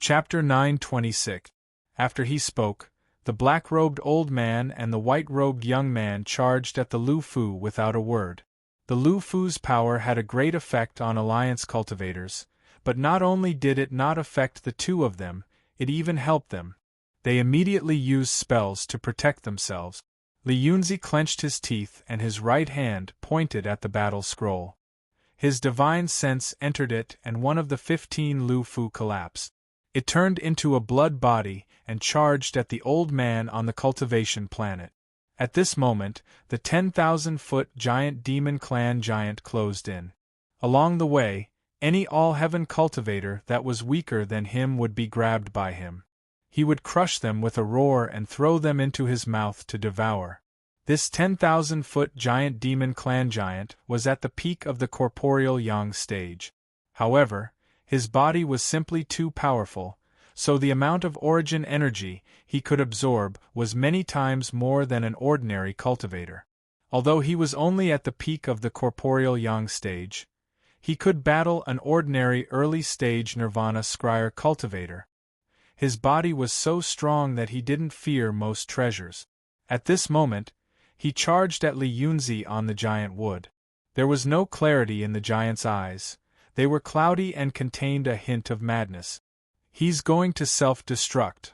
Chapter 9:26. After he spoke, the black-robed old man and the white-robed young man charged at the Lufu without a word. The Lufu's power had a great effect on Alliance cultivators, but not only did it not affect the two of them, it even helped them. They immediately used spells to protect themselves. Li Yunzi clenched his teeth and his right hand pointed at the battle scroll. His divine sense entered it and one of the 15 Lufu collapsed. It turned into a blood body and charged at the old man on the cultivation planet. At this moment, the 10,000-foot giant demon clan giant closed in. Along the way, any all-heaven cultivator that was weaker than him would be grabbed by him. He would crush them with a roar and throw them into his mouth to devour. This 10,000-foot giant demon clan giant was at the peak of the corporeal yang stage. However, his body was simply too powerful, so the amount of origin energy he could absorb was many times more than an ordinary cultivator. Although he was only at the peak of the corporeal yang stage, he could battle an ordinary early-stage nirvana scryer cultivator. His body was so strong that he didn't fear most treasures. At this moment, he charged at Li Yunzi on the giant wood. There was no clarity in the giant's eyes. They were cloudy and contained a hint of madness. "He's going to self-destruct."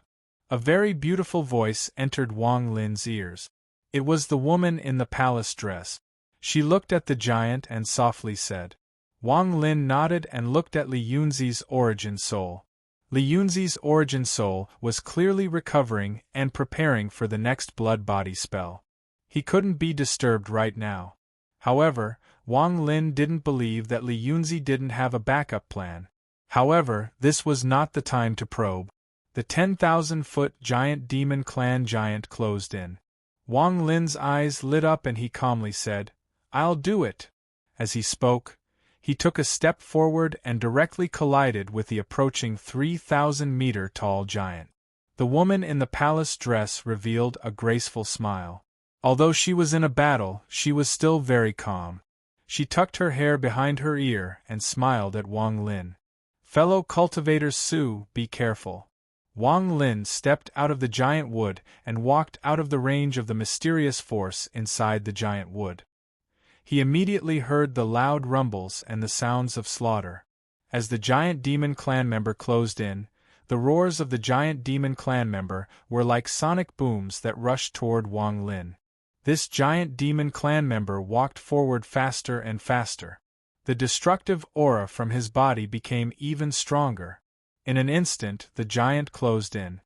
A very beautiful voice entered Wang Lin's ears. It was the woman in the palace dress. She looked at the giant and softly said. Wang Lin nodded and looked at Li Yunzi's origin soul. Li Yunzi's origin soul was clearly recovering and preparing for the next blood body spell. He couldn't be disturbed right now. However, Wang Lin didn't believe that Li Yunzi didn't have a backup plan. However, this was not the time to probe. The 10,000-foot giant demon clan giant closed in. Wang Lin's eyes lit up and he calmly said, "I'll do it." As he spoke, he took a step forward and directly collided with the approaching 3,000-meter-tall giant. The woman in the palace dress revealed a graceful smile. Although she was in a battle, she was still very calm. She tucked her hair behind her ear and smiled at Wang Lin. "Fellow cultivators Su, be careful." Wang Lin stepped out of the giant wood and walked out of the range of the mysterious force inside the giant wood. He immediately heard the loud rumbles and the sounds of slaughter. As the giant demon clan member closed in, the roars of the giant demon clan member were like sonic booms that rushed toward Wang Lin. This giant demon clan member walked forward faster and faster. The destructive aura from his body became even stronger. In an instant, the giant closed in.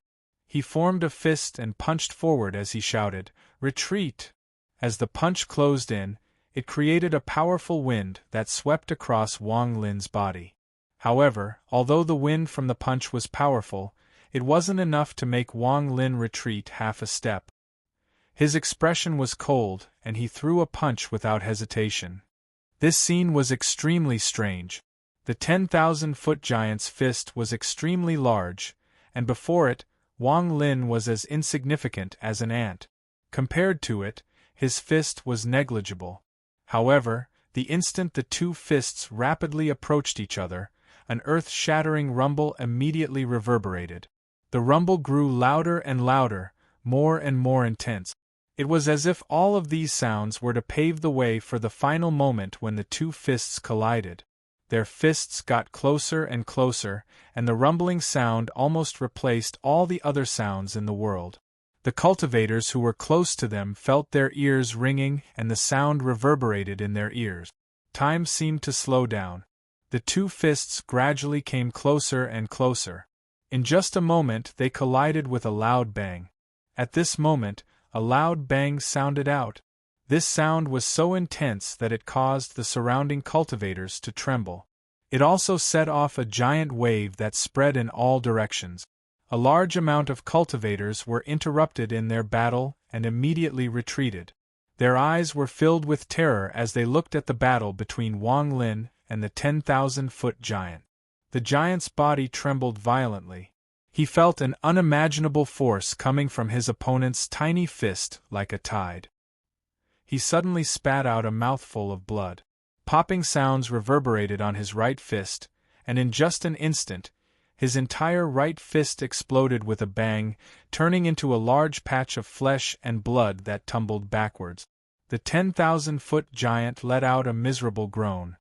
He formed a fist and punched forward as he shouted, "Retreat!" As the punch closed in, it created a powerful wind that swept across Wang Lin's body. However, although the wind from the punch was powerful, it wasn't enough to make Wang Lin retreat half a step. His expression was cold, and he threw a punch without hesitation. This scene was extremely strange. The 10,000-foot giant's fist was extremely large, and before it, Wang Lin was as insignificant as an ant. Compared to it, his fist was negligible. However, the instant the two fists rapidly approached each other, an earth-shattering rumble immediately reverberated. The rumble grew louder and louder, more and more intense. It was as if all of these sounds were to pave the way for the final moment when the two fists collided. Their fists got closer and closer, and the rumbling sound almost replaced all the other sounds in the world. The cultivators who were close to them felt their ears ringing and the sound reverberated in their ears. Time seemed to slow down. The two fists gradually came closer and closer. In just a moment they collided with a loud bang. At this moment, a loud bang sounded out. This sound was so intense that it caused the surrounding cultivators to tremble. It also set off a giant wave that spread in all directions. A large amount of cultivators were interrupted in their battle and immediately retreated. Their eyes were filled with terror as they looked at the battle between Wang Lin and the 10,000-foot giant. The giant's body trembled violently. He felt an unimaginable force coming from his opponent's tiny fist like a tide. He suddenly spat out a mouthful of blood. Popping sounds reverberated on his right fist, and in just an instant, His entire right fist exploded with a bang, turning into a large patch of flesh and blood that tumbled backwards. The 10,000-foot giant let out a miserable groan.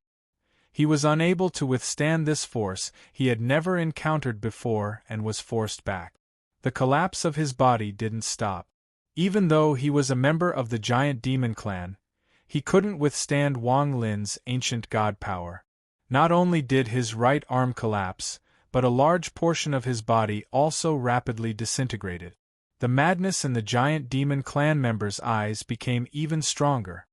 He was unable to withstand this force he had never encountered before and was forced back. The collapse of his body didn't stop. Even though he was a member of the giant demon clan, he couldn't withstand Wang Lin's ancient god power. Not only did his right arm collapse, but a large portion of his body also rapidly disintegrated. The madness in the giant demon clan member's eyes became even stronger.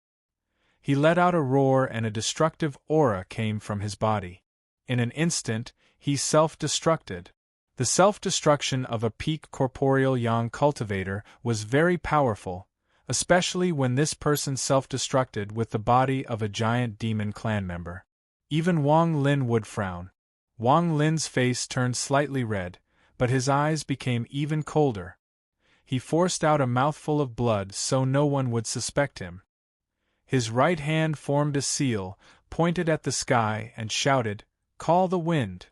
He let out a roar and a destructive aura came from his body. In an instant, he self-destructed. The self-destruction of a peak corporeal yang cultivator was very powerful, especially when this person self-destructed with the body of a giant demon clan member. Even Wang Lin would frown. Wang Lin's face turned slightly red, but his eyes became even colder. He forced out a mouthful of blood so no one would suspect him. His right hand formed a seal, pointed at the sky and shouted, "Call the wind!"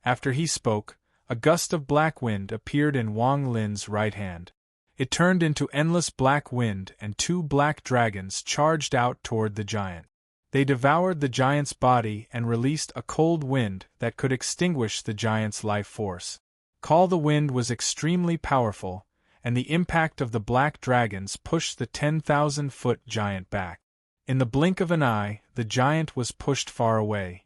After he spoke, a gust of black wind appeared in Wang Lin's right hand. It turned into endless black wind and two black dragons charged out toward the giant. They devoured the giant's body and released a cold wind that could extinguish the giant's life force. Call the wind was extremely powerful, and the impact of the black dragons pushed the 10,000-foot giant back. In the blink of an eye, the giant was pushed far away.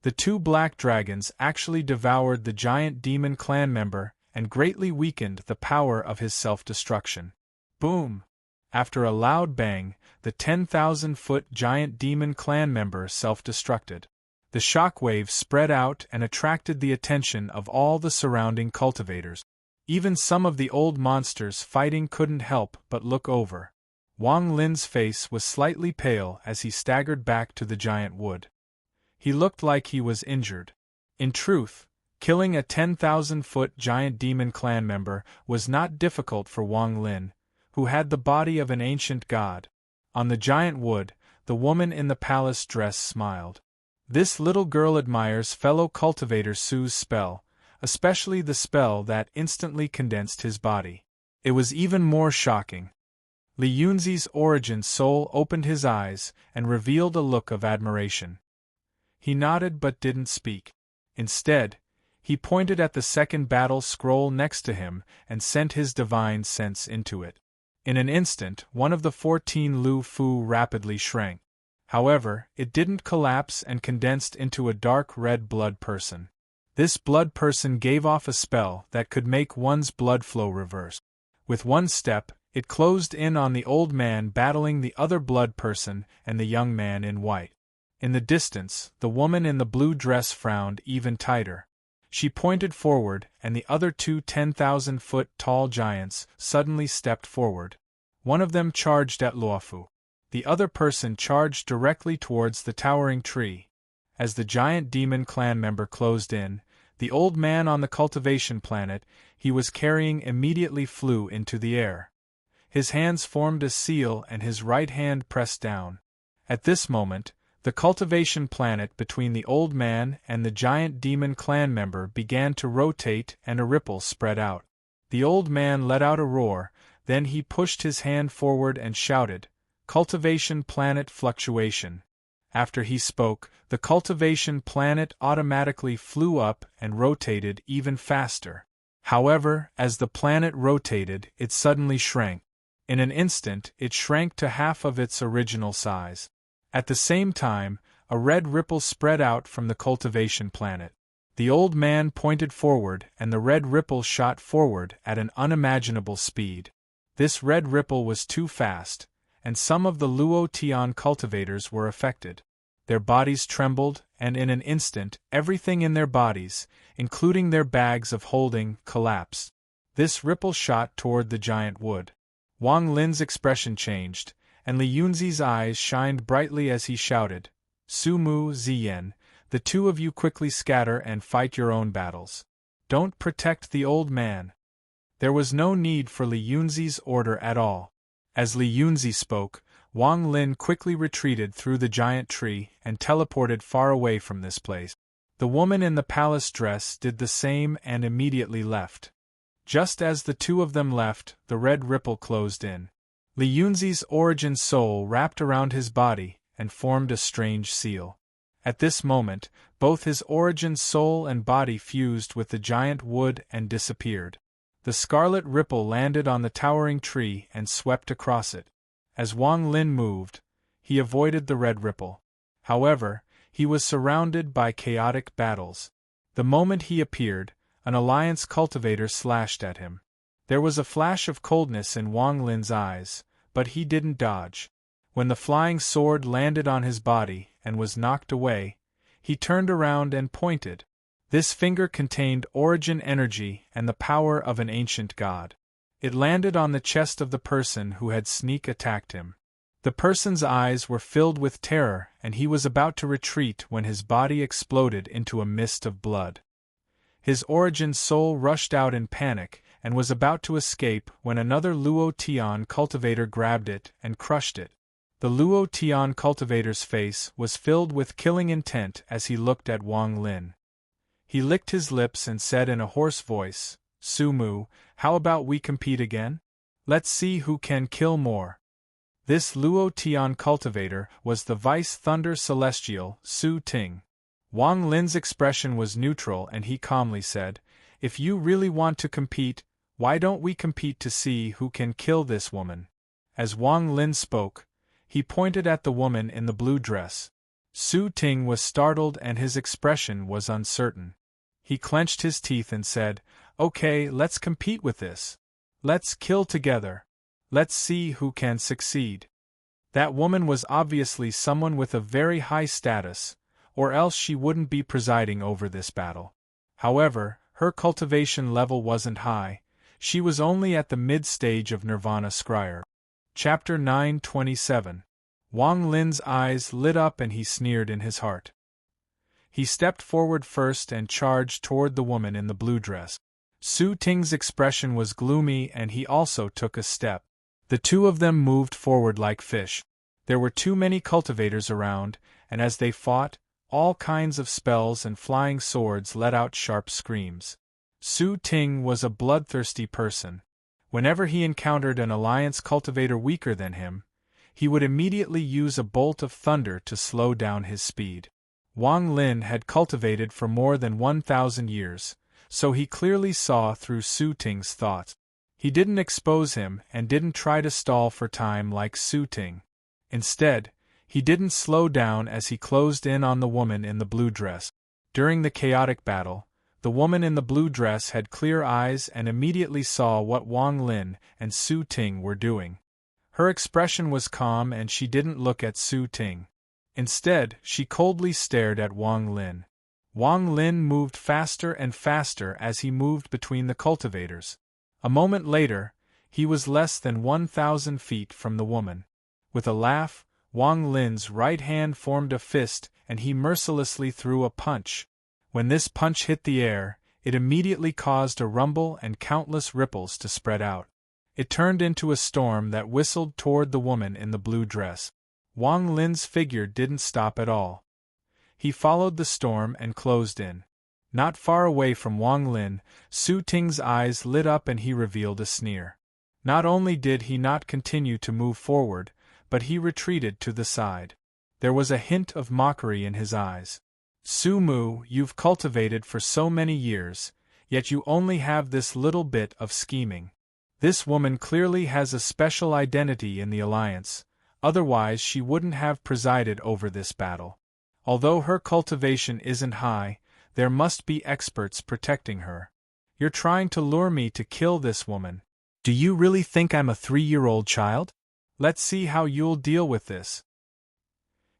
The two black dragons actually devoured the giant demon clan member and greatly weakened the power of his self-destruction. Boom! After a loud bang, the 10,000-foot giant demon clan member self-destructed. The shockwave spread out and attracted the attention of all the surrounding cultivators. Even some of the old monsters fighting couldn't help but look over. Wang Lin's face was slightly pale as he staggered back to the giant wood. He looked like he was injured. In truth, killing a 10,000-foot giant demon clan member was not difficult for Wang Lin, who had the body of an ancient god. On the giant wood, the woman in the palace dress smiled. This little girl admires fellow cultivator Su's spell, especially the spell that instantly condensed his body. It was even more shocking. Li Yunzi's origin soul opened his eyes and revealed a look of admiration. He nodded but didn't speak. Instead, he pointed at the second battle scroll next to him and sent his divine sense into it. In an instant, one of the 14 Lu Fu rapidly shrank. However, it didn't collapse and condensed into a dark red blood person. This blood person gave off a spell that could make one's blood flow reverse. With one step, it closed in on the old man battling the other blood person and the young man in white. In the distance, the woman in the blue dress frowned even tighter. She pointed forward, and the other two 10,000-foot tall giants suddenly stepped forward. One of them charged at Luofu. The other person charged directly towards the towering tree. As the giant demon clan member closed in, the old man on the cultivation planet he was carrying immediately flew into the air. His hands formed a seal and his right hand pressed down. At this moment, the cultivation planet between the old man and the giant demon clan member began to rotate and a ripple spread out. The old man let out a roar, then he pushed his hand forward and shouted, "Cultivation planet fluctuation." After he spoke, the cultivation planet automatically flew up and rotated even faster. However, as the planet rotated, it suddenly shrank. In an instant, it shrank to half of its original size. At the same time, a red ripple spread out from the cultivation planet. The old man pointed forward and the red ripple shot forward at an unimaginable speed. This red ripple was too fast, and some of the Luo Tian cultivators were affected. Their bodies trembled, and in an instant, everything in their bodies, including their bags of holding, collapsed. This ripple shot toward the giant wood. Wang Lin's expression changed, and Li Yunzi's eyes shined brightly as he shouted, "Su Mu Ziyan, the two of you quickly scatter and fight your own battles. Don't protect the old man." There was no need for Li Yunzi's order at all. As Li Yunzi spoke, Wang Lin quickly retreated through the giant tree and teleported far away from this place. The woman in the palace dress did the same and immediately left. Just as the two of them left, the red ripple closed in. Li Yunzi's origin soul wrapped around his body and formed a strange seal. At this moment, both his origin soul and body fused with the giant wood and disappeared. The scarlet ripple landed on the towering tree and swept across it. As Wang Lin moved, he avoided the red ripple. However, he was surrounded by chaotic battles. The moment he appeared, an alliance cultivator slashed at him. There was a flash of coldness in Wang Lin's eyes, but he didn't dodge. When the flying sword landed on his body and was knocked away, he turned around and pointed. This finger contained origin energy and the power of an ancient god. It landed on the chest of the person who had sneak attacked him. The person's eyes were filled with terror and he was about to retreat when his body exploded into a mist of blood. His origin soul rushed out in panic and was about to escape when another Luo Tian cultivator grabbed it and crushed it. The Luo Tian cultivator's face was filled with killing intent as he looked at Wang Lin. He licked his lips and said in a hoarse voice, "Sumu, how about we compete again? Let's see who can kill more." This Luo Tian cultivator was the Vice Thunder Celestial, Su Ting. Wang Lin's expression was neutral and he calmly said, "If you really want to compete, why don't we compete to see who can kill this woman?" As Wang Lin spoke, he pointed at the woman in the blue dress. Su Ting was startled and his expression was uncertain. He clenched his teeth and said, "Okay, let's compete with this. Let's kill together. Let's see who can succeed." That woman was obviously someone with a very high status, or else she wouldn't be presiding over this battle. However, her cultivation level wasn't high, she was only at the mid-stage of Nirvana Scryer. Chapter 927. Wang Lin's eyes lit up and he sneered in his heart. He stepped forward first and charged toward the woman in the blue dress. Su Ting's expression was gloomy and he also took a step. The two of them moved forward like fish. There were too many cultivators around, and as they fought, all kinds of spells and flying swords let out sharp screams. Su Ting was a bloodthirsty person. Whenever he encountered an alliance cultivator weaker than him, he would immediately use a bolt of thunder to slow down his speed. Wang Lin had cultivated for more than 1,000 years, so he clearly saw through Su Ting's thoughts. He didn't expose him and didn't try to stall for time like Su Ting. Instead, he didn't slow down as he closed in on the woman in the blue dress. During the chaotic battle, the woman in the blue dress had clear eyes and immediately saw what Wang Lin and Su Ting were doing. Her expression was calm and she didn't look at Su Ting. Instead, she coldly stared at Wang Lin. Wang Lin moved faster and faster as he moved between the cultivators. A moment later, he was less than 1,000 feet from the woman. With a laugh, Wang Lin's right hand formed a fist and he mercilessly threw a punch. When this punch hit the air, it immediately caused a rumble and countless ripples to spread out. It turned into a storm that whistled toward the woman in the blue dress. Wang Lin's figure didn't stop at all. He followed the storm and closed in. Not far away from Wang Lin, Su Ting's eyes lit up and he revealed a sneer. Not only did he not continue to move forward, but he retreated to the side. There was a hint of mockery in his eyes. "Sumu, you've cultivated for so many years, yet you only have this little bit of scheming. This woman clearly has a special identity in the alliance, otherwise she wouldn't have presided over this battle. Although her cultivation isn't high, there must be experts protecting her. You're trying to lure me to kill this woman. Do you really think I'm a 3-year-old child? Let's see how you'll deal with this."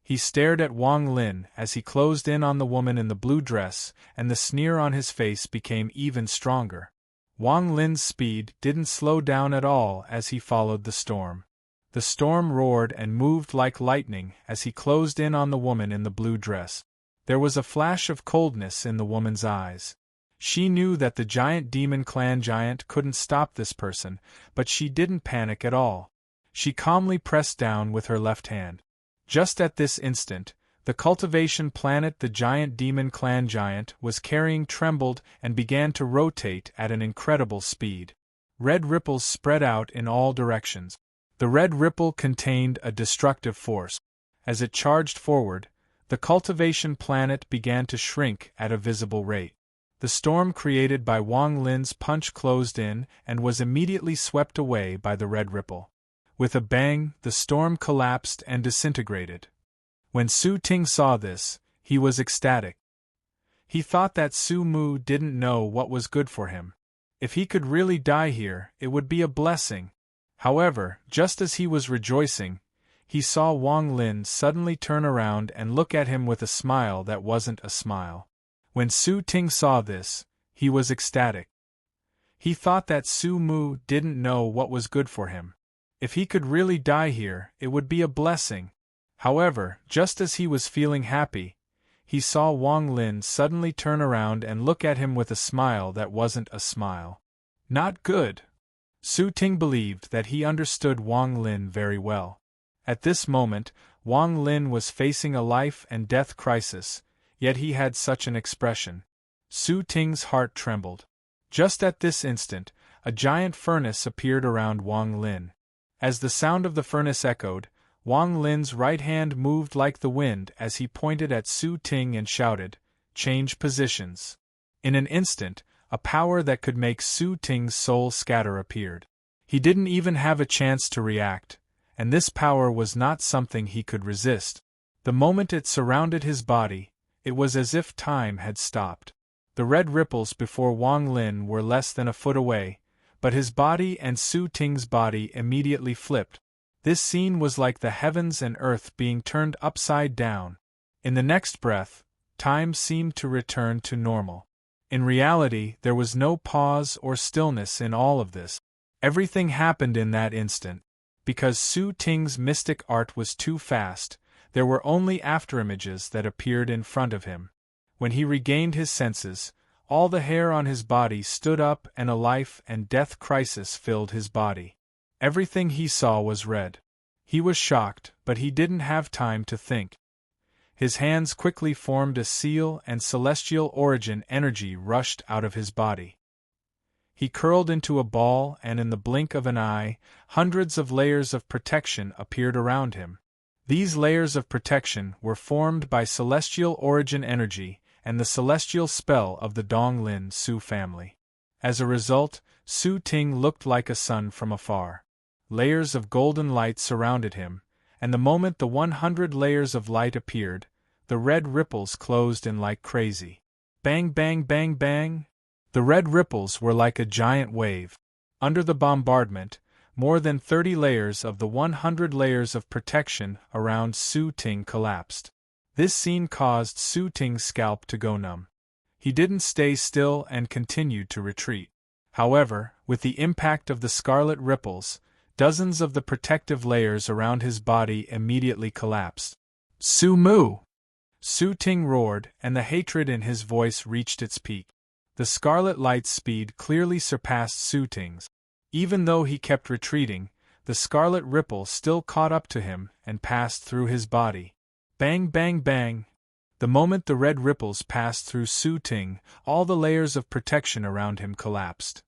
He stared at Wang Lin as he closed in on the woman in the blue dress, and the sneer on his face became even stronger. Wang Lin's speed didn't slow down at all as he followed the storm. The storm roared and moved like lightning as he closed in on the woman in the blue dress. There was a flash of coldness in the woman's eyes. She knew that the giant demon clan giant couldn't stop this person, but she didn't panic at all. She calmly pressed down with her left hand. Just at this instant, The cultivation planet the giant demon clan giant was carrying trembled and began to rotate at an incredible speed. Red ripples spread out in all directions. The red ripple contained a destructive force. As it charged forward, the cultivation planet began to shrink at a visible rate. The storm created by Wang Lin's punch closed in and was immediately swept away by the red ripple. With a bang, the storm collapsed and disintegrated. When Su Ting saw this, he was ecstatic. He thought that Su Mu didn't know what was good for him. If he could really die here, it would be a blessing. However, just as he was rejoicing, he saw Wang Lin suddenly turn around and look at him with a smile that wasn't a smile. When Su Ting saw this, he was ecstatic. He thought that Su Mu didn't know what was good for him. If he could really die here, it would be a blessing. However, just as he was feeling happy, he saw Wang Lin suddenly turn around and look at him with a smile that wasn't a smile. Not good. Su Ting believed that he understood Wang Lin very well. At this moment, Wang Lin was facing a life and death crisis, yet he had such an expression. Su Ting's heart trembled. Just at this instant, a giant furnace appeared around Wang Lin. As the sound of the furnace echoed, Wang Lin's right hand moved like the wind as he pointed at Su Ting and shouted, "Change positions." In an instant, a power that could make Su Ting's soul scatter appeared. He didn't even have a chance to react, and this power was not something he could resist. The moment it surrounded his body, it was as if time had stopped. The red ripples before Wang Lin were less than a foot away, but his body and Su Ting's body immediately flipped. This scene was like the heavens and earth being turned upside down. In the next breath, time seemed to return to normal. In reality, there was no pause or stillness in all of this. Everything happened in that instant. Because Su Ting's mystic art was too fast, there were only afterimages that appeared in front of him. When he regained his senses, all the hair on his body stood up and a life and death crisis filled his body. Everything he saw was red. He was shocked, but he didn't have time to think. His hands quickly formed a seal and celestial origin energy rushed out of his body. He curled into a ball and in the blink of an eye, hundreds of layers of protection appeared around him. These layers of protection were formed by celestial origin energy and the celestial spell of the Donglin Su family. As a result, Su Ting looked like a sun from afar. Layers of golden light surrounded him, and the moment the 100 layers of light appeared, the red ripples closed in like crazy. Bang bang bang bang! The red ripples were like a giant wave. Under the bombardment, more than 30 layers of the 100 layers of protection around Su Ting collapsed. This scene caused Su Ting's scalp to go numb. He didn't stay still and continued to retreat. However, with the impact of the scarlet ripples, dozens of the protective layers around his body immediately collapsed. Su Mu! Su Ting roared, and the hatred in his voice reached its peak. The scarlet light's speed clearly surpassed Su Ting's. Even though he kept retreating, the scarlet ripple still caught up to him and passed through his body. Bang bang bang! The moment the red ripples passed through Su Ting, all the layers of protection around him collapsed.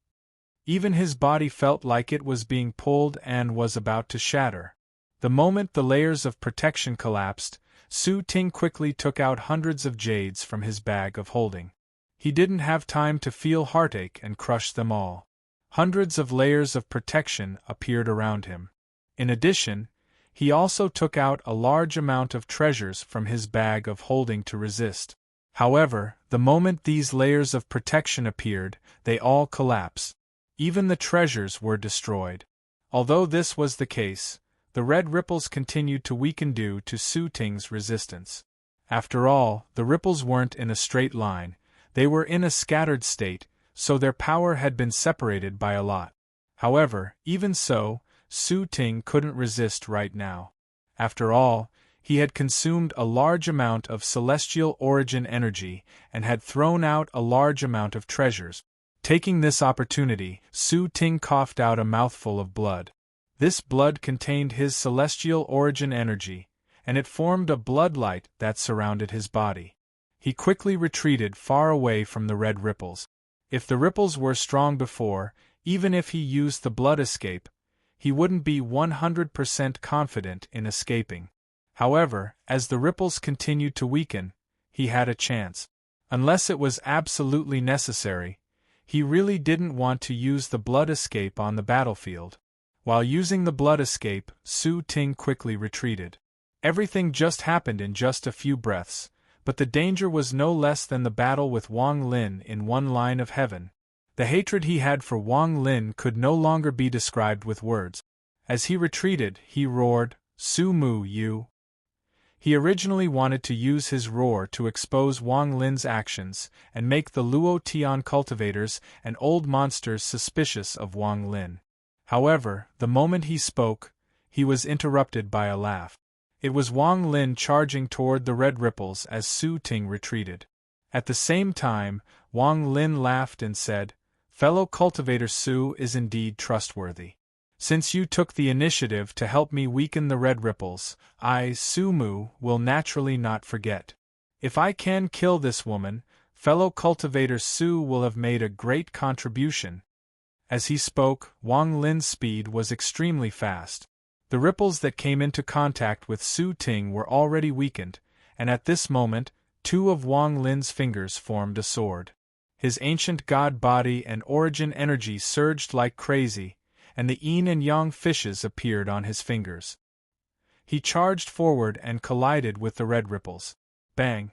Even his body felt like it was being pulled and was about to shatter. The moment the layers of protection collapsed, Su Ting quickly took out hundreds of jades from his bag of holding. He didn't have time to feel heartache and crush them all. Hundreds of layers of protection appeared around him. In addition, he also took out a large amount of treasures from his bag of holding to resist. However, the moment these layers of protection appeared, they all collapsed. Even the treasures were destroyed. Although this was the case, the red ripples continued to weaken due to Su Ting's resistance. After all, the ripples weren't in a straight line, they were in a scattered state, so their power had been separated by a lot. However, even so, Su Ting couldn't resist right now. After all, he had consumed a large amount of celestial origin energy and had thrown out a large amount of treasures. Taking this opportunity, Su Ting coughed out a mouthful of blood. This blood contained his celestial origin energy, and it formed a blood light that surrounded his body. He quickly retreated far away from the red ripples. If the ripples were strong before, even if he used the blood escape, he wouldn't be 100% confident in escaping. However, as the ripples continued to weaken, he had a chance. Unless it was absolutely necessary, he really didn't want to use the blood escape on the battlefield. While using the blood escape, Su Ting quickly retreated. Everything just happened in just a few breaths, but the danger was no less than the battle with Wang Lin in one line of heaven. The hatred he had for Wang Lin could no longer be described with words. As he retreated, he roared, "Su Mu you!" He originally wanted to use his roar to expose Wang Lin's actions and make the Luo Tian cultivators and old monsters suspicious of Wang Lin. However, the moment he spoke, he was interrupted by a laugh. It was Wang Lin charging toward the red ripples as Su Ting retreated. At the same time, Wang Lin laughed and said, "Fellow cultivator Su is indeed trustworthy. Since you took the initiative to help me weaken the red ripples, I, Su Mu, will naturally not forget. If I can kill this woman, fellow cultivator Su will have made a great contribution." As he spoke, Wang Lin's speed was extremely fast. The ripples that came into contact with Su Ting were already weakened, and at this moment, two of Wang Lin's fingers formed a sword. His ancient god body and origin energy surged like crazy, and the yin and yang fishes appeared on his fingers. He charged forward and collided with the red ripples. Bang!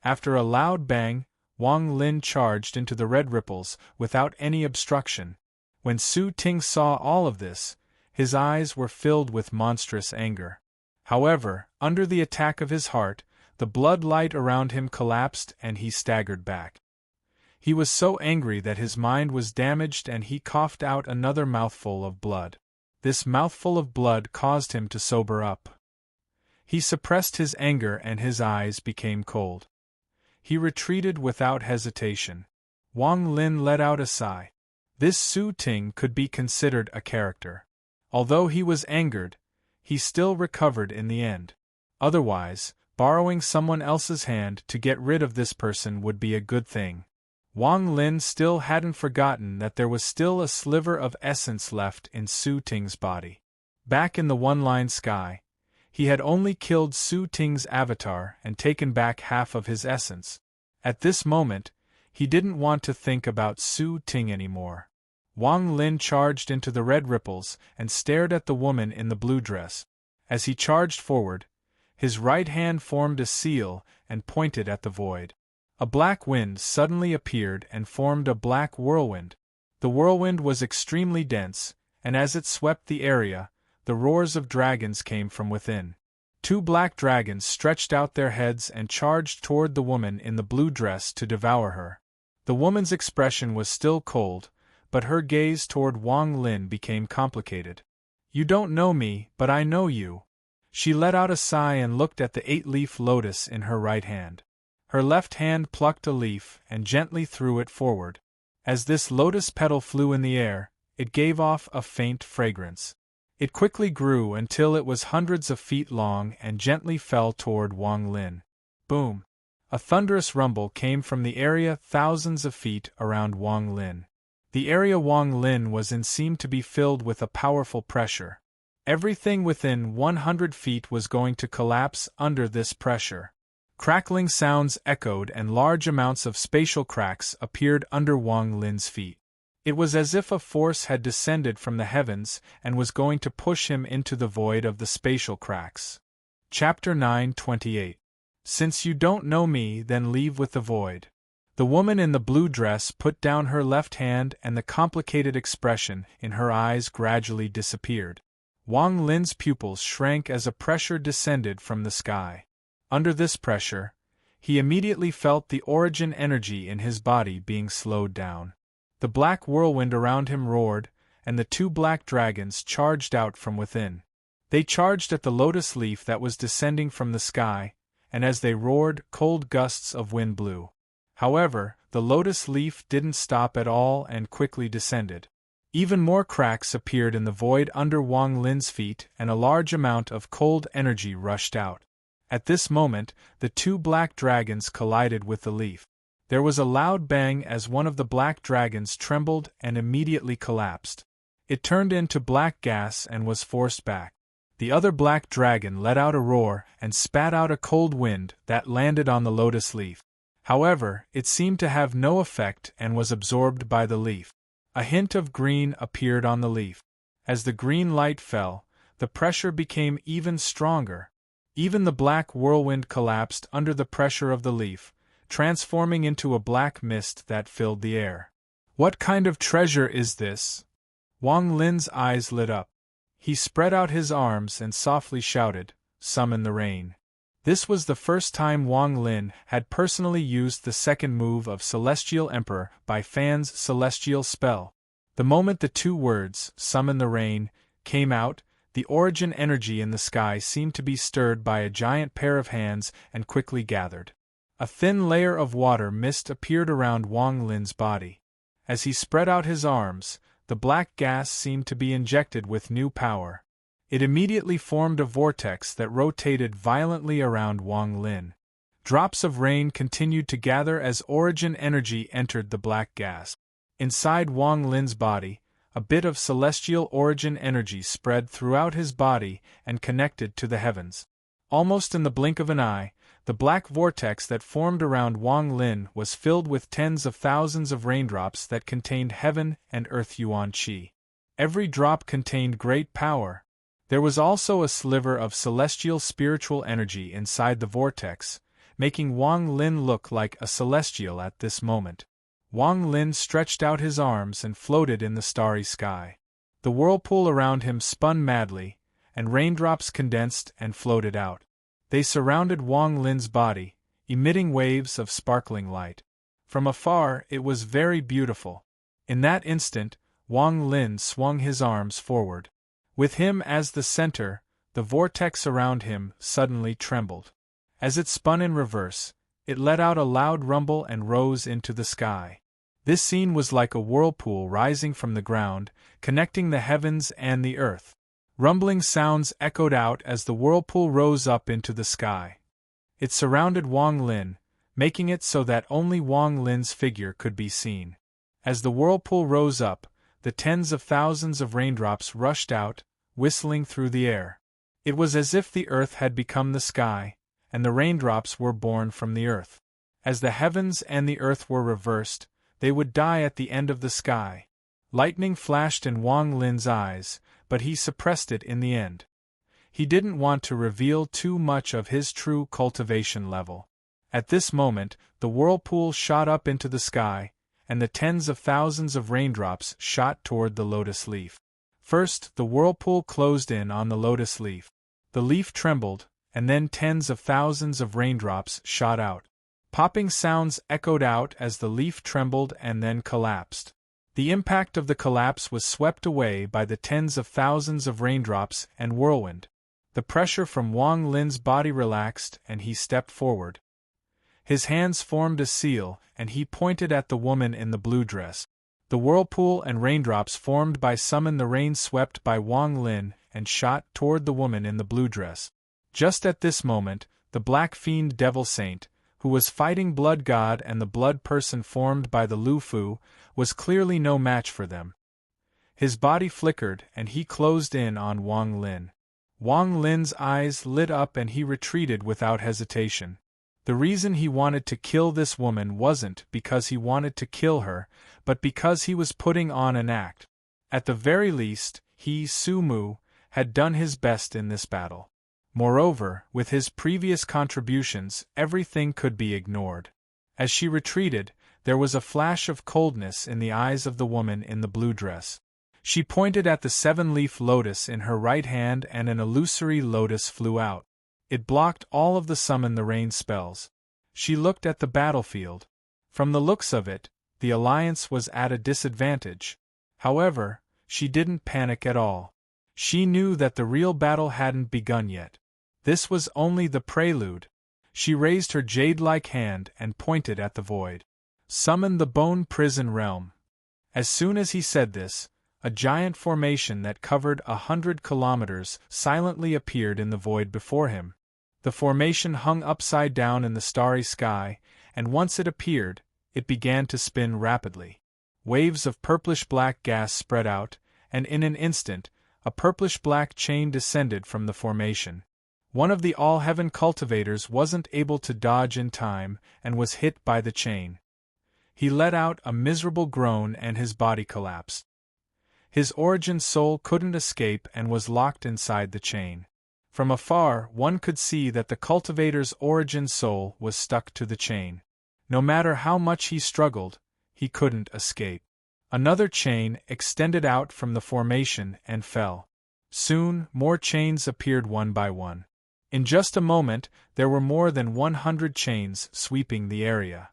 After a loud bang, Wang Lin charged into the red ripples without any obstruction. When Su Ting saw all of this, his eyes were filled with monstrous anger. However, under the attack of his heart, the blood light around him collapsed and he staggered back. He was so angry that his mind was damaged and he coughed out another mouthful of blood. This mouthful of blood caused him to sober up. He suppressed his anger and his eyes became cold. He retreated without hesitation. Wang Lin let out a sigh. This Su Ting could be considered a character. Although he was angered, he still recovered in the end. Otherwise, borrowing someone else's hand to get rid of this person would be a good thing. Wang Lin still hadn't forgotten that there was still a sliver of essence left in Su Ting's body. Back in the one-line sky, he had only killed Su Ting's avatar and taken back half of his essence. At this moment, he didn't want to think about Su Ting anymore. Wang Lin charged into the red ripples and stared at the woman in the blue dress. As he charged forward, his right hand formed a seal and pointed at the void. A black wind suddenly appeared and formed a black whirlwind. The whirlwind was extremely dense, and as it swept the area, the roars of dragons came from within. Two black dragons stretched out their heads and charged toward the woman in the blue dress to devour her. The woman's expression was still cold, but her gaze toward Wang Lin became complicated. "You don't know me, but I know you." She let out a sigh and looked at the 8-leaf lotus in her right hand. Her left hand plucked a leaf and gently threw it forward. As this lotus petal flew in the air, it gave off a faint fragrance. It quickly grew until it was hundreds of feet long and gently fell toward Wang Lin. Boom! A thunderous rumble came from the area thousands of feet around Wang Lin. The area Wang Lin was in seemed to be filled with a powerful pressure. Everything within 100 feet was going to collapse under this pressure. Crackling sounds echoed and large amounts of spatial cracks appeared under Wang Lin's feet. It was as if a force had descended from the heavens and was going to push him into the void of the spatial cracks. Chapter 9:28. Since you don't know me, then leave with the void. The woman in the blue dress put down her left hand and the complicated expression in her eyes gradually disappeared. Wang Lin's pupils shrank as a pressure descended from the sky. Under this pressure, he immediately felt the origin energy in his body being slowed down. The black whirlwind around him roared, and the two black dragons charged out from within. They charged at the lotus leaf that was descending from the sky, and as they roared, cold gusts of wind blew. However, the lotus leaf didn't stop at all and quickly descended. Even more cracks appeared in the void under Wang Lin's feet and a large amount of cold energy rushed out. At this moment, the two black dragons collided with the leaf. There was a loud bang as one of the black dragons trembled and immediately collapsed. It turned into black gas and was forced back. The other black dragon let out a roar and spat out a cold wind that landed on the lotus leaf. However, it seemed to have no effect and was absorbed by the leaf. A hint of green appeared on the leaf. As the green light fell, the pressure became even stronger. Even the black whirlwind collapsed under the pressure of the leaf, transforming into a black mist that filled the air. What kind of treasure is this? Wang Lin's eyes lit up. He spread out his arms and softly shouted, "Summon the rain." This was the first time Wang Lin had personally used the second move of Celestial Emperor by Fan's celestial spell. The moment the two words, "Summon the rain," came out, the origin energy in the sky seemed to be stirred by a giant pair of hands and quickly gathered. A thin layer of water mist appeared around Wang Lin's body. As he spread out his arms, the black gas seemed to be injected with new power. It immediately formed a vortex that rotated violently around Wang Lin. Drops of rain continued to gather as origin energy entered the black gas. Inside Wang Lin's body, a bit of celestial origin energy spread throughout his body and connected to the heavens. Almost in the blink of an eye, the black vortex that formed around Wang Lin was filled with tens of thousands of raindrops that contained heaven and earth yuan qi. Every drop contained great power. There was also a sliver of celestial spiritual energy inside the vortex, making Wang Lin look like a celestial at this moment. Wang Lin stretched out his arms and floated in the starry sky. The whirlpool around him spun madly, and raindrops condensed and floated out. They surrounded Wang Lin's body, emitting waves of sparkling light. From afar, it was very beautiful. In that instant, Wang Lin swung his arms forward. With him as the center, the vortex around him suddenly trembled. As it spun in reverse, it let out a loud rumble and rose into the sky. This scene was like a whirlpool rising from the ground, connecting the heavens and the earth. Rumbling sounds echoed out as the whirlpool rose up into the sky. It surrounded Wang Lin, making it so that only Wang Lin's figure could be seen. As the whirlpool rose up, the tens of thousands of raindrops rushed out, whistling through the air. It was as if the earth had become the sky, and the raindrops were born from the earth. As the heavens and the earth were reversed, they would die at the end of the sky. Lightning flashed in Wang Lin's eyes, but he suppressed it in the end. He didn't want to reveal too much of his true cultivation level. At this moment, the whirlpool shot up into the sky, and the tens of thousands of raindrops shot toward the lotus leaf. First, the whirlpool closed in on the lotus leaf. The leaf trembled, and then tens of thousands of raindrops shot out. Popping sounds echoed out as the leaf trembled and then collapsed. The impact of the collapse was swept away by the tens of thousands of raindrops and whirlwind. The pressure from Wang Lin's body relaxed and he stepped forward. His hands formed a seal and he pointed at the woman in the blue dress. The whirlpool and raindrops formed by Summon the Rain swept by Wang Lin and shot toward the woman in the blue dress. Just at this moment, the Black Fiend Devil Saint, who was fighting Blood God and the blood person formed by the Lufu, was clearly no match for them. His body flickered and he closed in on Wang Lin. Wang Lin's eyes lit up and he retreated without hesitation. The reason he wanted to kill this woman wasn't because he wanted to kill her, but because he was putting on an act. At the very least, he, Su Mu, had done his best in this battle. Moreover, with his previous contributions, everything could be ignored. As she retreated, there was a flash of coldness in the eyes of the woman in the blue dress. She pointed at the seven-leaf lotus in her right hand and an illusory lotus flew out. It blocked all of the Summon the Rain spells. She looked at the battlefield. From the looks of it, the alliance was at a disadvantage. However, she didn't panic at all. She knew that the real battle hadn't begun yet. This was only the prelude. She raised her jade-like hand and pointed at the void. Summon the Bone Prison Realm. As soon as he said this, a giant formation that covered 100 kilometers silently appeared in the void before him. The formation hung upside down in the starry sky, and once it appeared, it began to spin rapidly. Waves of purplish-black gas spread out, and in an instant, a purplish-black chain descended from the formation. One of the All-Heaven cultivators wasn't able to dodge in time and was hit by the chain. He let out a miserable groan and his body collapsed. His origin soul couldn't escape and was locked inside the chain. From afar, one could see that the cultivator's origin soul was stuck to the chain. No matter how much he struggled, he couldn't escape. Another chain extended out from the formation and fell. Soon, more chains appeared one by one. In just a moment, there were more than 100 chains sweeping the area.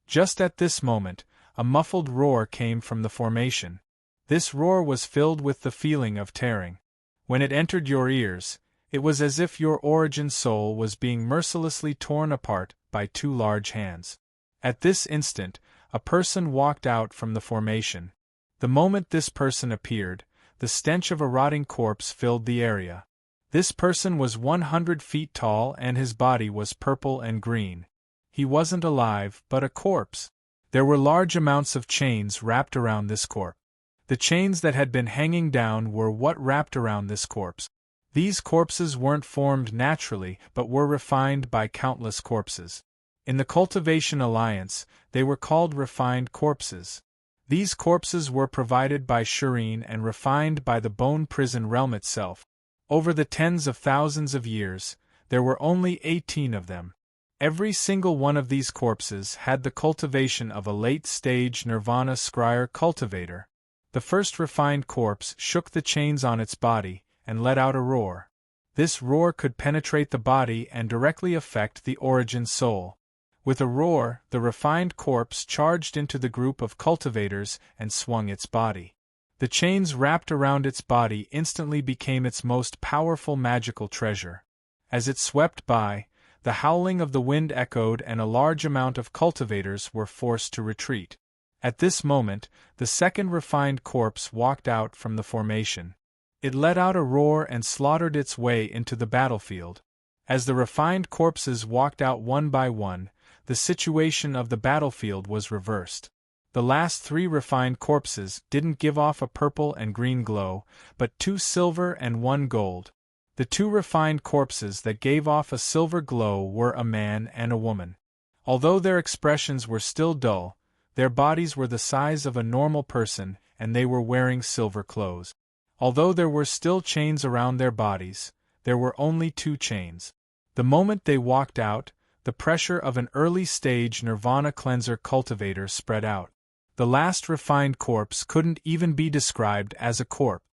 Just at this moment, a muffled roar came from the formation. This roar was filled with the feeling of tearing. When it entered your ears, it was as if your origin soul was being mercilessly torn apart by two large hands. At this instant, a person walked out from the formation. The moment this person appeared, the stench of a rotting corpse filled the area. This person was 100 feet tall and his body was purple and green. He wasn't alive, but a corpse. There were large amounts of chains wrapped around this corpse. The chains that had been hanging down were what wrapped around this corpse. These corpses weren't formed naturally, but were refined by countless corpses. In the Cultivation Alliance, they were called refined corpses. These corpses were provided by serene and refined by the bone prison realm itself. Over the tens of thousands of years, there were only 18 of them. Every single one of these corpses had the cultivation of a late-stage Nirvana Scryer cultivator. The first refined corpse shook the chains on its body and let out a roar. This roar could penetrate the body and directly affect the origin soul. With a roar, the refined corpse charged into the group of cultivators and swung its body. The chains wrapped around its body instantly became its most powerful magical treasure. As it swept by, the howling of the wind echoed and a large amount of cultivators were forced to retreat. At this moment, the second refined corpse walked out from the formation. It let out a roar and slaughtered its way into the battlefield. As the refined corpses walked out one by one, the situation of the battlefield was reversed. The last 3 refined corpses didn't give off a purple and green glow, but 2 silver and 1 gold. The 2 refined corpses that gave off a silver glow were a man and a woman. Although their expressions were still dull, their bodies were the size of a normal person and they were wearing silver clothes. Although there were still chains around their bodies, there were only 2 chains. The moment they walked out, the pressure of an early-stage Nirvana Cleanser cultivator spread out. The last refined corpse couldn't even be described as a corpse.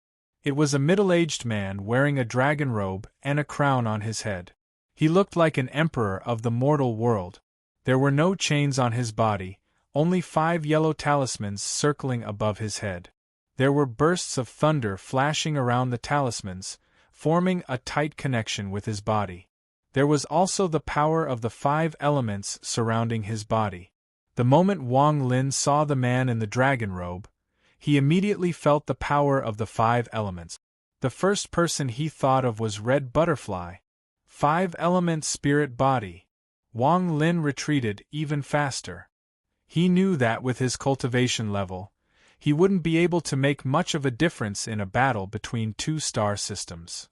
It was a middle-aged man wearing a dragon robe and a crown on his head. He looked like an emperor of the mortal world. There were no chains on his body, only 5 yellow talismans circling above his head. There were bursts of thunder flashing around the talismans, forming a tight connection with his body. There was also the power of the 5 elements surrounding his body. The moment Wang Lin saw the man in the dragon robe, he immediately felt the power of the 5 elements. The first person he thought of was Red Butterfly. 5-element spirit body. Wang Lin retreated even faster. He knew that with his cultivation level, he wouldn't be able to make much of a difference in a battle between 2 star systems.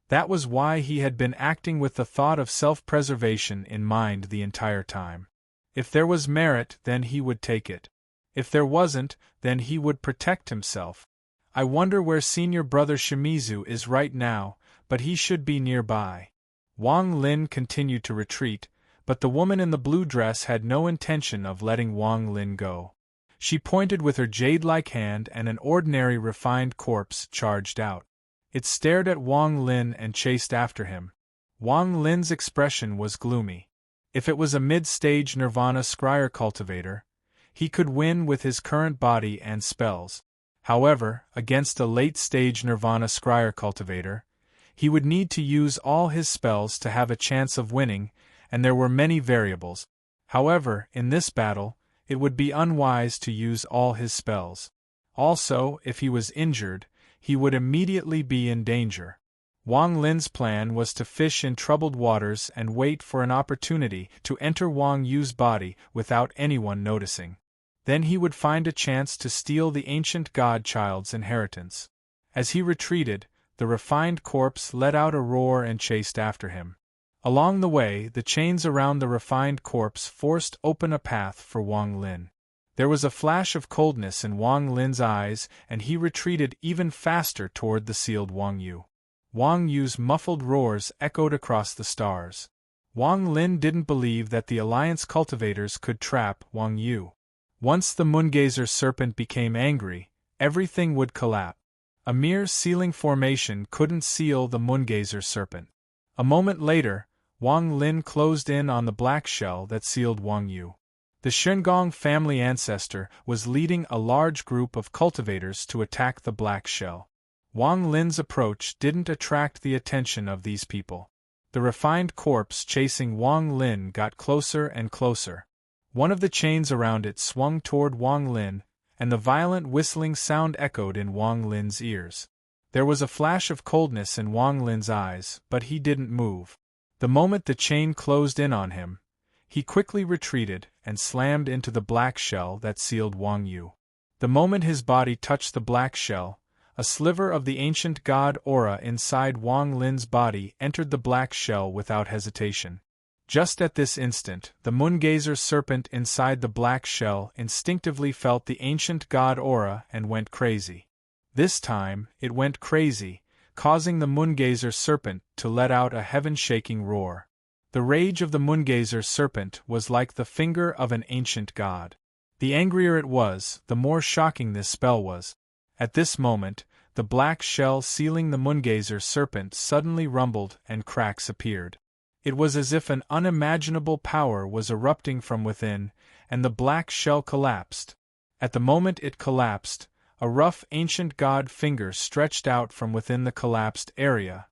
That was why he had been acting with the thought of self-preservation in mind the entire time. If there was merit, then he would take it. If there wasn't, then he would protect himself. I wonder where senior brother Shimizu is right now, but he should be nearby. Wang Lin continued to retreat, but the woman in the blue dress had no intention of letting Wang Lin go. She pointed with her jade-like hand and an ordinary refined corpse charged out. It stared at Wang Lin and chased after him. Wang Lin's expression was gloomy. If it was a mid-stage Nirvana Scryer cultivator, he could win with his current body and spells. However, against a late-stage Nirvana Scryer cultivator, he would need to use all his spells to have a chance of winning, and there were many variables. However, in this battle, it would be unwise to use all his spells. Also, if he was injured, he would immediately be in danger. Wang Lin's plan was to fish in troubled waters and wait for an opportunity to enter Wang Yu's body without anyone noticing. Then he would find a chance to steal the ancient god-child's inheritance. As he retreated, the refined corpse let out a roar and chased after him. Along the way, the chains around the refined corpse forced open a path for Wang Lin. There was a flash of coldness in Wang Lin's eyes, and he retreated even faster toward the sealed Wang Yu. Wang Yu's muffled roars echoed across the stars. Wang Lin didn't believe that the Alliance cultivators could trap Wang Yu. Once the Moongazer serpent became angry, everything would collapse. A mere sealing formation couldn't seal the Moongazer serpent. A moment later, Wang Lin closed in on the black shell that sealed Wang Yu. The Shengong family ancestor was leading a large group of cultivators to attack the black shell. Wang Lin's approach didn't attract the attention of these people. The refined corpse chasing Wang Lin got closer and closer. One of the chains around it swung toward Wang Lin, and the violent whistling sound echoed in Wang Lin's ears. There was a flash of coldness in Wang Lin's eyes, but he didn't move. The moment the chain closed in on him, he quickly retreated and slammed into the black shell that sealed Wang Yu. The moment his body touched the black shell, a sliver of the ancient god aura inside Wang Lin's body entered the black shell without hesitation. Just at this instant, the Moongazer serpent inside the black shell instinctively felt the ancient god aura and went crazy. This time, it went crazy, causing the Moongazer serpent to let out a heaven-shaking roar. The rage of the Moongazer serpent was like the finger of an ancient god. The angrier it was, the more shocking this spell was. At this moment, the black shell sealing the Moongazer serpent suddenly rumbled and cracks appeared. It was as if an unimaginable power was erupting from within, and the black shell collapsed. At the moment it collapsed, a rough ancient god finger stretched out from within the collapsed area.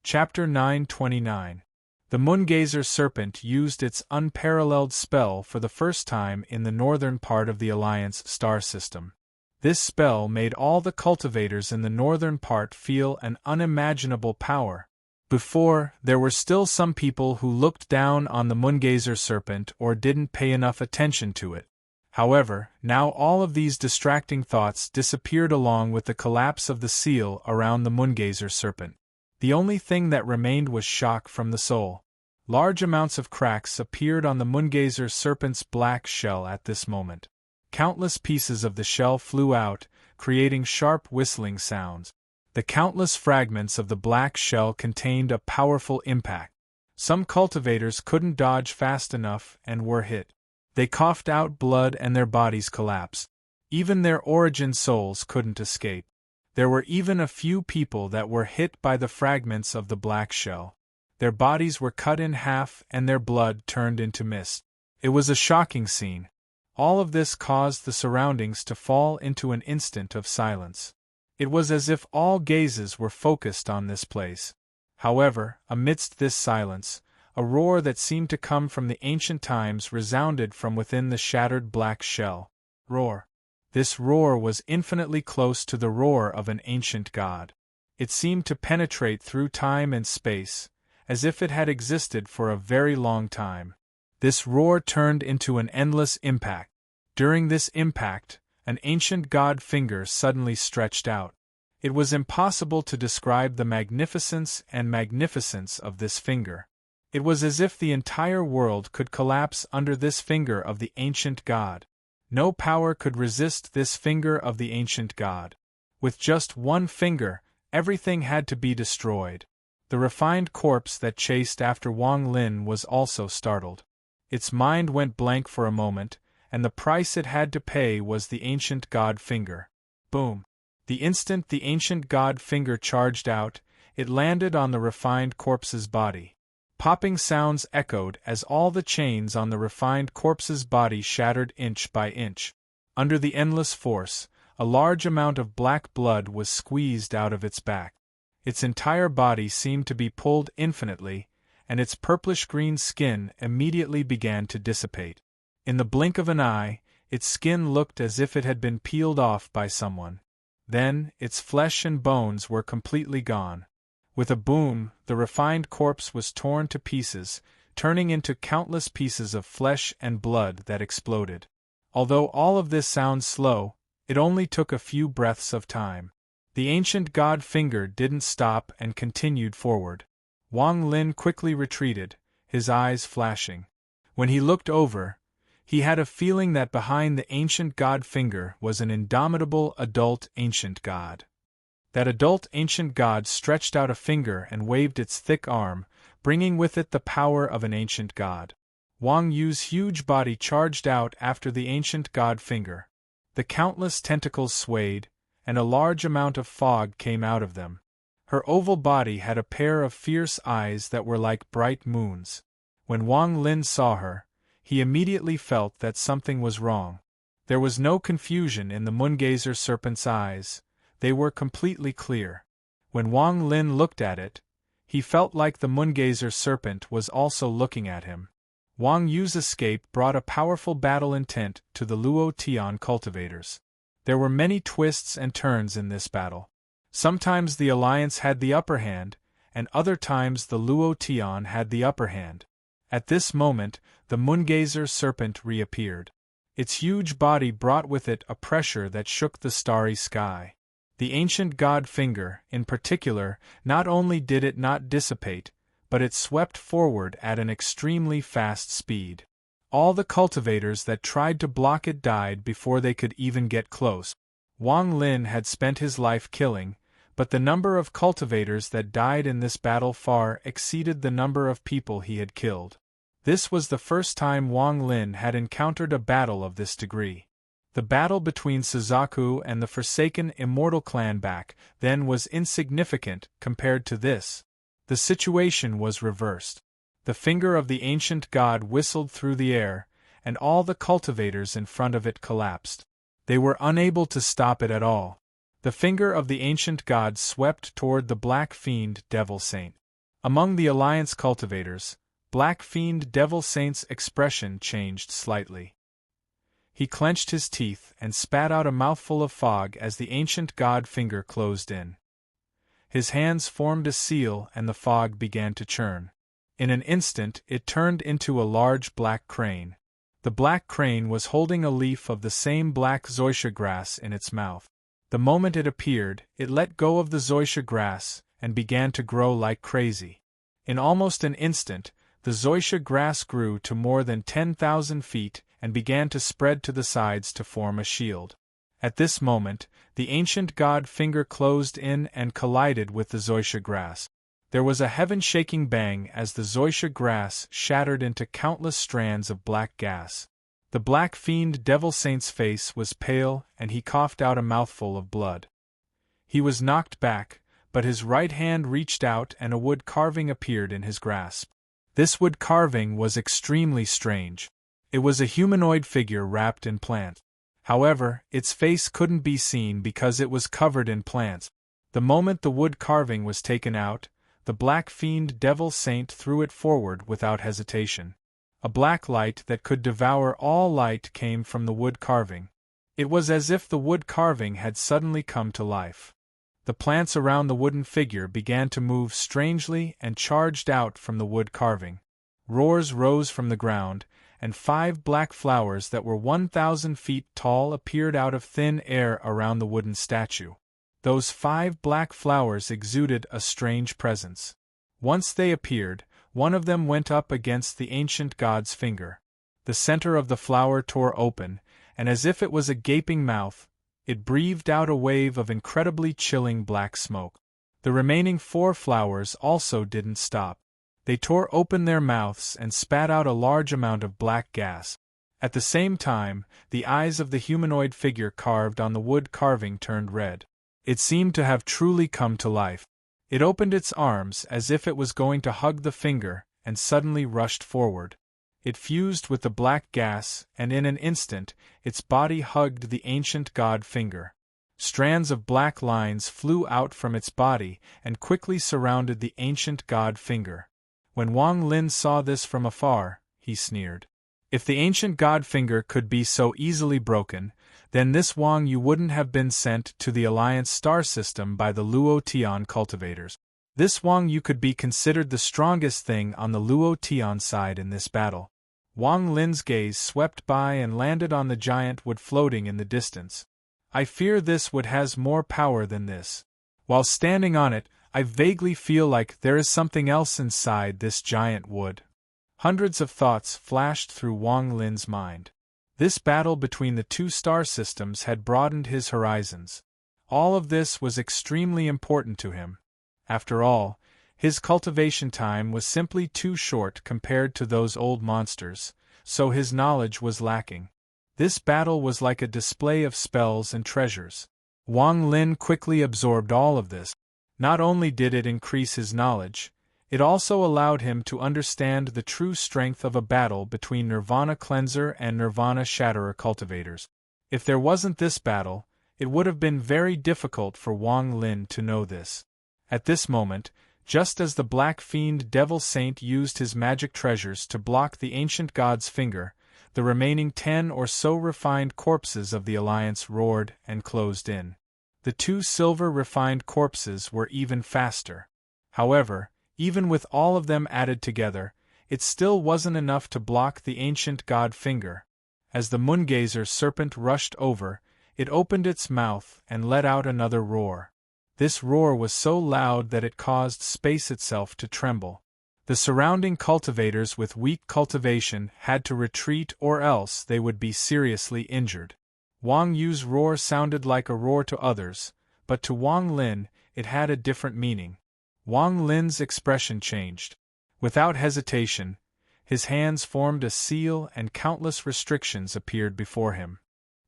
Chapter 929. The Moongazer serpent used its unparalleled spell for the first time in the northern part of the Alliance star system. This spell made all the cultivators in the northern part feel an unimaginable power. Before, there were still some people who looked down on the Moongazer serpent or didn't pay enough attention to it. However, now all of these distracting thoughts disappeared along with the collapse of the seal around the Moongazer serpent. The only thing that remained was shock from the soul. Large amounts of cracks appeared on the Moongazer serpent's black shell at this moment. Countless pieces of the shell flew out, creating sharp whistling sounds. The countless fragments of the black shell contained a powerful impact. Some cultivators couldn't dodge fast enough and were hit. They coughed out blood and their bodies collapsed. Even their origin souls couldn't escape. There were even a few people that were hit by the fragments of the black shell. Their bodies were cut in half and their blood turned into mist. It was a shocking scene. All of this caused the surroundings to fall into an instant of silence. It was as if all gazes were focused on this place. However, amidst this silence, a roar that seemed to come from the ancient times resounded from within the shattered black shell. Roar. This roar was infinitely close to the roar of an ancient god. It seemed to penetrate through time and space, as if it had existed for a very long time. This roar turned into an endless impact. During this impact, an ancient god finger suddenly stretched out. It was impossible to describe the magnificence of this finger. It was as if the entire world could collapse under this finger of the ancient god. No power could resist this finger of the ancient god. With just one finger, everything had to be destroyed. The refined corpse that chased after Wang Lin was also startled. Its mind went blank for a moment, and the price it had to pay was the ancient god finger. Boom! The instant the ancient god finger charged out, it landed on the refined corpse's body. Popping sounds echoed as all the chains on the refined corpse's body shattered inch by inch. Under the endless force, a large amount of black blood was squeezed out of its back. Its entire body seemed to be pulled infinitely, and its purplish-green skin immediately began to dissipate. In the blink of an eye, its skin looked as if it had been peeled off by someone. Then, its flesh and bones were completely gone. With a boom, the refined corpse was torn to pieces, turning into countless pieces of flesh and blood that exploded. Although all of this sounds slow, it only took a few breaths of time. The ancient god finger didn't stop and continued forward. Wang Lin quickly retreated, his eyes flashing. When he looked over, he had a feeling that behind the ancient god finger was an indomitable adult ancient god. That adult ancient god stretched out a finger and waved its thick arm, bringing with it the power of an ancient god. Wang Yu's huge body charged out after the ancient god finger. The countless tentacles swayed, and a large amount of fog came out of them. Her oval body had a pair of fierce eyes that were like bright moons. When Wang Lin saw her, he immediately felt that something was wrong. There was no confusion in the moongazer serpent's eyes, they were completely clear. When Wang Lin looked at it, he felt like the moongazer serpent was also looking at him. Wang Yu's escape brought a powerful battle intent to the Luo Tian cultivators. There were many twists and turns in this battle. Sometimes the Alliance had the upper hand, and other times the Luo Tian had the upper hand. At this moment, the moongazer serpent reappeared. Its huge body brought with it a pressure that shook the starry sky. The ancient god finger, in particular, not only did it not dissipate, but it swept forward at an extremely fast speed. All the cultivators that tried to block it died before they could even get close. Wang Lin had spent his life killing, but the number of cultivators that died in this battle far exceeded the number of people he had killed. This was the first time Wang Lin had encountered a battle of this degree. The battle between Suzaku and the forsaken immortal clan back then was insignificant compared to this. The situation was reversed. The finger of the ancient god whistled through the air, and all the cultivators in front of it collapsed. They were unable to stop it at all. The finger of the ancient god swept toward the Black Fiend Devil Saint. Among the Alliance cultivators, Black Fiend Devil Saint's expression changed slightly. He clenched his teeth and spat out a mouthful of fog as the ancient god finger closed in. His hands formed a seal and the fog began to churn. In an instant it turned into a large black crane. The black crane was holding a leaf of the same black zoysia grass in its mouth. The moment it appeared, it let go of the zoysia grass and began to grow like crazy. In almost an instant, the zoysia grass grew to more than 10,000 feet and began to spread to the sides to form a shield. At this moment, the ancient god finger closed in and collided with the zoysia grass. There was a heaven-shaking bang as the zoysia grass shattered into countless strands of black gas. The Black Fiend Devil Saint's face was pale and he coughed out a mouthful of blood. He was knocked back, but his right hand reached out and a wood carving appeared in his grasp. This wood carving was extremely strange. It was a humanoid figure wrapped in plant. However, its face couldn't be seen because it was covered in plants. The moment the wood carving was taken out, the Black Fiend Devil Saint threw it forward without hesitation. A black light that could devour all light came from the wood carving. It was as if the wood carving had suddenly come to life. The plants around the wooden figure began to move strangely and charged out from the wood carving. Roars rose from the ground, and 5 black flowers that were 1,000 feet tall appeared out of thin air around the wooden statue. Those 5 black flowers exuded a strange presence. Once they appeared, one of them went up against the ancient god's finger. The center of the flower tore open, and as if it was a gaping mouth, it breathed out a wave of incredibly chilling black smoke. The remaining 4 flowers also didn't stop. They tore open their mouths and spat out a large amount of black gas. At the same time, the eyes of the humanoid figure carved on the wood carving turned red. It seemed to have truly come to life. It opened its arms as if it was going to hug the finger, and suddenly rushed forward. It fused with the black gas, and in an instant, its body hugged the ancient god finger. Strands of black lines flew out from its body and quickly surrounded the ancient god finger. When Wang Lin saw this from afar, he sneered. If the ancient god finger could be so easily broken, then this Wang Yu wouldn't have been sent to the Alliance star system by the Luo Tian cultivators. This Wang Yu could be considered the strongest thing on the Luo Tian side in this battle. Wang Lin's gaze swept by and landed on the giant wood floating in the distance. I fear this wood has more power than this. While standing on it, I vaguely feel like there is something else inside this giant wood. Hundreds of thoughts flashed through Wang Lin's mind. This battle between the two star systems had broadened his horizons. All of this was extremely important to him. After all, his cultivation time was simply too short compared to those old monsters, so his knowledge was lacking. This battle was like a display of spells and treasures. Wang Lin quickly absorbed all of this. Not only did it increase his knowledge, it also allowed him to understand the true strength of a battle between Nirvana Cleanser and Nirvana Shatterer cultivators. If there wasn't this battle, it would have been very difficult for Wang Lin to know this. At this moment, just as the Black Fiend Devil Saint used his magic treasures to block the ancient god's finger, the remaining 10 or so refined corpses of the Alliance roared and closed in. The 2 silver refined corpses were even faster. However, even with all of them added together, it still wasn't enough to block the ancient god finger. As the Moongazer serpent rushed over, it opened its mouth and let out another roar. This roar was so loud that it caused space itself to tremble. The surrounding cultivators with weak cultivation had to retreat or else they would be seriously injured. Wang Yu's roar sounded like a roar to others, but to Wang Lin, it had a different meaning. Wang Lin's expression changed. Without hesitation, his hands formed a seal and countless restrictions appeared before him.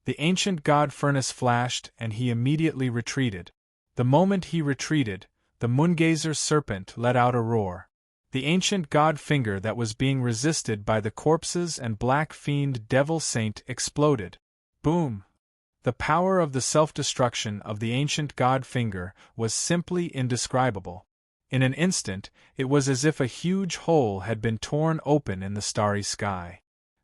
The ancient god furnace flashed and he immediately retreated. The moment he retreated, the Moongazer serpent let out a roar. The ancient god finger that was being resisted by the corpses and Black Fiend Devil Saint exploded. Boom! The power of the self-destruction of the ancient god finger was simply indescribable. In an instant, it was as if a huge hole had been torn open in the starry sky.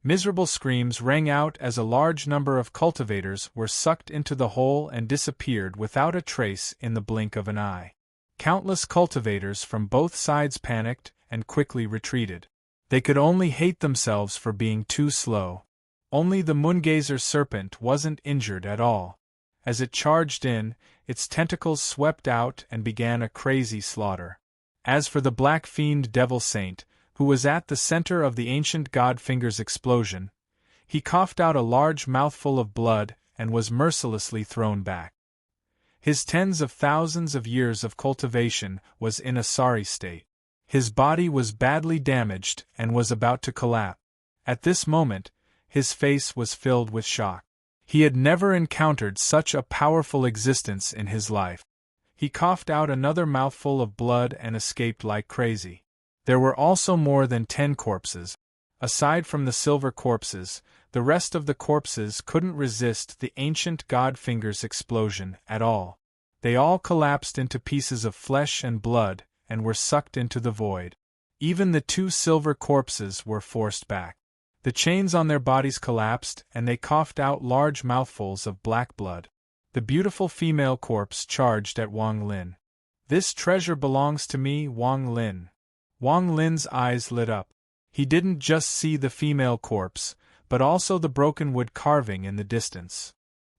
Miserable screams rang out as a large number of cultivators were sucked into the hole and disappeared without a trace in the blink of an eye. Countless cultivators from both sides panicked and quickly retreated. They could only hate themselves for being too slow. Only the Moongazer serpent wasn't injured at all. As it charged in, its tentacles swept out and began a crazy slaughter. As for the Black Fiend Devil Saint, who was at the center of the ancient god finger's explosion, he coughed out a large mouthful of blood and was mercilessly thrown back. His tens of thousands of years of cultivation was in a sorry state. His body was badly damaged and was about to collapse. At this moment, his face was filled with shock. He had never encountered such a powerful existence in his life. He coughed out another mouthful of blood and escaped like crazy. There were also more than 10 corpses. Aside from the silver corpses, the rest of the corpses couldn't resist the ancient god finger's explosion at all. They all collapsed into pieces of flesh and blood and were sucked into the void. Even the 2 silver corpses were forced back. The chains on their bodies collapsed and they coughed out large mouthfuls of black blood. The beautiful female corpse charged at Wang Lin. "This treasure belongs to me, Wang Lin." Wang Lin's eyes lit up. He didn't just see the female corpse, but also the broken wood carving in the distance.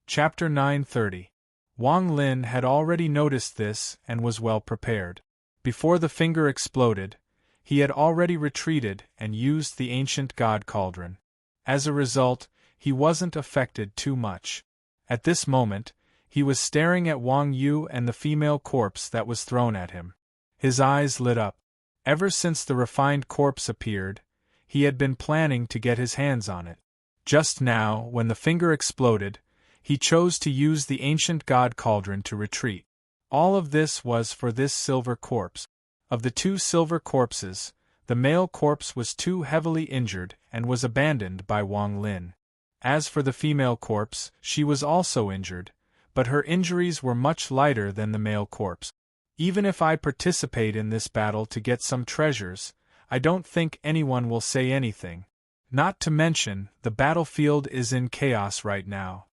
Chapter 930. Wang Lin had already noticed this and was well prepared. Before the finger exploded, he had already retreated and used the ancient god cauldron. As a result, he wasn't affected too much. At this moment, he was staring at Wang Yu and the female corpse that was thrown at him. His eyes lit up. Ever since the refined corpse appeared, he had been planning to get his hands on it. Just now, when the finger exploded, he chose to use the ancient god cauldron to retreat. All of this was for this silver corpse. Of the 2 silver corpses, the male corpse was too heavily injured and was abandoned by Wang Lin. As for the female corpse, she was also injured, but her injuries were much lighter than the male corpse. Even if I participate in this battle to get some treasures, I don't think anyone will say anything. Not to mention, the battlefield is in chaos right now.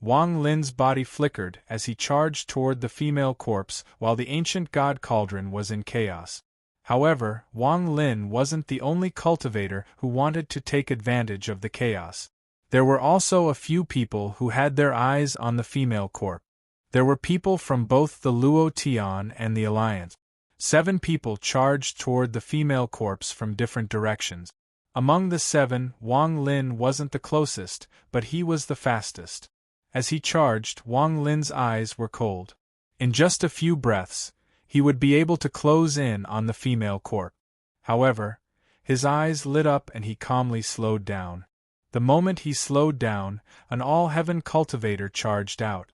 Wang Lin's body flickered as he charged toward the female corpse while the ancient god cauldron was in chaos. However, Wang Lin wasn't the only cultivator who wanted to take advantage of the chaos. There were also a few people who had their eyes on the female corpse. There were people from both the Luo Tian and the Alliance. 7 people charged toward the female corpse from different directions. Among the 7, Wang Lin wasn't the closest, but he was the fastest. As he charged, Wang Lin's eyes were cold. In just a few breaths, he would be able to close in on the female corpse. However, his eyes lit up and he calmly slowed down. The moment he slowed down, an all-heaven cultivator charged out.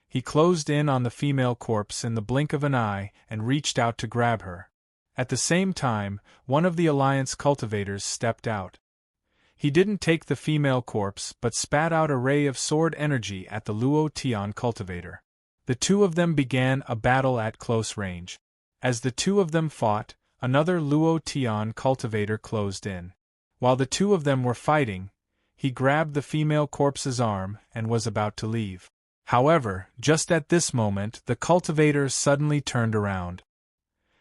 He closed in on the female corpse in the blink of an eye and reached out to grab her. At the same time, one of the Alliance cultivators stepped out. He didn't take the female corpse but spat out a ray of sword energy at the Luo Tian cultivator. The two of them began a battle at close range. As the two of them fought, another Luo Tian cultivator closed in. While the two of them were fighting, he grabbed the female corpse's arm and was about to leave. However, just at this moment the cultivator suddenly turned around.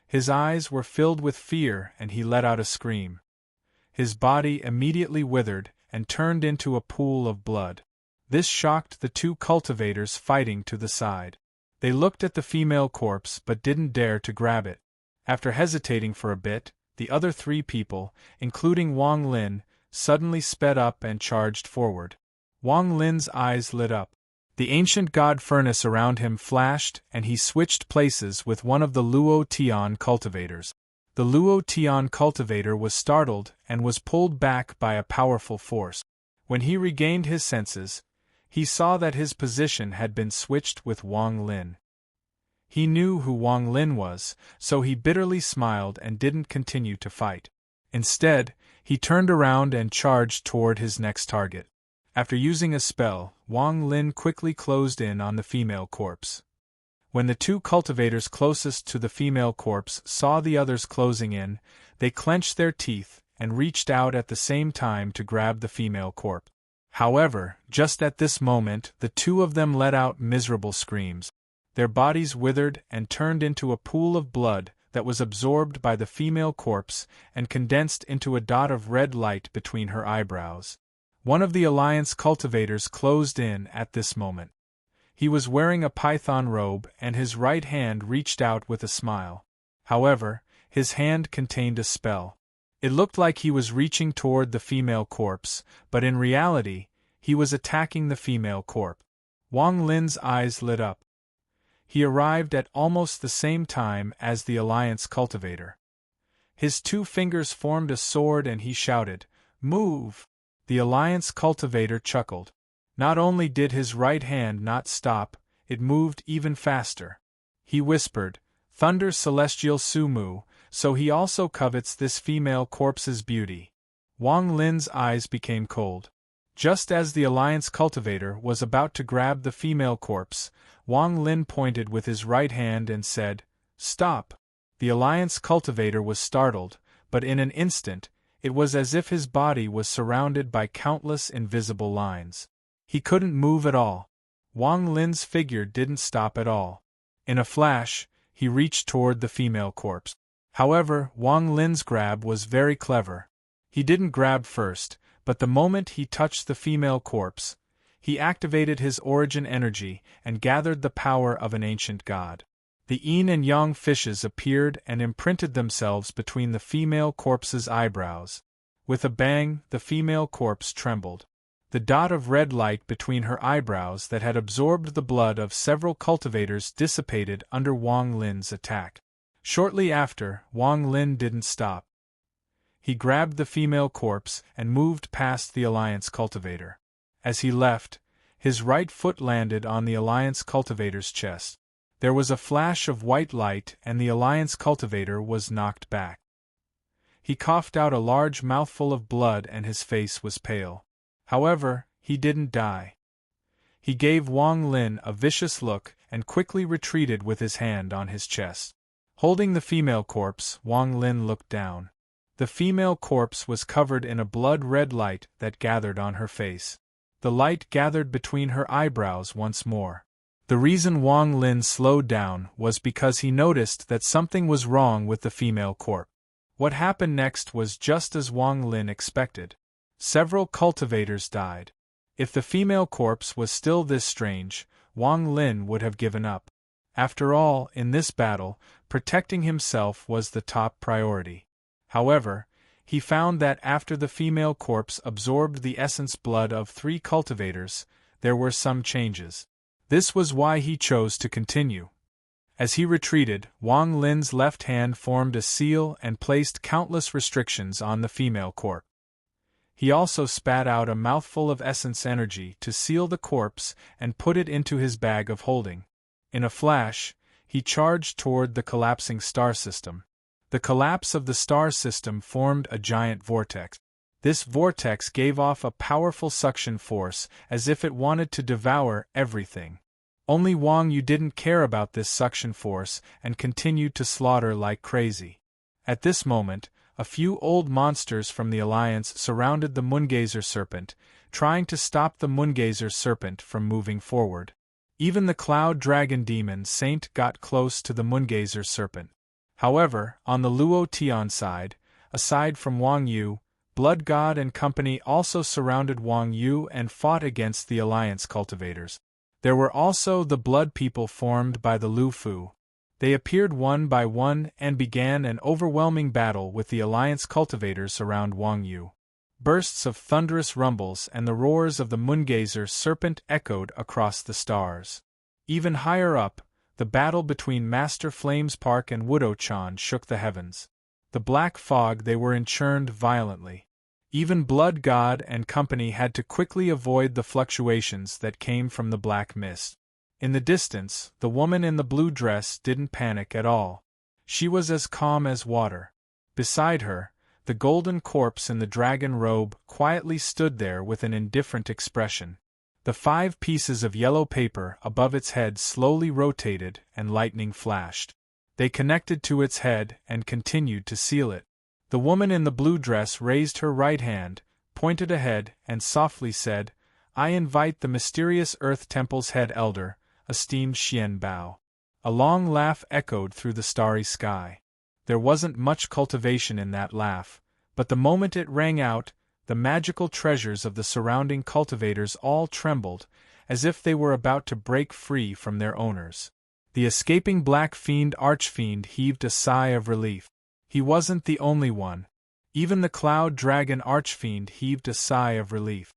His eyes were filled with fear and he let out a scream. His body immediately withered and turned into a pool of blood. This shocked the two cultivators fighting to the side. They looked at the female corpse but didn't dare to grab it. After hesitating for a bit, the other 3 people, including Wang Lin, suddenly sped up and charged forward. Wang Lin's eyes lit up. The ancient god furnace around him flashed and he switched places with one of the Luo Tian cultivators. The Luo Tian cultivator was startled and was pulled back by a powerful force. When he regained his senses, he saw that his position had been switched with Wang Lin. He knew who Wang Lin was, so he bitterly smiled and didn't continue to fight. Instead, he turned around and charged toward his next target. After using a spell, Wang Lin quickly closed in on the female corpse. When the two cultivators closest to the female corpse saw the others closing in, they clenched their teeth and reached out at the same time to grab the female corpse. However, just at this moment, the two of them let out miserable screams. Their bodies withered and turned into a pool of blood that was absorbed by the female corpse and condensed into a dot of red light between her eyebrows. One of the Alliance cultivators closed in at this moment. He was wearing a python robe and his right hand reached out with a smile. However, his hand contained a spell. It looked like he was reaching toward the female corpse, but in reality, he was attacking the female corpse. Wang Lin's eyes lit up. He arrived at almost the same time as the Alliance cultivator. His 2 fingers formed a sword and he shouted, "Move!" The Alliance cultivator chuckled. Not only did his right hand not stop, it moved even faster. He whispered, "Thunder celestial Sumu," so he also covets this female corpse's beauty. Wang Lin's eyes became cold. Just as the Alliance cultivator was about to grab the female corpse, Wang Lin pointed with his right hand and said, "Stop!" The Alliance cultivator was startled, but in an instant, it was as if his body was surrounded by countless invisible lines. He couldn't move at all. Wang Lin's figure didn't stop at all. In a flash, he reached toward the female corpse. However, Wang Lin's grab was very clever. He didn't grab first, but the moment he touched the female corpse, he activated his origin energy and gathered the power of an ancient god. The yin and yang fishes appeared and imprinted themselves between the female corpse's eyebrows. With a bang, the female corpse trembled. The dot of red light between her eyebrows that had absorbed the blood of several cultivators dissipated under Wang Lin's attack. Shortly after, Wang Lin didn't stop. He grabbed the female corpse and moved past the Alliance cultivator. As he left, his right foot landed on the Alliance cultivator's chest. There was a flash of white light and the Alliance cultivator was knocked back. He coughed out a large mouthful of blood and his face was pale. However, he didn't die. He gave Wang Lin a vicious look and quickly retreated with his hand on his chest. Holding the female corpse, Wang Lin looked down. The female corpse was covered in a blood-red light that gathered on her face. The light gathered between her eyebrows once more. The reason Wang Lin slowed down was because he noticed that something was wrong with the female corpse. What happened next was just as Wang Lin expected. Several cultivators died. If the female corpse was still this strange, Wang Lin would have given up. After all, in this battle, protecting himself was the top priority. However, he found that after the female corpse absorbed the essence blood of 3 cultivators, there were some changes. This was why he chose to continue. As he retreated, Wang Lin's left hand formed a seal and placed countless restrictions on the female corpse. He also spat out a mouthful of essence energy to seal the corpse and put it into his bag of holding. In a flash, he charged toward the collapsing star system. The collapse of the star system formed a giant vortex. This vortex gave off a powerful suction force as if it wanted to devour everything. Only Wang Yu didn't care about this suction force and continued to slaughter like crazy. At this moment, a few old monsters from the Alliance surrounded the Moongazer Serpent, trying to stop the Moongazer Serpent from moving forward. Even the Cloud Dragon Demon Saint got close to the Moongazer Serpent. However, on the Luo Tian side, aside from Wang Yu, Blood God and company also surrounded Wang Yu and fought against the Alliance cultivators. There were also the Blood People formed by the Lu Fu. They appeared one by one and began an overwhelming battle with the Alliance cultivators around Wang Yu. Bursts of thunderous rumbles and the roars of the Moongazer Serpent echoed across the stars. Even higher up, the battle between Master Flames Park and Wudou-chan shook the heavens. The black fog they were in churned violently. Even Blood God and company had to quickly avoid the fluctuations that came from the black mist. In the distance, the woman in the blue dress didn't panic at all. She was as calm as water. Beside her, the golden corpse in the dragon robe quietly stood there with an indifferent expression. The 5 pieces of yellow paper above its head slowly rotated and lightning flashed. They connected to its head and continued to seal it. The woman in the blue dress raised her right hand, pointed ahead, and softly said, "I invite the mysterious Earth Temple's head elder, esteemed Xian Bao." A long laugh echoed through the starry sky. There wasn't much cultivation in that laugh, but the moment it rang out, the magical treasures of the surrounding cultivators all trembled, as if they were about to break free from their owners. The escaping Black Fiend Archfiend heaved a sigh of relief. He wasn't the only one. Even the Cloud Dragon Archfiend heaved a sigh of relief.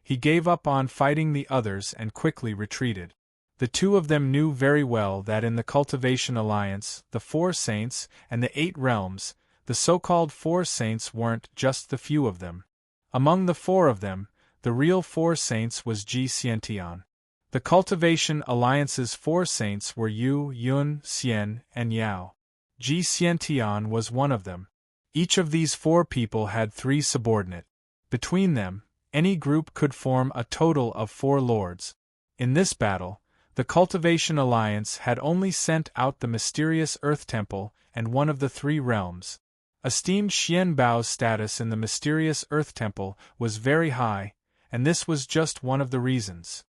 He gave up on fighting the others and quickly retreated. The 2 of them knew very well that in the Cultivation Alliance, the 4 Saints, and the 8 Realms, the so-called 4 Saints weren't just the few of them. Among the 4 of them, the real 4 Saints was Ji Xiantian. The Cultivation Alliance's 4 Saints were Yu, Yun, Xian, and Yao. Ji Xiantian was one of them. Each of these 4 people had 3 subordinate. Between them, any group could form a total of 4 lords. In this battle, the Cultivation Alliance had only sent out the mysterious Earth Temple and one of the 3 realms. Esteemed Xian Bao's status in the mysterious Earth Temple was very high, and this was just one of the reasons.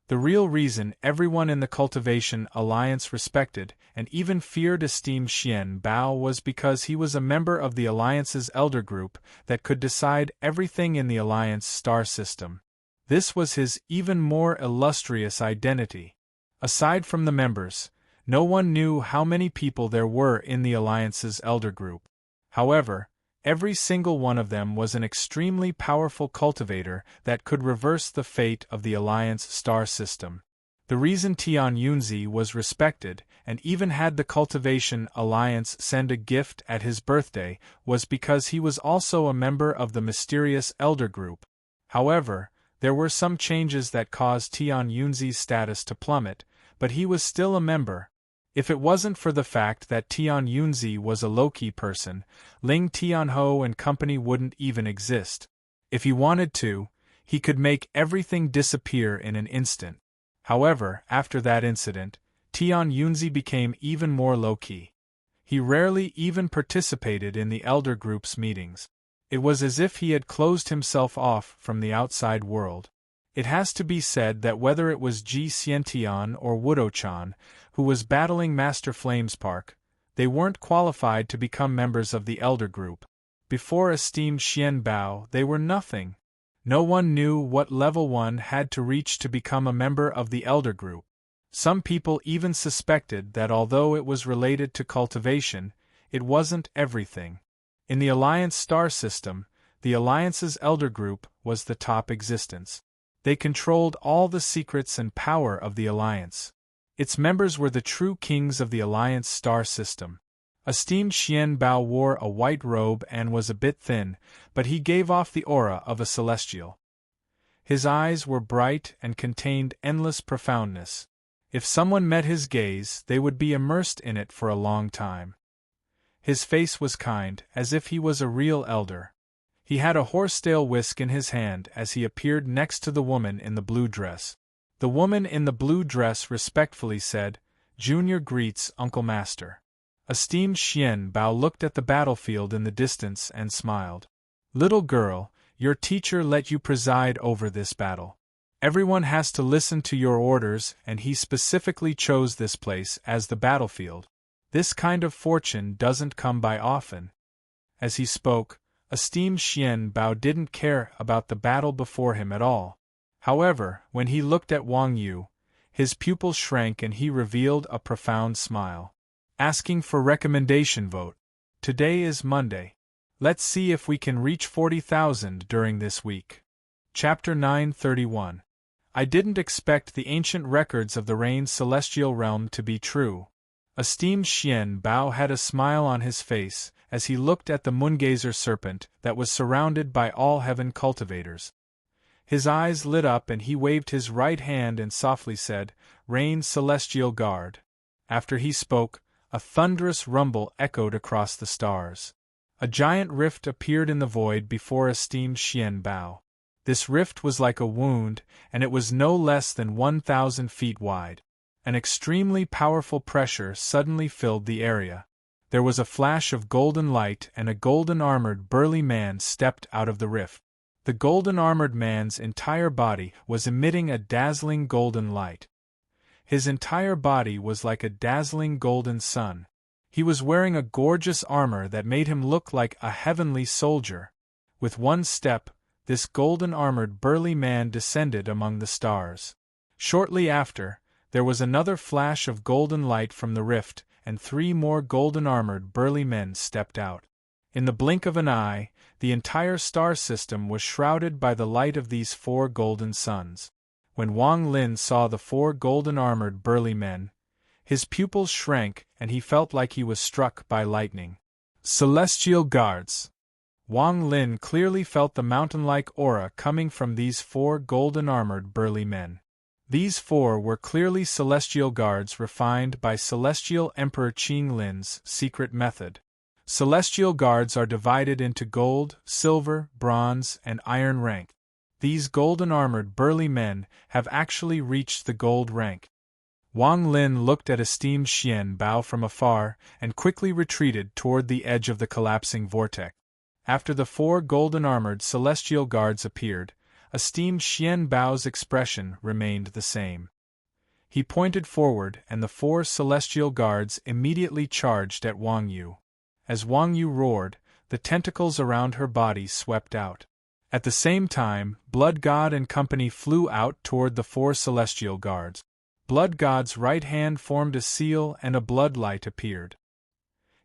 The real reason everyone in the Cultivation Alliance respected and even feared esteemed Xian Bao was because he was a member of the Alliance's elder group that could decide everything in the Alliance star system. This was his even more illustrious identity. Aside from the members, no one knew how many people there were in the Alliance's elder group. However, every single one of them was an extremely powerful cultivator that could reverse the fate of the Alliance star system. The reason Tian Yunzi was respected and even had the Cultivation Alliance send a gift at his birthday was because he was also a member of the mysterious elder group. However, there were some changes that caused Tian Yunzi's status to plummet, but he was still a member. If it wasn't for the fact that Tian Yunzi was a low-key person, Ling Tianho and company wouldn't even exist. If he wanted to, he could make everything disappear in an instant. However, after that incident, Tian Yunzi became even more low-key. He rarely even participated in the elder group's meetings. It was as if he had closed himself off from the outside world. It has to be said that whether it was Ji Xiantian or Wudou-chan, who was battling Master Flamespark, they weren't qualified to become members of the Elder Group. Before esteemed Xian Bao, they were nothing. No one knew what level one had to reach to become a member of the Elder Group. Some people even suspected that although it was related to cultivation, it wasn't everything. In the Alliance star system, the Alliance's Elder Group was the top existence. They controlled all the secrets and power of the Alliance. Its members were the true kings of the Alliance star system. Esteemed Xian Bao wore a white robe and was a bit thin, but he gave off the aura of a celestial. His eyes were bright and contained endless profoundness. If someone met his gaze, they would be immersed in it for a long time. His face was kind, as if he was a real elder. He had a horsetail whisk in his hand as he appeared next to the woman in the blue dress. The woman in the blue dress respectfully said, "Junior greets Uncle Master." Esteemed Xian Bao looked at the battlefield in the distance and smiled. "Little girl, your teacher let you preside over this battle. Everyone has to listen to your orders, and he specifically chose this place as the battlefield. This kind of fortune doesn't come by often." As he spoke, esteemed Xian Bao didn't care about the battle before him at all. However, when he looked at Wang Yu, his pupils shrank and he revealed a profound smile. "Asking for recommendation vote. Today is Monday. Let's see if we can reach 40,000 during this week." Chapter 931. I didn't expect the ancient records of the Rain Celestial Realm to be true. Esteemed Xian Bao had a smile on his face as he looked at the Moongazer serpent that was surrounded by all heaven cultivators. His eyes lit up and he waved his right hand and softly said, "Rain Celestial Guard." After he spoke, a thunderous rumble echoed across the stars. A giant rift appeared in the void before esteemed Xian Bao. This rift was like a wound, and it was no less than 1,000 feet wide. An extremely powerful pressure suddenly filled the area. There was a flash of golden light and a golden-armored burly man stepped out of the rift. The golden-armored man's entire body was emitting a dazzling golden light. His entire body was like a dazzling golden sun. He was wearing a gorgeous armor that made him look like a heavenly soldier. With one step, this golden-armored burly man descended among the stars. Shortly after, there was another flash of golden light from the rift, and 3 more golden-armored burly men stepped out. In the blink of an eye, the entire star system was shrouded by the light of these 4 golden suns. When Wang Lin saw the 4 golden-armored burly men, his pupils shrank and he felt like he was struck by lightning. Celestial Guards. Wang Lin clearly felt the mountain-like aura coming from these 4 golden-armored burly men. These 4 were clearly Celestial Guards refined by Celestial Emperor Qing Lin's secret method. Celestial Guards are divided into gold, silver, bronze, and iron rank. These golden-armored burly men have actually reached the gold rank. Wang Lin looked at esteemed Xian Bao from afar and quickly retreated toward the edge of the collapsing vortex. After the 4 golden-armored Celestial Guards appeared, esteemed Xian Bao's expression remained the same. He pointed forward and the 4 Celestial Guards immediately charged at Wang Yu. As Wang Yu roared, the tentacles around her body swept out. At the same time, Blood God and company flew out toward the 4 Celestial Guards. Blood God's right hand formed a seal and a blood light appeared.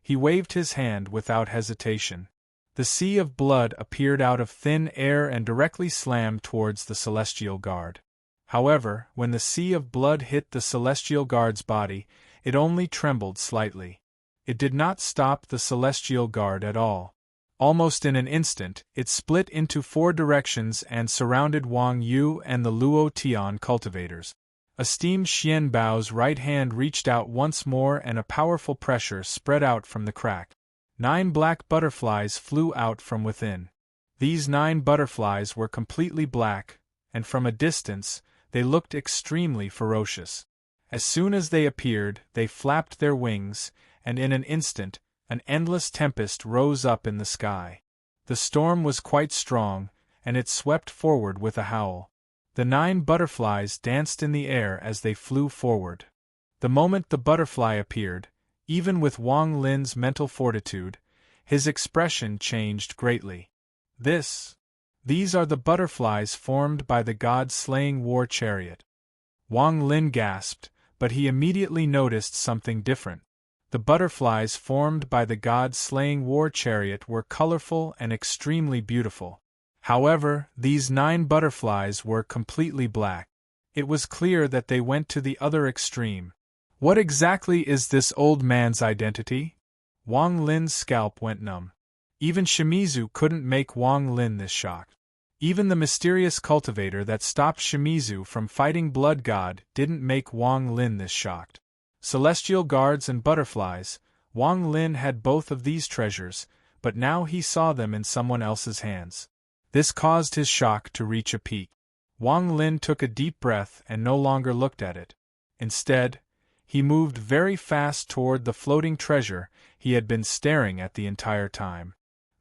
He waved his hand without hesitation. The sea of blood appeared out of thin air and directly slammed towards the Celestial Guard. However, when the sea of blood hit the Celestial Guard's body, it only trembled slightly. It did not stop the Celestial Guard at all. Almost in an instant, it split into 4 directions and surrounded Wang Yu and the Luo Tian cultivators. Esteemed Xian Bao's right hand reached out once more and a powerful pressure spread out from the crack. 9 black butterflies flew out from within. These 9 butterflies were completely black, and from a distance, they looked extremely ferocious. As soon as they appeared, they flapped their wings, and in an instant, an endless tempest rose up in the sky. The storm was quite strong, and it swept forward with a howl. The 9 butterflies danced in the air as they flew forward. The moment the butterfly appeared, even with Wang Lin's mental fortitude, his expression changed greatly. These are the butterflies formed by the god-slaying war chariot. Wang Lin gasped, but he immediately noticed something different. The butterflies formed by the god-slaying war chariot were colorful and extremely beautiful. However, these 9 butterflies were completely black. It was clear that they went to the other extreme. What exactly is this old man's identity? Wang Lin's scalp went numb. Even Shimizu couldn't make Wang Lin this shocked. Even the mysterious cultivator that stopped Shimizu from fighting Blood God didn't make Wang Lin this shocked. Celestial guards and butterflies, Wang Lin had both of these treasures, but now he saw them in someone else's hands. This caused his shock to reach a peak. Wang Lin took a deep breath and no longer looked at it. Instead, he moved very fast toward the floating treasure he had been staring at the entire time.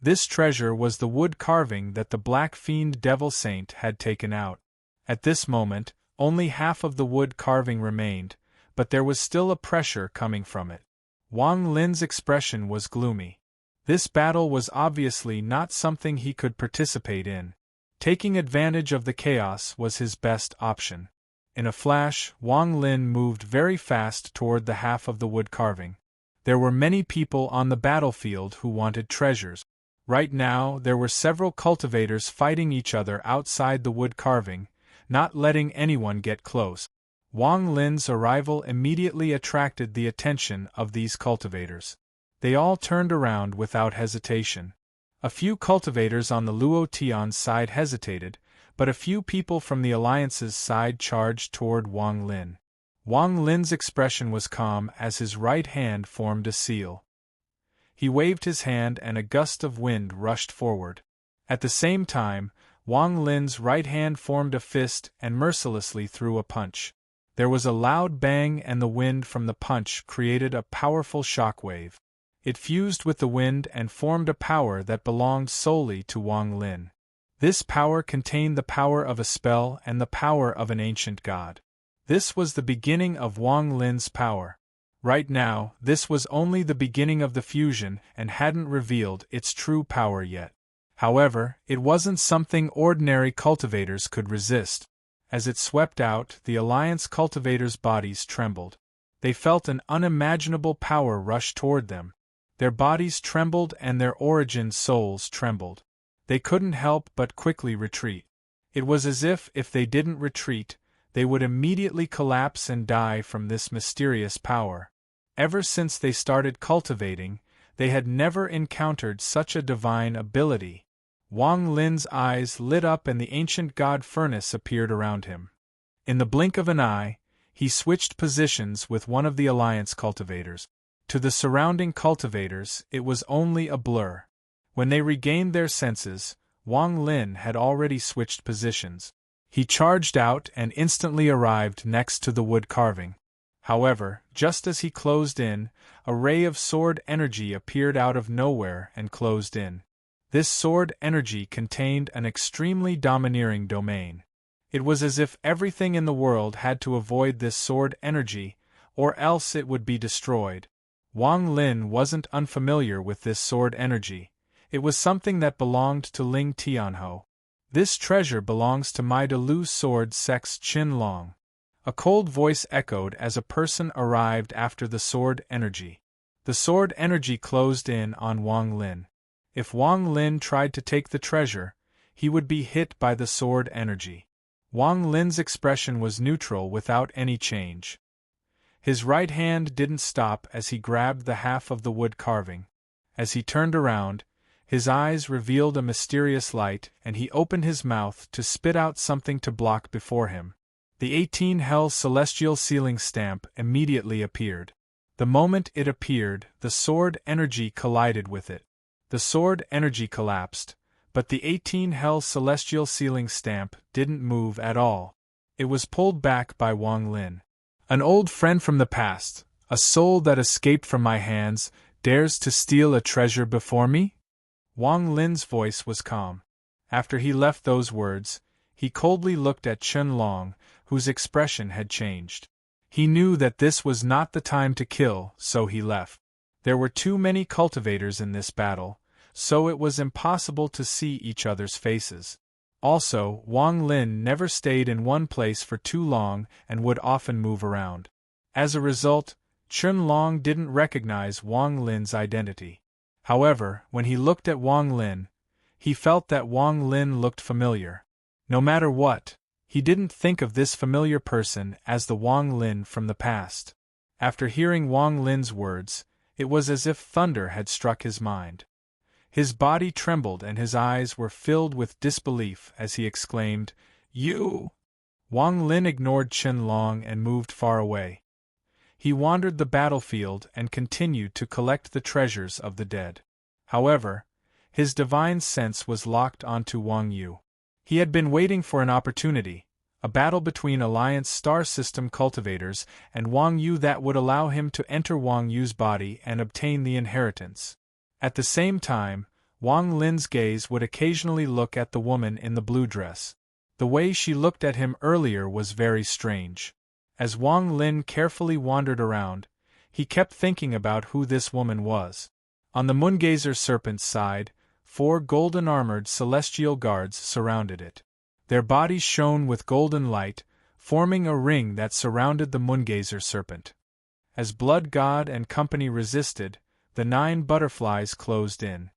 This treasure was the wood carving that the Black Fiend Devil Saint had taken out. At this moment, only half of the wood carving remained, but there was still a pressure coming from it. Wang Lin's expression was gloomy. This battle was obviously not something he could participate in. Taking advantage of the chaos was his best option. In a flash, Wang Lin moved very fast toward the half of the wood carving. There were many people on the battlefield who wanted treasures. Right now, there were several cultivators fighting each other outside the wood carving, not letting anyone get close. Wang Lin's arrival immediately attracted the attention of these cultivators. They all turned around without hesitation. A few cultivators on the Luo Tian's side hesitated, but a few people from the Alliance's side charged toward Wang Lin. Wang Lin's expression was calm as his right hand formed a seal. He waved his hand and a gust of wind rushed forward. At the same time, Wang Lin's right hand formed a fist and mercilessly threw a punch. There was a loud bang and the wind from the punch created a powerful shockwave. It fused with the wind and formed a power that belonged solely to Wang Lin. This power contained the power of a spell and the power of an ancient god. This was the beginning of Wang Lin's power. Right now, this was only the beginning of the fusion and hadn't revealed its true power yet. However, it wasn't something ordinary cultivators could resist. As it swept out, the Alliance cultivators' bodies trembled. They felt an unimaginable power rush toward them. Their bodies trembled and their origin souls trembled. They couldn't help but quickly retreat. It was as if they didn't retreat, they would immediately collapse and die from this mysterious power. Ever since they started cultivating, they had never encountered such a divine ability. Wang Lin's eyes lit up and the ancient god furnace appeared around him. In the blink of an eye, he switched positions with one of the Alliance cultivators. To the surrounding cultivators, it was only a blur. When they regained their senses, Wang Lin had already switched positions. He charged out and instantly arrived next to the wood carving. However, just as he closed in, a ray of sword energy appeared out of nowhere and closed in. This sword energy contained an extremely domineering domain. It was as if everything in the world had to avoid this sword energy, or else it would be destroyed. Wang Lin wasn't unfamiliar with this sword energy. It was something that belonged to Ling Tianhou. This treasure belongs to Maida Lu's sword Sex Qin Long. A cold voice echoed as a person arrived after the sword energy. The sword energy closed in on Wang Lin. If Wang Lin tried to take the treasure, he would be hit by the sword energy. Wang Lin's expression was neutral without any change. His right hand didn't stop as he grabbed the half of the wood carving. As he turned around, his eyes revealed a mysterious light and he opened his mouth to spit out something to block before him. The 18 Hell Celestial Sealing Stamp immediately appeared. The moment it appeared, the sword energy collided with it. The sword energy collapsed, but the 18 Hell Celestial Sealing Stamp didn't move at all. It was pulled back by Wang Lin. An old friend from the past, a soul that escaped from my hands, dares to steal a treasure before me? Wang Lin's voice was calm. After he left those words, He coldly looked at Chen Long, whose expression had changed. He knew that this was not the time to kill, so he left. There were too many cultivators in this battle, so it was impossible to see each other's faces. Also, Wang Lin never stayed in one place for too long and would often move around. As a result, Chen Long didn't recognize Wang Lin's identity. However, when he looked at Wang Lin, he felt that Wang Lin looked familiar. No matter what, he didn't think of this familiar person as the Wang Lin from the past. After hearing Wang Lin's words, it was as if thunder had struck his mind. His body trembled and his eyes were filled with disbelief as he exclaimed, "You!" Wang Lin ignored Chen Long and moved far away. He wandered the battlefield and continued to collect the treasures of the dead. However, his divine sense was locked onto Wang Yu. He had been waiting for an opportunity, a battle between Alliance Star System cultivators and Wang Yu that would allow him to enter Wang Yu's body and obtain the inheritance. At the same time, Wang Lin's gaze would occasionally look at the woman in the blue dress. The way she looked at him earlier was very strange. As Wang Lin carefully wandered around, he kept thinking about who this woman was. On the Moongazer Serpent's side, 4 golden-armored celestial guards surrounded it. Their bodies shone with golden light, forming a ring that surrounded the Moongazer Serpent. As Blood God and company resisted, the 9 butterflies closed in.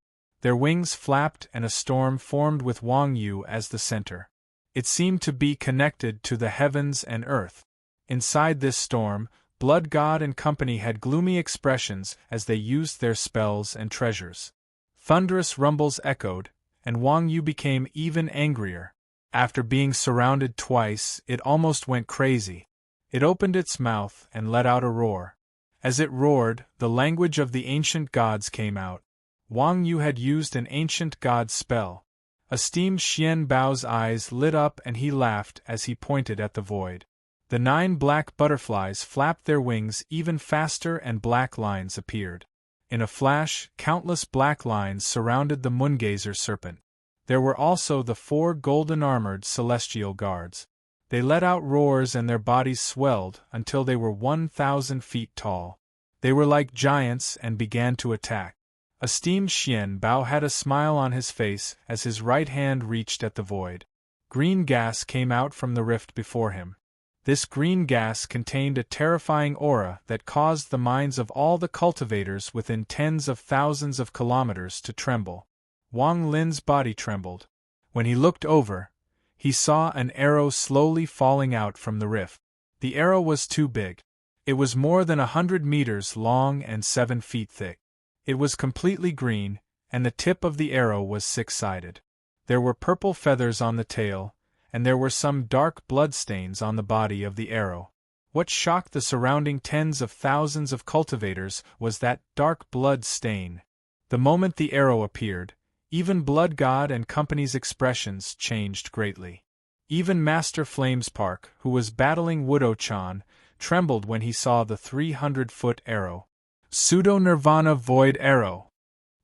Their wings flapped and a storm formed with Wang Yu as the center. It seemed to be connected to the heavens and earth. Inside this storm, Blood God and company had gloomy expressions as they used their spells and treasures. Thunderous rumbles echoed, and Wang Yu became even angrier. After being surrounded twice, it almost went crazy. It opened its mouth and let out a roar. As it roared, the language of the ancient gods came out. Wang Yu had used an ancient god spell. Esteemed Xian Bao's eyes lit up and he laughed as he pointed at the void. The 9 black butterflies flapped their wings even faster and black lines appeared. In a flash, countless black lines surrounded the Moongazer Serpent. There were also the 4 golden-armored celestial guards. They let out roars and their bodies swelled until they were 1,000 feet tall. They were like giants and began to attack. Esteemed Xian Bao had a smile on his face as his right hand reached at the void. Green gas came out from the rift before him. This green gas contained a terrifying aura that caused the minds of all the cultivators within tens of thousands of kilometers to tremble. Wang Lin's body trembled. When he looked over, he saw an arrow slowly falling out from the rift. The arrow was too big. It was more than 100 meters long and 7 feet thick. It was completely green, and the tip of the arrow was 6-sided. There were purple feathers on the tail, and there were some dark bloodstains on the body of the arrow. What shocked the surrounding tens of thousands of cultivators was that dark blood stain. The moment the arrow appeared, even Blood God and company's expressions changed greatly. Even Master Flamespark, who was battling Wudo-chan, trembled when he saw the 300-foot arrow. Pseudo-Nirvana Void Arrow.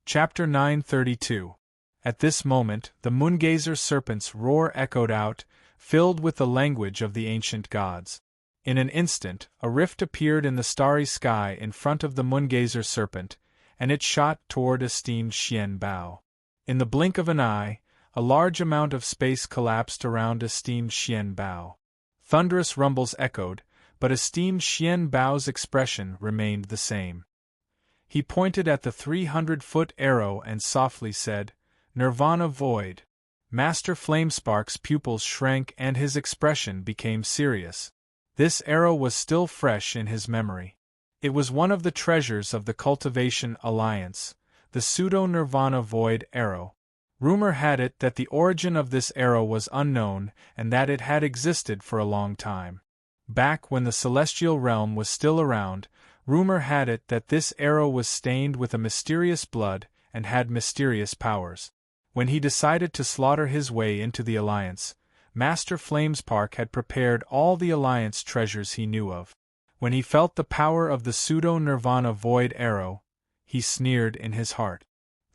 Chapter 932. At this moment, the Moongazer Serpent's roar echoed out, filled with the language of the ancient gods. In an instant, a rift appeared in the starry sky in front of the Moongazer Serpent, and it shot toward esteemed Xian Bao. In the blink of an eye, a large amount of space collapsed around esteemed Xian Bao. Thunderous rumbles echoed, but esteemed Xian Bao's expression remained the same. He pointed at the 300-foot arrow and softly said, "Nirvana Void." Master Flamespark's pupils shrank and his expression became serious. This arrow was still fresh in his memory. It was one of the treasures of the Cultivation Alliance, the Pseudo-Nirvana Void Arrow. Rumor had it that the origin of this arrow was unknown and that it had existed for a long time. Back when the Celestial Realm was still around, rumor had it that this arrow was stained with a mysterious blood and had mysterious powers. When he decided to slaughter his way into the Alliance, Master Flamespark had prepared all the Alliance treasures he knew of. When he felt the power of the Pseudo-Nirvana Void Arrow, he sneered in his heart.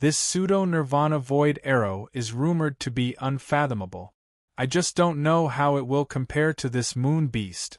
This Pseudo-Nirvana Void Arrow is rumored to be unfathomable. I just don't know how it will compare to this moon beast.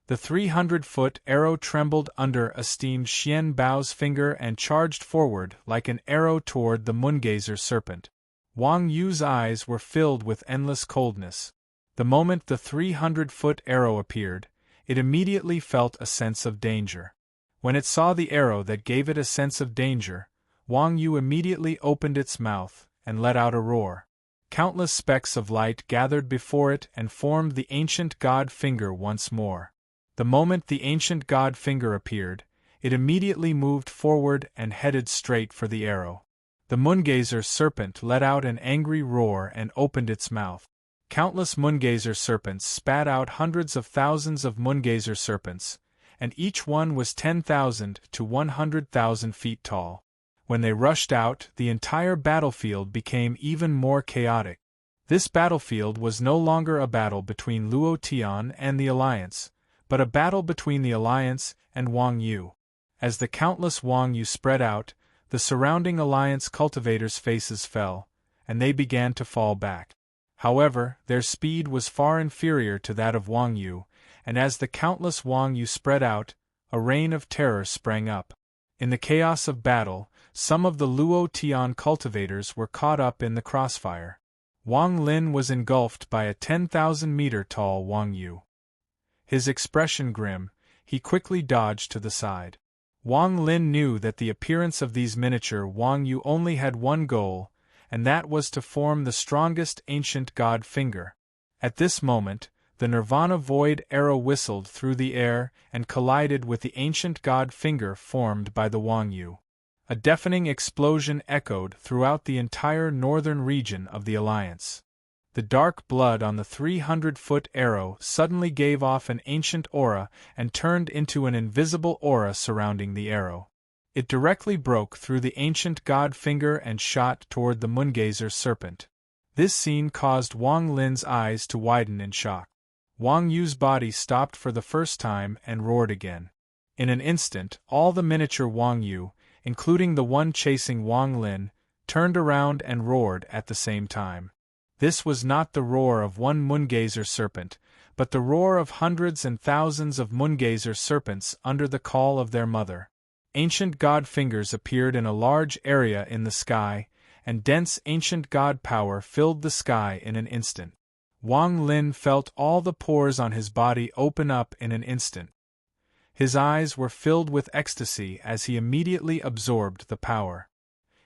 The 300-foot arrow trembled under esteemed Xian Bao's finger and charged forward like an arrow toward the moongazer serpent. Wang Yu's eyes were filled with endless coldness. The moment the 300-foot arrow appeared, it immediately felt a sense of danger. When it saw the arrow that gave it a sense of danger, Wang Yu immediately opened its mouth and let out a roar. Countless specks of light gathered before it and formed the ancient god finger once more. The moment the ancient god finger appeared, it immediately moved forward and headed straight for the arrow. The moongazer serpent let out an angry roar and opened its mouth. Countless moongazer serpents spat out hundreds of thousands of moongazer serpents, and each one was 10,000 to 100,000 feet tall. When they rushed out, the entire battlefield became even more chaotic. This battlefield was no longer a battle between Luo Tian and the Alliance, but a battle between the Alliance and Wang Yu. As the countless Wang Yu spread out, the surrounding Alliance cultivators' faces fell, and they began to fall back. However, their speed was far inferior to that of Wang Yu, and as the countless Wang Yu spread out, a reign of terror sprang up. In the chaos of battle, some of the Luo Tian cultivators were caught up in the crossfire. Wang Lin was engulfed by a 10,000-meter-tall Wang Yu. His expression grim, he quickly dodged to the side. Wang Lin knew that the appearance of these miniature Wang Yu only had one goal, and that was to form the strongest ancient god finger. At this moment, the Nirvana Void arrow whistled through the air and collided with the ancient god finger formed by the Wang Yu. A deafening explosion echoed throughout the entire northern region of the Alliance. The dark blood on the 300-foot arrow suddenly gave off an ancient aura and turned into an invisible aura surrounding the arrow. It directly broke through the ancient god finger and shot toward the moongazer serpent. This scene caused Wang Lin's eyes to widen in shock. Wang Yu's body stopped for the first time and roared again. In an instant, all the miniature Wang Yu, including the one chasing Wang Lin, turned around and roared at the same time. This was not the roar of one moongazer serpent, but the roar of hundreds and thousands of moongazer serpents under the call of their mother. Ancient god fingers appeared in a large area in the sky, and dense ancient god power filled the sky in an instant. Wang Lin felt all the pores on his body open up in an instant. His eyes were filled with ecstasy as he immediately absorbed the power.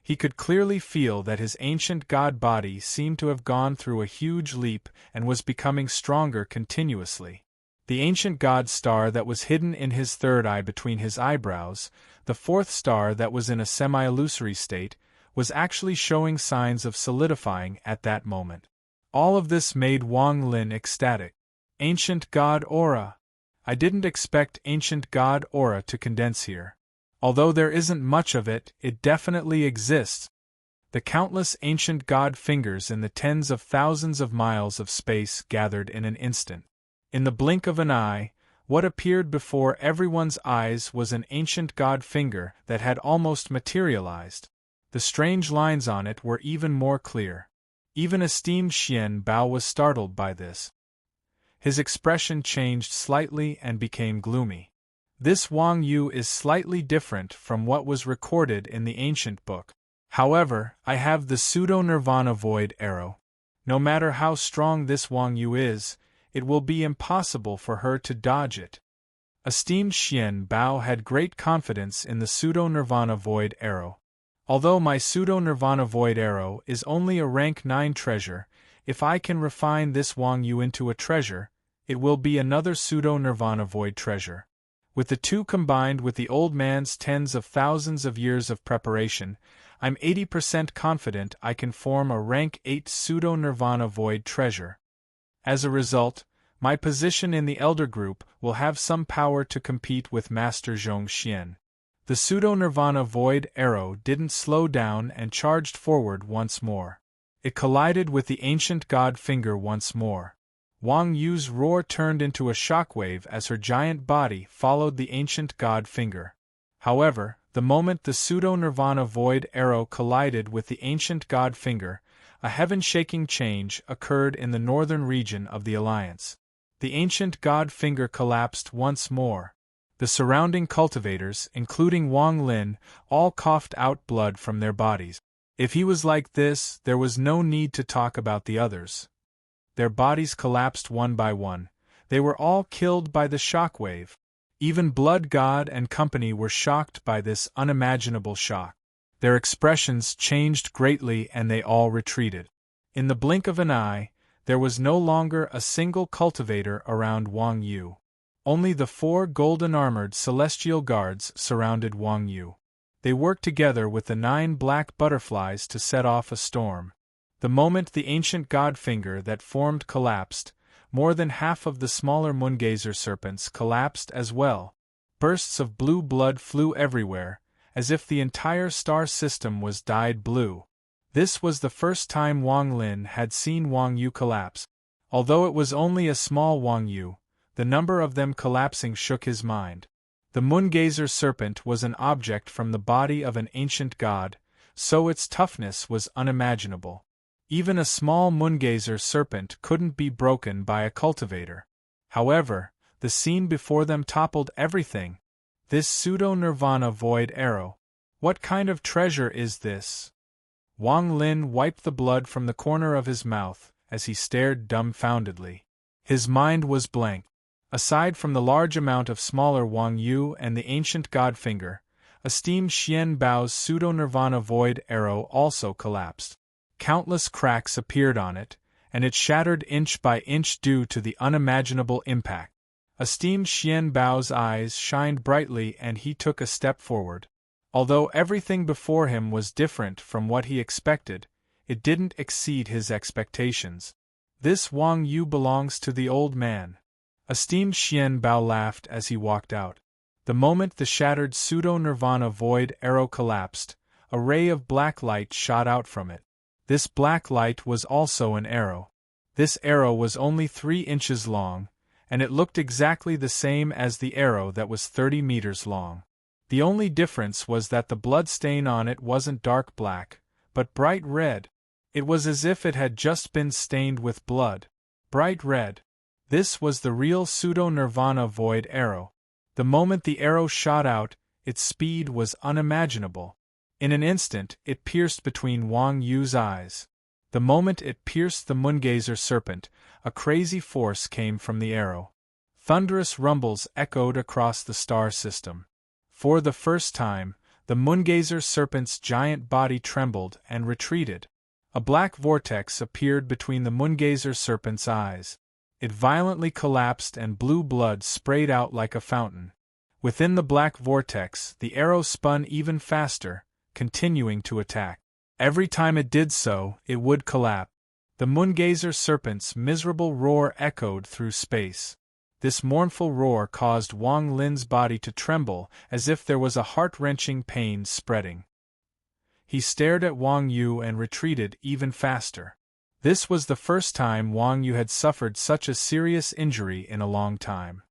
He could clearly feel that his ancient god body seemed to have gone through a huge leap and was becoming stronger continuously. The ancient god star that was hidden in his third eye between his eyebrows, the fourth star that was in a semi-illusory state, was actually showing signs of solidifying at that moment. All of this made Wang Lin ecstatic. Ancient god aura! I didn't expect ancient god aura to condense here. Although there isn't much of it, it definitely exists. The countless ancient god fingers in the tens of thousands of miles of space gathered in an instant. In the blink of an eye, what appeared before everyone's eyes was an ancient god finger that had almost materialized. The strange lines on it were even more clear. Even esteemed Xian Bao was startled by this. His expression changed slightly and became gloomy. This Wang Yu is slightly different from what was recorded in the ancient book. However, I have the pseudo-nirvana void arrow. No matter how strong this Wang Yu is, it will be impossible for her to dodge it. Esteemed Xian Bao had great confidence in the pseudo-nirvana void arrow. Although my pseudo-nirvana void arrow is only a rank 9 treasure, if I can refine this Wang Yu into a treasure, it will be another pseudo-nirvana void treasure. With the two combined with the old man's tens of thousands of years of preparation, I'm 80% confident I can form a rank 8 pseudo-nirvana void treasure. As a result, my position in the Elder Group will have some power to compete with Master Zhong Xian. The pseudo-nirvana void arrow didn't slow down and charged forward once more. It collided with the ancient god finger once more. Wang Yu's roar turned into a shockwave as her giant body followed the ancient god finger. However, the moment the pseudo-nirvana void arrow collided with the ancient god finger, a heaven-shaking change occurred in the northern region of the Alliance. The ancient god finger collapsed once more. The surrounding cultivators, including Wang Lin, all coughed out blood from their bodies. If he was like this, there was no need to talk about the others. Their bodies collapsed one by one. They were all killed by the shockwave. Even Blood God and company were shocked by this unimaginable shock. Their expressions changed greatly and they all retreated. In the blink of an eye, there was no longer a single cultivator around Wang Yu. Only the 4 golden-armored celestial guards surrounded Wang Yu. They worked together with the 9 black butterflies to set off a storm. The moment the ancient god finger that formed collapsed, more than half of the smaller moongazer serpents collapsed as well. Bursts of blue blood flew everywhere, as if the entire star system was dyed blue. This was the first time Wang Lin had seen Wang Yu collapse. Although it was only a small Wang Yu, the number of them collapsing shook his mind. The moongazer serpent was an object from the body of an ancient god, so its toughness was unimaginable. Even a small moongazer serpent couldn't be broken by a cultivator. However, the scene before them toppled everything. This pseudo-nirvana void arrow. What kind of treasure is this? Wang Lin wiped the blood from the corner of his mouth as he stared dumbfoundedly. His mind was blank. Aside from the large amount of smaller Wang Yu and the ancient god finger, esteemed Xian Bao's pseudo-nirvana void arrow also collapsed. Countless cracks appeared on it, and it shattered inch by inch due to the unimaginable impact. Esteemed Xian Bao's eyes shined brightly and he took a step forward. Although everything before him was different from what he expected, it didn't exceed his expectations. This Wang Yu belongs to the old man. Esteemed Xian Bao laughed as he walked out. The moment the shattered pseudo-nirvana void arrow collapsed, a ray of black light shot out from it. This black light was also an arrow. This arrow was only 3 inches long, and it looked exactly the same as the arrow that was 30 meters long. The only difference was that the blood stain on it wasn't dark black, but bright red. It was as if it had just been stained with blood. Bright red. This was the real pseudo-nirvana void arrow. The moment the arrow shot out, its speed was unimaginable. In an instant, it pierced between Wang Yu's eyes. The moment it pierced the moongazer serpent, a crazy force came from the arrow. Thunderous rumbles echoed across the star system. For the first time, the moongazer serpent's giant body trembled and retreated. A black vortex appeared between the moongazer serpent's eyes. It violently collapsed and blue blood sprayed out like a fountain. Within the black vortex, the arrow spun even faster, continuing to attack. Every time it did so, it would collapse. The moongazer serpent's miserable roar echoed through space. This mournful roar caused Wang Lin's body to tremble as if there was a heart-wrenching pain spreading. He stared at Wang Yu and retreated even faster. This was the first time Wang Yu had suffered such a serious injury in a long time.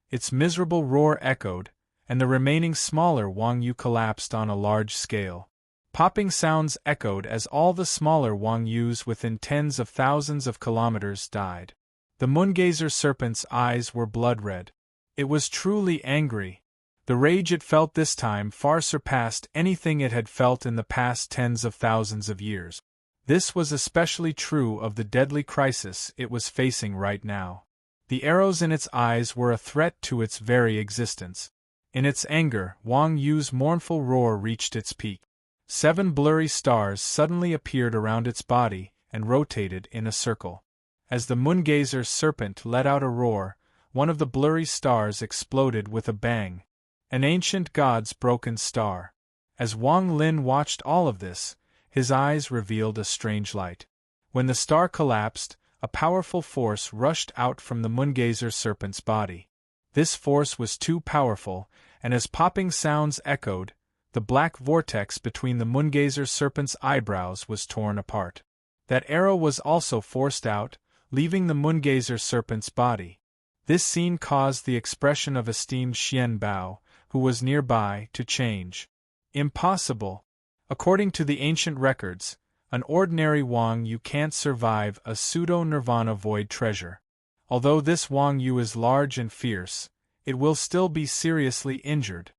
Its miserable roar echoed, and the remaining smaller Wang Yu collapsed on a large scale. Popping sounds echoed as all the smaller Wang Yus within tens of thousands of kilometers died. The moongazer serpent's eyes were blood-red. It was truly angry. The rage it felt this time far surpassed anything it had felt in the past tens of thousands of years. This was especially true of the deadly crisis it was facing right now. The arrows in its eyes were a threat to its very existence. In its anger, Wang Yu's mournful roar reached its peak. 7 blurry stars suddenly appeared around its body and rotated in a circle. As the moongazer serpent let out a roar, one of the blurry stars exploded with a bang. An ancient god's broken star. As Wang Lin watched all of this, his eyes revealed a strange light. When the star collapsed, a powerful force rushed out from the moongazer serpent's body. This force was too powerful, and as popping sounds echoed, the black vortex between the moongazer serpent's eyebrows was torn apart. That arrow was also forced out, leaving the moongazer serpent's body. This scene caused the expression of esteemed Xian Bao, who was nearby, to change. Impossible. According to the ancient records, An ordinary Wang Yu can't survive a pseudo-nirvana void treasure. Although this Wang Yu is large and fierce, it will still be seriously injured.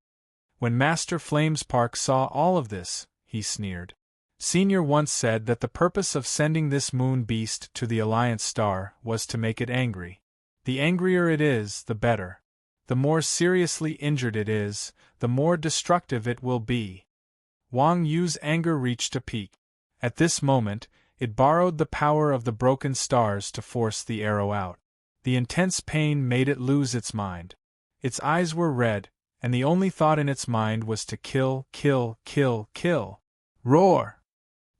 When Master Flamespark saw all of this, he sneered. Senior once said that the purpose of sending this moon beast to the Alliance Star was to make it angry. The angrier it is, the better. The more seriously injured it is, the more destructive it will be. Wang Yu's anger reached a peak. At this moment, it borrowed the power of the broken stars to force the arrow out. The intense pain made it lose its mind. Its eyes were red, and the only thought in its mind was to kill, kill, kill, kill. Roar!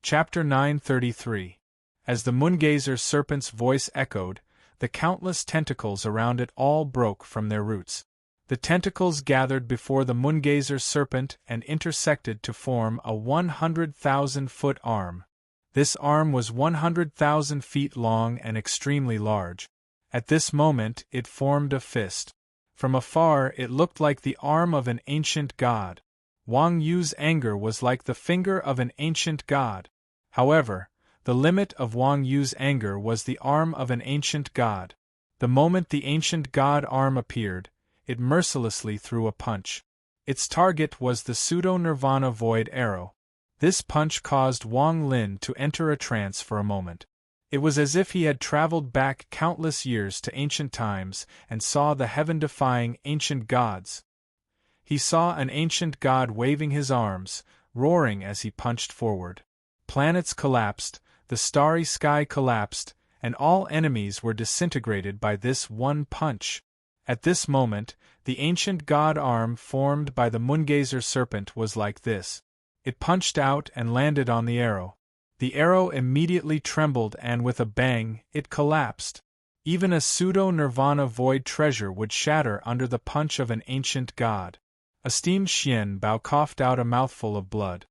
Chapter 933. As the Moongazer serpent's voice echoed, the countless tentacles around it all broke from their roots. The tentacles gathered before the Moongazer serpent and intersected to form a 100,000-foot arm. This arm was 100,000 feet long and extremely large. At this moment it formed a fist. From afar it looked like the arm of an ancient god. Wang Yu's anger was like the finger of an ancient god. However, the limit of Wang Yu's anger was the arm of an ancient god. The moment the ancient god arm appeared, it mercilessly threw a punch. Its target was the pseudo-nirvana void arrow. This punch caused Wang Lin to enter a trance for a moment. It was as if he had traveled back countless years to ancient times and saw the heaven-defying ancient gods. He saw an ancient god waving his arms, roaring as he punched forward. Planets collapsed, the starry sky collapsed, and all enemies were disintegrated by this one punch. At this moment, the ancient god arm formed by the Moongazer serpent was like this. It punched out and landed on the arrow. The arrow immediately trembled and with a bang, it collapsed. Even a pseudo-nirvana void treasure would shatter under the punch of an ancient god. Esteemed Xian Bao coughed out a mouthful of blood.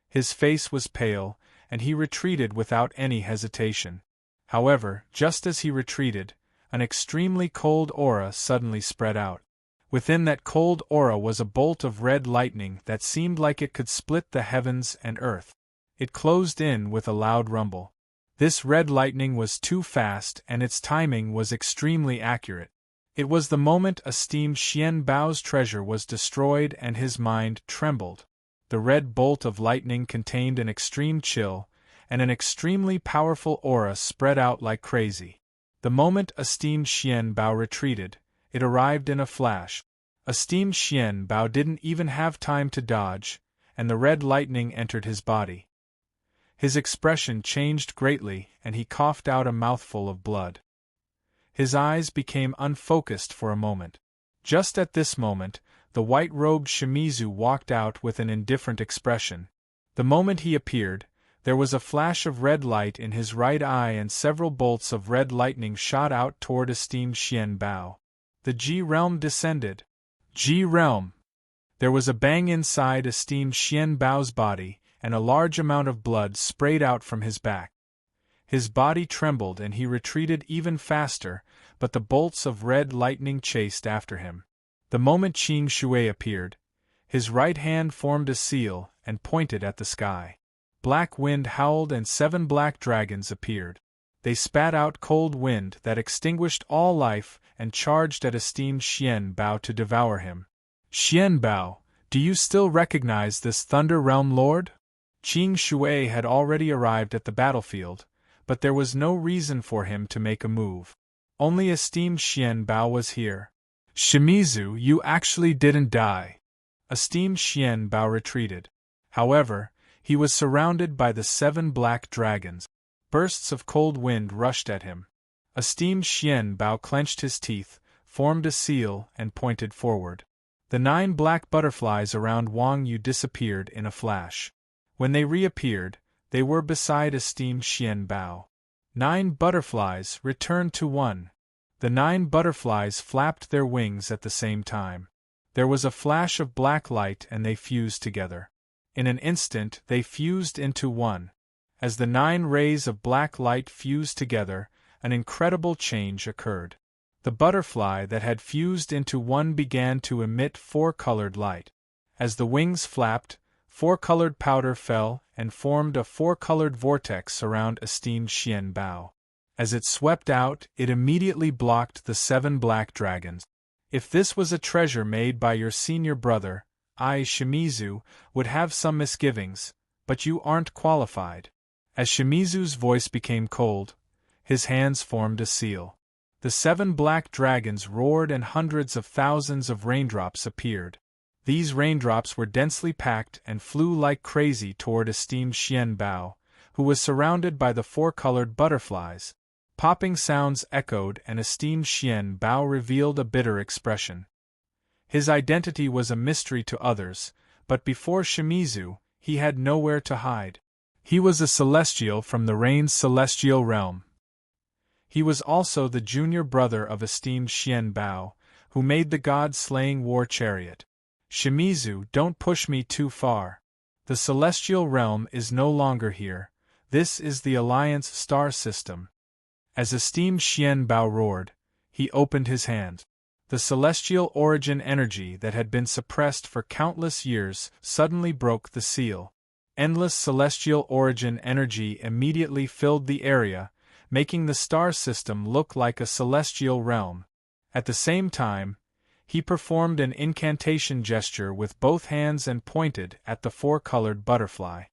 His face was pale, and he retreated without any hesitation. However, just as he retreated, an extremely cold aura suddenly spread out. Within that cold aura was a bolt of red lightning that seemed like it could split the heavens and earth. It closed in with a loud rumble. This red lightning was too fast and its timing was extremely accurate. It was the moment esteemed Xian Bao's treasure was destroyed and his mind trembled. The red bolt of lightning contained an extreme chill, and an extremely powerful aura spread out like crazy. The moment esteemed Xian Bao retreated, it arrived in a flash. Esteemed Xian Bao didn't even have time to dodge, and the red lightning entered his body. His expression changed greatly and he coughed out a mouthful of blood. His eyes became unfocused for a moment. Just at this moment, the white-robed Shimizu walked out with an indifferent expression. The moment he appeared, there was a flash of red light in his right eye and several bolts of red lightning shot out toward esteemed Xian Bao. The G-Realm descended. G-Realm! There was a bang inside esteemed Xian Bao's body, and a large amount of blood sprayed out from his back. His body trembled and he retreated even faster, but the bolts of red lightning chased after him. The moment Qing Shui appeared, his right hand formed a seal and pointed at the sky. Black wind howled and 7 black dragons appeared. They spat out cold wind that extinguished all life and charged at esteemed Xian Bao to devour him. Xian Bao, do you still recognize this Thunder Realm Lord? Qing Shui had already arrived at the battlefield, but there was no reason for him to make a move. Only esteemed Xian Bao was here. Shimizu, you actually didn't die. Esteemed Xian Bao retreated. However, he was surrounded by the 7 black dragons. Bursts of cold wind rushed at him. Esteemed Xian Bao clenched his teeth, formed a seal, and pointed forward. The 9 black butterflies around Wang Yu disappeared in a flash. When they reappeared, they were beside esteemed Xian Bao. 9 butterflies returned to 1. The 9 butterflies flapped their wings at the same time. There was a flash of black light and they fused together. In an instant they fused into 1. As the 9 rays of black light fused together, an incredible change occurred. The butterfly that had fused into 1 began to emit 4-colored light. As the wings flapped, four-colored powder fell and formed a four-colored vortex around esteemed Xian Bao. As it swept out, it immediately blocked the 7 black dragons. If this was a treasure made by your senior brother, I, Shimizu, would have some misgivings, but you aren't qualified. As Shimizu's voice became cold, his hands formed a seal. The 7 black dragons roared and hundreds of thousands of raindrops appeared. These raindrops were densely packed and flew like crazy toward esteemed Xian Bao, who was surrounded by the four-colored butterflies. Popping sounds echoed and esteemed Xian Bao revealed a bitter expression. His identity was a mystery to others, but before Shimizu, he had nowhere to hide. He was a celestial from the rain's celestial realm. He was also the junior brother of esteemed Xian Bao, who made the god-slaying war chariot. Shimizu, don't push me too far. The celestial realm is no longer here. This is the Alliance star system. As esteemed Xian Bao roared, he opened his hand. The celestial origin energy that had been suppressed for countless years suddenly broke the seal. Endless celestial origin energy immediately filled the area, making the star system look like a celestial realm. At the same time, he performed an incantation gesture with both hands and pointed at the four-colored butterfly.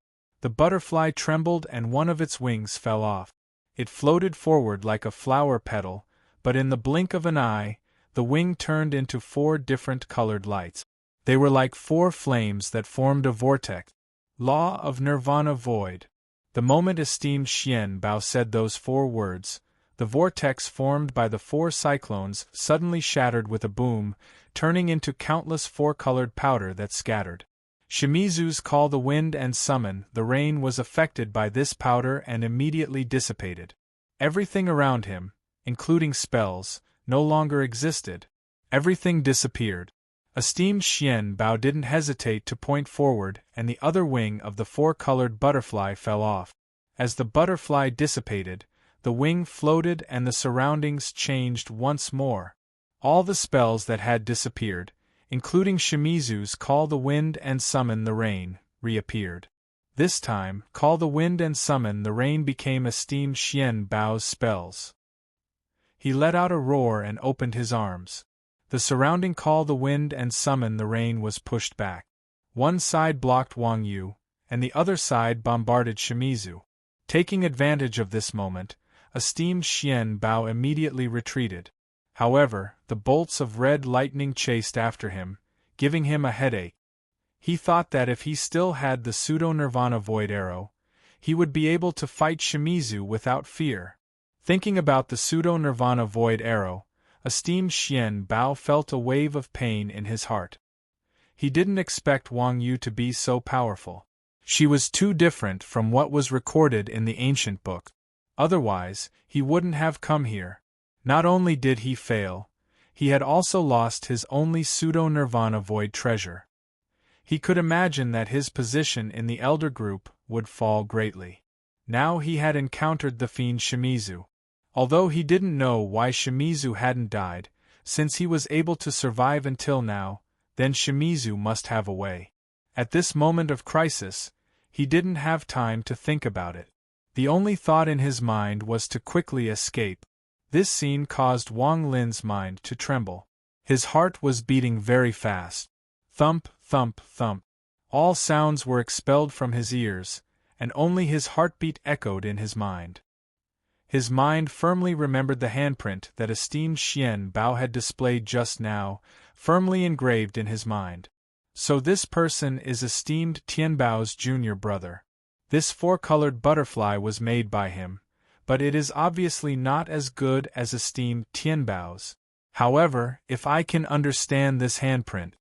The butterfly trembled and one of its wings fell off. It floated forward like a flower petal, but in the blink of an eye, the wing turned into 4 different colored lights. They were like 4 flames that formed a vortex. Law of Nirvana Void. The moment esteemed Xian Bao said those 4 words, the vortex formed by the 4 cyclones suddenly shattered with a boom, turning into countless 4-colored powder that scattered. Shimizu's Call the Wind and Summon the Rain was affected by this powder and immediately dissipated. Everything around him, including spells, no longer existed. Everything disappeared. Esteemed Xian Bao didn't hesitate to point forward, and the other wing of the 4-colored butterfly fell off. As the butterfly dissipated, the wing floated and the surroundings changed once more. All the spells that had disappeared, including Shimizu's Call the Wind and Summon the Rain, reappeared. This time, Call the Wind and Summon the Rain became esteemed Xian Bao's spells. He let out a roar and opened his arms. The surrounding Call the Wind and Summon the Rain was pushed back. One side blocked Wang Yu, and the other side bombarded Shimizu. Taking advantage of this moment, esteemed Xian Bao immediately retreated. However, the bolts of red lightning chased after him, giving him a headache. He thought that if he still had the pseudo-Nirvana Void Arrow, he would be able to fight Shimizu without fear. Thinking about the pseudo-Nirvana Void Arrow, esteemed Xian Bao felt a wave of pain in his heart. He didn't expect Wang Yu to be so powerful. She was too different from what was recorded in the ancient book. Otherwise, he wouldn't have come here. Not only did he fail, he had also lost his only pseudo-Nirvana Void treasure. He could imagine that his position in the Elder Group would fall greatly. Now he had encountered the fiend Shimizu. Although he didn't know why Shimizu hadn't died, since he was able to survive until now, then Shimizu must have a way. At this moment of crisis, he didn't have time to think about it. The only thought in his mind was to quickly escape. This scene caused Wang Lin's mind to tremble. His heart was beating very fast. Thump, thump, thump. All sounds were expelled from his ears, and only his heartbeat echoed in his mind. His mind firmly remembered the handprint that esteemed Xian Bao had displayed just now, firmly engraved in his mind. So this person is esteemed Tian Bao's junior brother. This 4-colored butterfly was made by him, but it is obviously not as good as esteemed Tian Bao's. However, if I can understand this handprint.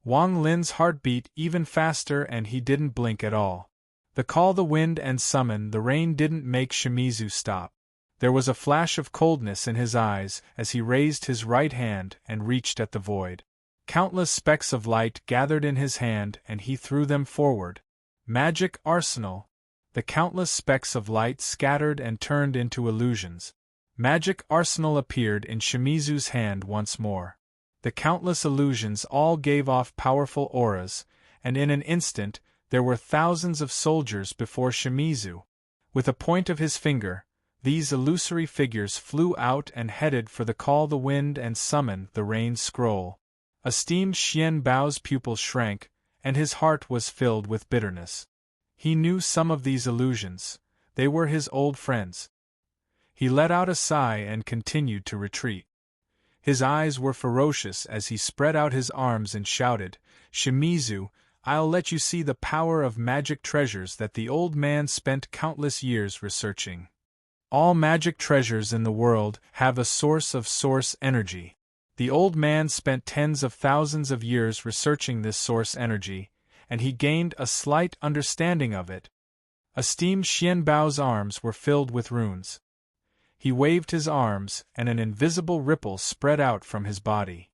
Wang Lin's heart beat even faster and he didn't blink at all. The Call the Wind and Summon the Rain didn't make Shimizu stop. There was a flash of coldness in his eyes as he raised his right hand and reached at the void. Countless specks of light gathered in his hand and he threw them forward. Magic Arsenal. The countless specks of light scattered and turned into illusions. Magic Arsenal appeared in Shimizu's hand once more. The countless illusions all gave off powerful auras, and in an instant, there were thousands of soldiers before Shimizu. With a point of his finger, these illusory figures flew out and headed for the call the wind and summon the rain scroll. Esteemed Xian Bao's pupils shrank, and his heart was filled with bitterness. He knew some of these illusions, they were his old friends. He let out a sigh and continued to retreat. His eyes were ferocious as he spread out his arms and shouted, "Shimizu, I'll let you see the power of magic treasures that the old man spent countless years researching. All magic treasures in the world have a source of source energy. The old man spent tens of thousands of years researching this source energy, and he gained a slight understanding of it." Esteemed Xian Bao's arms were filled with runes. He waved his arms, and an invisible ripple spread out from his body.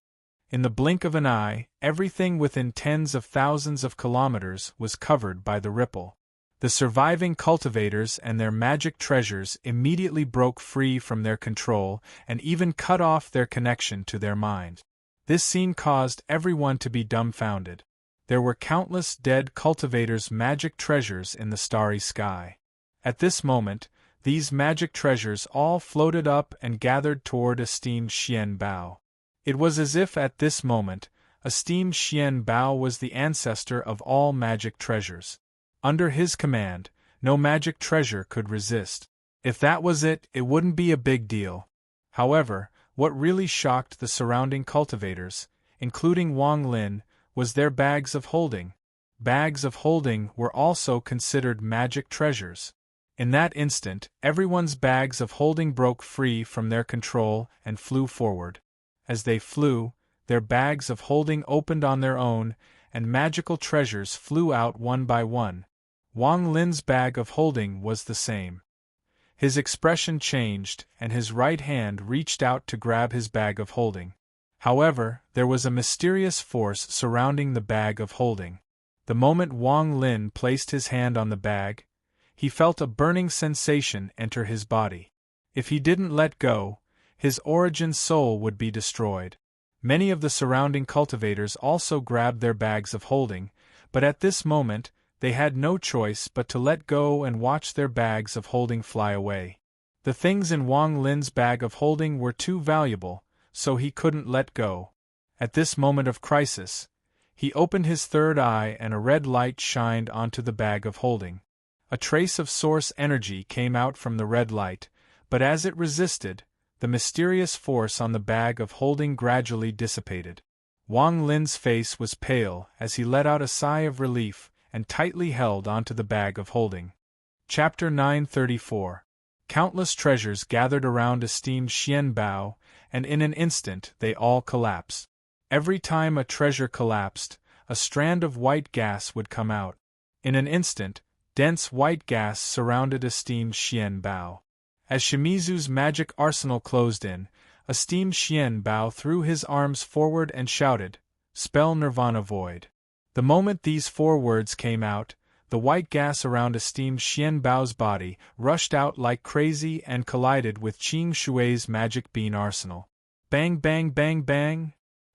In the blink of an eye, everything within tens of thousands of kilometers was covered by the ripple. The surviving cultivators and their magic treasures immediately broke free from their control and even cut off their connection to their mind. This scene caused everyone to be dumbfounded. There were countless dead cultivators' magic treasures in the starry sky. At this moment, these magic treasures all floated up and gathered toward esteemed Xian Bao. It was as if at this moment, esteemed Xian Bao was the ancestor of all magic treasures. Under his command, no magic treasure could resist. If that was it, it wouldn't be a big deal. However, what really shocked the surrounding cultivators, including Wang Lin, was their bags of holding. Bags of holding were also considered magic treasures. In that instant, everyone's bags of holding broke free from their control and flew forward. As they flew, their bags of holding opened on their own, and magical treasures flew out one by one. Wang Lin's bag of holding was the same. His expression changed, and his right hand reached out to grab his bag of holding. However, there was a mysterious force surrounding the bag of holding. The moment Wang Lin placed his hand on the bag, he felt a burning sensation enter his body. If he didn't let go, his origin soul would be destroyed. Many of the surrounding cultivators also grabbed their bags of holding, but at this moment, they had no choice but to let go and watch their bags of holding fly away. The things in Wang Lin's bag of holding were too valuable, so he couldn't let go. At this moment of crisis, he opened his third eye and a red light shined onto the bag of holding. A trace of source energy came out from the red light, but as it resisted, the mysterious force on the bag of holding gradually dissipated. Wang Lin's face was pale as he let out a sigh of relief and tightly held onto the bag of holding. Chapter 934. Countless treasures gathered around esteemed Xian Bao, and in an instant they all collapsed. Every time a treasure collapsed, a strand of white gas would come out. In an instant, dense white gas surrounded esteemed Xian Bao. As Shimizu's magic arsenal closed in, esteemed Xian Bao threw his arms forward and shouted, "Spell Nirvana Void." The moment these four words came out, the white gas around esteemed Xian Bao's body rushed out like crazy and collided with Qing Shui's magic bean arsenal. Bang bang bang bang!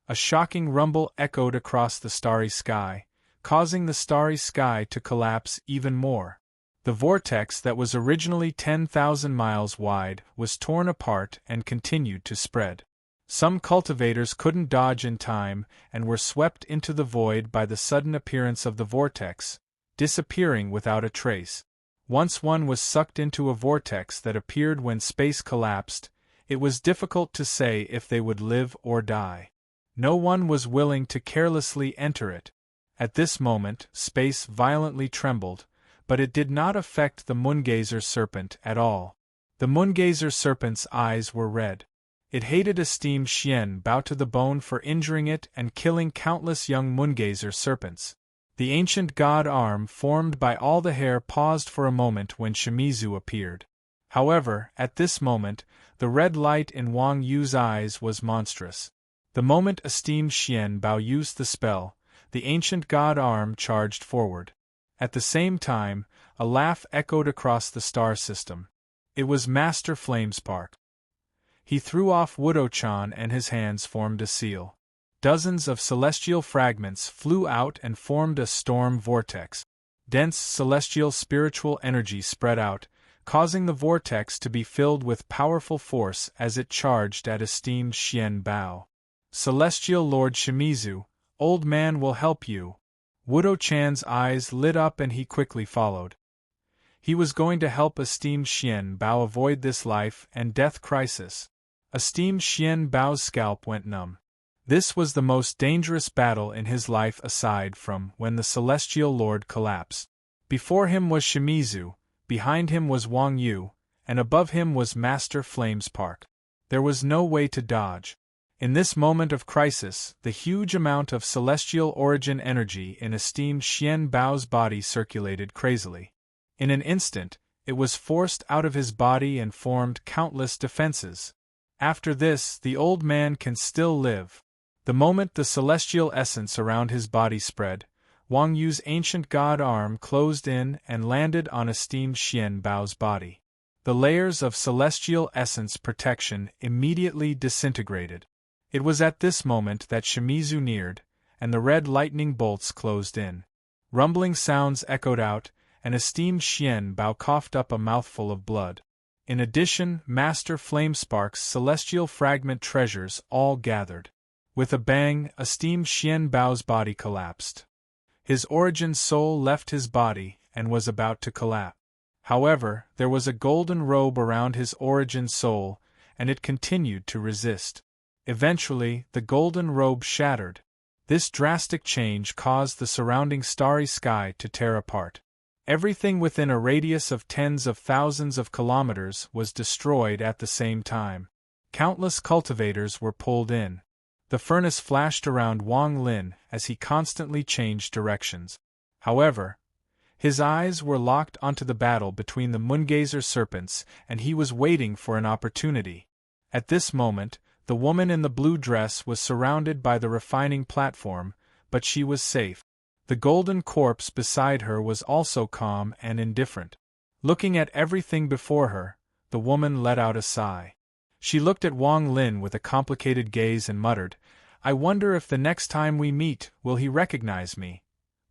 A shocking rumble echoed across the starry sky, causing the starry sky to collapse even more. The vortex that was originally 10,000 miles wide was torn apart and continued to spread. Some cultivators couldn't dodge in time and were swept into the void by the sudden appearance of the vortex, disappearing without a trace. Once one was sucked into a vortex that appeared when space collapsed, it was difficult to say if they would live or die. No one was willing to carelessly enter it. At this moment, space violently trembled, but it did not affect the Moongazer serpent at all. The Moongazer serpent's eyes were red. It hated esteemed Xian Bao to the bone for injuring it and killing countless young Moongazer serpents. The ancient god arm formed by all the hair paused for a moment when Shimizu appeared. However, at this moment, the red light in Wang Yu's eyes was monstrous. The moment esteemed Xian Bao used the spell, the ancient god arm charged forward. At the same time, a laugh echoed across the star system. It was Master Flamespark. He threw off Wudo-chan and his hands formed a seal. Dozens of celestial fragments flew out and formed a storm vortex. dense celestial spiritual energy spread out, causing the vortex to be filled with powerful force as it charged at esteemed Xian Bao. Celestial Lord Shimizu, old man will help you. Wudo Chan's eyes lit up and he quickly followed. He was going to help esteemed Xian Bao avoid this life and death crisis. Esteemed Xian Bao's scalp went numb. This was the most dangerous battle in his life aside from when the Celestial Lord collapsed. Before him was Shimizu, behind him was Wang Yu, and above him was Master Flames Park. There was no way to dodge. In this moment of crisis, the huge amount of celestial origin energy in esteemed Xian Bao's body circulated crazily. In an instant, it was forced out of his body and formed countless defenses. After this, the old man can still live. The moment the celestial essence around his body spread, Wang Yu's ancient god arm closed in and landed on esteemed Xian Bao's body. The layers of celestial essence protection immediately disintegrated. It was at this moment that Shimizu neared, and the red lightning bolts closed in. Rumbling sounds echoed out, and esteemed Xian Bao coughed up a mouthful of blood. In addition, Master Flamespark's celestial fragment treasures all gathered. With a bang, esteemed Xian Bao's body collapsed. His origin soul left his body and was about to collapse. However, there was a golden robe around his origin soul, and it continued to resist. Eventually, the golden robe shattered. This drastic change caused the surrounding starry sky to tear apart. Everything within a radius of tens of thousands of kilometers was destroyed at the same time. Countless cultivators were pulled in. The furnace flashed around Wang Lin as he constantly changed directions. However, his eyes were locked onto the battle between the Moongazer serpents, and he was waiting for an opportunity. At this moment, the woman in the blue dress was surrounded by the refining platform, but she was safe. The golden corpse beside her was also calm and indifferent. Looking at everything before her, the woman let out a sigh. She looked at Wang Lin with a complicated gaze and muttered, "I wonder if the next time we meet, will he recognize me?"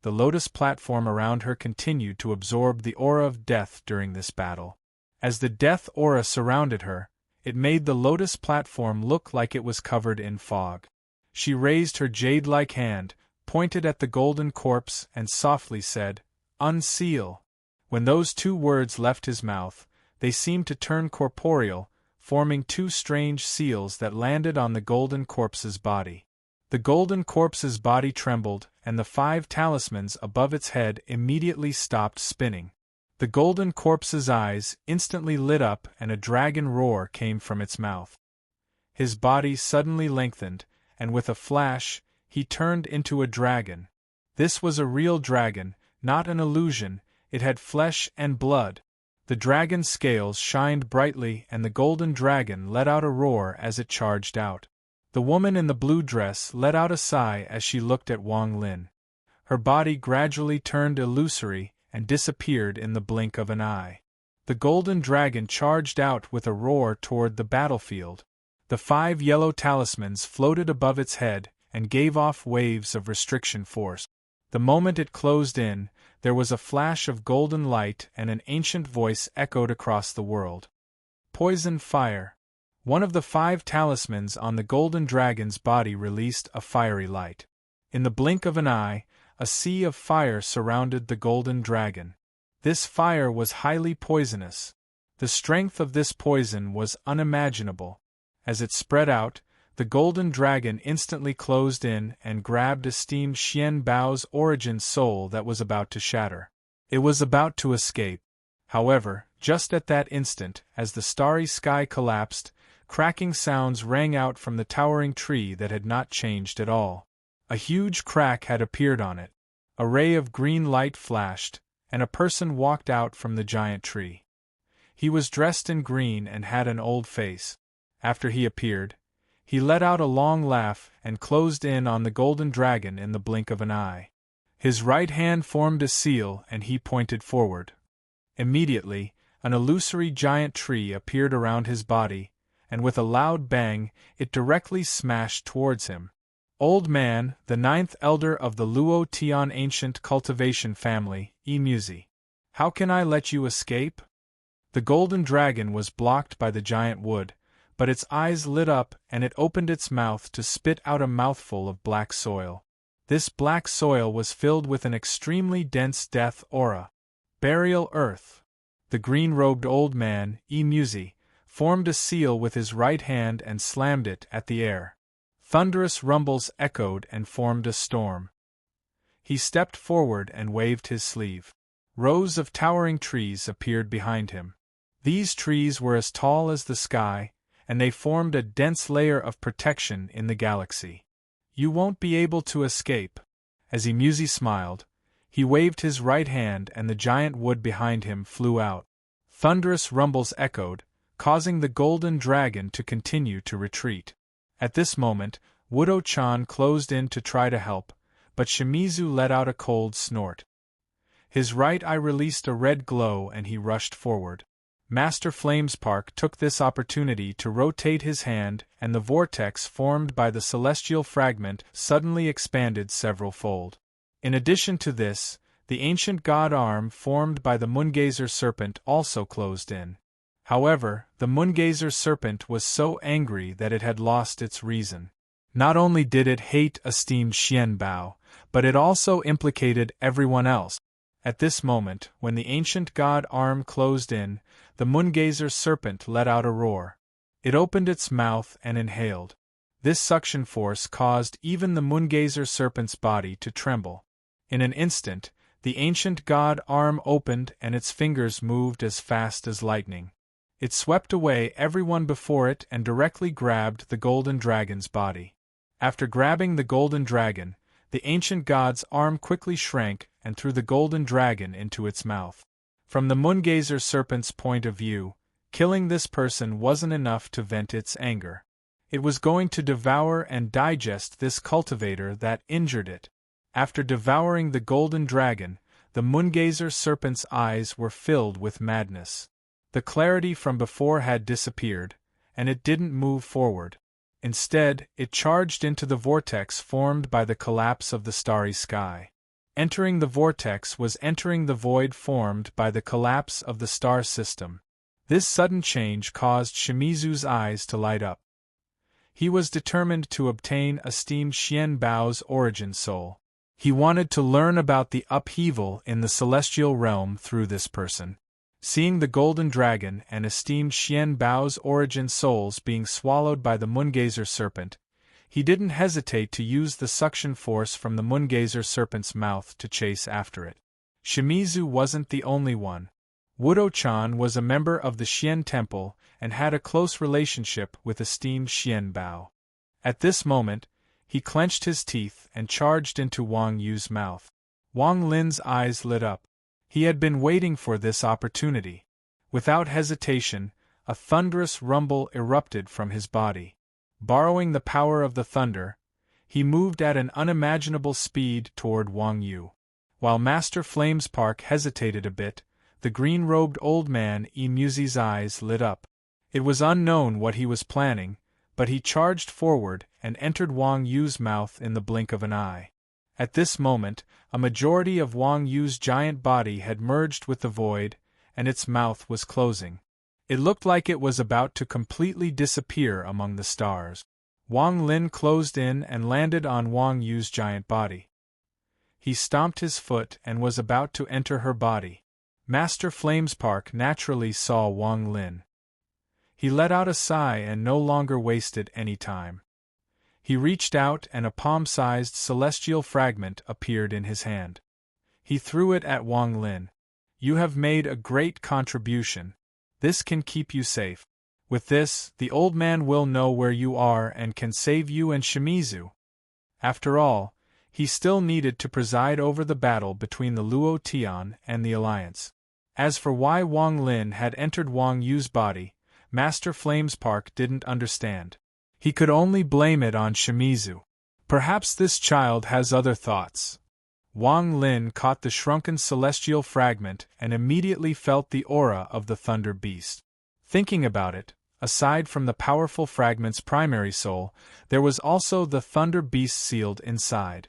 The lotus platform around her continued to absorb the aura of death during this battle. As the death aura surrounded her, it made the lotus platform look like it was covered in fog. She raised her jade-like hand, pointed at the golden corpse and softly said, "Unseal." When those two words left his mouth, they seemed to turn corporeal, forming two strange seals that landed on the golden corpse's body. The golden corpse's body trembled, and the 5 talismans above its head immediately stopped spinning. The golden corpse's eyes instantly lit up and a dragon roar came from its mouth. His body suddenly lengthened, and with a flash, he turned into a dragon. This was a real dragon, not an illusion. It had flesh and blood. The dragon's scales shined brightly and the golden dragon let out a roar as it charged out. The woman in the blue dress let out a sigh as she looked at Wang Lin. Her body gradually turned illusory and disappeared in the blink of an eye. The golden dragon charged out with a roar toward the battlefield. The 5 yellow talismans floated above its head and gave off waves of restriction force. The moment it closed in, there was a flash of golden light and an ancient voice echoed across the world. Poison fire. One of the 5 talismans on the golden dragon's body released a fiery light. In the blink of an eye, a sea of fire surrounded the golden dragon. This fire was highly poisonous. The strength of this poison was unimaginable. As it spread out, the golden dragon instantly closed in and grabbed esteemed Xian Bao's origin soul that was about to shatter. It was about to escape. However, just at that instant, as the starry sky collapsed, cracking sounds rang out from the towering tree that had not changed at all. A huge crack had appeared on it. A ray of green light flashed, and a person walked out from the giant tree. He was dressed in green and had an old face. After he appeared, he let out a long laugh and closed in on the golden dragon in the blink of an eye. His right hand formed a seal and he pointed forward. Immediately, an illusory giant tree appeared around his body, and with a loud bang, it directly smashed towards him. Old man, the ninth elder of the Luo Tian ancient cultivation family, Muzi. How can I let you escape? The golden dragon was blocked by the giant wood, but its eyes lit up and it opened its mouth to spit out a mouthful of black soil. This black soil was filled with an extremely dense death aura. Burial earth. The green-robed old man, Muzi, formed a seal with his right hand and slammed it at the air. Thunderous rumbles echoed and formed a storm. He stepped forward and waved his sleeve. Rows of towering trees appeared behind him. These trees were as tall as the sky, and they formed a dense layer of protection in the galaxy. You won't be able to escape. As Muzi smiled, he waved his right hand and the giant wood behind him flew out. Thunderous rumbles echoed, causing the golden dragon to continue to retreat. At this moment, Wudo-chan closed in to try to help, but Shimizu let out a cold snort. His right eye released a red glow and he rushed forward. Master Flamespark took this opportunity to rotate his hand and the vortex formed by the celestial fragment suddenly expanded several-fold. In addition to this, the ancient god arm formed by the Moongazer serpent also closed in. However, the Moongazer serpent was so angry that it had lost its reason. Not only did it hate esteemed Xianbao, but it also implicated everyone else. At this moment, when the ancient god arm closed in, the Moongazer serpent let out a roar. It opened its mouth and inhaled. This suction force caused even the Moongazer serpent's body to tremble. In an instant, the ancient god arm opened and its fingers moved as fast as lightning. It swept away everyone before it and directly grabbed the golden dragon's body. After grabbing the golden dragon, the ancient god's arm quickly shrank and threw the golden dragon into its mouth. From the Moongazer serpent's point of view, killing this person wasn't enough to vent its anger. It was going to devour and digest this cultivator that injured it. After devouring the golden dragon, the Moongazer serpent's eyes were filled with madness. The clarity from before had disappeared, and it didn't move forward. Instead, it charged into the vortex formed by the collapse of the starry sky. Entering the vortex was entering the void formed by the collapse of the star system. This sudden change caused Shimizu's eyes to light up. He was determined to obtain esteemed Xianbao's origin soul. He wanted to learn about the upheaval in the celestial realm through this person. Seeing the golden dragon and esteemed Xianbao's origin souls being swallowed by the Moongazer serpent, he didn't hesitate to use the suction force from the Moongazer serpent's mouth to chase after it. Shimizu wasn't the only one. Wudo-chan was a member of the Xian Temple and had a close relationship with esteemed Xianbao. At this moment, he clenched his teeth and charged into Wang Yu's mouth. Wang Lin's eyes lit up. He had been waiting for this opportunity. Without hesitation, a thunderous rumble erupted from his body. Borrowing the power of the thunder, he moved at an unimaginable speed toward Wang Yu. While Master Flamespark hesitated a bit, the green-robed old man Muzi's eyes lit up. It was unknown what he was planning, but he charged forward and entered Wang Yu's mouth in the blink of an eye. At this moment, a majority of Wang Yu's giant body had merged with the void, and its mouth was closing. It looked like it was about to completely disappear among the stars. Wang Lin closed in and landed on Wang Yu's giant body. He stomped his foot and was about to enter her body. Master Flamespark naturally saw Wang Lin. He let out a sigh and no longer wasted any time. He reached out and a palm-sized celestial fragment appeared in his hand. He threw it at Wang Lin. "You have made a great contribution. This can keep you safe. With this, the old man will know where you are and can save you and Shimizu." After all, he still needed to preside over the battle between the Luo Tian and the Alliance. As for why Wang Lin had entered Wang Yu's body, Master Flamespark didn't understand. He could only blame it on Shimizu. Perhaps this child has other thoughts. Wang Lin caught the shrunken celestial fragment and immediately felt the aura of the Thunder Beast. Thinking about it, Aside from the powerful fragment's primary soul, there was also the thunder beast sealed inside.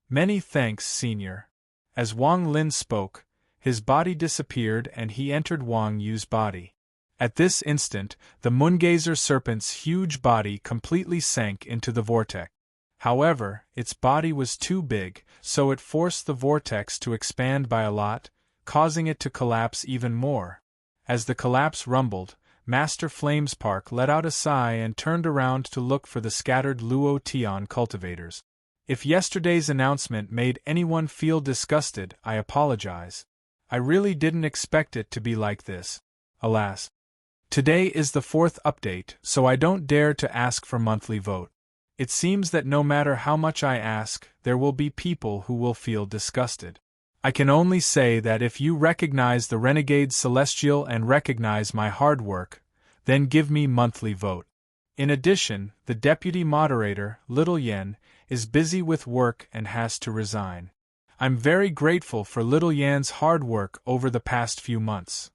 Many thanks, Senior. As Wang Lin spoke, his body disappeared and he entered Wang Yu's body. At this instant, the Moongazer serpent's huge body completely sank into the vortex. However, its body was too big, so it forced the vortex to expand by a lot, causing it to collapse even more. As the collapse rumbled, Master Flamespark let out a sigh and turned around to look for the scattered Luo Tian cultivators. If yesterday's announcement made anyone feel disgusted, I apologize. I really didn't expect it to be like this. Alas. Today is the 4th update, so I don't dare to ask for monthly vote. It seems that no matter how much I ask, there will be people who will feel disgusted. I can only say that if you recognize the Renegade Celestial and recognize my hard work, then give me monthly vote. In addition, the deputy moderator, Little Yen, is busy with work and has to resign. I'm very grateful for Little Yan's hard work over the past few months.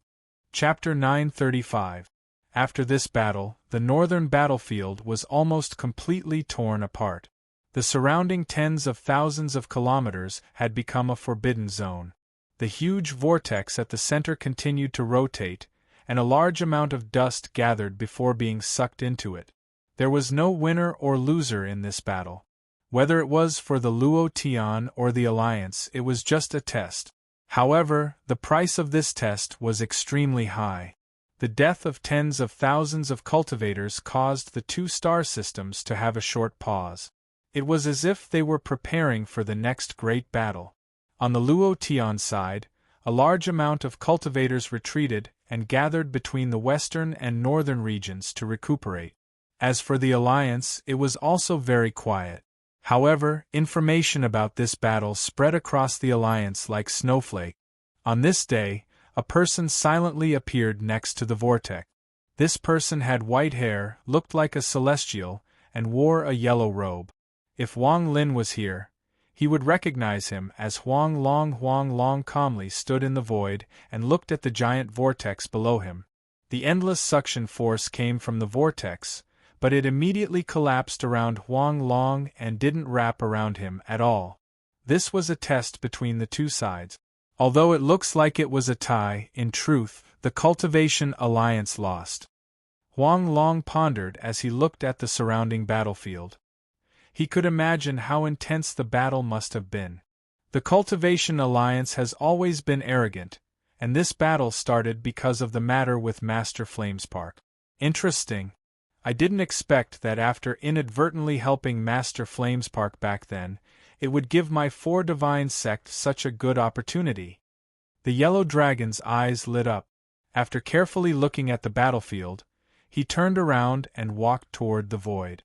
Chapter 935. After this battle, the northern battlefield was almost completely torn apart. The surrounding tens of thousands of kilometers had become a forbidden zone. The huge vortex at the center continued to rotate, and a large amount of dust gathered before being sucked into it. There was no winner or loser in this battle. Whether it was for the Luo Tian or the Alliance, it was just a test. However, the price of this test was extremely high. The death of tens of thousands of cultivators caused the 2 star systems to have a short pause. It was as if they were preparing for the next great battle. On the Luo Tian side, a large amount of cultivators retreated and gathered between the western and northern regions to recuperate. As for the Alliance, it was also very quiet. However, information about this battle spread across the Alliance like snowflake. On this day, a person silently appeared next to the vortex. This person had white hair, looked like a celestial, and wore a yellow robe. If Wang Lin was here, he would recognize him as Huang Long. Huang Long calmly stood in the void and looked at the giant vortex below him. The endless suction force came from the vortex, but it immediately collapsed around Huang Long and didn't wrap around him at all. This was a test between the 2 sides. Although it looks like it was a tie, in truth, the Cultivation Alliance lost. Huang Long pondered as he looked at the surrounding battlefield. He could imagine how intense the battle must have been. The Cultivation Alliance has always been arrogant, and this battle started because of the matter with Master Flamespark. Interesting. I didn't expect that after inadvertently helping Master Flamespark back then, it would give my 4 divine sect such a good opportunity. The yellow dragon's eyes lit up. After carefully looking at the battlefield, he turned around and walked toward the void.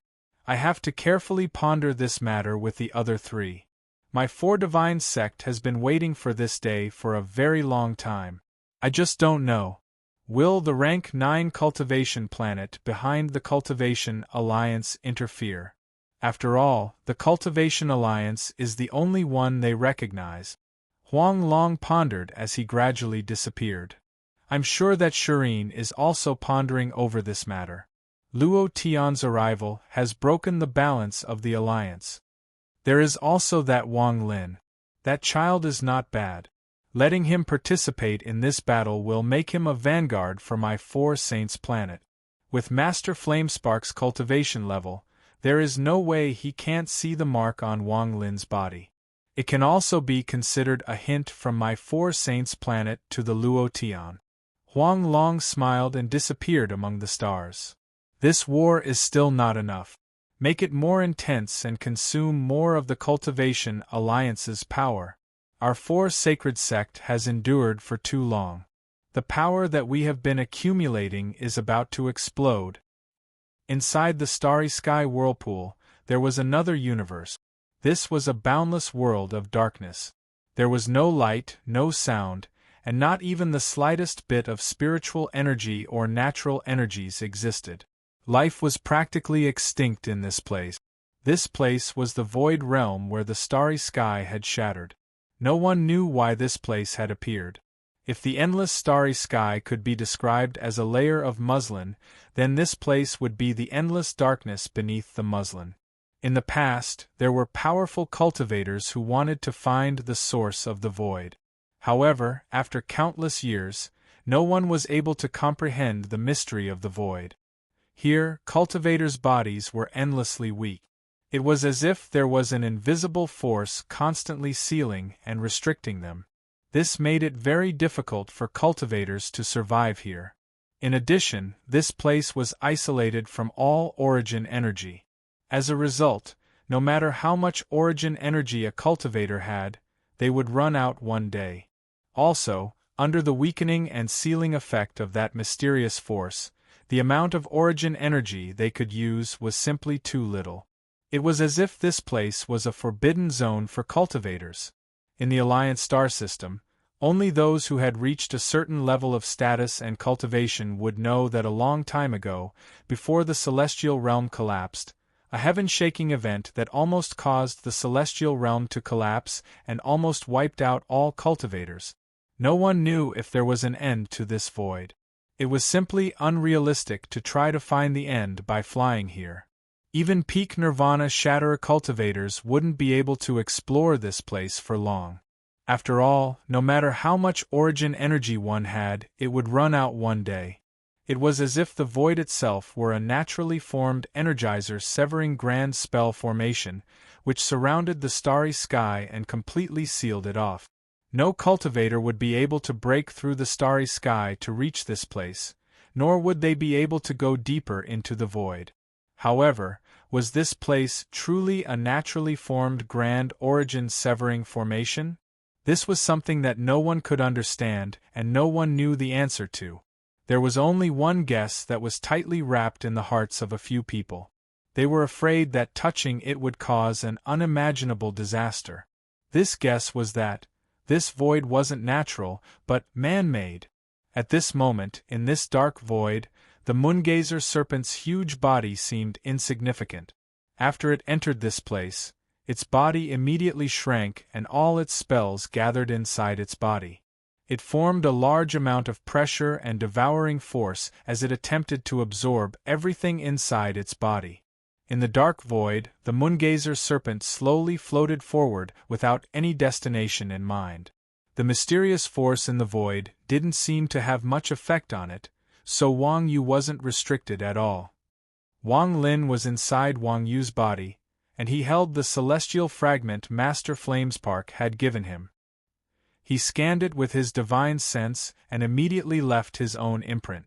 I have to carefully ponder this matter with the other 3. My 4 divine sect has been waiting for this day for a very long time. I just don't know. Will the rank 9 cultivation planet behind the Cultivation Alliance interfere? After all, the Cultivation Alliance is the only one they recognize. Huang Long pondered as he gradually disappeared. I'm sure that Serene is also pondering over this matter. Luo Tian's arrival has broken the balance of the Alliance. There is also that Wang Lin. That child is not bad. Letting him participate in this battle will make him a vanguard for my 4 Saints planet. With Master Flamespark's cultivation level, there is no way he can't see the mark on Wang Lin's body. It can also be considered a hint from my 4 Saints planet to the Luo Tian. Huang Long smiled and disappeared among the stars. This war is still not enough. Make it more intense and consume more of the Cultivation Alliance's power. Our 4 sacred sect has endured for too long. The power that we have been accumulating is about to explode. Inside the starry sky whirlpool, there was another universe. This was a boundless world of darkness. There was no light, no sound, and not even the slightest bit of spiritual energy or natural energies existed. Life was practically extinct in this place. This place was the void realm where the starry sky had shattered. No one knew why this place had appeared. If the endless starry sky could be described as a layer of muslin, then this place would be the endless darkness beneath the muslin. In the past, there were powerful cultivators who wanted to find the source of the void. However, after countless years, no one was able to comprehend the mystery of the void. Here, cultivators' bodies were endlessly weak. It was as if there was an invisible force constantly sealing and restricting them. This made it very difficult for cultivators to survive here. In addition, this place was isolated from all origin energy. As a result, no matter how much origin energy a cultivator had, they would run out one day. Also, under the weakening and sealing effect of that mysterious force, the amount of origin energy they could use was simply too little. It was as if this place was a forbidden zone for cultivators. In the Alliance star system, only those who had reached a certain level of status and cultivation would know that a long time ago, before the celestial realm collapsed, a heaven-shaking event that almost caused the celestial realm to collapse and almost wiped out all cultivators. No one knew if there was an end to this void. It was simply unrealistic to try to find the end by flying here. Even peak nirvana shatterer cultivators wouldn't be able to explore this place for long. After all, no matter how much origin energy one had, it would run out one day. It was as if the void itself were a naturally formed energizer severing grand spell formation, which surrounded the starry sky and completely sealed it off. No cultivator would be able to break through the starry sky to reach this place, nor would they be able to go deeper into the void. However, was this place truly a naturally formed grand origin severing formation? This was something that no one could understand and no one knew the answer to. There was only one guess that was tightly wrapped in the hearts of a few people. They were afraid that touching it would cause an unimaginable disaster. This guess was that this void wasn't natural, but man-made. At this moment, in this dark void, the moongazer serpent's huge body seemed insignificant. After it entered this place, its body immediately shrank and all its spells gathered inside its body. It formed a large amount of pressure and devouring force as it attempted to absorb everything inside its body. In the dark void, the moongazer serpent slowly floated forward without any destination in mind. The mysterious force in the void didn't seem to have much effect on it, so Wang Yu wasn't restricted at all. Wang Lin was inside Wang Yu's body, and he held the celestial fragment Master Flamespark had given him. He scanned it with his divine sense and immediately left his own imprint.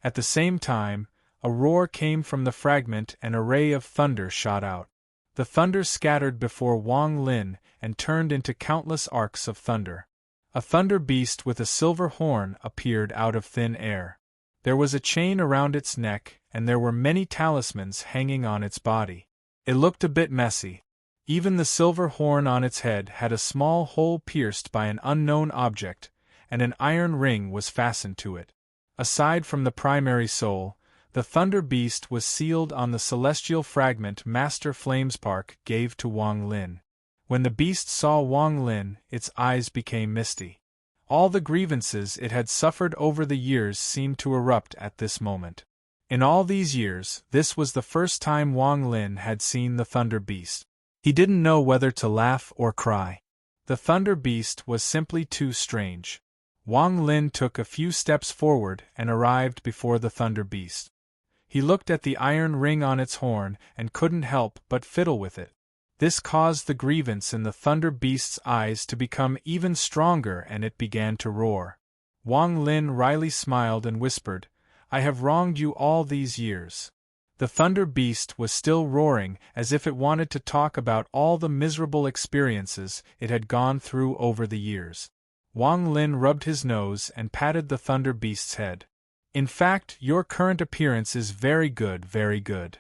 At the same time, a roar came from the fragment and a ray of thunder shot out. The thunder scattered before Wang Lin and turned into countless arcs of thunder. A thunder beast with a silver horn appeared out of thin air. There was a chain around its neck and there were many talismans hanging on its body. It looked a bit messy. Even the silver horn on its head had a small hole pierced by an unknown object, and an iron ring was fastened to it. Aside from the primary soul, the Thunder Beast was sealed on the celestial fragment Master Flamespark gave to Wang Lin. When the beast saw Wang Lin, its eyes became misty. All the grievances it had suffered over the years seemed to erupt at this moment. In all these years, this was the first time Wang Lin had seen the Thunder Beast. He didn't know whether to laugh or cry. The Thunder Beast was simply too strange. Wang Lin took a few steps forward and arrived before the Thunder Beast. He looked at the iron ring on its horn and couldn't help but fiddle with it. This caused the grievance in the Thunder Beast's eyes to become even stronger and it began to roar. Wang Lin wryly smiled and whispered, "I have wronged you all these years." The Thunder Beast was still roaring as if it wanted to talk about all the miserable experiences it had gone through over the years. Wang Lin rubbed his nose and patted the Thunder Beast's head. "In fact, your current appearance is very good, very good."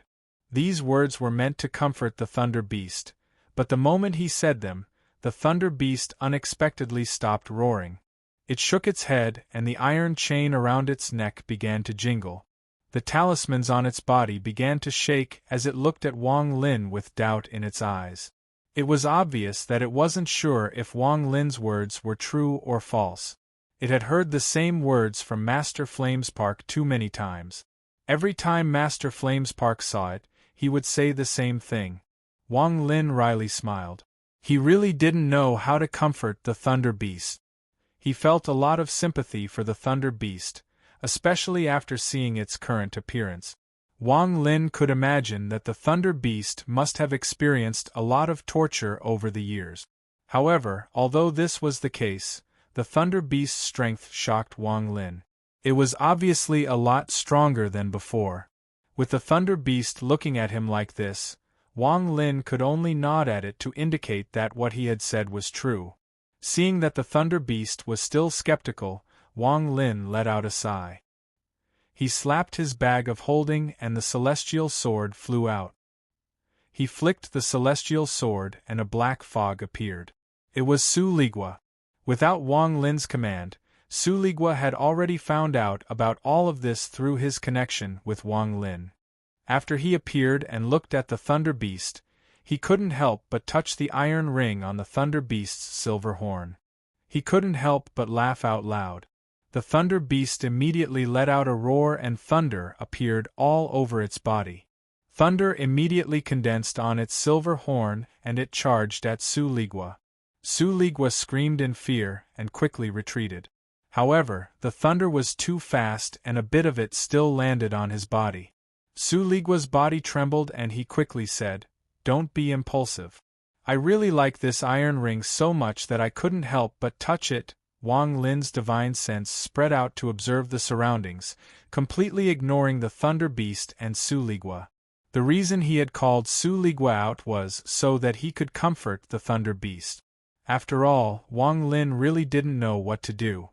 These words were meant to comfort the Thunder Beast, but the moment he said them, the Thunder Beast unexpectedly stopped roaring. It shook its head and the iron chain around its neck began to jingle. The talismans on its body began to shake as it looked at Wang Lin with doubt in its eyes. It was obvious that it wasn't sure if Wang Lin's words were true or false. It had heard the same words from Master Flamespark too many times. Every time Master Flamespark saw it, he would say the same thing. Wang Lin wryly smiled. He really didn't know how to comfort the Thunder Beast. He felt a lot of sympathy for the Thunder Beast, especially after seeing its current appearance. Wang Lin could imagine that the Thunder Beast must have experienced a lot of torture over the years. However, although this was the case, the Thunder Beast's strength shocked Wang Lin. It was obviously a lot stronger than before. With the Thunder Beast looking at him like this, Wang Lin could only nod at it to indicate that what he had said was true. Seeing that the Thunder Beast was still skeptical, Wang Lin let out a sigh. He slapped his bag of holding and the celestial sword flew out. He flicked the celestial sword and a black fog appeared. It was Su Ligua. Without Wang Lin's command, Su Ligua had already found out about all of this through his connection with Wang Lin. After he appeared and looked at the Thunder Beast, he couldn't help but touch the iron ring on the Thunder Beast's silver horn. He couldn't help but laugh out loud. The Thunder Beast immediately let out a roar and thunder appeared all over its body. Thunder immediately condensed on its silver horn and it charged at Su Ligua. Su Ligua screamed in fear and quickly retreated. However, the thunder was too fast and a bit of it still landed on his body. Su Ligua's body trembled and he quickly said, "Don't be impulsive. I really like this iron ring so much that I couldn't help but touch it." Wang Lin's divine sense spread out to observe the surroundings, completely ignoring the Thunder Beast and Su Ligua. The reason he had called Su Ligua out was so that he could comfort the Thunder Beast. After all, Wang Lin really didn't know what to do.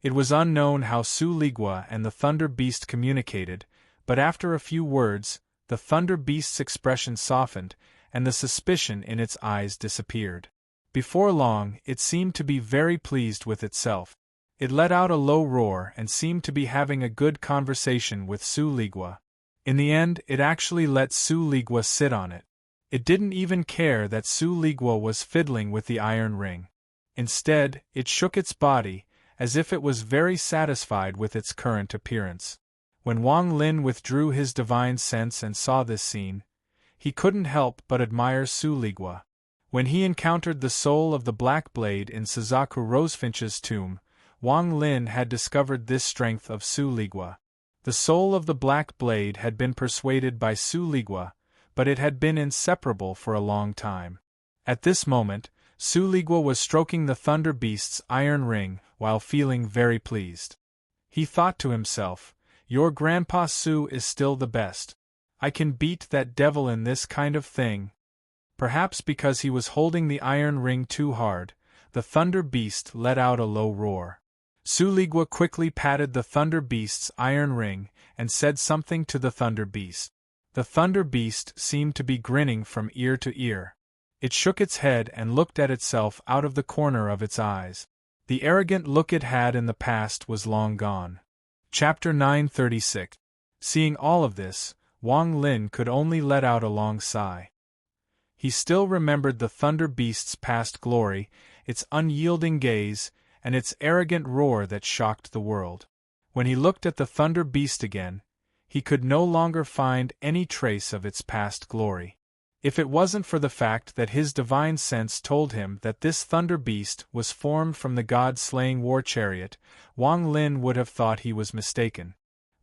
It was unknown how Su Ligua and the Thunder Beast communicated, but after a few words, the Thunder Beast's expression softened, and the suspicion in its eyes disappeared. Before long, it seemed to be very pleased with itself. It let out a low roar and seemed to be having a good conversation with Su Ligua. In the end, it actually let Su Ligua sit on it. It didn't even care that Su Ligua was fiddling with the iron ring. Instead, it shook its body, as if it was very satisfied with its current appearance. When Wang Lin withdrew his divine sense and saw this scene, he couldn't help but admire Su Ligua. When he encountered the soul of the Black Blade in Suzaku Rosefinch's tomb, Wang Lin had discovered this strength of Su Ligua. The soul of the Black Blade had been persuaded by Su Ligua, but it had been inseparable for a long time. At this moment, Su Ligua was stroking the Thunder Beast's iron ring while feeling very pleased. He thought to himself, "Your Grandpa Su is still the best. I can beat that devil in this kind of thing." Perhaps because he was holding the iron ring too hard, the Thunder Beast let out a low roar. Su Ligua quickly patted the Thunder Beast's iron ring and said something to the Thunder Beast. The Thunder Beast seemed to be grinning from ear to ear. It shook its head and looked at itself out of the corner of its eyes. The arrogant look it had in the past was long gone. Chapter 936. Seeing all of this, Wang Lin could only let out a long sigh. He still remembered the Thunder Beast's past glory, its unyielding gaze, and its arrogant roar that shocked the world. When he looked at the Thunder Beast again, he could no longer find any trace of its past glory. If it wasn't for the fact that his divine sense told him that this Thunder Beast was formed from the god-slaying war chariot, Wang Lin would have thought he was mistaken.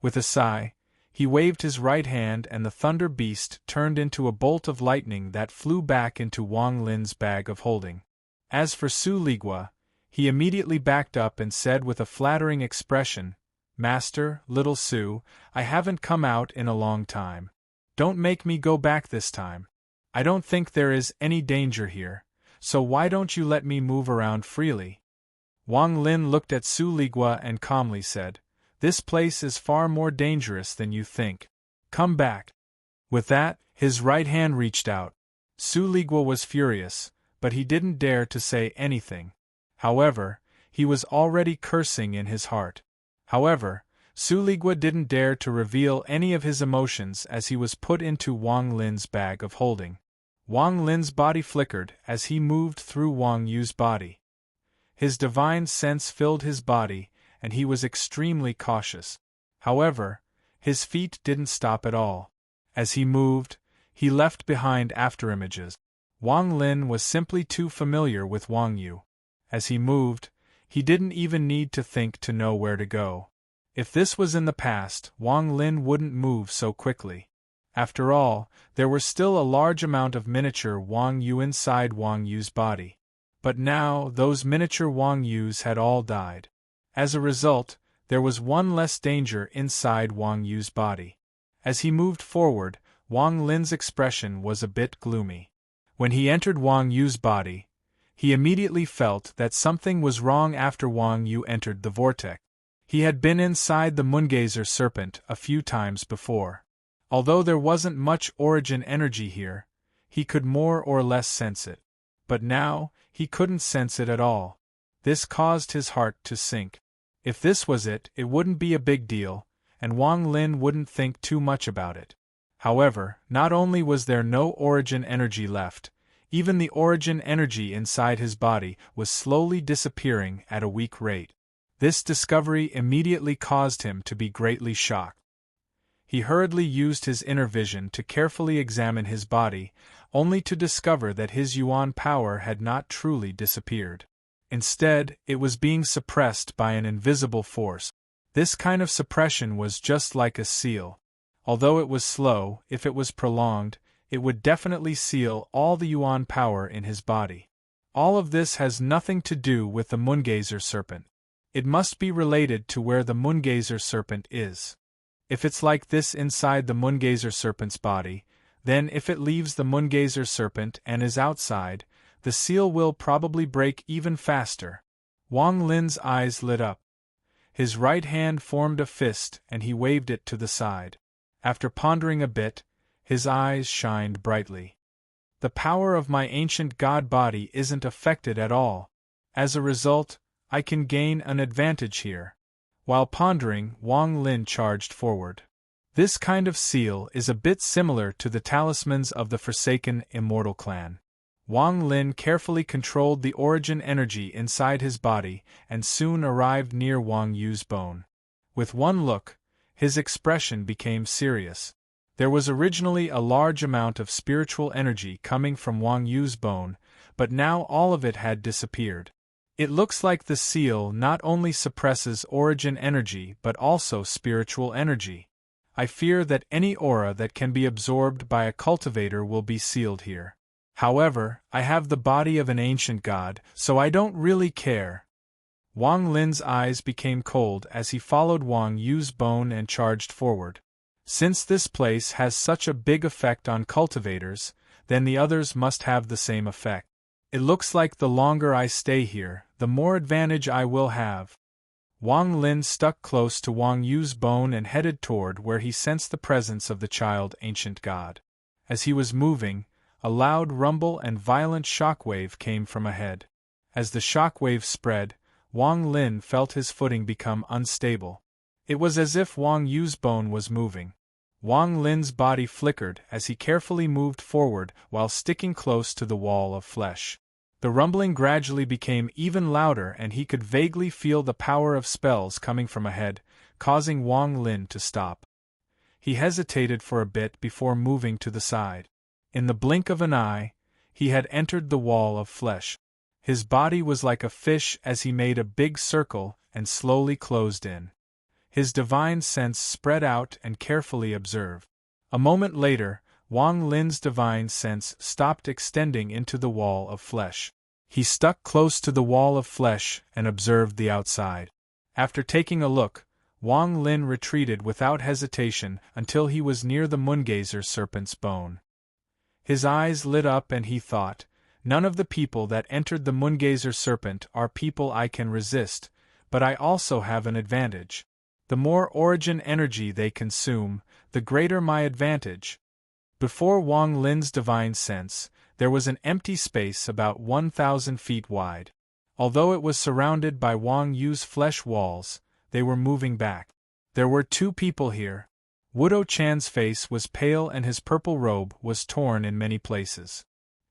With a sigh, he waved his right hand and the Thunder Beast turned into a bolt of lightning that flew back into Wang Lin's bag of holding. As for Su Ligua, he immediately backed up and said with a flattering expression, "Master, little Su, I haven't come out in a long time. Don't make me go back this time. I don't think there is any danger here, so why don't you let me move around freely?" Wang Lin looked at Su Ligua and calmly said, "This place is far more dangerous than you think. Come back." With that, his right hand reached out. Su Ligua was furious, but he didn't dare to say anything. However, he was already cursing in his heart. However, Su Ligua didn't dare to reveal any of his emotions as he was put into Wang Lin's bag of holding. Wang Lin's body flickered as he moved through Wang Yu's body. His divine sense filled his body, and he was extremely cautious. However, his feet didn't stop at all. As he moved, he left behind afterimages. Wang Lin was simply too familiar with Wang Yu. As he moved, he didn't even need to think to know where to go. If this was in the past, Wang Lin wouldn't move so quickly. After all, there were still a large amount of miniature Wang Yu inside Wang Yu's body. But now, those miniature Wang Yus had all died. As a result, there was one less danger inside Wang Yu's body. As he moved forward, Wang Lin's expression was a bit gloomy. When he entered Wang Yu's body, he immediately felt that something was wrong after Wang Yu entered the vortex. He had been inside the Moongazer serpent a few times before. Although there wasn't much origin energy here, he could more or less sense it. But now, he couldn't sense it at all. This caused his heart to sink. If this was it, it wouldn't be a big deal, and Wang Lin wouldn't think too much about it. However, not only was there no origin energy left, even the origin energy inside his body was slowly disappearing at a weak rate. This discovery immediately caused him to be greatly shocked. He hurriedly used his inner vision to carefully examine his body, only to discover that his yuan power had not truly disappeared. Instead, it was being suppressed by an invisible force. This kind of suppression was just like a seal. Although it was slow, if it was prolonged, it would definitely seal all the yuan power in his body. All of this has nothing to do with the Moongazer serpent. It must be related to where the Moongazer serpent is. If it's like this inside the Moongazer serpent's body, then if it leaves the Moongazer serpent and is outside, the seal will probably break even faster. Wang Lin's eyes lit up. His right hand formed a fist and he waved it to the side. After pondering a bit, his eyes shined brightly. The power of my ancient god body isn't affected at all. As a result, I can gain an advantage here. While pondering, Wang Lin charged forward. This kind of seal is a bit similar to the talismans of the Forsaken Immortal clan. Wang Lin carefully controlled the origin energy inside his body and soon arrived near Wang Yu's bone. With one look, his expression became serious. There was originally a large amount of spiritual energy coming from Wang Yu's bone, but now all of it had disappeared. It looks like the seal not only suppresses origin energy but also spiritual energy. I fear that any aura that can be absorbed by a cultivator will be sealed here. However, I have the body of an ancient god, so I don't really care. Wang Lin's eyes became cold as he followed Wang Yu's bone and charged forward. Since this place has such a big effect on cultivators, then the others must have the same effect. It looks like the longer I stay here, the more advantage I will have. Wang Lin stuck close to Wang Yu's bone and headed toward where he sensed the presence of the child ancient god. As he was moving, a loud rumble and violent shockwave came from ahead. As the shockwave spread, Wang Lin felt his footing become unstable. It was as if Wang Yu's bone was moving. Wang Lin's body flickered as he carefully moved forward while sticking close to the wall of flesh. The rumbling gradually became even louder and he could vaguely feel the power of spells coming from ahead, causing Wang Lin to stop. He hesitated for a bit before moving to the side. In the blink of an eye, he had entered the wall of flesh. His body was like a fish as he made a big circle and slowly closed in. His divine sense spread out and carefully observed. A moment later, Wang Lin's divine sense stopped extending into the wall of flesh. He stuck close to the wall of flesh and observed the outside. After taking a look, Wang Lin retreated without hesitation until he was near the Moongazer serpent's bone. His eyes lit up and he thought, none of the people that entered the Moongazer serpent are people I can resist, but I also have an advantage. The more origin energy they consume, the greater my advantage. Before Wang Lin's divine sense, there was an empty space about 1,000 feet wide. Although it was surrounded by Wang Yu's flesh walls, they were moving back. There were two people here. Wudo Chan's face was pale and his purple robe was torn in many places.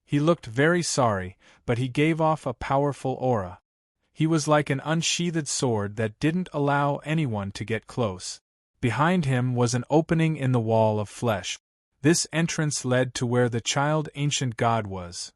He looked very sorry, but he gave off a powerful aura. He was like an unsheathed sword that didn't allow anyone to get close. Behind him was an opening in the wall of flesh. This entrance led to where the child ancient god was.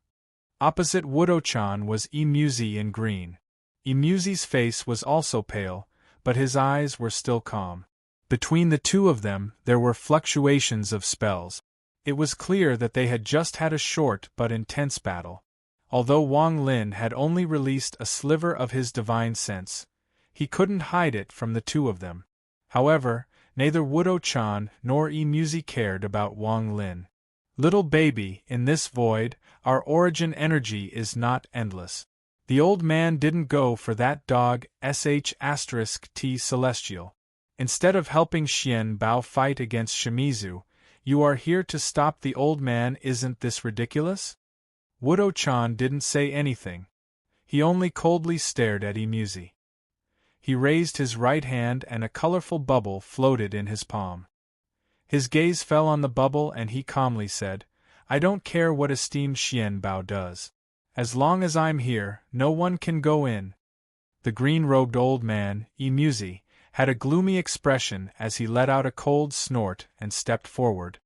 Opposite Wudo-chan was Imuzi in green. Imuzi's face was also pale, but his eyes were still calm. Between the two of them, there were fluctuations of spells. It was clear that they had just had a short but intense battle. Although Wang Lin had only released a sliver of his divine sense, he couldn't hide it from the two of them. However, neither Wudo-chan nor Imuzi cared about Wang Lin. Little baby, in this void, our origin energy is not endless. The old man didn't go for that dog *T celestial. Instead of helping Xian Bao fight against Shimizu, you are here to stop the old man. Isn't this ridiculous? Wudo-chan didn't say anything. He only coldly stared at Imuzi. He raised his right hand and a colorful bubble floated in his palm. His gaze fell on the bubble and he calmly said, "I don't care what esteemed Xian Bao does. As long as I'm here, no one can go in." The green-robed old man, Imuzi, had a gloomy expression as he let out a cold snort and stepped forward.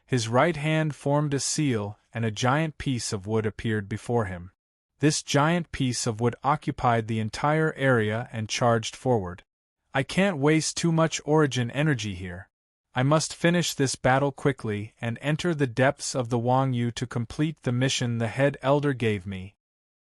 His right hand formed a seal and a giant piece of wood appeared before him. This giant piece of wood occupied the entire area and charged forward. "I can't waste too much origin energy here. I must finish this battle quickly and enter the depths of the Wang Yu to complete the mission the head elder gave me."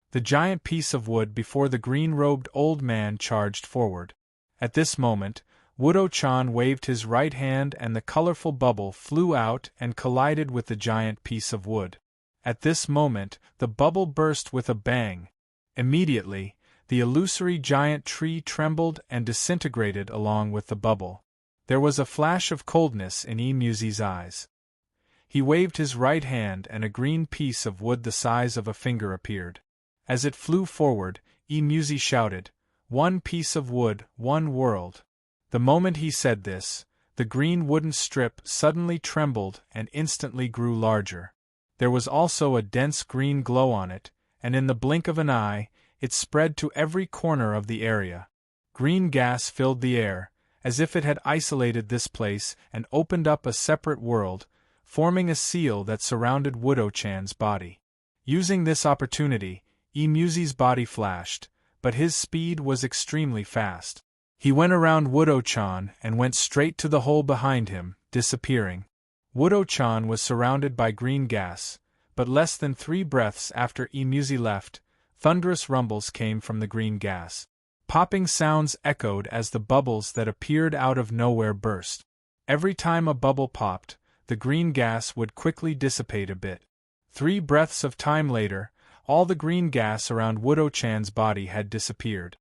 The giant piece of wood before the green-robed old man charged forward. At this moment, Wudo-chan waved his right hand and the colorful bubble flew out and collided with the giant piece of wood. At this moment, the bubble burst with a bang. Immediately, the illusory giant tree trembled and disintegrated along with the bubble. There was a flash of coldness in Imuzi's eyes. He waved his right hand and a green piece of wood the size of a finger appeared. As it flew forward, Imuzi shouted, "One piece of wood, one world." The moment he said this, the green wooden strip suddenly trembled and instantly grew larger. There was also a dense green glow on it, and in the blink of an eye, it spread to every corner of the area. Green gas filled the air, as if it had isolated this place and opened up a separate world, forming a seal that surrounded Wudo-chan's body. Using this opportunity, Imuzi's body flashed, but his speed was extremely fast. He went around Wudo-chan and went straight to the hole behind him, disappearing. Wudo-chan was surrounded by green gas, but less than 3 breaths after Imuzi left, thunderous rumbles came from the green gas. Popping sounds echoed as the bubbles that appeared out of nowhere burst. Every time a bubble popped, the green gas would quickly dissipate a bit. 3 breaths of time later, all the green gas around Wudo-chan's body had disappeared.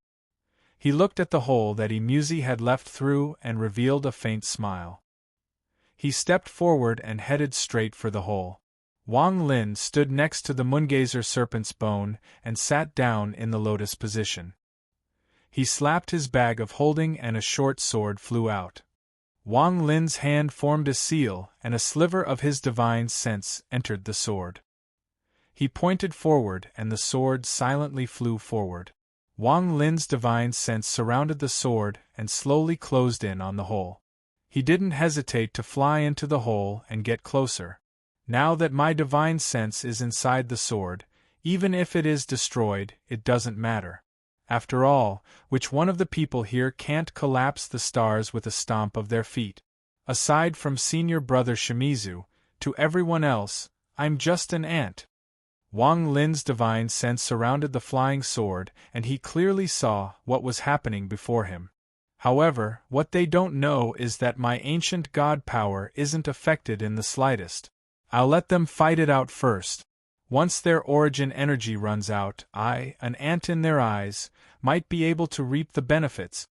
He looked at the hole that Imuzi had left through and revealed a faint smile. He stepped forward and headed straight for the hole. Wang Lin stood next to the Moongazer serpent's bone and sat down in the lotus position. He slapped his bag of holding and a short sword flew out. Wang Lin's hand formed a seal and a sliver of his divine sense entered the sword. He pointed forward and the sword silently flew forward. Wang Lin's divine sense surrounded the sword and slowly closed in on the hole. He didn't hesitate to fly into the hole and get closer. "Now that my divine sense is inside the sword, even if it is destroyed, it doesn't matter. After all, which one of the people here can't collapse the stars with a stomp of their feet? Aside from senior brother Shimizu, to everyone else, I'm just an ant." Wang Lin's divine sense surrounded the flying sword and he clearly saw what was happening before him. However, what they don't know is that my ancient god power isn't affected in the slightest. I'll let them fight it out first. Once their origin energy runs out, I, an ant in their eyes, might be able to reap the benefits.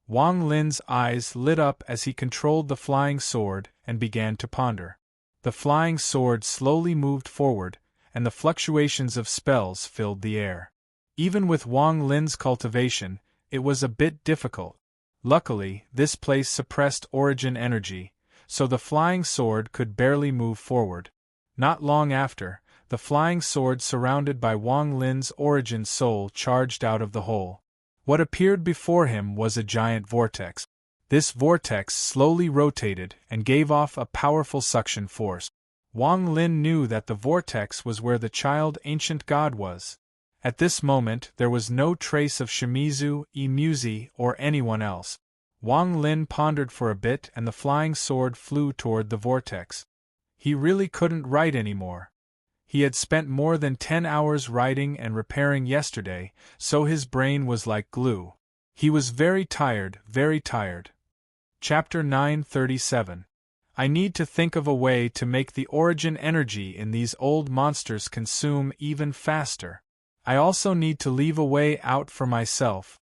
Wang Lin's eyes lit up as he controlled the flying sword and began to ponder. The flying sword slowly moved forward, and the fluctuations of spells filled the air. Even with Wang Lin's cultivation, it was a bit difficult. Luckily, this place suppressed origin energy, so the flying sword could barely move forward. Not long after, the flying sword surrounded by Wang Lin's origin soul charged out of the hole. What appeared before him was a giant vortex. This vortex slowly rotated and gave off a powerful suction force. Wang Lin knew that the vortex was where the child ancient god was. At this moment there was no trace of Shimizu, Imuzi, or anyone else. Wang Lin pondered for a bit and the flying sword flew toward the vortex. He really couldn't write anymore. He had spent more than 10 hours writing and repairing yesterday, so his brain was like glue. He was very tired, very tired. Chapter 937. I need to think of a way to make the origin energy in these old monsters consume even faster. I also need to leave a way out for myself.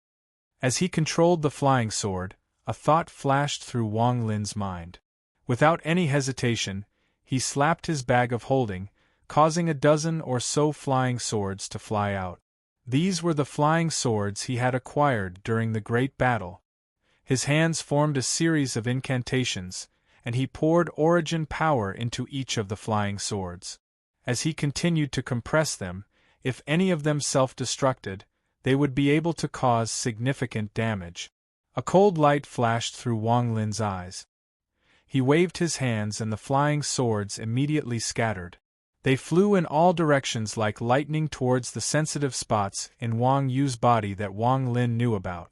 As he controlled the flying sword, a thought flashed through Wang Lin's mind. Without any hesitation, he slapped his bag of holding, causing a dozen or so flying swords to fly out. These were the flying swords he had acquired during the great battle. His hands formed a series of incantations, and he poured origin power into each of the flying swords. As he continued to compress them, if any of them self-destructed, they would be able to cause significant damage. A cold light flashed through Wang Lin's eyes. He waved his hands and the flying swords immediately scattered. They flew in all directions like lightning towards the sensitive spots in Wang Yu's body that Wang Lin knew about.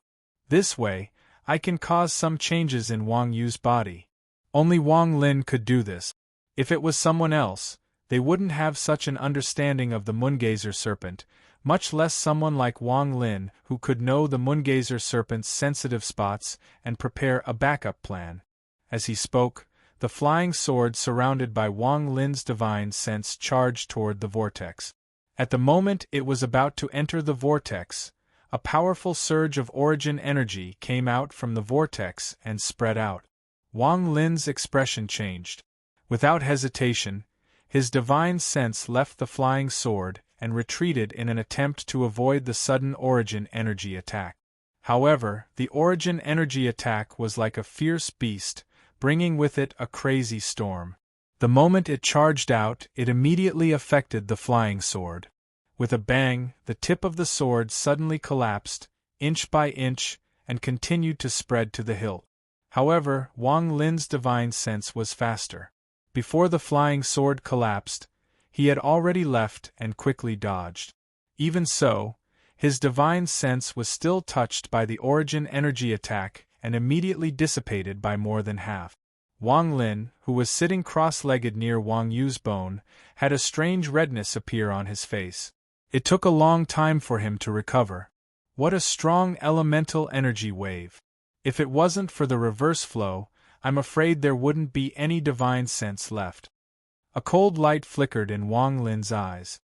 This way, I can cause some changes in Wang Yu's body. Only Wang Lin could do this. If it was someone else, they wouldn't have such an understanding of the Moongazer serpent, much less someone like Wang Lin who could know the Moongazer serpent's sensitive spots and prepare a backup plan. As he spoke, the flying sword surrounded by Wang Lin's divine sense charged toward the vortex. At the moment it was about to enter the vortex, a powerful surge of origin energy came out from the vortex and spread out. Wang Lin's expression changed. Without hesitation, his divine sense left the flying sword and retreated in an attempt to avoid the sudden origin energy attack. However, the origin energy attack was like a fierce beast, bringing with it a crazy storm. The moment it charged out, it immediately affected the flying sword. With a bang, the tip of the sword suddenly collapsed, inch by inch, and continued to spread to the hilt. However, Wang Lin's divine sense was faster. Before the flying sword collapsed, he had already left and quickly dodged. Even so, his divine sense was still touched by the origin energy attack and immediately dissipated by more than half. Wang Lin, who was sitting cross-legged near Wang Yu's bone, had a strange redness appear on his face. It took a long time for him to recover. What a strong elemental energy wave! If it wasn't for the reverse flow, I'm afraid there wouldn't be any divine sense left. A cold light flickered in Wang Lin's eyes.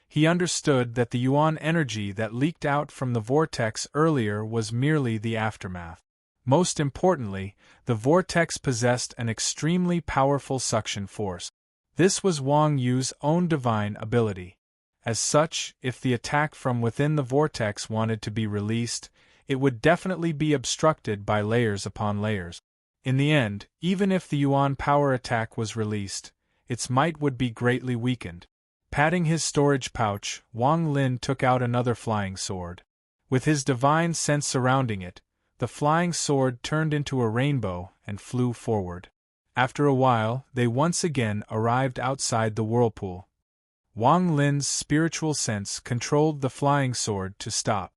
He understood that the yuan energy that leaked out from the vortex earlier was merely the aftermath. Most importantly, the vortex possessed an extremely powerful suction force. This was Wang Yu's own divine ability. As such, if the attack from within the vortex wanted to be released, it would definitely be obstructed by layers upon layers. In the end, even if the yuan power attack was released, its might would be greatly weakened. Patting his storage pouch, Wang Lin took out another flying sword. With his divine sense surrounding it, the flying sword turned into a rainbow and flew forward. After a while, they once again arrived outside the whirlpool. Wang Lin's spiritual sense controlled the flying sword to stop.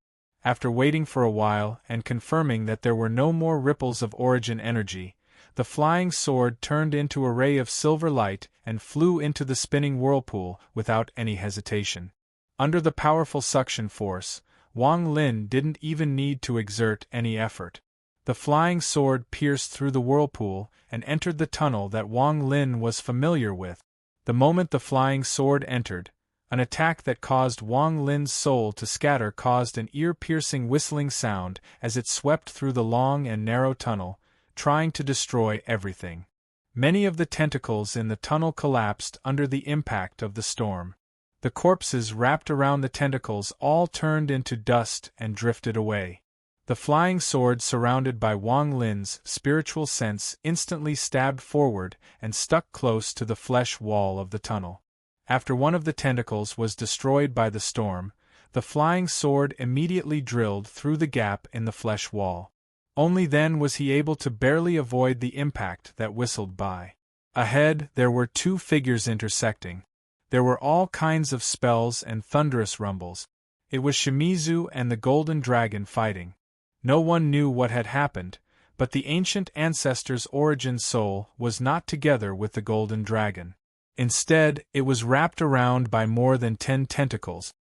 After waiting for a while and confirming that there were no more ripples of origin energy, the flying sword turned into a ray of silver light and flew into the spinning whirlpool without any hesitation. Under the powerful suction force, Wang Lin didn't even need to exert any effort. The flying sword pierced through the whirlpool and entered the tunnel that Wang Lin was familiar with. The moment the flying sword entered, an attack that caused Wang Lin's soul to scatter caused an ear-piercing whistling sound as it swept through the long and narrow tunnel, trying to destroy everything. Many of the tentacles in the tunnel collapsed under the impact of the storm. The corpses wrapped around the tentacles all turned into dust and drifted away. The flying sword surrounded by Wang Lin's spiritual sense instantly stabbed forward and stuck close to the flesh wall of the tunnel. After one of the tentacles was destroyed by the storm, the flying sword immediately drilled through the gap in the flesh wall. Only then was he able to barely avoid the impact that whistled by. Ahead, there were two figures intersecting. There were all kinds of spells and thunderous rumbles. It was Shimizu and the Golden Dragon fighting. No one knew what had happened, but the ancient ancestor's origin soul was not together with the Golden Dragon. Instead, it was wrapped around by more than 10 tentacles.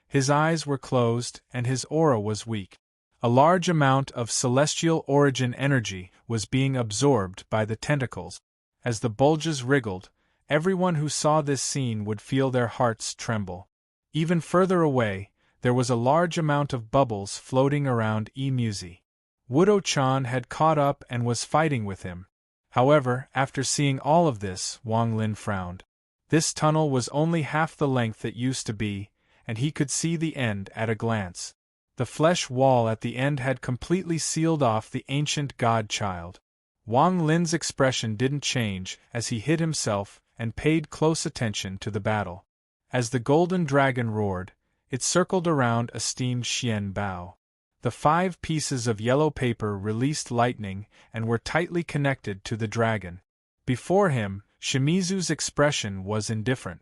His eyes were closed and his aura was weak. A large amount of celestial origin energy was being absorbed by the tentacles. As the bulges wriggled, everyone who saw this scene would feel their hearts tremble. Even further away, there was a large amount of bubbles floating around Muzi. Wudo-chan had caught up and was fighting with him. However, after seeing all of this, Wang Lin frowned. This tunnel was only half the length it used to be, and he could see the end at a glance. The flesh wall at the end had completely sealed off the ancient god-child. Wang Lin's expression didn't change as he hid himself and paid close attention to the battle. As the Golden Dragon roared, it circled around a steamed Xian Bao. The 5 pieces of yellow paper released lightning and were tightly connected to the dragon. Before him, Shimizu's expression was indifferent.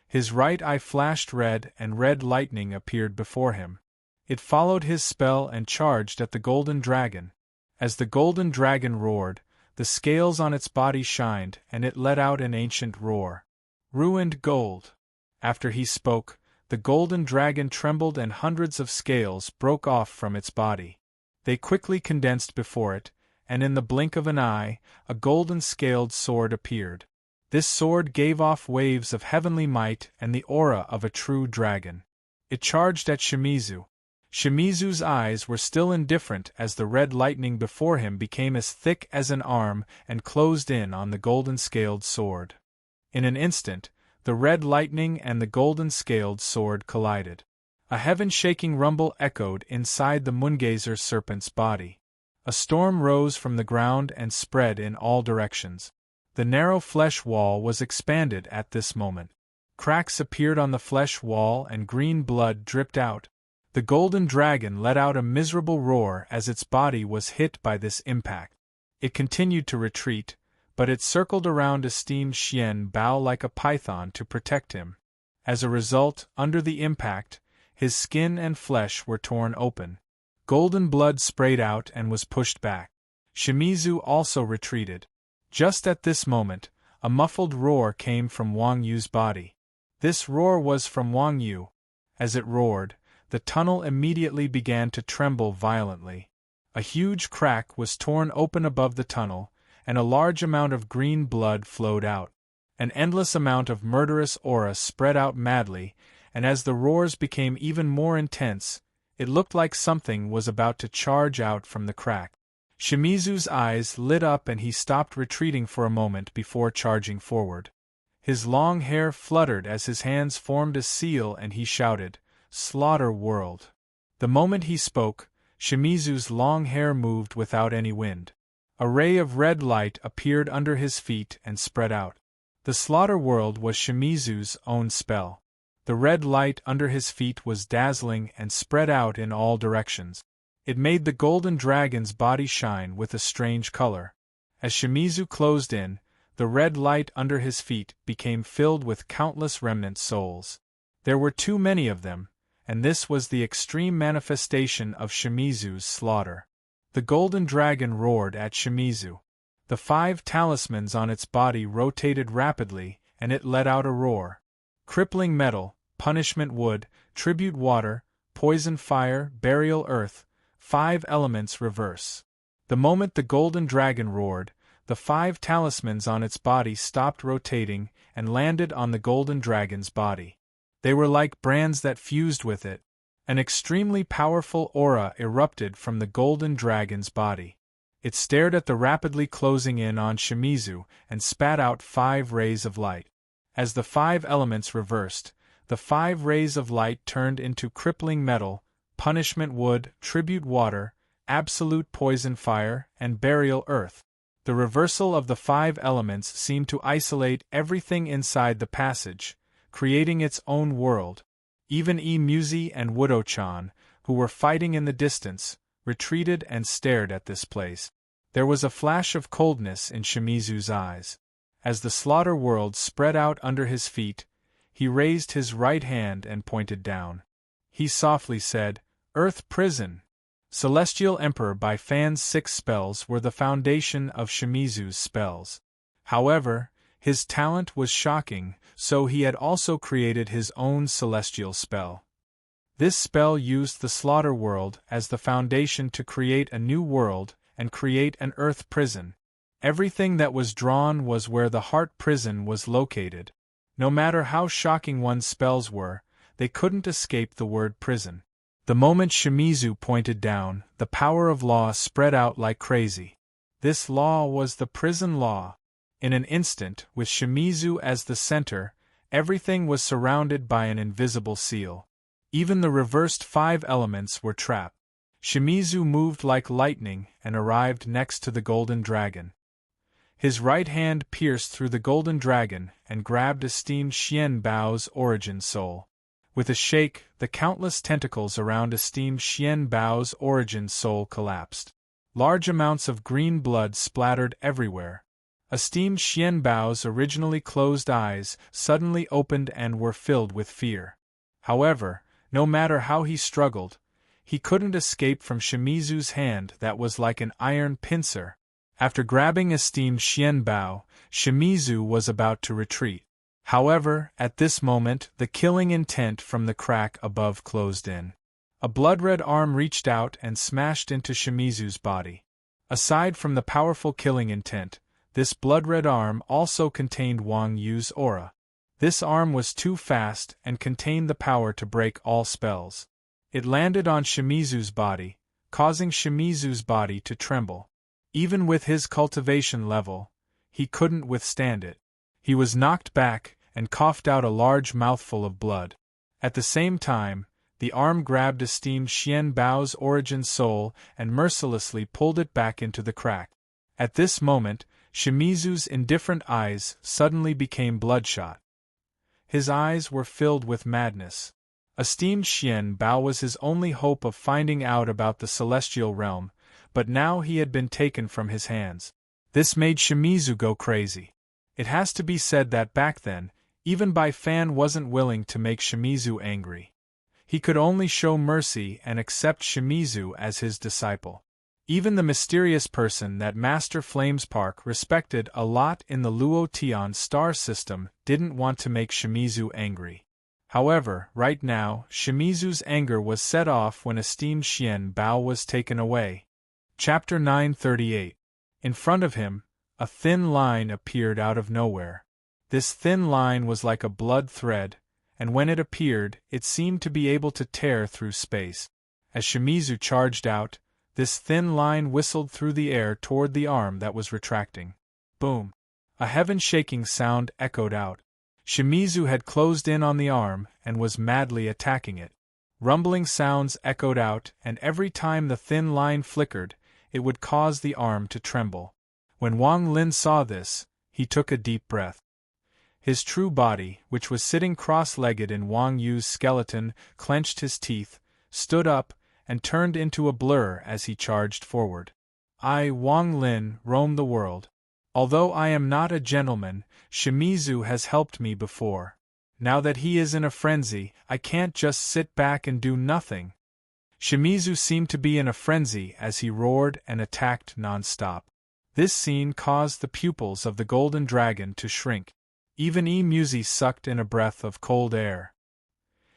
His right eye flashed red and red lightning appeared before him. It followed his spell and charged at the Golden Dragon. As the Golden Dragon roared, the scales on its body shined and it let out an ancient roar. Ruined gold. After he spoke, the Golden Dragon trembled and hundreds of scales broke off from its body. They quickly condensed before it, and in the blink of an eye, a golden scaled sword appeared. This sword gave off waves of heavenly might and the aura of a true dragon. It charged at Shimizu. Shimizu's eyes were still indifferent as the red lightning before him became as thick as an arm and closed in on the golden-scaled sword. In an instant, the red lightning and the golden-scaled sword collided. A heaven-shaking rumble echoed inside the Moongazer serpent's body. A storm rose from the ground and spread in all directions. The narrow flesh wall was expanded at this moment. Cracks appeared on the flesh wall and green blood dripped out. The Golden Dragon let out a miserable roar as its body was hit by this impact. It continued to retreat, but it circled around a steamed Xian Bao like a python to protect him. As a result, under the impact, his skin and flesh were torn open. Golden blood sprayed out and was pushed back. Shimizu also retreated. Just at this moment, a muffled roar came from Wang Yu's body. This roar was from Wang Yu. As it roared, the tunnel immediately began to tremble violently. A huge crack was torn open above the tunnel, and a large amount of green blood flowed out. An endless amount of murderous aura spread out madly, and as the roars became even more intense, it looked like something was about to charge out from the crack. Shimizu's eyes lit up and he stopped retreating for a moment before charging forward. His long hair fluttered as his hands formed a seal and he shouted, "Slaughter World." The moment he spoke, Shimizu's long hair moved without any wind. A ray of red light appeared under his feet and spread out. The Slaughter World was Shimizu's own spell. The red light under his feet was dazzling and spread out in all directions. It made the Golden Dragon's body shine with a strange color. As Shimizu closed in, the red light under his feet became filled with countless remnant souls. There were too many of them, and this was the extreme manifestation of Shimizu's slaughter. The Golden Dragon roared at Shimizu. The 5 talismans on its body rotated rapidly, and it let out a roar. Crippling metal, punishment wood, tribute water, poison fire, burial earth, 5 elements reverse. The moment the Golden Dragon roared, the 5 talismans on its body stopped rotating and landed on the Golden Dragon's body. They were like brands that fused with it. An extremely powerful aura erupted from the Golden Dragon's body. It stared at the rapidly closing in on Shimizu and spat out 5 rays of light. As the 5 elements reversed, the 5 rays of light turned into crippling metal, punishment wood, tribute water, absolute poison fire, and burial earth. The reversal of the 5 elements seemed to isolate everything inside the passage, creating its own world. Even Muzi and Wudo-chan, who were fighting in the distance, retreated and stared at this place. There was a flash of coldness in Shimizu's eyes. As the slaughter world spread out under his feet, he raised his right hand and pointed down. He softly said, "Earth Prison." Celestial Emperor by Fan's 6 spells were the foundation of Shimizu's spells. However, his talent was shocking, so he had also created his own celestial spell. This spell used the slaughter world as the foundation to create a new world and create an earth prison. Everything that was drawn was where the heart prison was located. No matter how shocking one's spells were, they couldn't escape the word prison. The moment Shimizu pointed down, the power of law spread out like crazy. This law was the prison law. In an instant, with Shimizu as the center, everything was surrounded by an invisible seal. Even the reversed 5 elements were trapped. Shimizu moved like lightning and arrived next to the golden dragon. His right hand pierced through the golden dragon and grabbed esteemed Xian Bao's origin soul. With a shake, the countless tentacles around esteemed Xian Bao's origin soul collapsed. Large amounts of green blood splattered everywhere. Esteemed Xian Bao's originally closed eyes suddenly opened and were filled with fear. However, no matter how he struggled, he couldn't escape from Shimizu's hand that was like an iron pincer. After grabbing esteemed Xian Bao, Shimizu was about to retreat. However, at this moment, the killing intent from the crack above closed in. A blood-red arm reached out and smashed into Shimizu's body. Aside from the powerful killing intent, this blood-red arm also contained Wang Yu's aura. This arm was too fast and contained the power to break all spells. It landed on Shimizu's body, causing Shimizu's body to tremble. Even with his cultivation level, he couldn't withstand it. He was knocked back and coughed out a large mouthful of blood. At the same time, the arm grabbed esteemed Xian Bao's origin soul and mercilessly pulled it back into the crack. At this moment, Shimizu's indifferent eyes suddenly became bloodshot. His eyes were filled with madness. Esteemed Xian Bao was his only hope of finding out about the celestial realm, but now he had been taken from his hands. This made Shimizu go crazy. It has to be said that back then, even Bai Fan wasn't willing to make Shimizu angry. He could only show mercy and accept Shimizu as his disciple. Even the mysterious person that Master Flamespark respected a lot in the Luo Tian star system didn't want to make Shimizu angry. However, right now, Shimizu's anger was set off when esteemed Xian Bao was taken away. Chapter 938. In front of him, a thin line appeared out of nowhere. This thin line was like a blood thread, and when it appeared, it seemed to be able to tear through space. As Shimizu charged out, this thin line whistled through the air toward the arm that was retracting. Boom! A heaven-shaking sound echoed out. Shimizu had closed in on the arm and was madly attacking it. Rumbling sounds echoed out, and every time the thin line flickered, it would cause the arm to tremble. When Wang Lin saw this, he took a deep breath. His true body, which was sitting cross-legged in Wang Yu's skeleton, clenched his teeth, stood up, and turned into a blur as he charged forward. I, Wang Lin, roam the world. Although I am not a gentleman, Shimizu has helped me before. Now that he is in a frenzy, I can't just sit back and do nothing. Shimizu seemed to be in a frenzy as he roared and attacked non-stop. This scene caused the pupils of the golden dragon to shrink. Even Muzi sucked in a breath of cold air.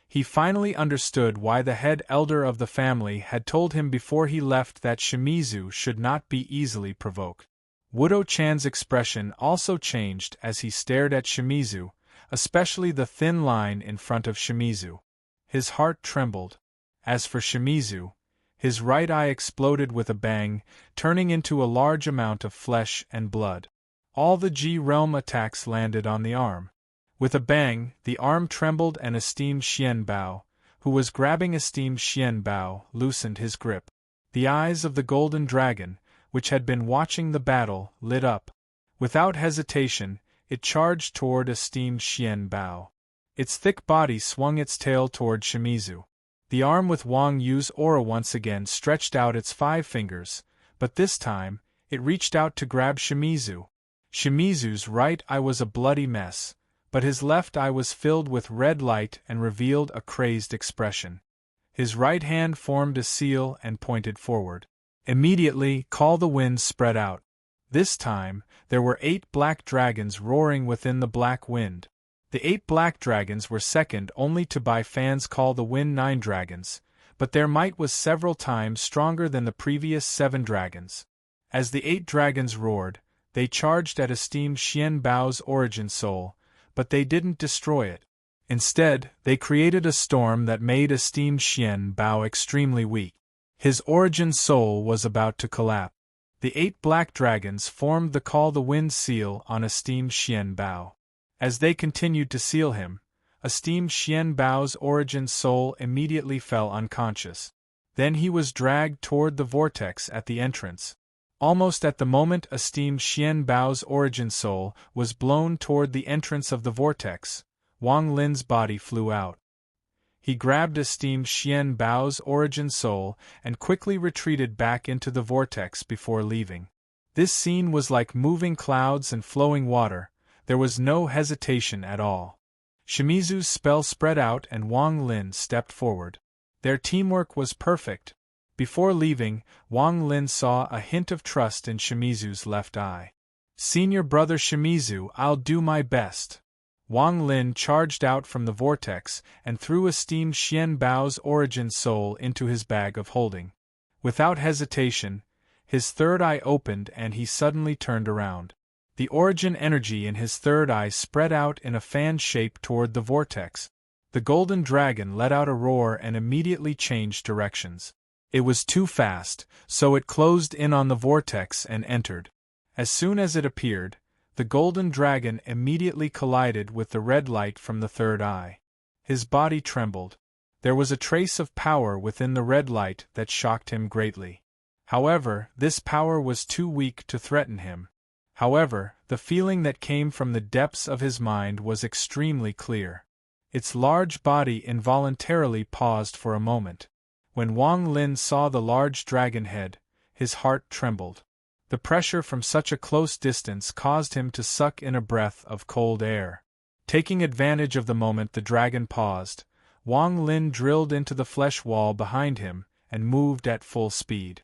He finally understood why the head elder of the family had told him before he left that Shimizu should not be easily provoked. Wudo-chan's expression also changed as he stared at Shimizu, especially the thin line in front of Shimizu. His heart trembled. As for Shimizu, his right eye exploded with a bang, turning into a large amount of flesh and blood. All the G-realm attacks landed on the arm. With a bang, the arm trembled and esteemed Xian Bao, who was grabbing esteemed Xian Bao, loosened his grip. The eyes of the golden dragon, which had been watching the battle, lit up. Without hesitation, it charged toward esteemed Xian Bao. Its thick body swung its tail toward Shimizu. The arm with Wang Yu's aura once again stretched out its 5 fingers, but this time, it reached out to grab Shimizu. Shimizu's right eye was a bloody mess, but his left eye was filled with red light and revealed a crazed expression. His right hand formed a seal and pointed forward. Immediately, Call the Wind spread out. This time, there were 8 black dragons roaring within the black wind. The 8 black dragons were second only to Bai Fan's Call the Wind 9 dragons, but their might was several times stronger than the previous 7 dragons. As the 8 dragons roared, they charged at esteemed Xian Bao's origin soul, but they didn't destroy it. Instead, they created a storm that made esteemed Xian Bao extremely weak. His origin soul was about to collapse. The 8 black dragons formed the Call the Wind seal on esteemed Xian Bao. As they continued to seal him, esteemed Xian Bao's origin soul immediately fell unconscious. Then he was dragged toward the vortex at the entrance. Almost at the moment esteemed Xian Bao's origin soul was blown toward the entrance of the vortex, Wang Lin's body flew out. He grabbed esteemed Xian Bao's origin soul and quickly retreated back into the vortex before leaving. This scene was like moving clouds and flowing water. There was no hesitation at all. Shimizu's spell spread out and Wang Lin stepped forward. Their teamwork was perfect. Before leaving, Wang Lin saw a hint of trust in Shimizu's left eye. "Senior brother Shimizu, I'll do my best." Wang Lin charged out from the vortex and threw esteemed Xian Bao's origin soul into his bag of holding. Without hesitation, his third eye opened and he suddenly turned around. The origin energy in his third eye spread out in a fan shape toward the vortex. The golden dragon let out a roar and immediately changed directions. It was too fast, so it closed in on the vortex and entered. As soon as it appeared, the golden dragon immediately collided with the red light from the third eye. His body trembled. There was a trace of power within the red light that shocked him greatly. However, this power was too weak to threaten him. However, the feeling that came from the depths of his mind was extremely clear. Its large body involuntarily paused for a moment. When Wang Lin saw the large dragon head, his heart trembled. The pressure from such a close distance caused him to suck in a breath of cold air. Taking advantage of the moment the dragon paused, Wang Lin drilled into the flesh wall behind him and moved at full speed.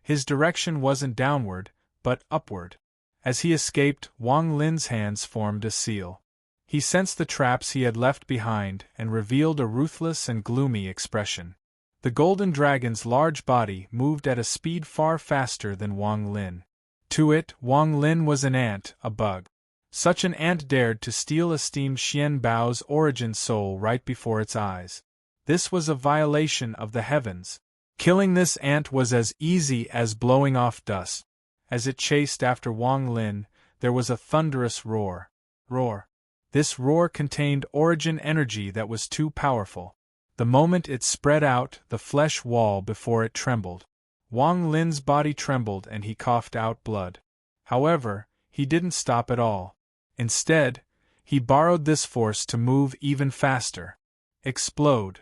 His direction wasn't downward, but upward. As he escaped, Wang Lin's hands formed a seal. He sensed the traps he had left behind and revealed a ruthless and gloomy expression. The golden dragon's large body moved at a speed far faster than Wang Lin. To it, Wang Lin was an ant, a bug. Such an ant dared to steal esteemed Xian Bao's origin soul right before its eyes. This was a violation of the heavens. Killing this ant was as easy as blowing off dust. As it chased after Wang Lin, there was a thunderous roar. This roar contained origin energy that was too powerful. The moment it spread out, the flesh wall before it trembled. Wang Lin's body trembled and he coughed out blood. However, he didn't stop at all. Instead, he borrowed this force to move even faster. Explode.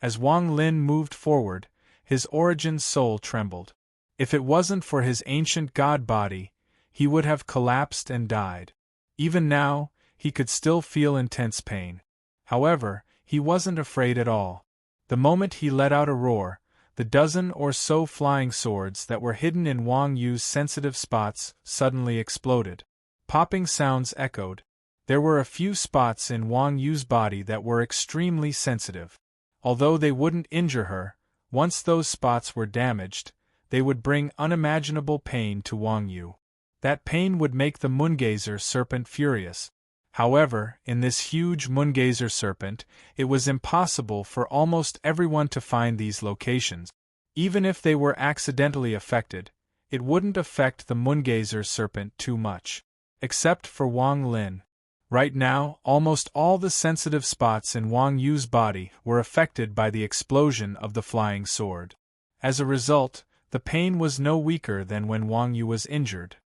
As Wang Lin moved forward, his origin soul trembled. If it wasn't for his ancient god body, he would have collapsed and died. Even now, he could still feel intense pain. However, he wasn't afraid at all. The moment he let out a roar, the dozen or so flying swords that were hidden in Wang Yu's sensitive spots suddenly exploded. Popping sounds echoed. There were a few spots in Wang Yu's body that were extremely sensitive. Although they wouldn't injure her, once those spots were damaged, they would bring unimaginable pain to Wang Yu. That pain would make the Moongazer serpent furious. However, in this huge Moongazer serpent, it was impossible for almost everyone to find these locations. Even if they were accidentally affected, it wouldn't affect the Moongazer serpent too much. Except for Wang Lin. Right now, almost all the sensitive spots in Wang Yu's body were affected by the explosion of the flying sword. As a result, the pain was no weaker than when Wang Yu was injured.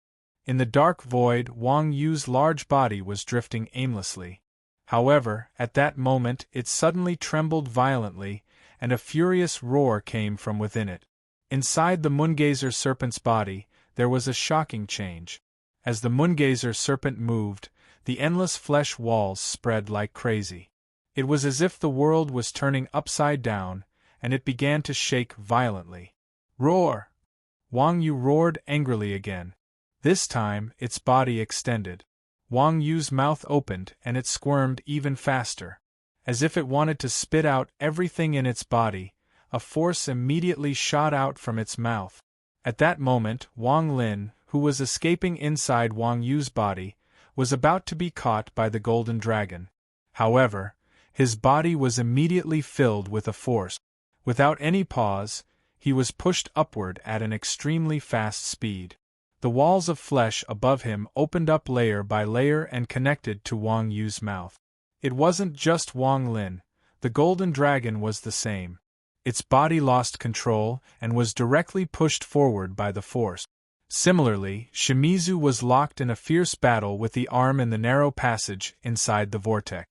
In the dark void, Wang Yu's large body was drifting aimlessly. However, at that moment it suddenly trembled violently, and a furious roar came from within it. Inside the Moongazer serpent's body, there was a shocking change. As the Moongazer serpent moved, the endless flesh walls spread like crazy. It was as if the world was turning upside down, and it began to shake violently. Roar! Wang Yu roared angrily again. This time, its body extended. Wang Yu's mouth opened and it squirmed even faster. As if it wanted to spit out everything in its body, a force immediately shot out from its mouth. At that moment, Wang Lin, who was escaping inside Wang Yu's body, was about to be caught by the golden dragon. However, his body was immediately filled with a force. Without any pause, he was pushed upward at an extremely fast speed. The walls of flesh above him opened up layer by layer and connected to Wang Yu's mouth. It wasn't just Wang Lin, the golden dragon was the same. Its body lost control and was directly pushed forward by the force. Similarly, Shimizu was locked in a fierce battle with the arm in the narrow passage inside the vortex.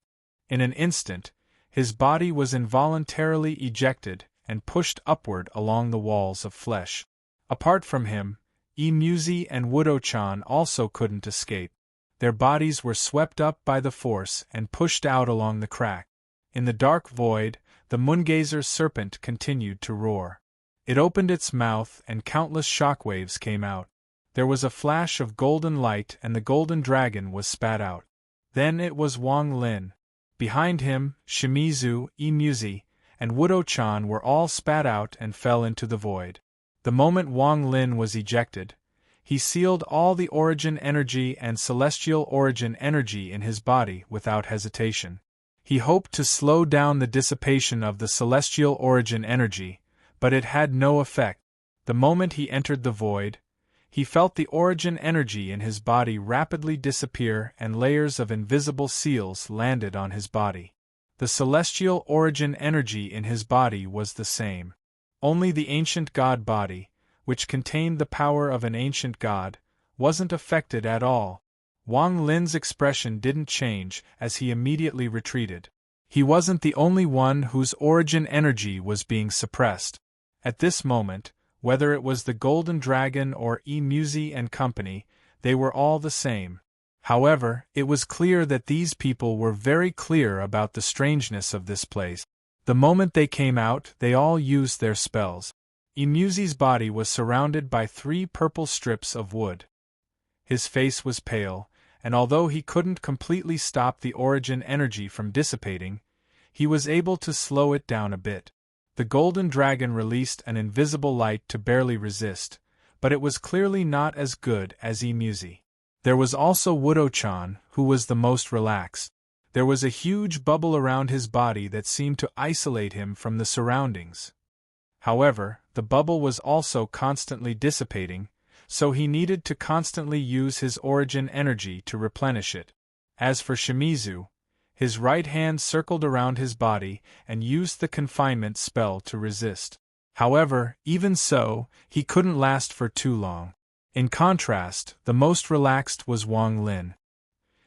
In an instant, his body was involuntarily ejected and pushed upward along the walls of flesh. Apart from him, Muzi and Wudo-chan also couldn't escape. Their bodies were swept up by the force and pushed out along the crack. In the dark void, the Moongazer serpent continued to roar. It opened its mouth and countless shockwaves came out. There was a flash of golden light and the golden dragon was spat out. Then it was Wang Lin. Behind him, Shimizu, Muzi, and Wudo-chan were all spat out and fell into the void. The moment Wang Lin was ejected, he sealed all the origin energy and celestial origin energy in his body without hesitation. He hoped to slow down the dissipation of the celestial origin energy, but it had no effect. The moment he entered the void, he felt the origin energy in his body rapidly disappear and layers of invisible seals landed on his body. The celestial origin energy in his body was the same. Only the ancient god body, which contained the power of an ancient god, wasn't affected at all. Wang Lin's expression didn't change as he immediately retreated. He wasn't the only one whose origin energy was being suppressed. At this moment, whether it was the Golden Dragon or Muzi and company, they were all the same. However, it was clear that these people were very clear about the strangeness of this place. The moment they came out, they all used their spells. Muzi's body was surrounded by 3 purple strips of wood. His face was pale, and although he couldn't completely stop the origin energy from dissipating, he was able to slow it down a bit. The Golden Dragon released an invisible light to barely resist, but it was clearly not as good as Muzi. There was also Wudo-chan, who was the most relaxed. There was a huge bubble around his body that seemed to isolate him from the surroundings. However, the bubble was also constantly dissipating, so he needed to constantly use his origin energy to replenish it. As for Shimizu, his right hand circled around his body and used the confinement spell to resist. However, even so, he couldn't last for too long. In contrast, the most relaxed was Wang Lin.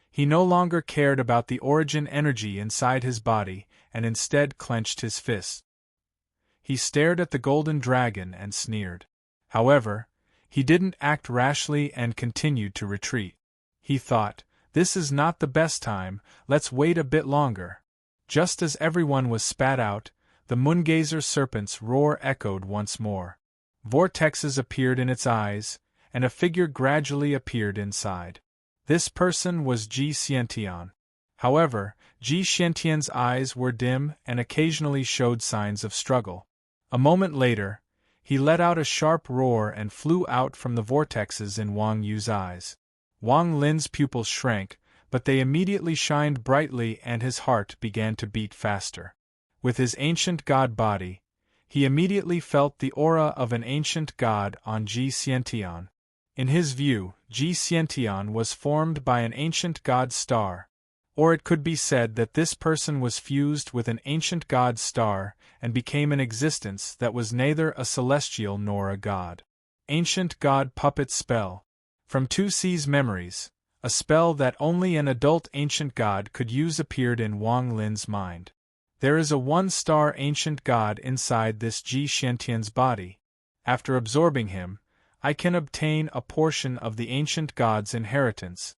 He no longer cared about the origin energy inside his body and instead clenched his fists. He stared at the Golden Dragon and sneered. However, he didn't act rashly and continued to retreat. He thought, "This is not the best time, let's wait a bit longer." Just as everyone was spat out, the Moongazer serpent's roar echoed once more. Vortexes appeared in its eyes, and a figure gradually appeared inside. This person was Ji Xiantian. However, Ji Xiantian's eyes were dim and occasionally showed signs of struggle. A moment later, he let out a sharp roar and flew out from the vortexes in Wang Yu's eyes. Wang Lin's pupils shrank, but they immediately shined brightly and his heart began to beat faster. With his ancient god body, he immediately felt the aura of an ancient god on Ji Xiantian. In his view, Ji Xiantian was formed by an ancient god star. Or it could be said that this person was fused with an ancient god's star and became an existence that was neither a celestial nor a god. Ancient God Puppet Spell. From 2C's Memories, a spell that only an adult ancient god could use appeared in Wang Lin's mind. There is a one-star ancient god inside this Ji Xiantian's body. After absorbing him, I can obtain a portion of the ancient god's inheritance.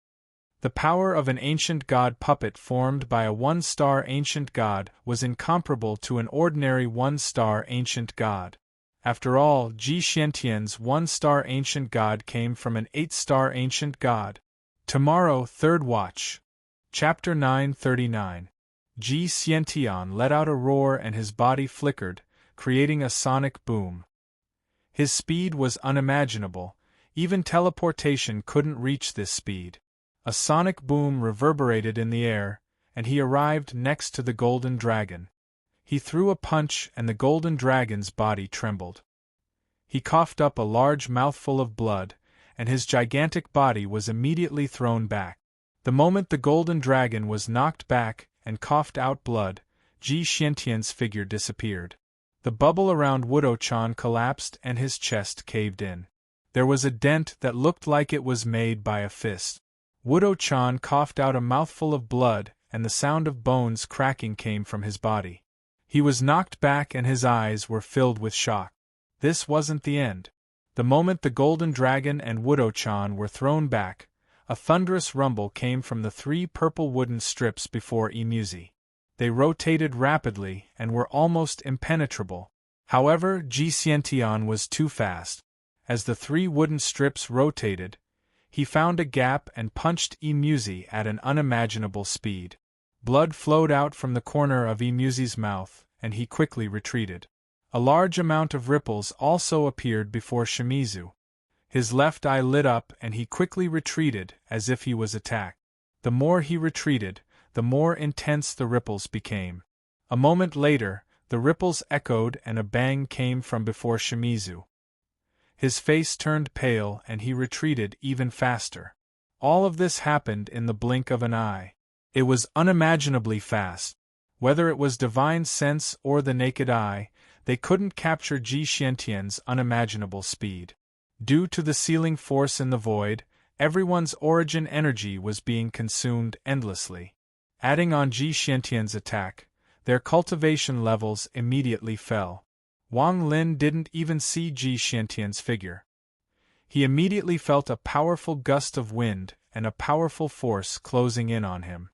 The power of an ancient god puppet formed by a one-star ancient god was incomparable to an ordinary one-star ancient god. After all, Ji Xiantian's one-star ancient god came from an 8-star ancient god. Tomorrow, Third Watch. Chapter 939. Ji Xiantian let out a roar and his body flickered, creating a sonic boom. His speed was unimaginable, even teleportation couldn't reach this speed. A sonic boom reverberated in the air, and he arrived next to the golden dragon. He threw a punch and the golden dragon's body trembled. He coughed up a large mouthful of blood, and his gigantic body was immediately thrown back. The moment the golden dragon was knocked back and coughed out blood, Ji Xiantian's figure disappeared. The bubble around Wudo-chan collapsed and his chest caved in. There was a dent that looked like it was made by a fist. Wudo-chan coughed out a mouthful of blood, and the sound of bones cracking came from his body. He was knocked back and his eyes were filled with shock. This wasn't the end. The moment the golden dragon and Wudo-chan were thrown back, a thunderous rumble came from the 3 purple wooden strips before Imuzi. They rotated rapidly and were almost impenetrable. However, Ji Xiantian was too fast. As the 3 wooden strips rotated, he found a gap and punched Imuzi at an unimaginable speed. Blood flowed out from the corner of Imuzi's mouth, and he quickly retreated. A large amount of ripples also appeared before Shimizu. His left eye lit up and he quickly retreated as if he was attacked. The more he retreated, the more intense the ripples became. A moment later, the ripples echoed and a bang came from before Shimizu. His face turned pale and he retreated even faster. All of this happened in the blink of an eye. It was unimaginably fast. Whether it was divine sense or the naked eye, they couldn't capture Ji Xiantian's unimaginable speed. Due to the sealing force in the void, everyone's origin energy was being consumed endlessly. Adding on Ji Xiantian's attack, their cultivation levels immediately fell. Wang Lin didn't even see Ji Xiantian's figure. He immediately felt a powerful gust of wind and a powerful force closing in on him.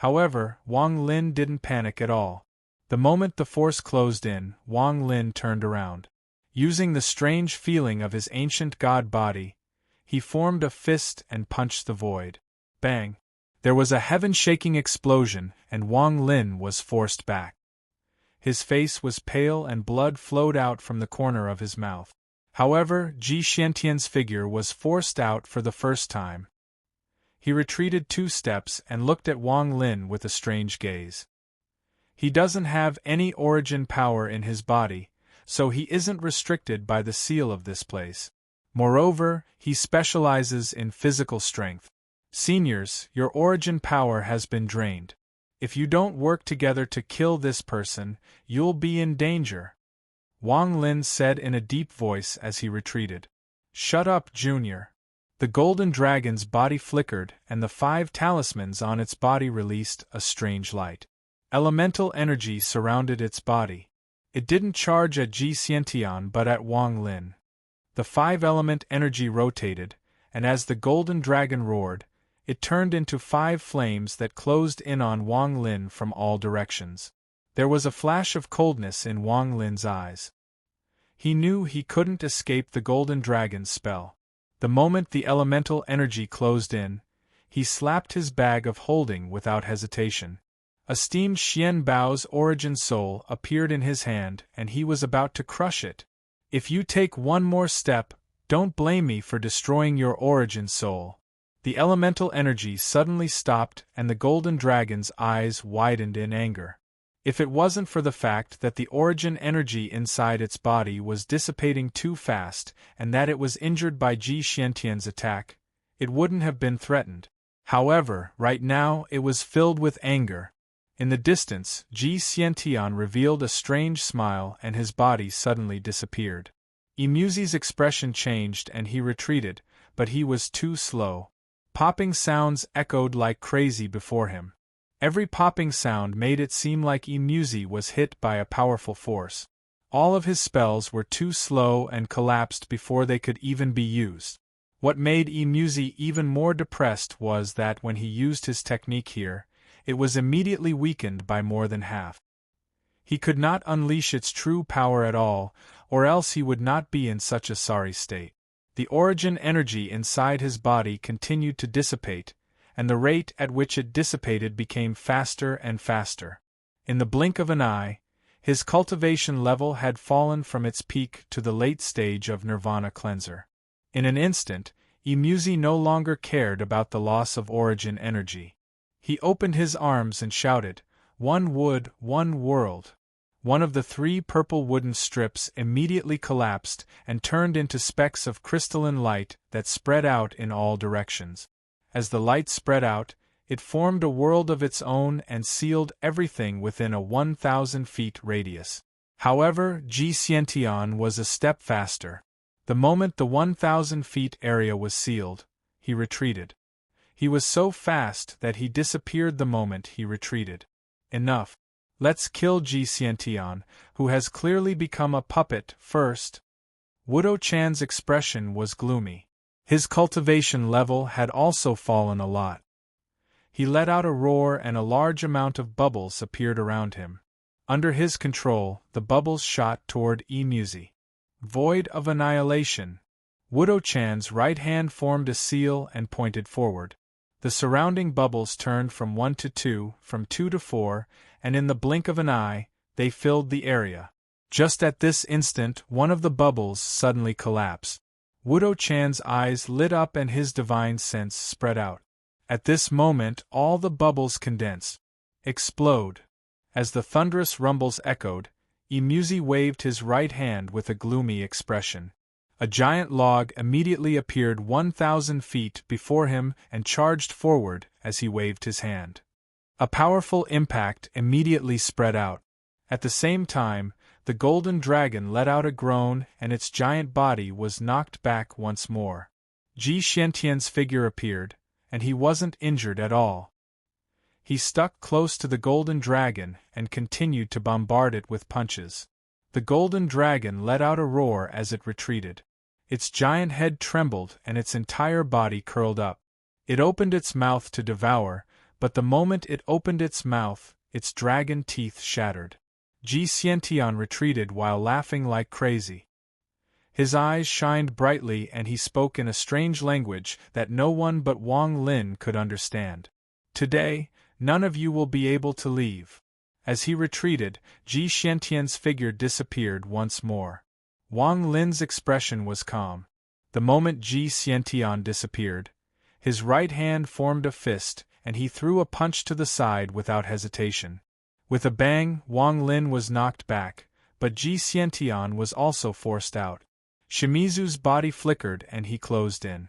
However, Wang Lin didn't panic at all. The moment the force closed in, Wang Lin turned around. Using the strange feeling of his ancient god body, he formed a fist and punched the void. Bang! There was a heaven-shaking explosion, and Wang Lin was forced back. His face was pale and blood flowed out from the corner of his mouth. However, Ji Xiantian's figure was forced out for the first time. He retreated 2 steps and looked at Wang Lin with a strange gaze. He doesn't have any origin power in his body, so he isn't restricted by the seal of this place. Moreover, he specializes in physical strength. Seniors, your origin power has been drained. If you don't work together to kill this person, you'll be in danger, Wang Lin said in a deep voice as he retreated. Shut up, Junior. The golden dragon's body flickered and the 5 talismans on its body released a strange light. Elemental energy surrounded its body. It didn't charge at Ji Xiantian but at Wang Lin. The 5-element energy rotated, and as the golden dragon roared, it turned into 5 flames that closed in on Wang Lin from all directions. There was a flash of coldness in Wang Lin's eyes. He knew he couldn't escape the golden dragon's spell. The moment the elemental energy closed in, he slapped his bag of holding without hesitation. Esteemed Xian Bao's origin soul appeared in his hand and he was about to crush it. If you take one more step, don't blame me for destroying your origin soul. The elemental energy suddenly stopped and the golden dragon's eyes widened in anger. If it wasn't for the fact that the origin energy inside its body was dissipating too fast and that it was injured by Ji Xiantian's attack, it wouldn't have been threatened. However, right now it was filled with anger. In the distance, Ji Xiantian revealed a strange smile and his body suddenly disappeared. Emuzi's expression changed and he retreated, but he was too slow. Popping sounds echoed like crazy before him. Every popping sound made it seem like Emuzi was hit by a powerful force. All of his spells were too slow and collapsed before they could even be used. What made Emuzi even more depressed was that when he used his technique here, it was immediately weakened by more than half. He could not unleash its true power at all, or else he would not be in such a sorry state. The origin energy inside his body continued to dissipate, and the rate at which it dissipated became faster and faster. In the blink of an eye, his cultivation level had fallen from its peak to the late stage of Nirvana Cleanser. In an instant, Emuzi no longer cared about the loss of origin energy. He opened his arms and shouted, "One wood, one world." One of the 3 purple wooden strips immediately collapsed and turned into specks of crystalline light that spread out in all directions. As the light spread out, it formed a world of its own and sealed everything within a 1,000 feet radius. However, Ji Xiantian was a step faster. The moment the 1,000 feet area was sealed, he retreated. He was so fast that he disappeared the moment he retreated. Enough. Let's kill Ji Xiantian, who has clearly become a puppet, first. Wudo Chan's expression was gloomy. His cultivation level had also fallen a lot. He let out a roar and a large amount of bubbles appeared around him. Under his control, the bubbles shot toward Emuzi. Void of annihilation. Wudo Chan's right hand formed a seal and pointed forward. The surrounding bubbles turned from 1 to 2, from 2 to 4, and in the blink of an eye, they filled the area. Just at this instant, one of the bubbles suddenly collapsed. Wudo Chan's eyes lit up and his divine sense spread out. At this moment, all the bubbles condense. Explode. As the thunderous rumbles echoed, Emuzi waved his right hand with a gloomy expression. A giant log immediately appeared 1,000 feet before him and charged forward as he waved his hand. A powerful impact immediately spread out. At the same time, the golden dragon let out a groan and its giant body was knocked back once more. Ji Xiantian's figure appeared, and he wasn't injured at all. He stuck close to the golden dragon and continued to bombard it with punches. The golden dragon let out a roar as it retreated. Its giant head trembled and its entire body curled up. It opened its mouth to devour, but the moment it opened its mouth, its dragon teeth shattered. Ji Xiantian retreated while laughing like crazy. His eyes shined brightly and he spoke in a strange language that no one but Wang Lin could understand. "Today, none of you will be able to leave." As he retreated, Ji Xiantian's figure disappeared once more. Wang Lin's expression was calm. The moment Ji Xiantian disappeared, his right hand formed a fist, and he threw a punch to the side without hesitation. With a bang, Wang Lin was knocked back, but Ji Xiantian was also forced out. Shimizu's body flickered and he closed in.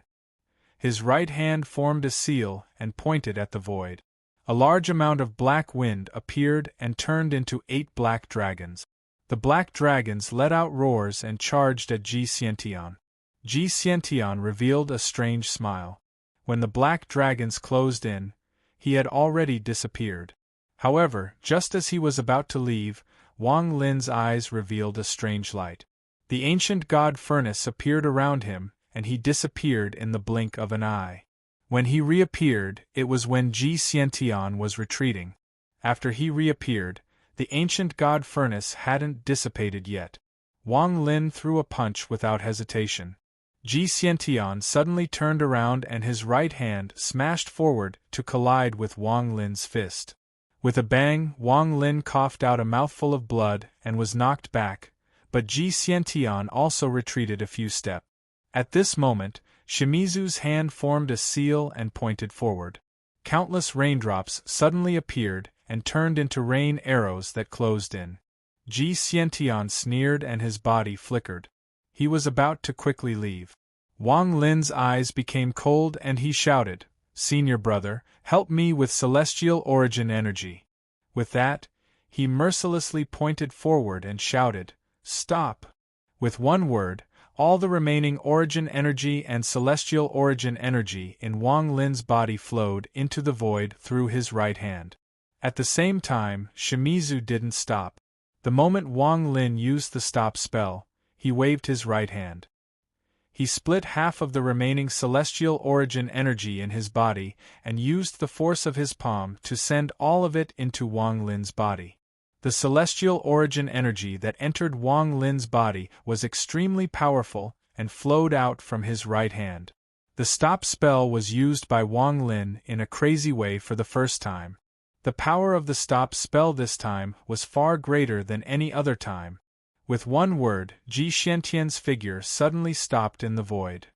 His right hand formed a seal and pointed at the void. A large amount of black wind appeared and turned into 8 black dragons. The black dragons let out roars and charged at Ji Xiantian. Ji Xiantian revealed a strange smile. When the black dragons closed in, he had already disappeared. However, just as he was about to leave, Wang Lin's eyes revealed a strange light. The ancient god furnace appeared around him, and he disappeared in the blink of an eye. When he reappeared, it was when Ji Xiantian was retreating. After he reappeared, the ancient god furnace hadn't dissipated yet. Wang Lin threw a punch without hesitation. Ji Xiantian suddenly turned around and his right hand smashed forward to collide with Wang Lin's fist. With a bang, Wang Lin coughed out a mouthful of blood and was knocked back, but Ji Xiantian also retreated a few steps. At this moment, Shimizu's hand formed a seal and pointed forward. Countless raindrops suddenly appeared and turned into rain arrows that closed in. Ji Xiantian sneered and his body flickered. He was about to quickly leave. Wang Lin's eyes became cold and he shouted, Senior brother, help me with celestial origin energy." With that, he mercilessly pointed forward and shouted, "Stop!" With one word, all the remaining origin energy and celestial origin energy in Wang Lin's body flowed into the void through his right hand. At the same time, Shimizu didn't stop. The moment Wang Lin used the stop spell, he waved his right hand. He split half of the remaining celestial origin energy in his body and used the force of his palm to send all of it into Wang Lin's body. The celestial origin energy that entered Wang Lin's body was extremely powerful and flowed out from his right hand. The stop spell was used by Wang Lin in a crazy way for the first time. The power of the stop spell this time was far greater than any other time. With one word, Ji Xiantian's figure suddenly stopped in the void.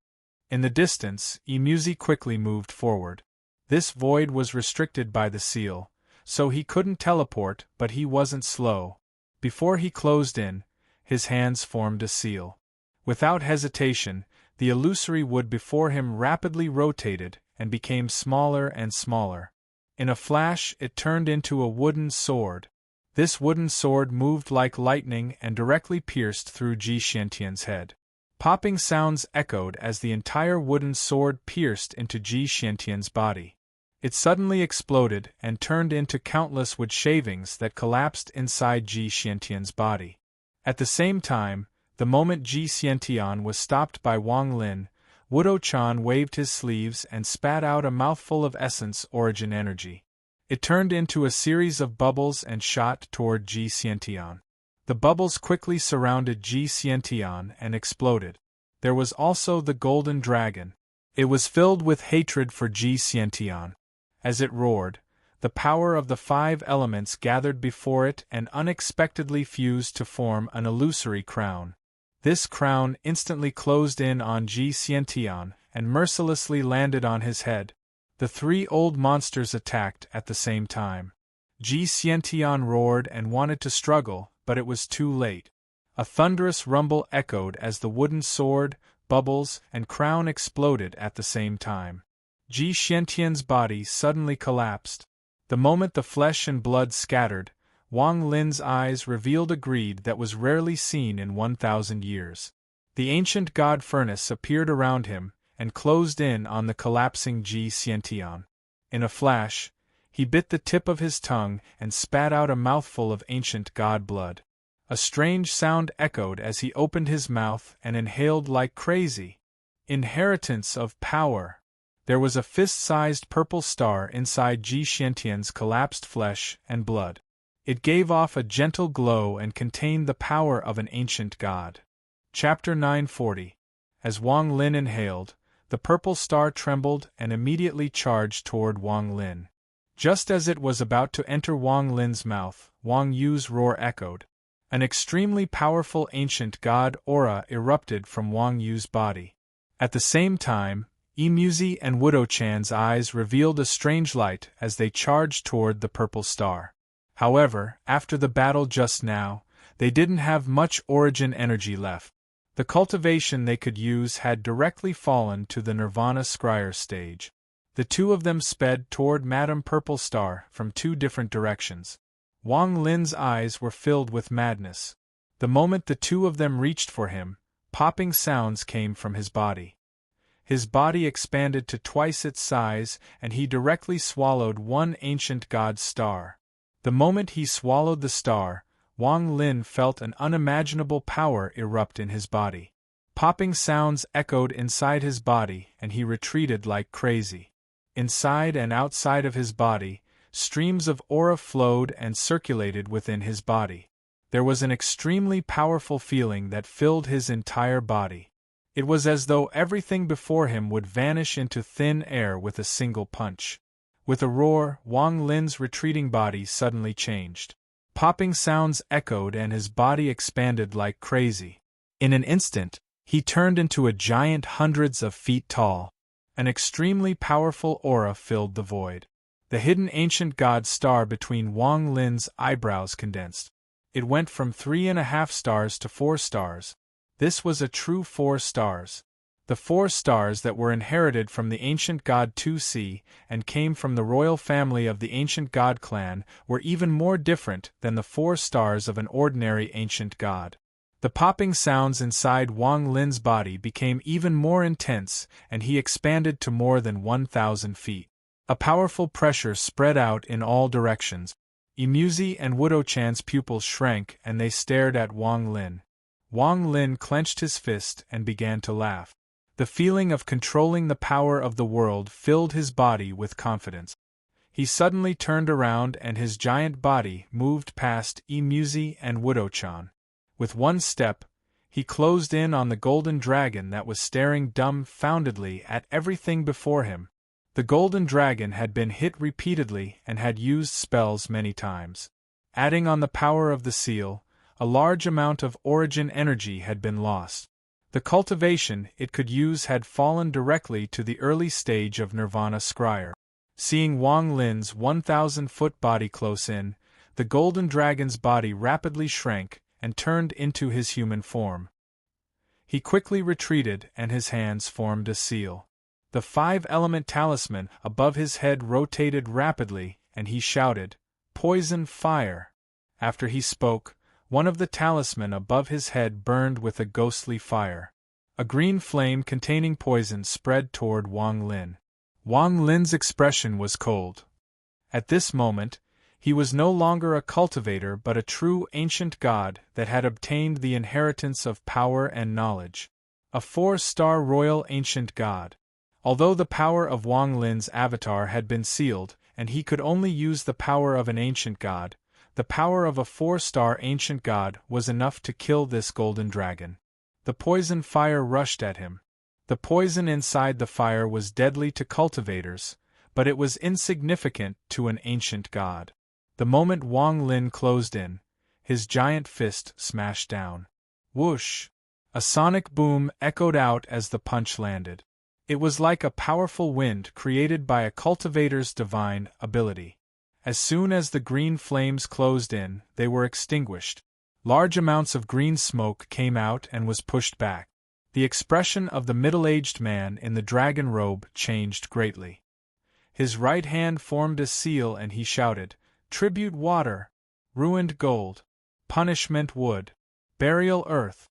In the distance, Imuzi quickly moved forward. This void was restricted by the seal, so he couldn't teleport, but he wasn't slow. Before he closed in, his hands formed a seal. Without hesitation, the illusory wood before him rapidly rotated and became smaller and smaller. In a flash, it turned into a wooden sword. This wooden sword moved like lightning and directly pierced through Ji Xiantian's head. Popping sounds echoed as the entire wooden sword pierced into Ji Xiantian's body. It suddenly exploded and turned into countless wood shavings that collapsed inside Ji Xiantian's body. At the same time, the moment Ji Xiantian was stopped by Wang Lin, Wudo-chan waved his sleeves and spat out a mouthful of essence origin energy. It turned into a series of bubbles and shot toward Ji Xiantian. The bubbles quickly surrounded Ji Xiantian and exploded. There was also the golden dragon. It was filled with hatred for Ji Xiantian. As it roared, the power of the 5 elements gathered before it and unexpectedly fused to form an illusory crown. This crown instantly closed in on Ji Xiantian and mercilessly landed on his head. The 3 old monsters attacked at the same time. Ji Xiantian roared and wanted to struggle, but it was too late. A thunderous rumble echoed as the wooden sword, bubbles, and crown exploded at the same time. Ji Xiantian's body suddenly collapsed. The moment the flesh and blood scattered, Wang Lin's eyes revealed a greed that was rarely seen in 1,000 years. The ancient god furnace appeared around him and closed in on the collapsing Ji Xiantian. In a flash, he bit the tip of his tongue and spat out a mouthful of ancient god blood. A strange sound echoed as he opened his mouth and inhaled like crazy. Inheritance of power. There was a fist-sized purple star inside Ji Xiantian's collapsed flesh and blood. It gave off a gentle glow and contained the power of an ancient god. Chapter 940. As Wang Lin inhaled, the purple star trembled and immediately charged toward Wang Lin. Just as it was about to enter Wang Lin's mouth, Wang Yu's roar echoed. An extremely powerful ancient god aura erupted from Wang Yu's body. At the same time, Imuzi and Wudo-chan's eyes revealed a strange light as they charged toward the purple star. However, after the battle just now, they didn't have much origin energy left. The cultivation they could use had directly fallen to the Nirvana Scryer stage. The 2 of them sped toward Madame Purple Star from 2 different directions. Wang Lin's eyes were filled with madness. The moment the 2 of them reached for him, popping sounds came from his body. His body expanded to twice its size, and he directly swallowed one ancient god's star. The moment he swallowed the star, Wang Lin felt an unimaginable power erupt in his body. Popping sounds echoed inside his body, and he retreated like crazy. Inside and outside of his body, streams of aura flowed and circulated within his body. There was an extremely powerful feeling that filled his entire body. It was as though everything before him would vanish into thin air with a single punch. With a roar, Wang Lin's retreating body suddenly changed. Popping sounds echoed and his body expanded like crazy. In an instant, he turned into a giant hundreds of feet tall. An extremely powerful aura filled the void. The hidden ancient god star between Wang Lin's eyebrows condensed. It went from 3.5 stars to 4 stars. This was a true 4 stars. The 4 stars that were inherited from the ancient god 2C and came from the royal family of the ancient god clan were even more different than the 4 stars of an ordinary ancient god. The popping sounds inside Wang Lin's body became even more intense, and he expanded to more than 1,000 feet. A powerful pressure spread out in all directions. Imuzi and Wudochan's pupils shrank and they stared at Wang Lin. Wang Lin clenched his fist and began to laugh. The feeling of controlling the power of the world filled his body with confidence. He suddenly turned around and his giant body moved past Imuzi and Wudochan. With one step, he closed in on the golden dragon that was staring dumbfoundedly at everything before him. The golden dragon had been hit repeatedly and had used spells many times. Adding on the power of the seal, a large amount of origin energy had been lost. The cultivation it could use had fallen directly to the early stage of Nirvana Scryer. Seeing Wang Lin's 1,000-foot body close in, the golden dragon's body rapidly shrank and turned into his human form. He quickly retreated and his hands formed a seal. The 5-element talisman above his head rotated rapidly and he shouted, "Poison fire!" After he spoke, one of the talisman above his head burned with a ghostly fire. A green flame containing poison spread toward Wang Lin. Wang Lin's expression was cold. At this moment, he was no longer a cultivator but a true ancient god that had obtained the inheritance of power and knowledge. A 4-star royal ancient god. Although the power of Wang Lin's avatar had been sealed, and he could only use the power of an ancient god, the power of a 4-star ancient god was enough to kill this golden dragon. The poison fire rushed at him. The poison inside the fire was deadly to cultivators, but it was insignificant to an ancient god. The moment Wang Lin closed in, his giant fist smashed down. Whoosh! A sonic boom echoed out as the punch landed. It was like a powerful wind created by a cultivator's divine ability. As soon as the green flames closed in, they were extinguished. Large amounts of green smoke came out and was pushed back. The expression of the middle-aged man in the dragon robe changed greatly. His right hand formed a seal and he shouted, "Tribute water, ruined gold, punishment wood, burial earth."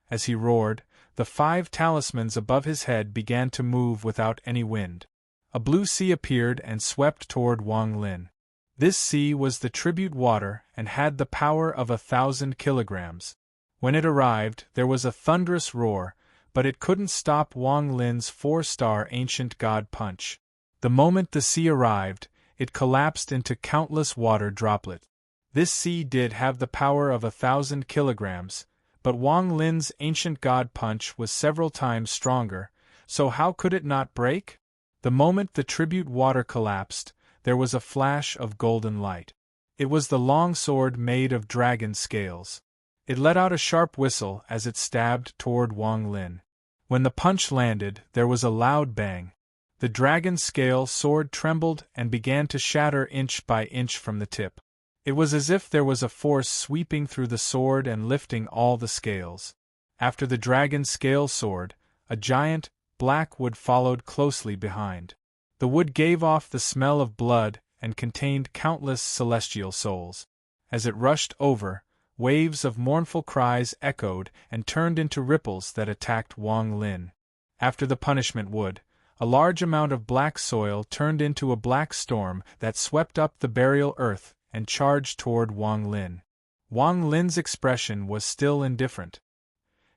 As he roared, the 5 talismans above his head began to move without any wind. A blue sea appeared and swept toward Wang Lin. This sea was the tribute water and had the power of 1,000 kilograms. When it arrived, there was a thunderous roar, but it couldn't stop Wang Lin's 4-star ancient god punch. The moment the sea arrived, it collapsed into countless water droplets. This sea did have the power of 1,000 kilograms, but Wang Lin's ancient god punch was several times stronger, so how could it not break? The moment the tribute water collapsed, there was a flash of golden light. It was the long sword made of dragon scales. It let out a sharp whistle as it stabbed toward Wang Lin. When the punch landed, there was a loud bang. The dragon scale sword trembled and began to shatter inch by inch from the tip. It was as if there was a force sweeping through the sword and lifting all the scales. After the dragon scale sword, a giant, black wood followed closely behind. The wood gave off the smell of blood and contained countless celestial souls. As it rushed over, waves of mournful cries echoed and turned into ripples that attacked Wang Lin. After the punishment wood, a large amount of black soil turned into a black storm that swept up the burial earth and charged toward Wang Lin. Wang Lin's expression was still indifferent.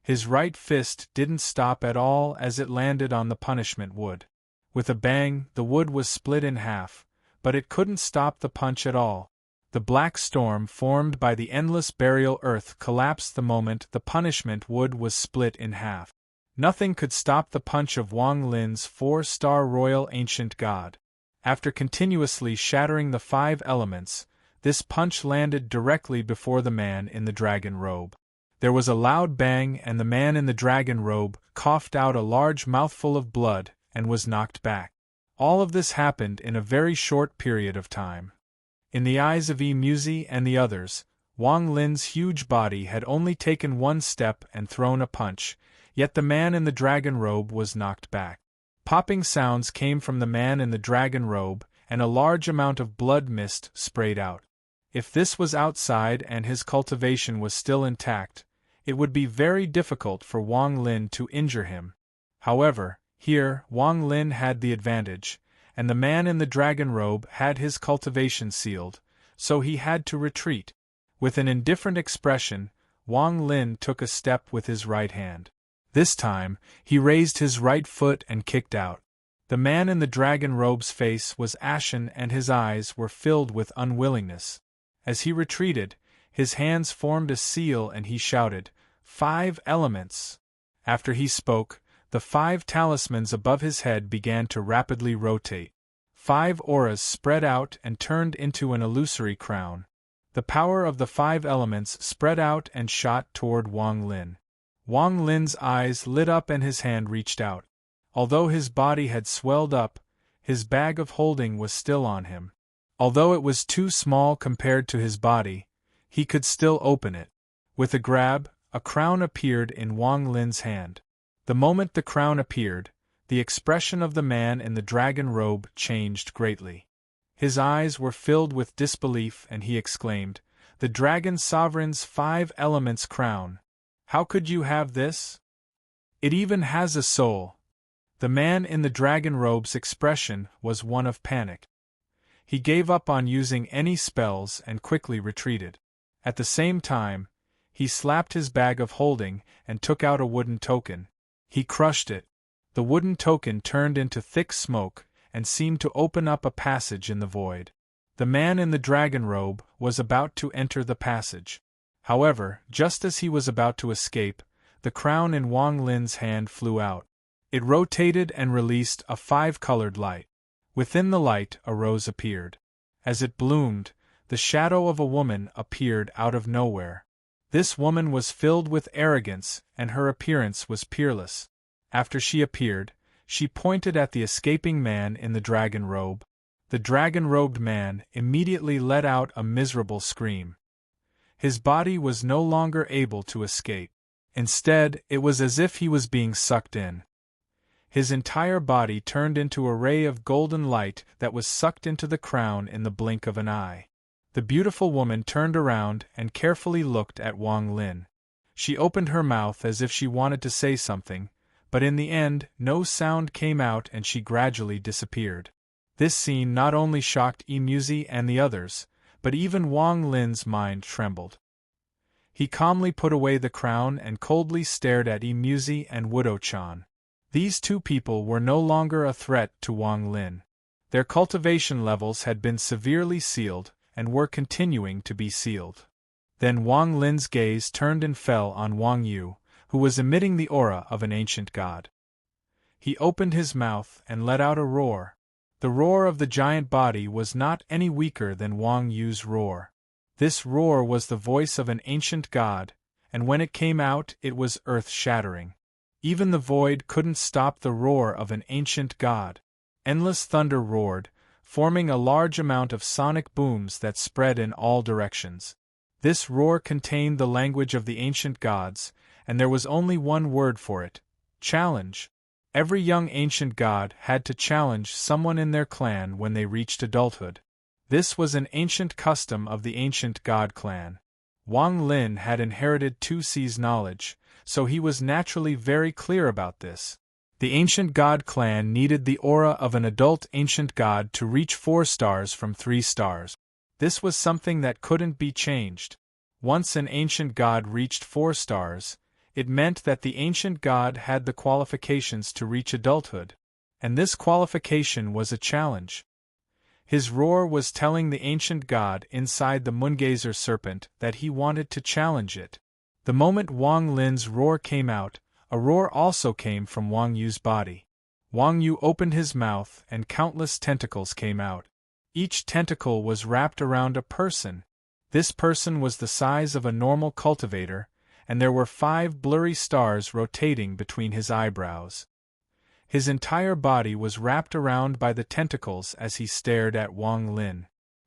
His right fist didn't stop at all as it landed on the punishment wood. With a bang, the wood was split in half, but it couldn't stop the punch at all. The black storm formed by the endless burial earth collapsed the moment the punishment wood was split in half. Nothing could stop the punch of Wang Lin's 4-star royal ancient god. After continuously shattering the 5 elements, this punch landed directly before the man in the dragon robe. There was a loud bang and the man in the dragon robe coughed out a large mouthful of blood and was knocked back. All of this happened in a very short period of time. In the eyes of Imuzi and the others, Wang Lin's huge body had only taken one step and thrown a punch, Yet the man in the dragon robe was knocked back. Popping sounds came from the man in the dragon robe, and a large amount of blood mist sprayed out. If this was outside and his cultivation was still intact, it would be very difficult for Wang Lin to injure him. However, here, Wang Lin had the advantage, and the man in the dragon robe had his cultivation sealed, so he had to retreat. With an indifferent expression, Wang Lin took a step with his right hand. This time, he raised his right foot and kicked out. The man in the dragon robe's face was ashen and his eyes were filled with unwillingness. As he retreated, his hands formed a seal and he shouted, "5 elements!" After he spoke, the 5 talismans above his head began to rapidly rotate. 5 auras spread out and turned into an illusory crown. The power of the 5 elements spread out and shot toward Wang Lin. Wang Lin's eyes lit up and his hand reached out. Although his body had swelled up, his bag of holding was still on him. Although it was too small compared to his body, he could still open it. With a grab, a crown appeared in Wang Lin's hand. The moment the crown appeared, the expression of the man in the dragon robe changed greatly. His eyes were filled with disbelief and he exclaimed, "The dragon sovereign's 5 elements crown. How could you have this? It even has a soul." The man in the dragon robe's expression was one of panic. He gave up on using any spells and quickly retreated. At the same time, he slapped his bag of holding and took out a wooden token. He crushed it. The wooden token turned into thick smoke and seemed to open up a passage in the void. The man in the dragon robe was about to enter the passage. However, just as he was about to escape, the crown in Wang Lin's hand flew out. It rotated and released a 5-colored light. Within the light, a rose appeared. As it bloomed, the shadow of a woman appeared out of nowhere. This woman was filled with arrogance, and her appearance was peerless. After she appeared, she pointed at the escaping man in the dragon robe. The dragon-robed man immediately let out a miserable scream. His body was no longer able to escape. Instead, it was as if he was being sucked in. His entire body turned into a ray of golden light that was sucked into the crown in the blink of an eye. The beautiful woman turned around and carefully looked at Wang Lin. She opened her mouth as if she wanted to say something, but in the end, no sound came out and she gradually disappeared. This scene not only shocked Muzi and the others, but even Wang Lin's mind trembled. He calmly put away the crown and coldly stared at Muzi and Wudo-chan. These 2 people were no longer a threat to Wang Lin. Their cultivation levels had been severely sealed and were continuing to be sealed. Then Wang Lin's gaze turned and fell on Wang Yu, who was emitting the aura of an ancient god. He opened his mouth and let out a roar. The roar of the giant body was not any weaker than Wang Yu's roar. This roar was the voice of an ancient god, and when it came out it was earth-shattering. Even the void couldn't stop the roar of an ancient god. Endless thunder roared, forming a large amount of sonic booms that spread in all directions. This roar contained the language of the ancient gods, and there was only one word for it: challenge. Every young ancient god had to challenge someone in their clan when they reached adulthood. This was an ancient custom of the ancient god clan. Wang Lin had inherited 2C's knowledge, so he was naturally very clear about this. The ancient god clan needed the aura of an adult ancient god to reach 4 stars from 3 stars. This was something that couldn't be changed. Once an ancient god reached 4 stars, it meant that the ancient god had the qualifications to reach adulthood, and this qualification was a challenge. His roar was telling the ancient god inside the Moongazer serpent that he wanted to challenge it. The moment Wang Lin's roar came out, a roar also came from Wang Yu's body. Wang Yu opened his mouth and countless tentacles came out. Each tentacle was wrapped around a person. This person was the size of a normal cultivator, and there were 5 blurry stars rotating between his eyebrows. His entire body was wrapped around by the tentacles as he stared at Wang Lin.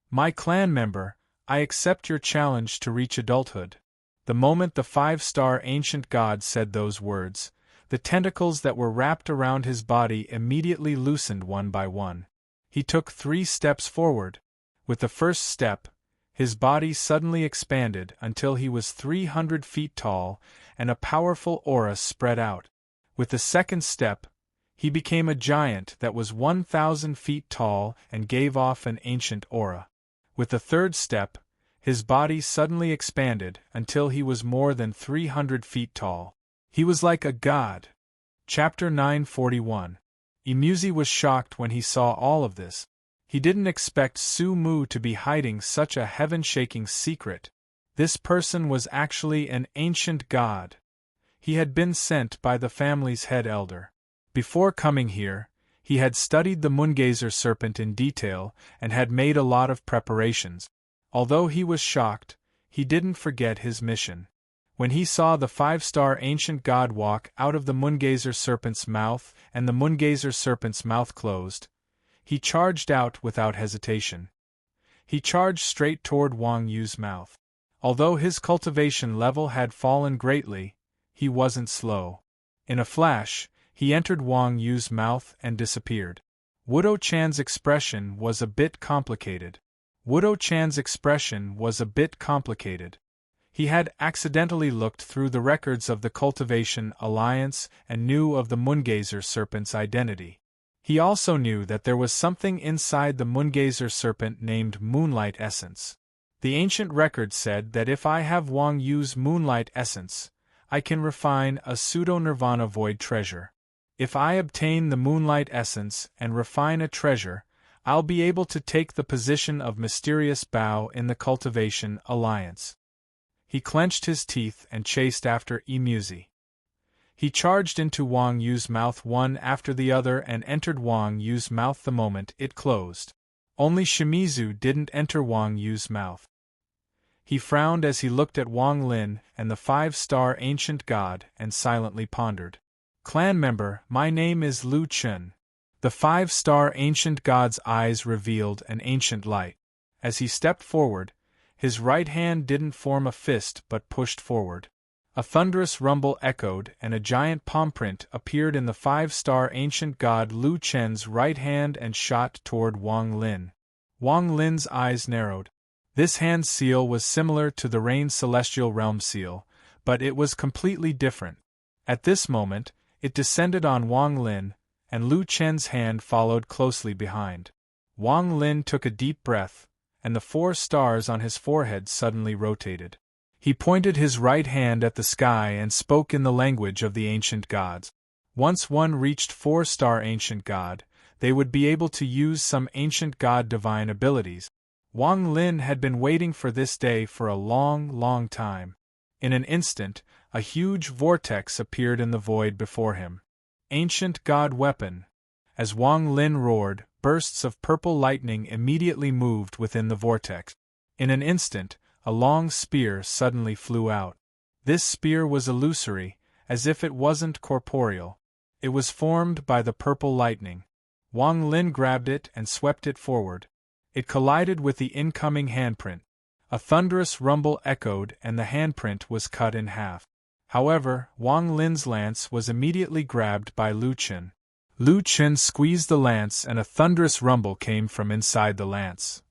"My clan member, I accept your challenge to reach adulthood." The moment the 5-star ancient god said those words, The tentacles that were wrapped around his body immediately loosened one by one. He took 3 steps forward. With the first step, his body suddenly expanded until he was 300 feet tall, and a powerful aura spread out. With the second step, he became a giant that was 1,000 feet tall and gave off an ancient aura. With the third step, his body suddenly expanded until he was more than 300 feet tall. He was like a god. Chapter 941. Imuzi was shocked when he saw all of this. He didn't expect Su Mu to be hiding such a heaven-shaking secret. This person was actually an ancient god. He had been sent by the family's head elder. Before coming here, he had studied the Moongazer serpent in detail and had made a lot of preparations. Although he was shocked, he didn't forget his mission. When he saw the 5-star ancient god walk out of the Moongazer serpent's mouth and the Moongazer serpent's mouth closed, he charged out without hesitation. He charged straight toward Wang Yu's mouth. Although his cultivation level had fallen greatly, he wasn't slow. In a flash, he entered Wang Yu's mouth and disappeared. Wudo Chan's expression was a bit complicated. He had accidentally looked through the records of the Cultivation Alliance and knew of the Moongazer serpent's identity. He also knew that there was something inside the Moongazer serpent named Moonlight Essence. The ancient record said that if I have Wang Yu's Moonlight Essence, I can refine a pseudo-nirvana void treasure. If I obtain the Moonlight Essence and refine a treasure, I'll be able to take the position of Mysterious Bow in the Cultivation Alliance. He clenched his teeth and chased after Imuzi. He charged into Wang Yu's mouth one after the other and entered Wang Yu's mouth the moment it closed. Only Shimizu didn't enter Wang Yu's mouth. He frowned as he looked at Wang Lin and the 5-star ancient god and silently pondered. Clan member, my name is Lu Chun. The 5-star ancient god's eyes revealed an ancient light. As he stepped forward, his right hand didn't form a fist but pushed forward. A thunderous rumble echoed and a giant palm print appeared in the 5-star ancient god Lu Chen's right hand and shot toward Wang Lin. Wang Lin's eyes narrowed. This hand seal was similar to the Rain Celestial Realm seal, but it was completely different. At this moment, it descended on Wang Lin, and Lu Chen's hand followed closely behind. Wang Lin took a deep breath, and the 4 stars on his forehead suddenly rotated. He pointed his right hand at the sky and spoke in the language of the ancient gods. Once one reached 4-star ancient god, they would be able to use some ancient god divine abilities. Wang Lin had been waiting for this day for a long time. In an instant, a huge vortex appeared in the void before him. Ancient god weapon. As Wang Lin roared, bursts of purple lightning immediately moved within the vortex. In an instant, a long spear suddenly flew out. This spear was illusory, as if it wasn't corporeal. It was formed by the purple lightning. Wang Lin grabbed it and swept it forward. It collided with the incoming handprint. A thunderous rumble echoed and the handprint was cut in half. However, Wang Lin's lance was immediately grabbed by Lu Chen. Lu Chen squeezed the lance and a thunderous rumble came from inside the lance.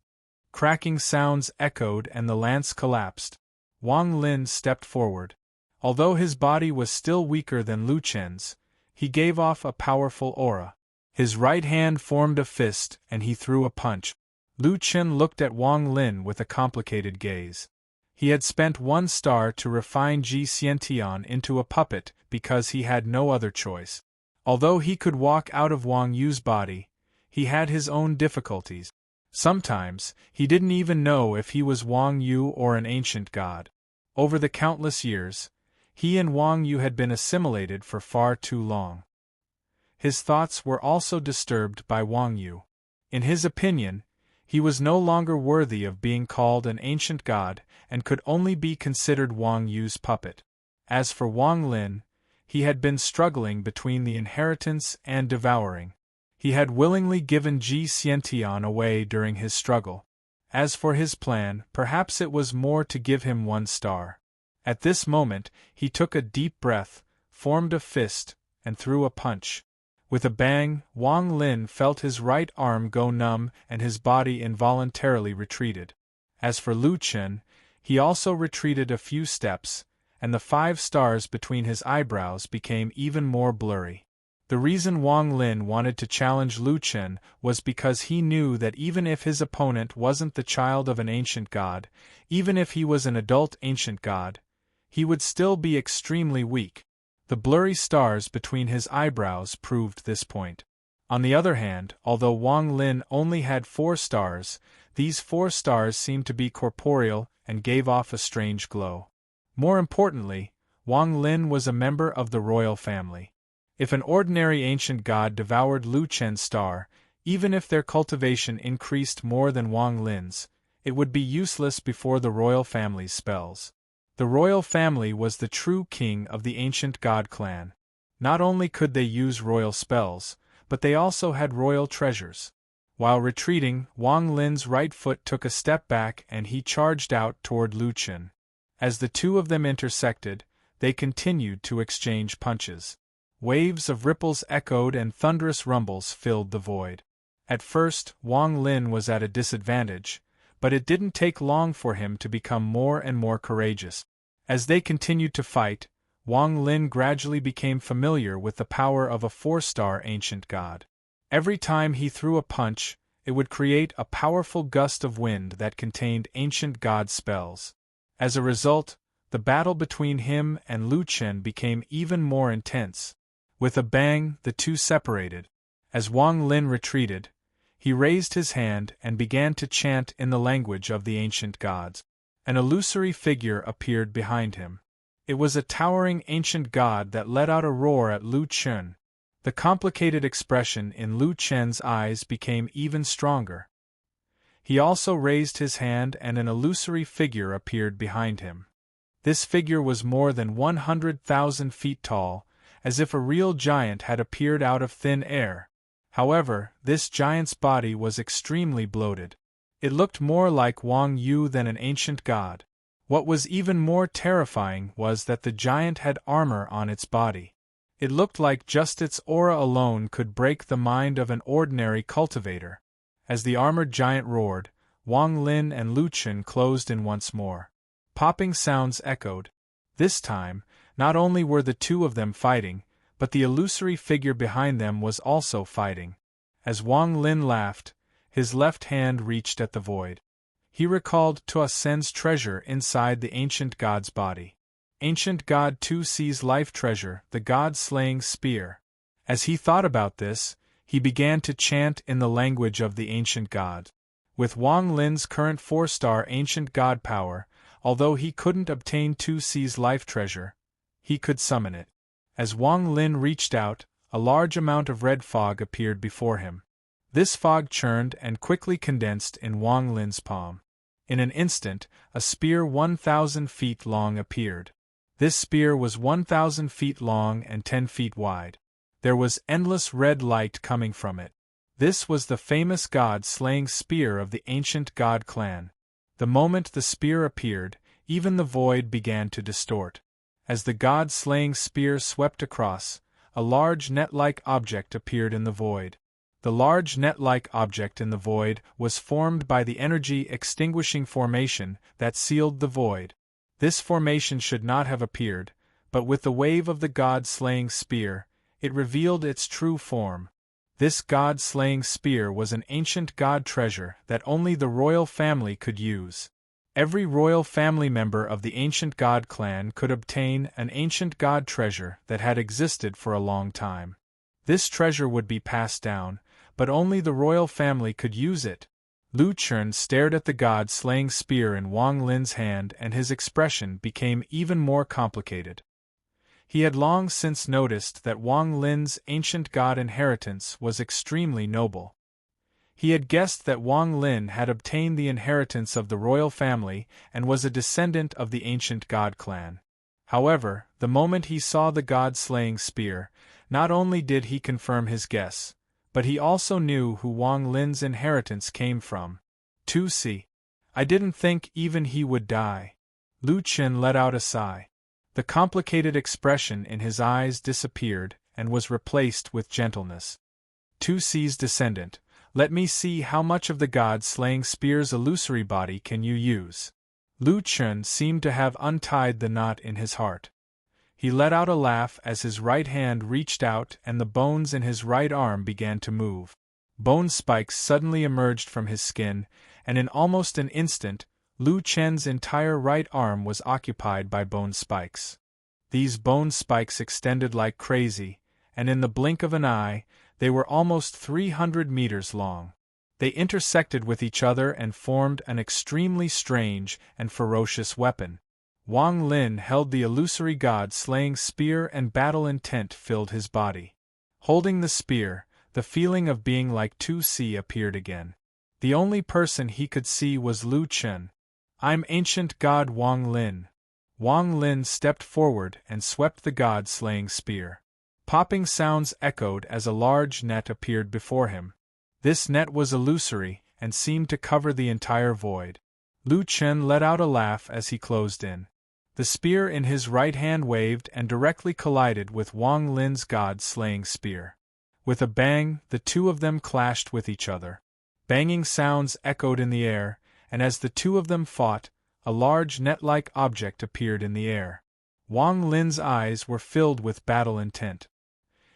Cracking sounds echoed and the lance collapsed. Wang Lin stepped forward. Although his body was still weaker than Lu Chen's, he gave off a powerful aura. His right hand formed a fist and he threw a punch. Lu Chen looked at Wang Lin with a complicated gaze. He had spent 1 star to refine Ji Xiantian into a puppet because he had no other choice. Although he could walk out of Wang Yu's body, he had his own difficulties. Sometimes, he didn't even know if he was Wang Yu or an ancient god. Over the countless years, he and Wang Yu had been assimilated for far too long. His thoughts were also disturbed by Wang Yu. In his opinion, he was no longer worthy of being called an ancient god and could only be considered Wang Yu's puppet. As for Wang Lin, he had been struggling between the inheritance and devouring. He had willingly given Ji Xiantian away during his struggle. As for his plan, perhaps it was more to give him 1 star. At this moment, he took a deep breath, formed a fist, and threw a punch. With a bang, Wang Lin felt his right arm go numb and his body involuntarily retreated. As for Lu Chen, he also retreated a few steps, and the 5 stars between his eyebrows became even more blurry. The reason Wang Lin wanted to challenge Lu Chen was because he knew that even if his opponent wasn't the child of an ancient god, even if he was an adult ancient god, he would still be extremely weak. The blurry stars between his eyebrows proved this point. On the other hand, although Wang Lin only had 4 stars, these 4 stars seemed to be corporeal and gave off a strange glow. More importantly, Wang Lin was a member of the royal family. If an ordinary ancient god devoured Lu Chen's star, even if their cultivation increased more than Wang Lin's, it would be useless before the royal family's spells. The royal family was the true king of the ancient god clan. Not only could they use royal spells, but they also had royal treasures. While retreating, Wang Lin's right foot took a step back and he charged out toward Lu Chen. As the two of them intersected, they continued to exchange punches. Waves of ripples echoed and thunderous rumbles filled the void. At first, Wang Lin was at a disadvantage, but it didn't take long for him to become more and more courageous. As they continued to fight, Wang Lin gradually became familiar with the power of a 4-star ancient god. Every time he threw a punch, it would create a powerful gust of wind that contained ancient god spells. As a result, the battle between him and Lu Chen became even more intense. With a bang, the two separated. As Wang Lin retreated, he raised his hand and began to chant in the language of the ancient gods. An illusory figure appeared behind him. It was a towering ancient god that let out a roar at Lu Chen. The complicated expression in Lu Chen's eyes became even stronger. He also raised his hand and an illusory figure appeared behind him. This figure was more than 100,000 feet tall, as if a real giant had appeared out of thin air. However, this giant's body was extremely bloated. It looked more like Wang Yu than an ancient god. What was even more terrifying was that the giant had armor on its body. It looked like just its aura alone could break the mind of an ordinary cultivator. As the armored giant roared, Wang Lin and Lu Chen closed in once more. Popping sounds echoed. This time, not only were the two of them fighting, but the illusory figure behind them was also fighting. As Wang Lin laughed, his left hand reached at the void. He recalled Tua Sen's treasure inside the ancient god's body. Ancient God Tu Si's life treasure, the god-slaying spear. As he thought about this, he began to chant in the language of the ancient god. With Wang Lin's current 4-star ancient god power, although he couldn't obtain Tu Si's life treasure, he could summon it. As Wang Lin reached out, a large amount of red fog appeared before him. This fog churned and quickly condensed in Wang Lin's palm. In an instant, a spear 1,000 feet long appeared. This spear was 1,000 feet long and 10 feet wide. There was endless red light coming from it. This was the famous god-slaying spear of the ancient god clan. The moment the spear appeared, even the void began to distort. As the god-slaying spear swept across, a large net-like object appeared in the void. The large net-like object in the void was formed by the energy-extinguishing formation that sealed the void. This formation should not have appeared, but with the wave of the god-slaying spear, it revealed its true form. This god-slaying spear was an ancient god treasure that only the royal family could use. Every royal family member of the ancient god clan could obtain an ancient god treasure that had existed for a long time. This treasure would be passed down, but only the royal family could use it. Lu Chen stared at the god-slaying spear in Wang Lin's hand and his expression became even more complicated. He had long since noticed that Wang Lin's ancient god inheritance was extremely noble. He had guessed that Wang Lin had obtained the inheritance of the royal family and was a descendant of the ancient god clan. However, the moment he saw the god-slaying spear, not only did he confirm his guess, but he also knew who Wang Lin's inheritance came from. Tu Si. I didn't think even he would die. Lu Chen let out a sigh. The complicated expression in his eyes disappeared, and was replaced with gentleness. 2C's descendant, let me see how much of the god-slaying spear's illusory body can you use. Lu Chen seemed to have untied the knot in his heart. He let out a laugh as his right hand reached out and the bones in his right arm began to move. Bone spikes suddenly emerged from his skin, and in almost an instant, Lu Chen's entire right arm was occupied by bone spikes. These bone spikes extended like crazy, and in the blink of an eye, they were almost 300 meters long. They intersected with each other and formed an extremely strange and ferocious weapon. Wang Lin held the illusory god-slaying spear and battle intent filled his body. Holding the spear, the feeling of being like 2C appeared again. The only person he could see was Lu Chen. I'm ancient god Wang Lin. Wang Lin stepped forward and swept the god-slaying spear. Popping sounds echoed as a large net appeared before him. This net was illusory and seemed to cover the entire void. Lu Chen let out a laugh as he closed in. The spear in his right hand waved and directly collided with Wang Lin's god-slaying spear. With a bang, the two of them clashed with each other. Banging sounds echoed in the air, and as the two of them fought, a large net-like object appeared in the air. Wang Lin's eyes were filled with battle intent.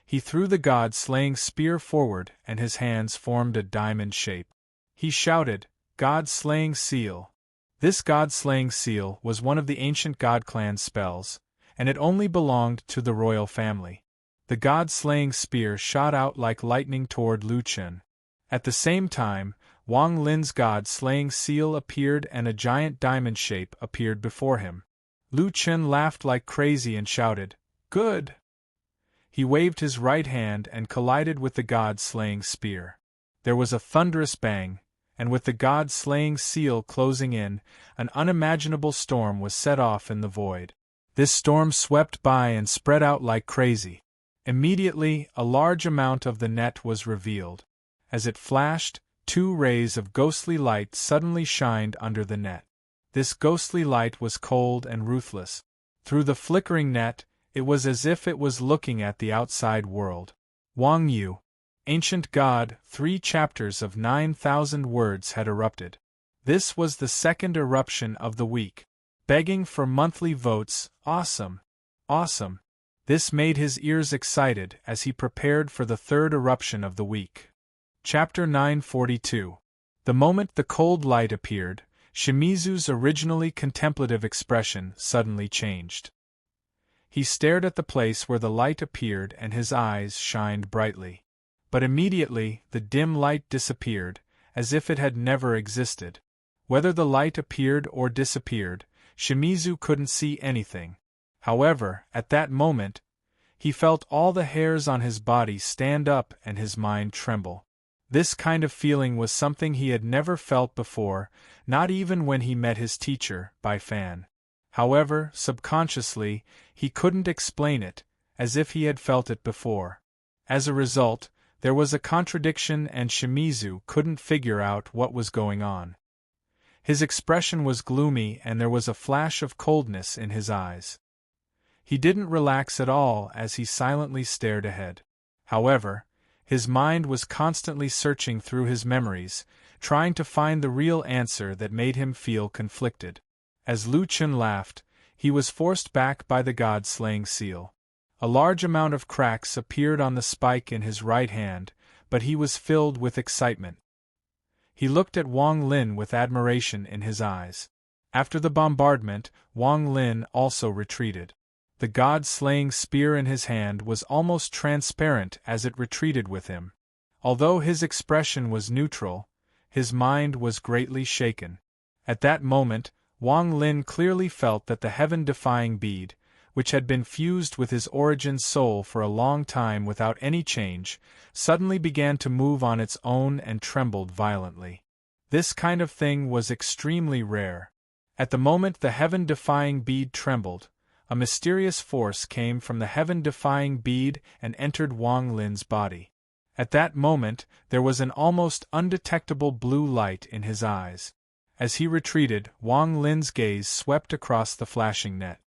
He threw the god-slaying spear forward and his hands formed a diamond shape. He shouted, God-slaying seal. This god-slaying seal was one of the ancient god clan's spells, and it only belonged to the royal family. The god-slaying spear shot out like lightning toward Lu Chen. At the same time, Wang Lin's god-slaying seal appeared and a giant diamond shape appeared before him. Lu Chen laughed like crazy and shouted, Good! He waved his right hand and collided with the god-slaying spear. There was a thunderous bang, and with the god-slaying seal closing in, an unimaginable storm was set off in the void. This storm swept by and spread out like crazy. Immediately, a large amount of the net was revealed. As it flashed, 2 rays of ghostly light suddenly shined under the net. This ghostly light was cold and ruthless. Through the flickering net, it was as if it was looking at the outside world. Wang Yu, ancient god, 3 chapters of 9,000 words had erupted. This was the second eruption of the week. Begging for monthly votes, awesome. Awesome. This made his ears excited as he prepared for the third eruption of the week. Chapter 942. The moment the cold light appeared, Shimizu's originally contemplative expression suddenly changed. He stared at the place where the light appeared and his eyes shined brightly. But immediately, the dim light disappeared, as if it had never existed. Whether the light appeared or disappeared, Shimizu couldn't see anything. However, at that moment, he felt all the hairs on his body stand up and his mind tremble. This kind of feeling was something he had never felt before, not even when he met his teacher, Bai Fan. However, subconsciously, he couldn't explain it, as if he had felt it before. As a result, there was a contradiction and Shimizu couldn't figure out what was going on. His expression was gloomy and there was a flash of coldness in his eyes. He didn't relax at all as he silently stared ahead. However, his mind was constantly searching through his memories, trying to find the real answer that made him feel conflicted. As Lu Chen laughed, he was forced back by the god-slaying seal. A large amount of cracks appeared on the spike in his right hand, but he was filled with excitement. He looked at Wang Lin with admiration in his eyes. After the bombardment, Wang Lin also retreated. The god-slaying spear in his hand was almost transparent as it retreated with him. Although his expression was neutral, his mind was greatly shaken. At that moment, Wang Lin clearly felt that the heaven-defying bead, which had been fused with his origin soul for a long time without any change, suddenly began to move on its own and trembled violently. This kind of thing was extremely rare. At the moment the heaven-defying bead trembled, a mysterious force came from the heaven-defying bead and entered Wang Lin's body. At that moment, there was an almost undetectable blue light in his eyes. As he retreated, Wang Lin's gaze swept across the flashing net.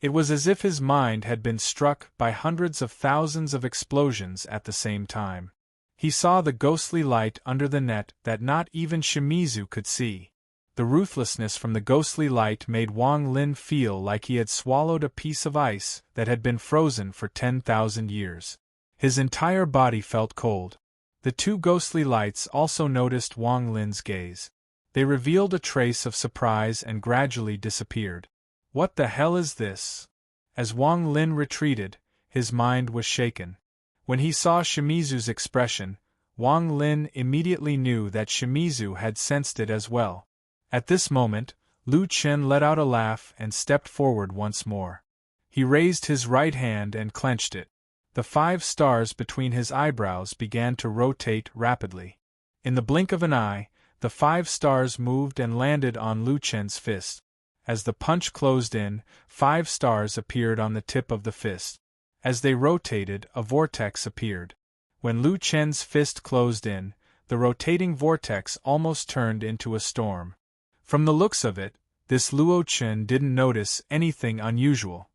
It was as if his mind had been struck by hundreds of thousands of explosions at the same time. He saw the ghostly light under the net that not even Shimizu could see. The ruthlessness from the ghostly light made Wang Lin feel like he had swallowed a piece of ice that had been frozen for 10,000 years. His entire body felt cold. The two ghostly lights also noticed Wang Lin's gaze. They revealed a trace of surprise and gradually disappeared. What the hell is this? As Wang Lin retreated, his mind was shaken. When he saw Shimizu's expression, Wang Lin immediately knew that Shimizu had sensed it as well. At this moment, Lu Chen let out a laugh and stepped forward once more. He raised his right hand and clenched it. The 5 stars between his eyebrows began to rotate rapidly. In the blink of an eye, the 5 stars moved and landed on Lu Chen's fist. As the punch closed in, 5 stars appeared on the tip of the fist. As they rotated, a vortex appeared. When Lu Chen's fist closed in, the rotating vortex almost turned into a storm. From the looks of it, this Luo Chen didn't notice anything unusual.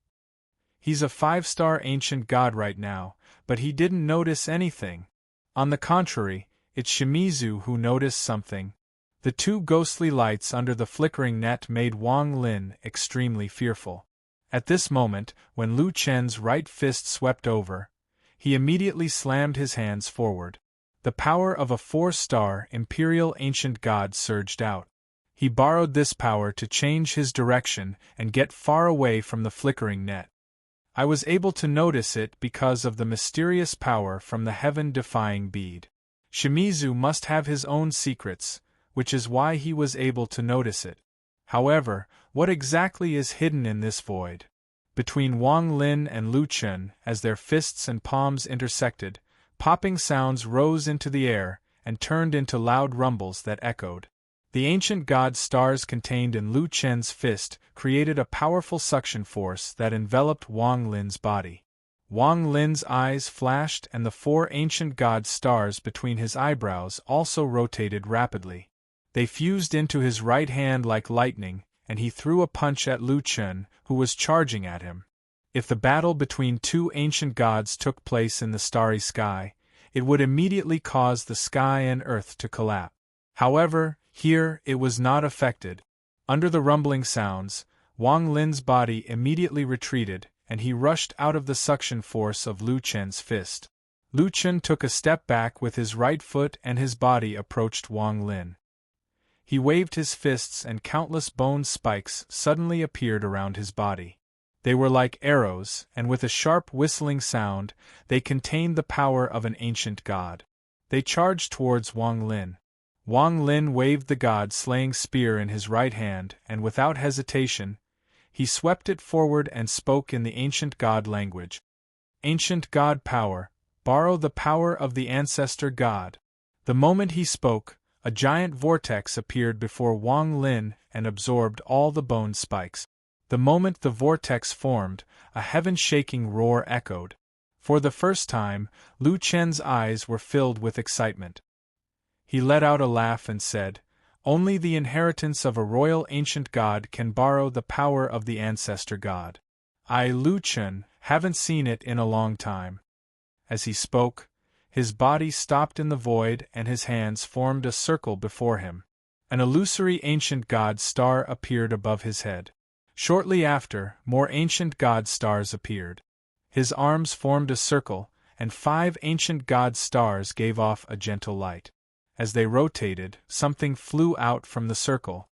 He's a 5-star ancient god right now, but he didn't notice anything. On the contrary, it's Shimizu who noticed something. The 2 ghostly lights under the flickering net made Wang Lin extremely fearful. At this moment, when Lu Chen's right fist swept over, he immediately slammed his hands forward. The power of a 4-star imperial ancient god surged out. He borrowed this power to change his direction and get far away from the flickering net. I was able to notice it because of the mysterious power from the heaven-defying bead. Shimizu must have his own secrets, which is why he was able to notice it. However, what exactly is hidden in this void? Between Wang Lin and Lu Chen, as their fists and palms intersected, popping sounds rose into the air and turned into loud rumbles that echoed. The ancient god stars contained in Lu Chen's fist created a powerful suction force that enveloped Wang Lin's body. Wang Lin's eyes flashed and the 4 ancient god stars between his eyebrows also rotated rapidly. They fused into his right hand like lightning, and he threw a punch at Lu Chen, who was charging at him. If the battle between 2 ancient gods took place in the starry sky, it would immediately cause the sky and earth to collapse. However, here, it was not affected. Under the rumbling sounds, Wang Lin's body immediately retreated, and he rushed out of the suction force of Lu Chen's fist. Lu Chen took a step back with his right foot and his body approached Wang Lin. He waved his fists and countless bone spikes suddenly appeared around his body. They were like arrows, and with a sharp whistling sound, they contained the power of an ancient god. They charged towards Wang Lin. Wang Lin waved the god-slaying spear in his right hand, and without hesitation, he swept it forward and spoke in the ancient god language. Ancient god power, borrow the power of the ancestor god. The moment he spoke, a giant vortex appeared before Wang Lin and absorbed all the bone spikes. The moment the vortex formed, a heaven-shaking roar echoed. For the first time, Lu Chen's eyes were filled with excitement. He let out a laugh and said, "Only the inheritance of a royal ancient god can borrow the power of the ancestor god. I, Lu Chen, haven't seen it in a long time." As he spoke, his body stopped in the void and his hands formed a circle before him. An illusory ancient god star appeared above his head. Shortly after, more ancient god stars appeared. His arms formed a circle, and 5 ancient god stars gave off a gentle light. As they rotated, something flew out from the circle.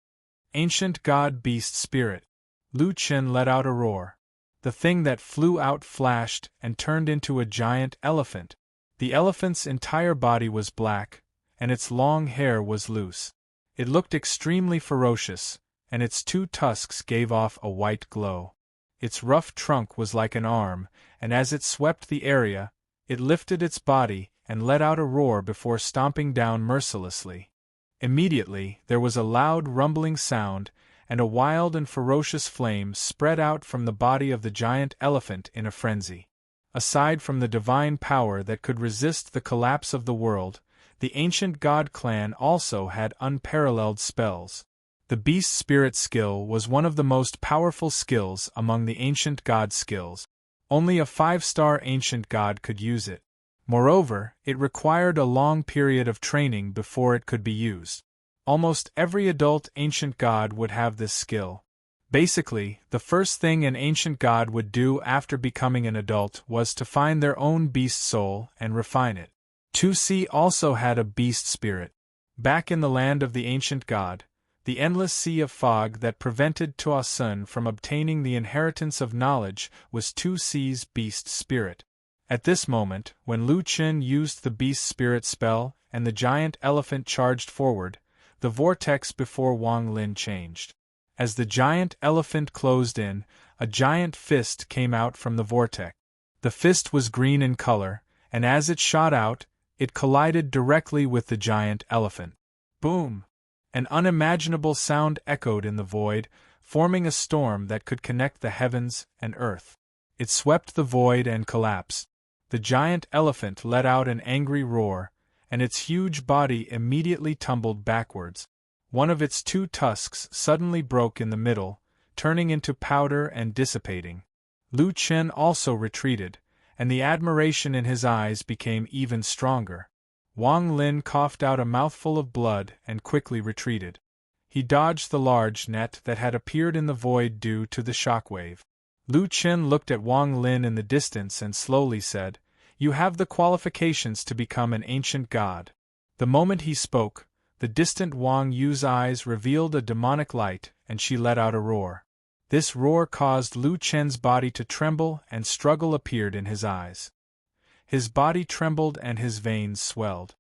Ancient god beast spirit. Lu Chen let out a roar. The thing that flew out flashed and turned into a giant elephant. The elephant's entire body was black, and its long hair was loose. It looked extremely ferocious, and its 2 tusks gave off a white glow. Its rough trunk was like an arm, and as it swept the area, it lifted its body and let out a roar before stomping down mercilessly. Immediately, there was a loud rumbling sound, and a wild and ferocious flame spread out from the body of the giant elephant in a frenzy. Aside from the divine power that could resist the collapse of the world, the ancient god clan also had unparalleled spells. The beast spirit skill was one of the most powerful skills among the ancient god skills. Only a 5-star ancient god could use it. Moreover, it required a long period of training before it could be used. Almost every adult ancient god would have this skill. Basically, the first thing an ancient god would do after becoming an adult was to find their own beast soul and refine it. 2C also had a beast spirit. Back in the land of the ancient god, the endless sea of fog that prevented Tua Sun from obtaining the inheritance of knowledge was 2C's beast spirit. At this moment, when Lu Qin used the beast spirit spell and the giant elephant charged forward, the vortex before Wang Lin changed. As the giant elephant closed in, a giant fist came out from the vortex. The fist was green in color, and as it shot out, it collided directly with the giant elephant. Boom! An unimaginable sound echoed in the void, forming a storm that could connect the heavens and earth. It swept the void and collapsed. The giant elephant let out an angry roar, and its huge body immediately tumbled backwards. One of its 2 tusks suddenly broke in the middle, turning into powder and dissipating. Lu Qin also retreated, and the admiration in his eyes became even stronger. Wang Lin coughed out a mouthful of blood and quickly retreated. He dodged the large net that had appeared in the void due to the shockwave. Lu Qin looked at Wang Lin in the distance and slowly said, "You have the qualifications to become an ancient god." The moment he spoke, the distant Wang Yu's eyes revealed a demonic light, and she let out a roar. This roar caused Lu Qin's body to tremble, and struggle appeared in his eyes. His body trembled and his veins swelled.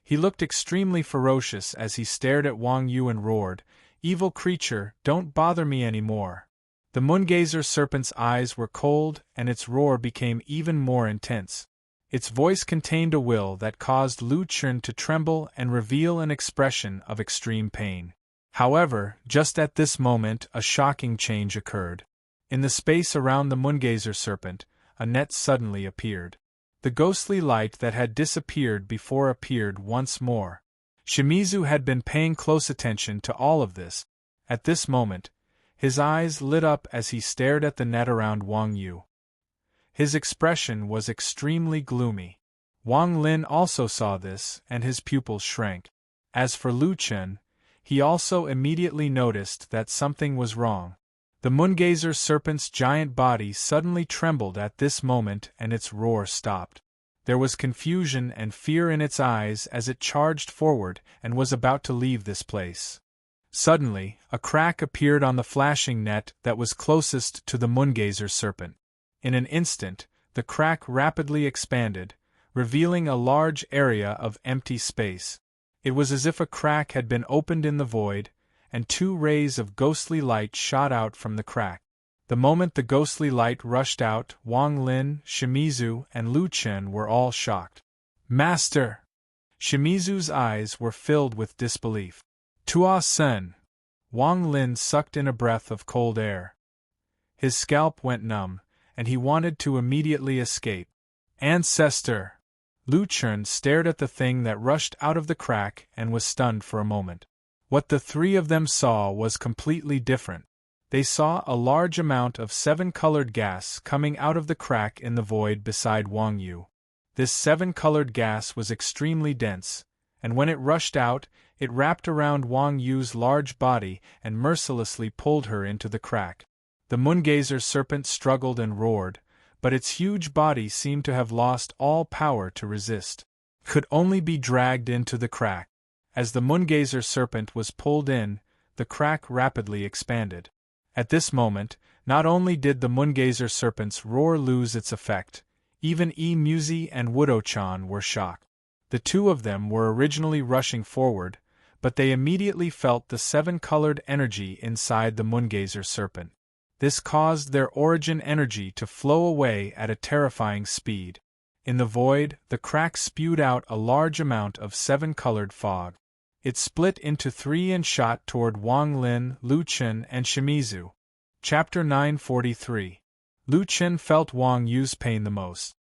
He looked extremely ferocious as he stared at Wang Yu and roared, "Evil creature, don't bother me anymore." The moongazer serpent's eyes were cold, and its roar became even more intense. Its voice contained a will that caused Lu Qin to tremble and reveal an expression of extreme pain. However, just at this moment a shocking change occurred. In the space around the moongazer serpent, a net suddenly appeared. The ghostly light that had disappeared before appeared once more. Shimizu had been paying close attention to all of this. At this moment, his eyes lit up as he stared at the net around Wang Yu. His expression was extremely gloomy. Wang Lin also saw this, and his pupils shrank. As for Lu Qin, he also immediately noticed that something was wrong. The moongazer serpent's giant body suddenly trembled at this moment and its roar stopped. There was confusion and fear in its eyes as it charged forward and was about to leave this place. Suddenly, a crack appeared on the flashing net that was closest to the moongazer serpent. In an instant, the crack rapidly expanded, revealing a large area of empty space. It was as if a crack had been opened in the void, and 2 rays of ghostly light shot out from the crack. The moment the ghostly light rushed out, Wang Lin, Shimizu, and Lu Qin were all shocked. "Master!" Shimizu's eyes were filled with disbelief. "Tua Sun!" Wang Lin sucked in a breath of cold air. His scalp went numb, and he wanted to immediately escape. "Ancestor!" Lu Qin stared at the thing that rushed out of the crack and was stunned for a moment. What the 3 of them saw was completely different. They saw a large amount of 7-colored gas coming out of the crack in the void beside Wang Yu. This 7-colored gas was extremely dense, and when it rushed out, it wrapped around Wang Yu's large body and mercilessly pulled her into the crack. The moongazer serpent struggled and roared, but its huge body seemed to have lost all power to resist. It could only be dragged into the crack. As the moongazer serpent was pulled in, the crack rapidly expanded. At this moment, not only did the moongazer serpent's roar lose its effect, even Muzi and Wudo-chan were shocked. The 2 of them were originally rushing forward, but they immediately felt the 7-colored energy inside the moongazer serpent. This caused their origin energy to flow away at a terrifying speed. In the void, the crack spewed out a large amount of 7-colored fog. It split into 3 and shot toward Wang Lin, Lu Qin, and Shimizu. Chapter 943. Lu Qin felt Wang Yu's pain the most.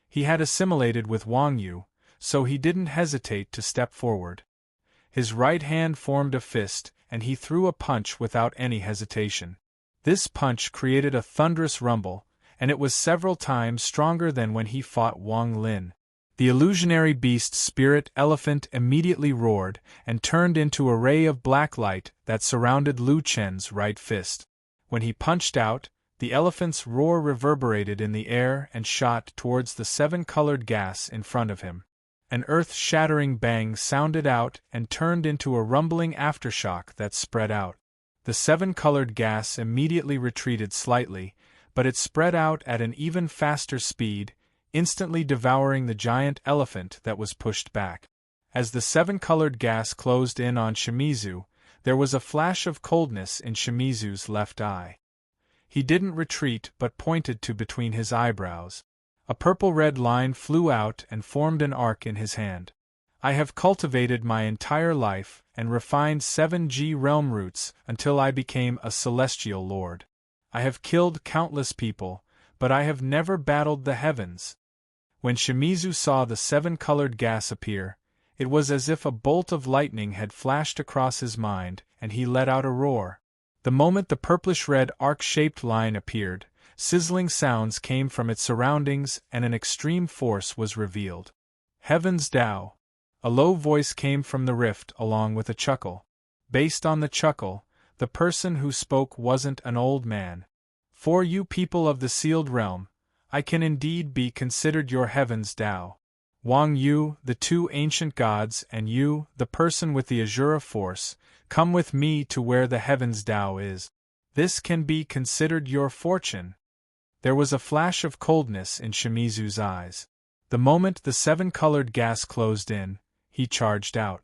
He had assimilated with Wang Yu, so he didn't hesitate to step forward. His right hand formed a fist, and he threw a punch without any hesitation. This punch created a thunderous rumble, and it was several times stronger than when he fought Wang Lin. The illusionary beast's spirit elephant immediately roared and turned into a ray of black light that surrounded Lu Chen's right fist. When he punched out, the elephant's roar reverberated in the air and shot towards the seven-colored gas in front of him. An earth-shattering bang sounded out and turned into a rumbling aftershock that spread out. The seven-colored gas immediately retreated slightly, but it spread out at an even faster speed, instantly devouring the giant elephant that was pushed back. As the seven-colored gas closed in on Shimizu, there was a flash of coldness in Shimizu's left eye. He didn't retreat but pointed to between his eyebrows. A purple-red line flew out and formed an arc in his hand. I have cultivated my entire life and refined 7G realm roots until I became a celestial lord. I have killed countless people, but I have never battled the heavens. When Shimizu saw the seven-colored gas appear, it was as if a bolt of lightning had flashed across his mind, and he let out a roar. The moment the purplish-red arc-shaped line appeared, sizzling sounds came from its surroundings and an extreme force was revealed. Heaven's Tao. A low voice came from the rift along with a chuckle. Based on the chuckle, the person who spoke wasn't an old man. For you people of the sealed realm, I can indeed be considered your Heaven's Tao. Wang Yu, the two ancient gods, and you, the person with the Azura force, come with me to where the Heaven's Tao is. This can be considered your fortune. There was a flash of coldness in Shimizu's eyes. The moment the seven-colored gas closed in, he charged out.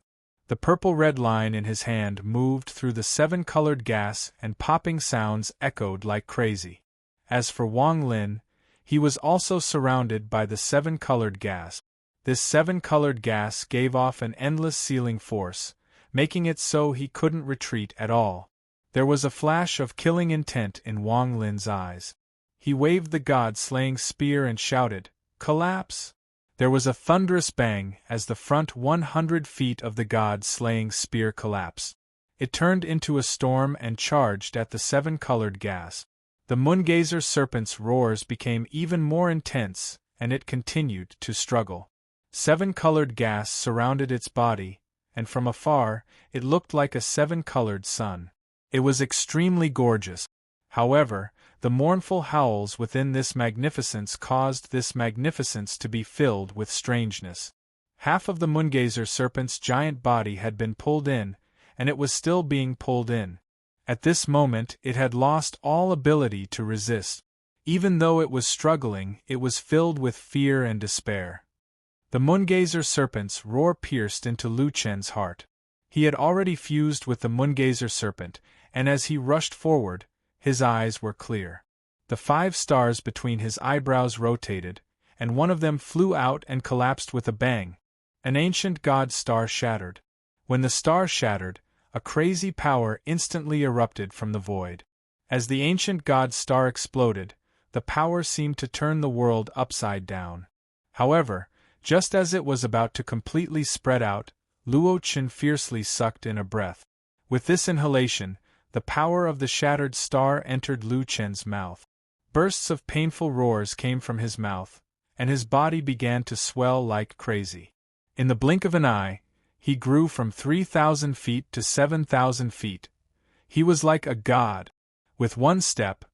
The purple-red line in his hand moved through the seven-colored gas and popping sounds echoed like crazy. As for Wang Lin, he was also surrounded by the seven-colored gas. This seven-colored gas gave off an endless sealing force, making it so he couldn't retreat at all. There was a flash of killing intent in Wang Lin's eyes. He waved the god-slaying spear and shouted, "Collapse!" There was a thunderous bang as the front 100 feet of the god-slaying spear collapsed. It turned into a storm and charged at the seven-colored gas. The Moongazer serpent's roars became even more intense, and it continued to struggle. Seven-colored gas surrounded its body, and from afar, it looked like a seven-colored sun. It was extremely gorgeous. However, the mournful howls within this magnificence caused this magnificence to be filled with strangeness. Half of the Moongazer serpent's giant body had been pulled in, and it was still being pulled in. At this moment it had lost all ability to resist. Even though it was struggling, it was filled with fear and despair. The Moongazer serpent's roar pierced into Lu Chen's heart. He had already fused with the Moongazer serpent, and as he rushed forward, his eyes were clear. The 5 stars between his eyebrows rotated, and one of them flew out and collapsed with a bang. An ancient god star shattered. When the star shattered, a crazy power instantly erupted from the void. As the ancient god star exploded, the power seemed to turn the world upside down. However, just as it was about to completely spread out, Luo Chen fiercely sucked in a breath. With this inhalation, the power of the shattered star entered Lu Chen's mouth. Bursts of painful roars came from his mouth, and his body began to swell like crazy. In the blink of an eye, he grew from 3,000 feet to 7,000 feet. He was like a god. With one step,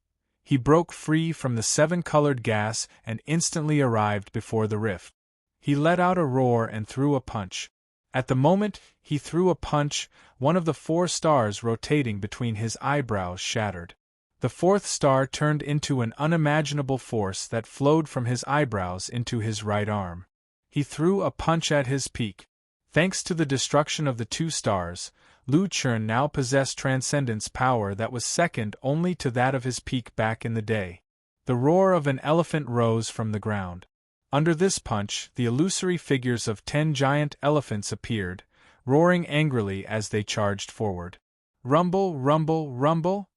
he broke free from the seven-colored gas and instantly arrived before the rift. He let out a roar and threw a punch. At the moment he threw a punch, one of the 4 stars rotating between his eyebrows shattered. The 4th star turned into an unimaginable force that flowed from his eyebrows into his right arm. He threw a punch at his peak. Thanks to the destruction of the 2 stars, Lu Chen now possessed transcendence power that was second only to that of his peak back in the day. The roar of an elephant rose from the ground. Under this punch, the illusory figures of 10 giant elephants appeared, roaring angrily as they charged forward. Rumble, rumble, rumble!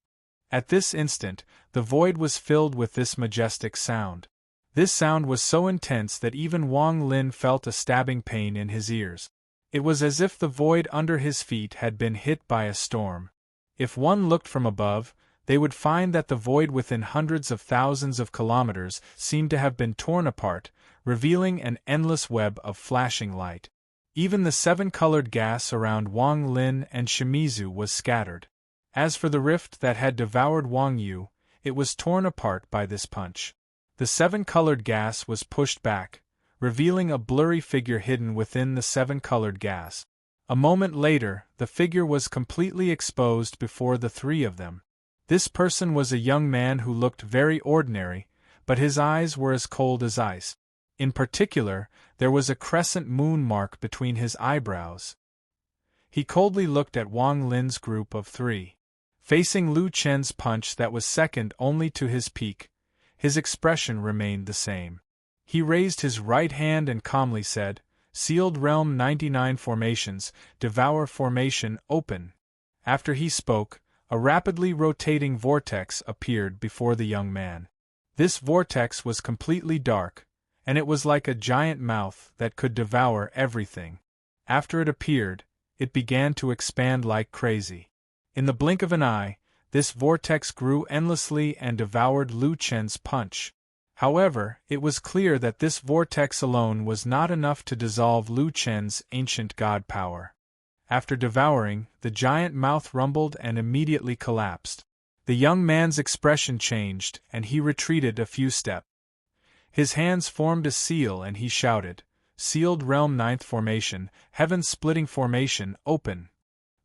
At this instant, the void was filled with this majestic sound. This sound was so intense that even Wang Lin felt a stabbing pain in his ears. It was as if the void under his feet had been hit by a storm. If one looked from above, they would find that the void within hundreds of thousands of kilometers seemed to have been torn apart, revealing an endless web of flashing light. Even the seven-colored gas around Wang Lin and Shimizu was scattered. As for the rift that had devoured Wang Yu, it was torn apart by this punch. The seven-colored gas was pushed back, revealing a blurry figure hidden within the seven-colored gas. A moment later, the figure was completely exposed before the three of them. This person was a young man who looked very ordinary, but his eyes were as cold as ice. In particular, there was a crescent moon mark between his eyebrows. He coldly looked at Wang Lin's group of three. Facing Lu Chen's punch that was second only to his peak, his expression remained the same. He raised his right hand and calmly said, "Sealed Realm 99 formations, Devour formation, open." After he spoke, a rapidly rotating vortex appeared before the young man. This vortex was completely dark, and it was like a giant mouth that could devour everything. After it appeared, it began to expand like crazy. In the blink of an eye, this vortex grew endlessly and devoured Lu Chen's punch. However, it was clear that this vortex alone was not enough to dissolve Lu Chen's ancient god power. After devouring, the giant mouth rumbled and immediately collapsed. The young man's expression changed, and he retreated a few steps. His hands formed a seal and he shouted, "Sealed Realm 9th formation, Heaven-splitting formation, open."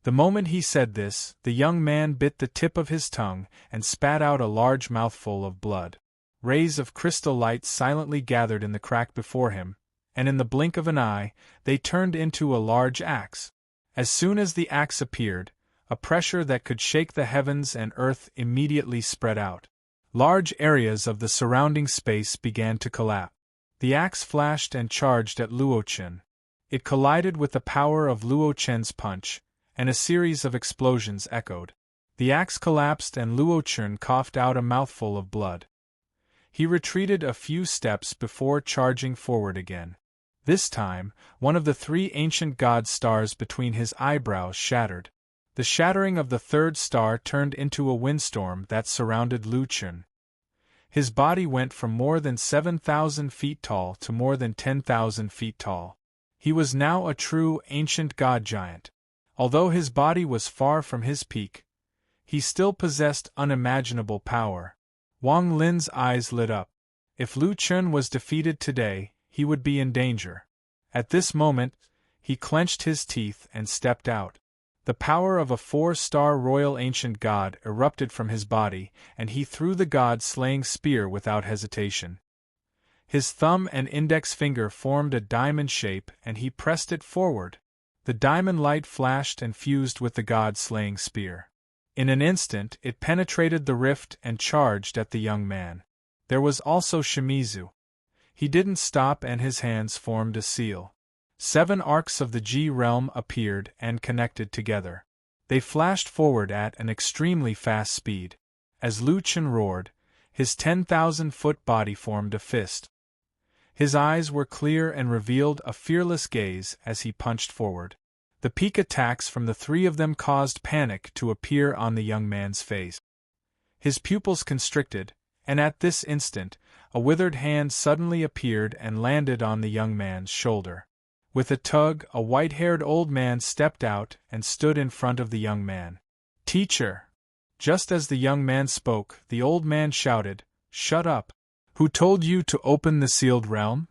The moment he said this, the young man bit the tip of his tongue and spat out a large mouthful of blood. Rays of crystal light silently gathered in the crack before him, and in the blink of an eye, they turned into a large axe. As soon as the axe appeared, a pressure that could shake the heavens and earth immediately spread out. Large areas of the surrounding space began to collapse. The axe flashed and charged at Luo Chen. It collided with the power of Luo Chen's punch, and a series of explosions echoed. The axe collapsed and Luo Chen coughed out a mouthful of blood. He retreated a few steps before charging forward again. This time, one of the three ancient god stars between his eyebrows shattered. The shattering of the third star turned into a windstorm that surrounded Lu Chen. His body went from more than 7,000 feet tall to more than 10,000 feet tall. He was now a true ancient god giant. Although his body was far from his peak, he still possessed unimaginable power. Wang Lin's eyes lit up. If Lu Chen was defeated today, he would be in danger. At this moment, he clenched his teeth and stepped out. The power of a 4-star royal ancient god erupted from his body, and he threw the god-slaying spear without hesitation. His thumb and index finger formed a diamond shape and he pressed it forward. The diamond light flashed and fused with the god-slaying spear. In an instant it penetrated the rift and charged at the young man. There was also Shimizu. He didn't stop and his hands formed a seal. 7 arcs of the G realm appeared and connected together. They flashed forward at an extremely fast speed. As Lu Chen roared, his 10,000-foot body formed a fist. His eyes were clear and revealed a fearless gaze as he punched forward. The peak attacks from the three of them caused panic to appear on the young man's face. His pupils constricted, and at this instant, a withered hand suddenly appeared and landed on the young man's shoulder. With a tug, a white-haired old man stepped out and stood in front of the young man. "Teacher!" Just as the young man spoke, the old man shouted, "Shut up! Who told you to open the sealed realm?"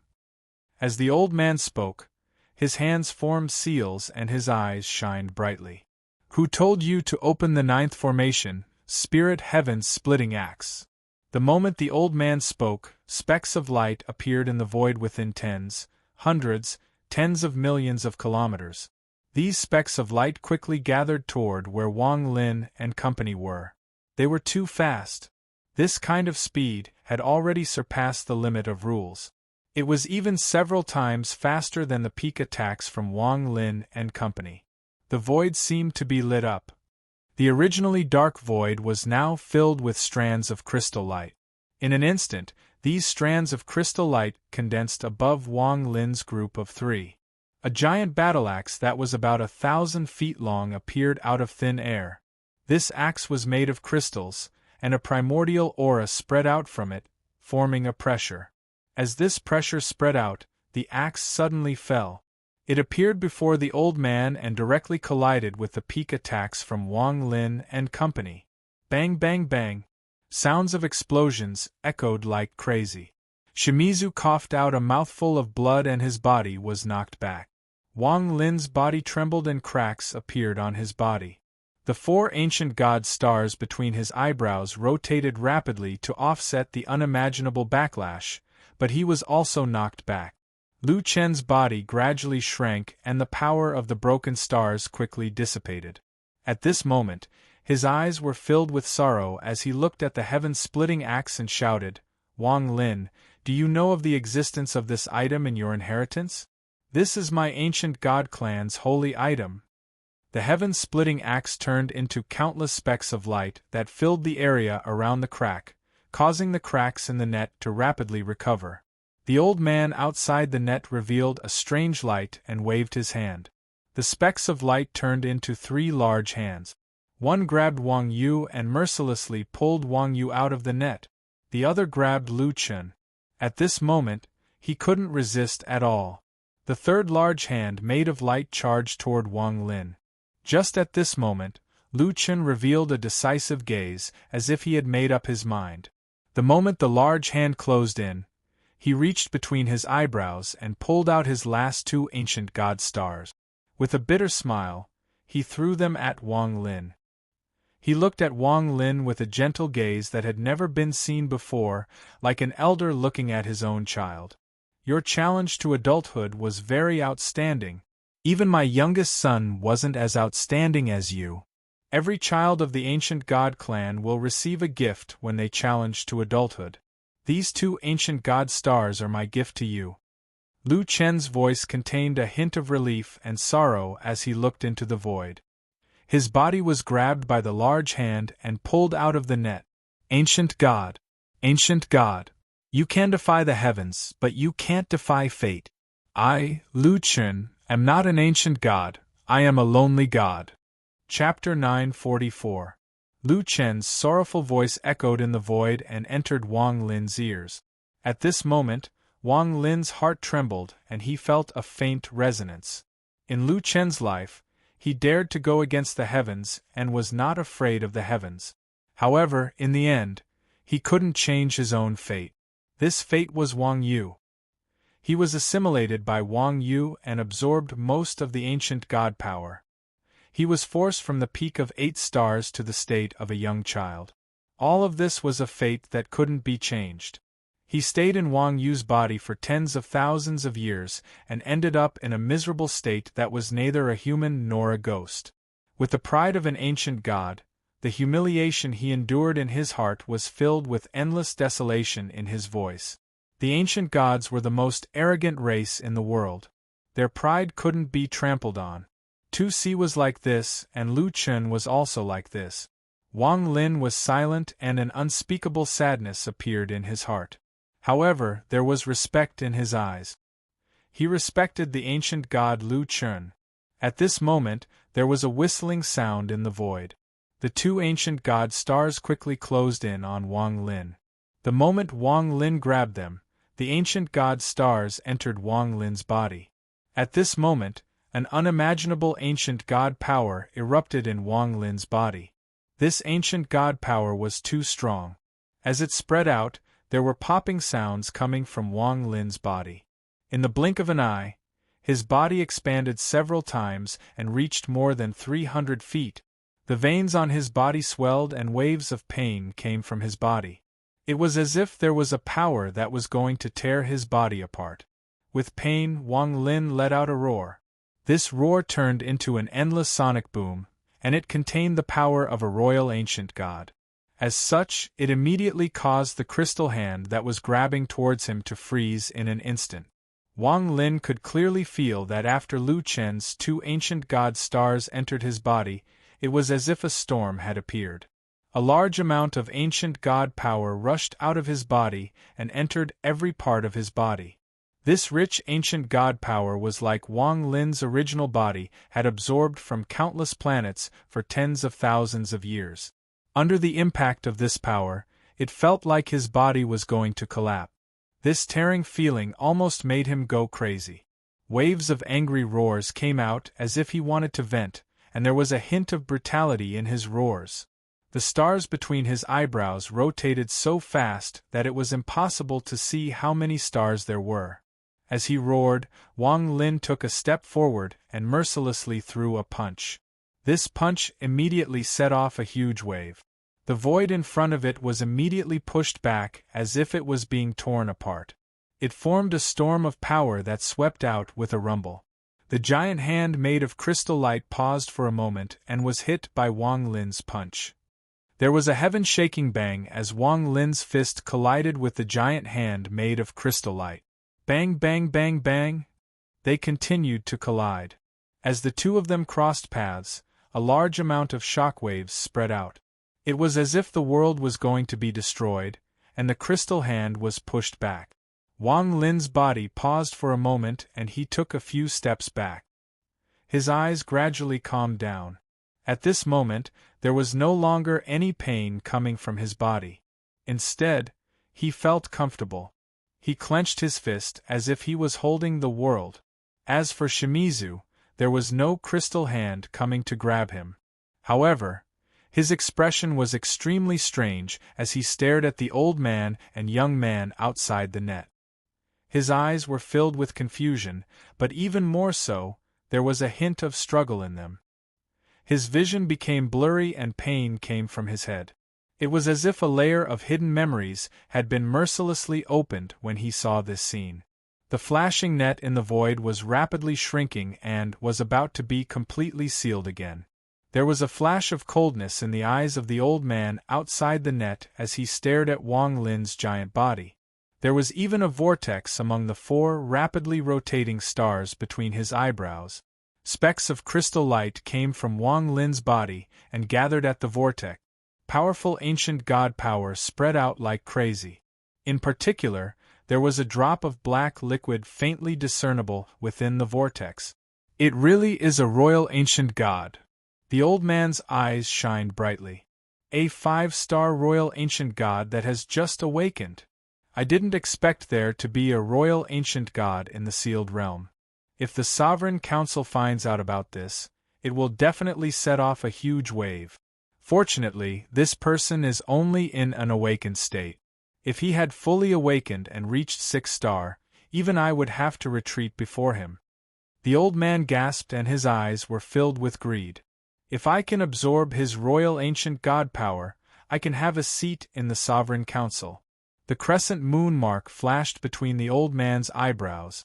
As the old man spoke, his hands formed seals and his eyes shined brightly. "Who told you to open the 9th formation, Spirit Heaven's splitting axe?" The moment the old man spoke, specks of light appeared in the void within tens, hundreds, tens of millions of kilometers. These specks of light quickly gathered toward where Wang Lin and company were. They were too fast. This kind of speed had already surpassed the limit of rules. It was even several times faster than the peak attacks from Wang Lin and company. The void seemed to be lit up. The originally dark void was now filled with strands of crystal light. In an instant, these strands of crystal light condensed above Wang Lin's group of three. A giant battle-axe that was about 1,000 feet long appeared out of thin air. This axe was made of crystals, and a primordial aura spread out from it, forming a pressure. As this pressure spread out, the axe suddenly fell. It appeared before the old man and directly collided with the peak attacks from Wang Lin and company. Bang bang bang! Sounds of explosions echoed like crazy. Shimizu coughed out a mouthful of blood and his body was knocked back. Wang Lin's body trembled and cracks appeared on his body. The 4 ancient god stars between his eyebrows rotated rapidly to offset the unimaginable backlash, but he was also knocked back. Lu Chen's body gradually shrank and the power of the broken stars quickly dissipated. At this moment, his eyes were filled with sorrow as he looked at the heaven-splitting axe and shouted, "Wang Lin, do you know of the existence of this item in your inheritance? This is my ancient god clan's holy item." The heaven-splitting axe turned into countless specks of light that filled the area around the crack, causing the cracks in the net to rapidly recover. The old man outside the net revealed a strange light and waved his hand. The specks of light turned into 3 large hands. One grabbed Wang Yu and mercilessly pulled Wang Yu out of the net. The other grabbed Lu Chen. At this moment, he couldn't resist at all. The third large hand made of light charged toward Wang Lin. Just at this moment, Lu Chen revealed a decisive gaze, as if he had made up his mind. The moment the large hand closed in, he reached between his eyebrows and pulled out his last 2 ancient god stars. With a bitter smile, he threw them at Wang Lin. He looked at Wang Lin with a gentle gaze that had never been seen before, like an elder looking at his own child. "Your challenge to adulthood was very outstanding. Even my youngest son wasn't as outstanding as you. Every child of the ancient god clan will receive a gift when they challenge to adulthood. These 2 ancient god stars are my gift to you." Lu Chen's voice contained a hint of relief and sorrow as he looked into the void. His body was grabbed by the large hand and pulled out of the net. "Ancient god! Ancient god! You can defy the heavens, but you can't defy fate. I, Lu Chen, am not an ancient god, I am a lonely god." Chapter 944. Lu Chen's sorrowful voice echoed in the void and entered Wang Lin's ears. At this moment, Wang Lin's heart trembled and he felt a faint resonance. In Lu Chen's life, he dared to go against the heavens and was not afraid of the heavens. However, in the end, he couldn't change his own fate. This fate was Wang Yu. He was assimilated by Wang Yu and absorbed most of the ancient god power. He was forced from the peak of 8 stars to the state of a young child. All of this was a fate that couldn't be changed. He stayed in Wang Yu's body for tens of thousands of years and ended up in a miserable state that was neither a human nor a ghost. With the pride of an ancient god, the humiliation he endured in his heart was filled with endless desolation in his voice. The ancient gods were the most arrogant race in the world. Their pride couldn't be trampled on. Tu Si was like this, and Lu Chen was also like this. Wang Lin was silent and an unspeakable sadness appeared in his heart. However, there was respect in his eyes. He respected the ancient god Lu Chen. At this moment, there was a whistling sound in the void. The 2 ancient god stars quickly closed in on Wang Lin. The moment Wang Lin grabbed them, the ancient god stars entered Wang Lin's body. At this moment, an unimaginable ancient god power erupted in Wang Lin's body. This ancient god power was too strong. As it spread out, there were popping sounds coming from Wang Lin's body. In the blink of an eye, his body expanded several times and reached more than 300 feet. The veins on his body swelled and waves of pain came from his body. It was as if there was a power that was going to tear his body apart. With pain, Wang Lin let out a roar. This roar turned into an endless sonic boom, and it contained the power of a royal ancient god. As such, it immediately caused the crystal hand that was grabbing towards him to freeze in an instant. Wang Lin could clearly feel that after Lu Chen's 2 ancient god stars entered his body, it was as if a storm had appeared. A large amount of ancient god power rushed out of his body and entered every part of his body. This rich ancient god power was like Wang Lin's original body had absorbed from countless planets for tens of thousands of years. Under the impact of this power, it felt like his body was going to collapse. This tearing feeling almost made him go crazy. Waves of angry roars came out as if he wanted to vent, and there was a hint of brutality in his roars. The stars between his eyebrows rotated so fast that it was impossible to see how many stars there were. As he roared, Wang Lin took a step forward and mercilessly threw a punch. This punch immediately set off a huge wave. The void in front of it was immediately pushed back as if it was being torn apart. It formed a storm of power that swept out with a rumble. The giant hand made of crystal light paused for a moment and was hit by Wang Lin's punch. There was a heaven-shaking bang as Wang Lin's fist collided with the giant hand made of crystal light. Bang, bang, bang, bang! They continued to collide. As the two of them crossed paths, a large amount of shockwaves spread out. It was as if the world was going to be destroyed, and the crystal hand was pushed back. Wang Lin's body paused for a moment and he took a few steps back. His eyes gradually calmed down. At this moment, there was no longer any pain coming from his body. Instead, he felt comfortable. He clenched his fist as if he was holding the world. As for Shimizu, there was no crystal hand coming to grab him. However, his expression was extremely strange as he stared at the old man and young man outside the net. His eyes were filled with confusion, but even more so, there was a hint of struggle in them. His vision became blurry and pain came from his head. It was as if a layer of hidden memories had been mercilessly opened when he saw this scene. The flashing net in the void was rapidly shrinking and was about to be completely sealed again. There was a flash of coldness in the eyes of the old man outside the net as he stared at Wang Lin's giant body. There was even a vortex among the four rapidly rotating stars between his eyebrows. Specks of crystal light came from Wang Lin's body and gathered at the vortex. Powerful ancient god power spread out like crazy. In particular, there was a drop of black liquid faintly discernible within the vortex. It really is a royal ancient god. The old man's eyes shined brightly. A 5-star royal ancient god that has just awakened. I didn't expect there to be a royal ancient god in the sealed realm. If the Sovereign Council finds out about this, it will definitely set off a huge wave. Fortunately, this person is only in an awakened state. If he had fully awakened and reached 6-star, even I would have to retreat before him. The old man gasped and his eyes were filled with greed. If I can absorb his royal ancient god power, I can have a seat in the Sovereign Council. The crescent moon mark flashed between the old man's eyebrows.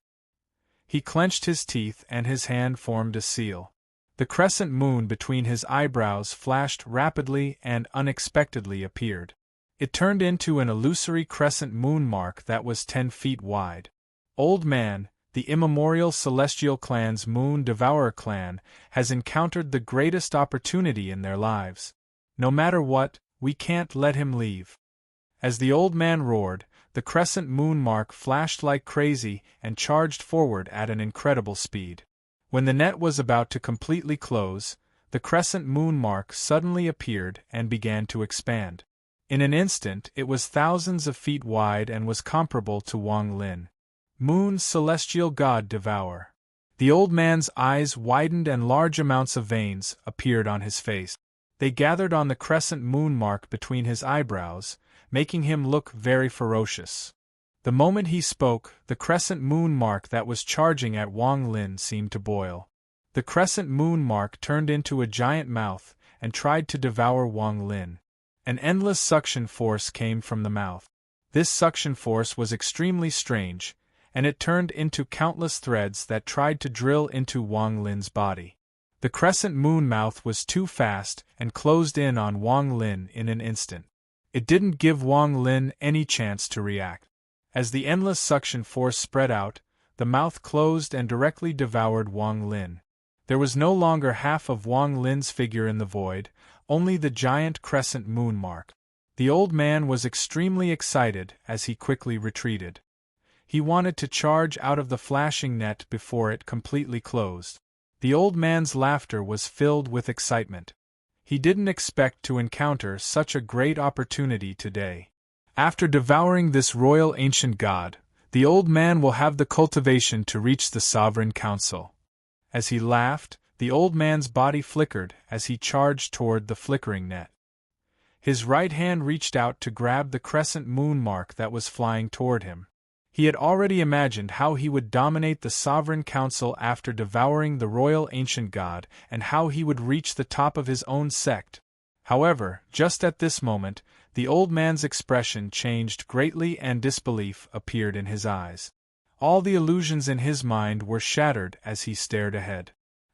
He clenched his teeth and his hand formed a seal. The crescent moon between his eyebrows flashed rapidly and unexpectedly appeared. It turned into an illusory crescent moon mark that was 10 feet wide. Old man, the immemorial celestial clan's Moon Devourer clan, has encountered the greatest opportunity in their lives. No matter what, we can't let him leave. As the old man roared, the crescent moon mark flashed like crazy and charged forward at an incredible speed. When the net was about to completely close, the crescent moon mark suddenly appeared and began to expand. In an instant it was thousands of feet wide and was comparable to Wang Lin. Moon's celestial god devour. The old man's eyes widened and large amounts of veins appeared on his face. They gathered on the crescent moon mark between his eyebrows, making him look very ferocious. The moment he spoke, the crescent moon mark that was charging at Wang Lin seemed to boil. The crescent moon mark turned into a giant mouth and tried to devour Wang Lin. An endless suction force came from the mouth. This suction force was extremely strange, and it turned into countless threads that tried to drill into Wang Lin's body. The crescent moon mouth was too fast and closed in on Wang Lin in an instant. It didn't give Wang Lin any chance to react. As the endless suction force spread out, the mouth closed and directly devoured Wang Lin. There was no longer half of Wang Lin's figure in the void, only the giant crescent moon mark. The old man was extremely excited as he quickly retreated. He wanted to charge out of the flashing net before it completely closed. The old man's laughter was filled with excitement. He didn't expect to encounter such a great opportunity today. After devouring this royal ancient god, the old man will have the cultivation to reach the sovereign council. As he laughed, the old man's body flickered as he charged toward the flickering net. His right hand reached out to grab the crescent moon mark that was flying toward him. He had already imagined how he would dominate the sovereign council after devouring the royal ancient god, and how he would reach the top of his own sect. However, just at this moment, the old man's expression changed greatly and disbelief appeared in his eyes. All the illusions in his mind were shattered as he stared ahead.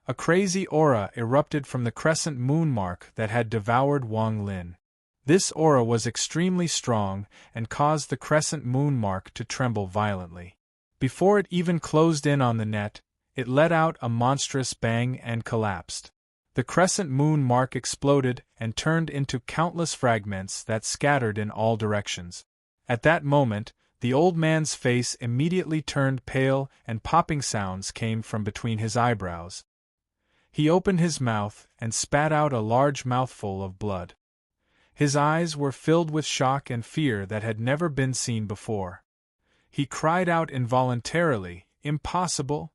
A crazy aura erupted from the crescent moon mark that had devoured Wang Lin. This aura was extremely strong and caused the crescent moon mark to tremble violently. Before it even closed in on the net, it let out a monstrous bang and collapsed. The crescent moon mark exploded and turned into countless fragments that scattered in all directions. At that moment, the old man's face immediately turned pale and popping sounds came from between his eyebrows. He opened his mouth and spat out a large mouthful of blood. His eyes were filled with shock and fear that had never been seen before. He cried out involuntarily, "Impossible!"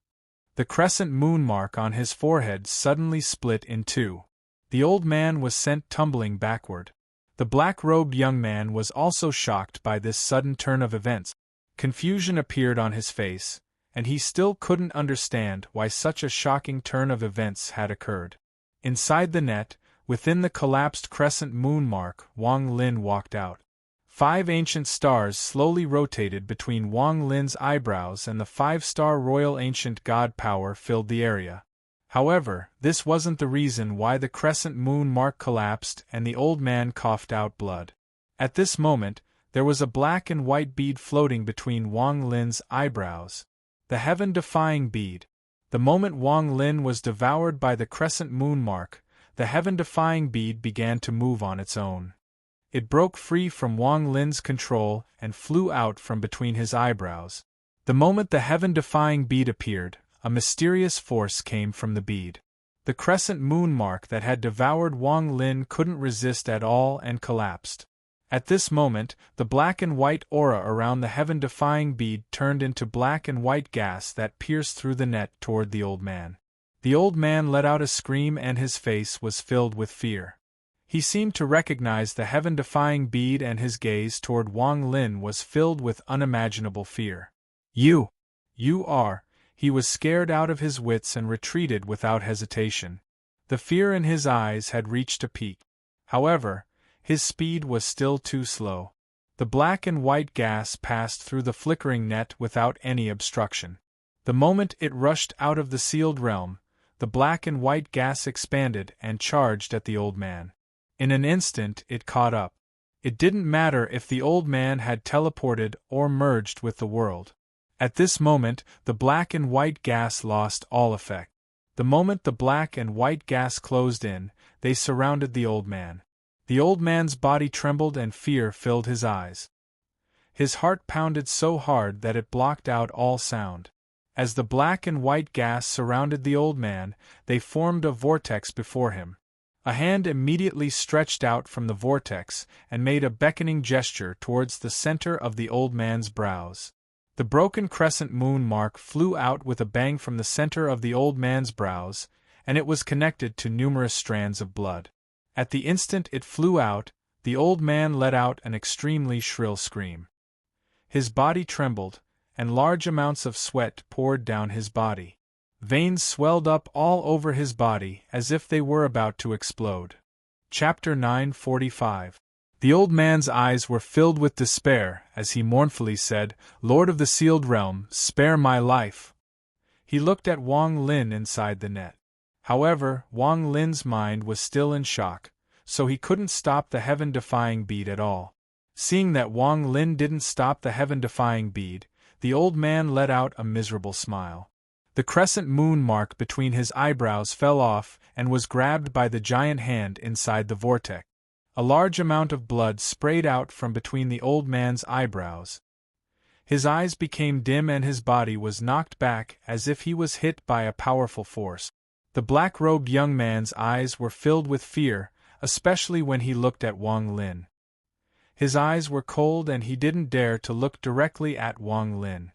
The crescent moon mark on his forehead suddenly split in two. The old man was sent tumbling backward. The black-robed young man was also shocked by this sudden turn of events. Confusion appeared on his face, and he still couldn't understand why such a shocking turn of events had occurred. Inside the net, within the collapsed crescent moon mark, Wang Lin walked out. 5 ancient stars slowly rotated between Wang Lin's eyebrows and the 5-star royal ancient god power filled the area. However, this wasn't the reason why the crescent moon mark collapsed and the old man coughed out blood. At this moment, there was a black and white bead floating between Wang Lin's eyebrows. The heaven-defying bead. The moment Wang Lin was devoured by the crescent moon mark, the heaven-defying bead began to move on its own. It broke free from Wang Lin's control and flew out from between his eyebrows. The moment the heaven-defying bead appeared, a mysterious force came from the bead. The crescent moon mark that had devoured Wang Lin couldn't resist at all and collapsed. At this moment, the black and white aura around the heaven-defying bead turned into black and white gas that pierced through the net toward the old man. The old man let out a scream and his face was filled with fear. He seemed to recognize the heaven-defying bead and his gaze toward Wang Lin was filled with unimaginable fear. You are. He was scared out of his wits and retreated without hesitation. The fear in his eyes had reached a peak. However, his speed was still too slow. The black and white gas passed through the flickering net without any obstruction. The moment it rushed out of the sealed realm, the black and white gas expanded and charged at the old man. In an instant it caught up. It didn't matter if the old man had teleported or merged with the world. At this moment, the black and white gas lost all effect. The moment the black and white gas closed in, they surrounded the old man. The old man's body trembled and fear filled his eyes. His heart pounded so hard that it blocked out all sound. As the black and white gas surrounded the old man, they formed a vortex before him. A hand immediately stretched out from the vortex and made a beckoning gesture towards the center of the old man's brows. The broken crescent moon mark flew out with a bang from the center of the old man's brows, and it was connected to numerous strands of blood. At the instant it flew out, the old man let out an extremely shrill scream. His body trembled, and large amounts of sweat poured down his body. Veins swelled up all over his body as if they were about to explode. Chapter 945. The old man's eyes were filled with despair as he mournfully said, "Lord of the sealed realm, spare my life." He looked at Wang Lin inside the net. However, Wang Lin's mind was still in shock, so he couldn't stop the heaven-defying bead at all. Seeing that Wang Lin didn't stop the heaven-defying bead, the old man let out a miserable smile. The crescent moon mark between his eyebrows fell off and was grabbed by the giant hand inside the vortex. A large amount of blood sprayed out from between the old man's eyebrows. His eyes became dim and his body was knocked back as if he was hit by a powerful force. The black-robed young man's eyes were filled with fear, especially when he looked at Wang Lin. His eyes were cold and he didn't dare to look directly at Wang Lin.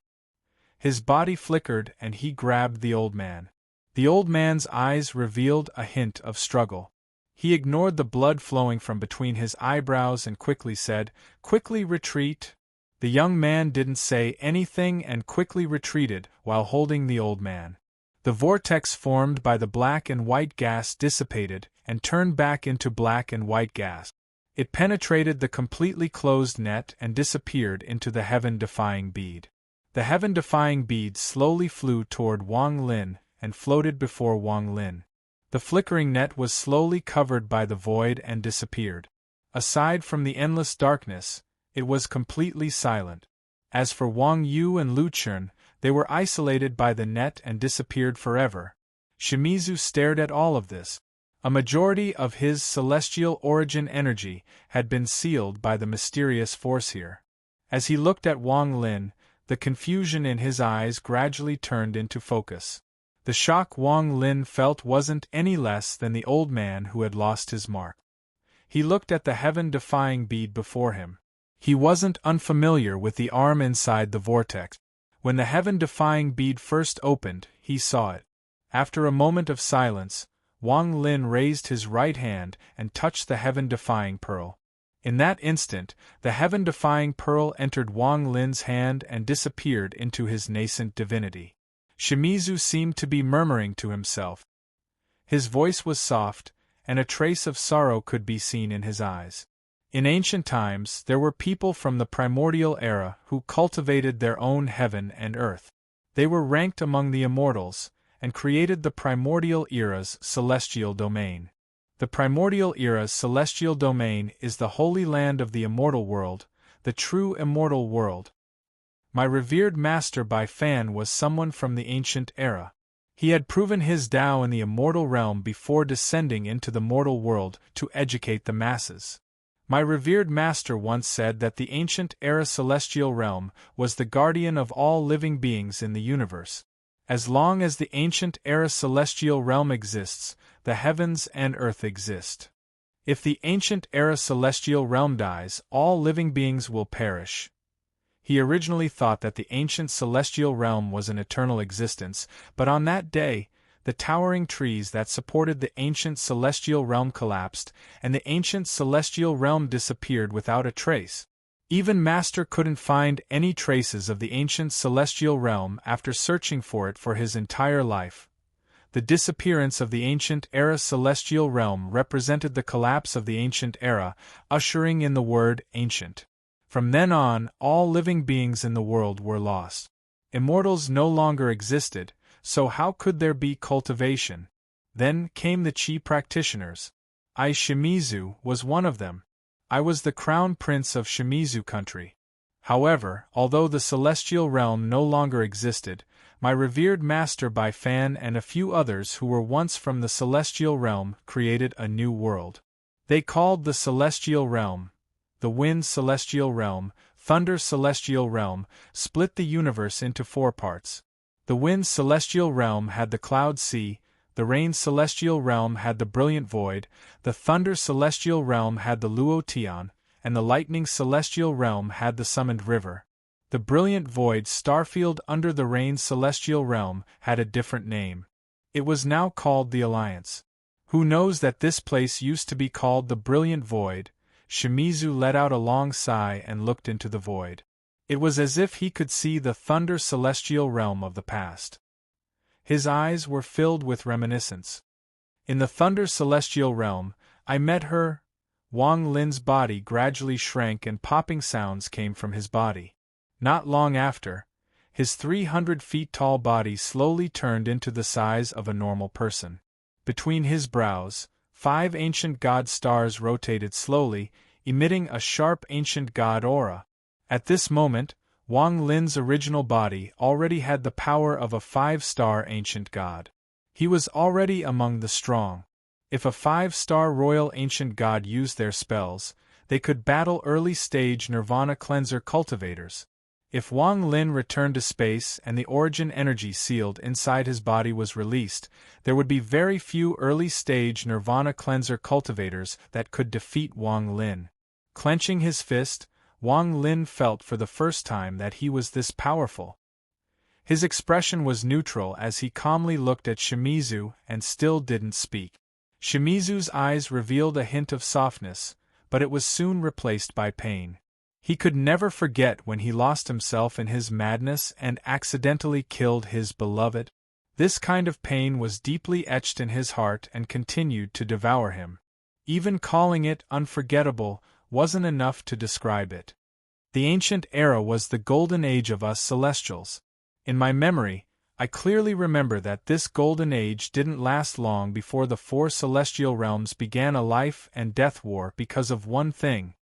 His body flickered and he grabbed the old man. The old man's eyes revealed a hint of struggle. He ignored the blood flowing from between his eyebrows and quickly said, "Quickly retreat." The young man didn't say anything and quickly retreated while holding the old man. The vortex formed by the black and white gas dissipated and turned back into black and white gas. It penetrated the completely closed net and disappeared into the heaven-defying bead. The heaven-defying bead slowly flew toward Wang Lin and floated before Wang Lin. The flickering net was slowly covered by the void and disappeared. Aside from the endless darkness, it was completely silent. As for Wang Yu and Lu Chun, they were isolated by the net and disappeared forever. Shimizu stared at all of this. A majority of his celestial origin energy had been sealed by the mysterious force here. As he looked at Wang Lin, the confusion in his eyes gradually turned into focus. The shock Wang Lin felt wasn't any less than the old man who had lost his mark. He looked at the heaven-defying bead before him. He wasn't unfamiliar with the arm inside the vortex. When the heaven-defying bead first opened, he saw it. After a moment of silence, Wang Lin raised his right hand and touched the heaven-defying pearl. In that instant, the heaven-defying pearl entered Wang Lin's hand and disappeared into his nascent divinity. Shimizu seemed to be murmuring to himself. His voice was soft, and a trace of sorrow could be seen in his eyes. In ancient times, there were people from the primordial era who cultivated their own heaven and earth. They were ranked among the immortals, and created the primordial era's celestial domain. The primordial era's celestial domain is the holy land of the immortal world, the true immortal world. My revered master Bai Fan was someone from the ancient era. He had proven his Tao in the immortal realm before descending into the mortal world to educate the masses. My revered master once said that the ancient era celestial realm was the guardian of all living beings in the universe. As long as the ancient era celestial realm exists, the heavens and earth exist. If the ancient era celestial realm dies, all living beings will perish. He originally thought that the ancient celestial realm was an eternal existence, but on that day, the towering trees that supported the ancient celestial realm collapsed, and the ancient celestial realm disappeared without a trace. Even Master couldn't find any traces of the ancient celestial realm after searching for it for his entire life. The disappearance of the ancient era celestial realm represented the collapse of the ancient era, ushering in the word ancient. From then on, all living beings in the world were lost. Immortals no longer existed, so how could there be cultivation? Then came the Qi practitioners. I, Shimizu, was one of them. I was the crown prince of Shimizu country. However, although the celestial realm no longer existed, my revered master Bai Fan and a few others who were once from the celestial realm created a new world. They called the celestial realm the wind celestial realm, thunder celestial realm, split the universe into 4 parts. The wind celestial realm had the cloud sea, the rain celestial realm had the brilliant void, the thunder celestial realm had the Luotian, and the lightning celestial realm had the summoned river. The brilliant void starfield under the rain celestial realm had a different name. It was now called the Alliance. Who knows that this place used to be called the brilliant void? Shimizu let out a long sigh and looked into the void. It was as if he could see the thunder celestial realm of the past. His eyes were filled with reminiscence. In the thunder celestial realm, I met her. Wang Lin's body gradually shrank and popping sounds came from his body. Not long after, his 300 feet tall body slowly turned into the size of a normal person. Between his brows, 5 ancient god stars rotated slowly, emitting a sharp ancient god aura. At this moment, Wang Lin's original body already had the power of a 5-star ancient god. He was already among the strong. If a 5-star royal ancient god used their spells, they could battle early-stage nirvana cleanser cultivators. If Wang Lin returned to space and the origin energy sealed inside his body was released, there would be very few early-stage nirvana cleanser cultivators that could defeat Wang Lin. Clenching his fist, Wang Lin felt for the first time that he was this powerful. His expression was neutral as he calmly looked at Shimizu and still didn't speak. Shimizu's eyes revealed a hint of softness, but it was soon replaced by pain. He could never forget when he lost himself in his madness and accidentally killed his beloved. This kind of pain was deeply etched in his heart and continued to devour him. Even calling it unforgettable wasn't enough to describe it. The ancient era was the golden age of us Celestials. In my memory, I clearly remember that this golden age didn't last long before the four celestial realms began a life and death war because of one thing.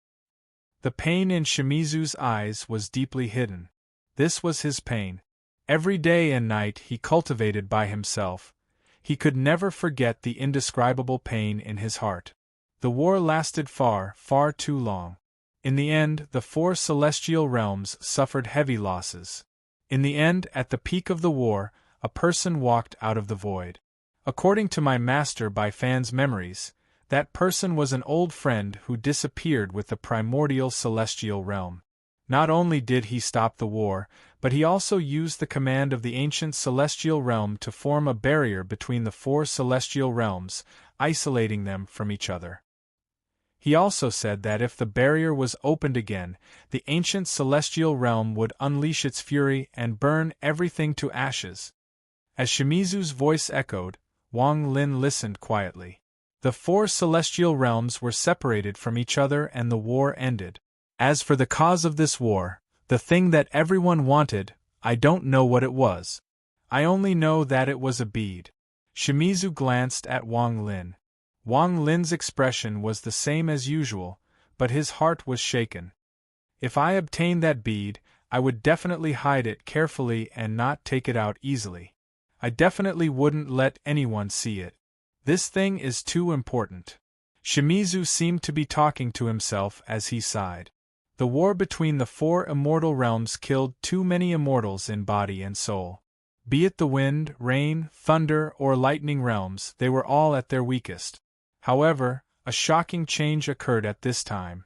The pain in Shimizu's eyes was deeply hidden. This was his pain. Every day and night he cultivated by himself. He could never forget the indescribable pain in his heart. The war lasted far, far too long. In the end, the four celestial realms suffered heavy losses. In the end, at the peak of the war, a person walked out of the void. According to my master by Fan's memories, that person was an old friend who disappeared with the primordial celestial realm. Not only did he stop the war, but he also used the command of the ancient celestial realm to form a barrier between the four celestial realms, isolating them from each other. He also said that if the barrier was opened again, the ancient celestial realm would unleash its fury and burn everything to ashes. As Shimizu's voice echoed, Wang Lin listened quietly. The four celestial realms were separated from each other and the war ended. As for the cause of this war, the thing that everyone wanted, I don't know what it was. I only know that it was a bead. Shimizu glanced at Wang Lin. Wang Lin's expression was the same as usual, but his heart was shaken. If I obtained that bead, I would definitely hide it carefully and not take it out easily. I definitely wouldn't let anyone see it. This thing is too important. Shimizu seemed to be talking to himself as he sighed. The war between the four immortal realms killed too many immortals in body and soul. Be it the wind, rain, thunder, or lightning realms, they were all at their weakest. However, a shocking change occurred at this time.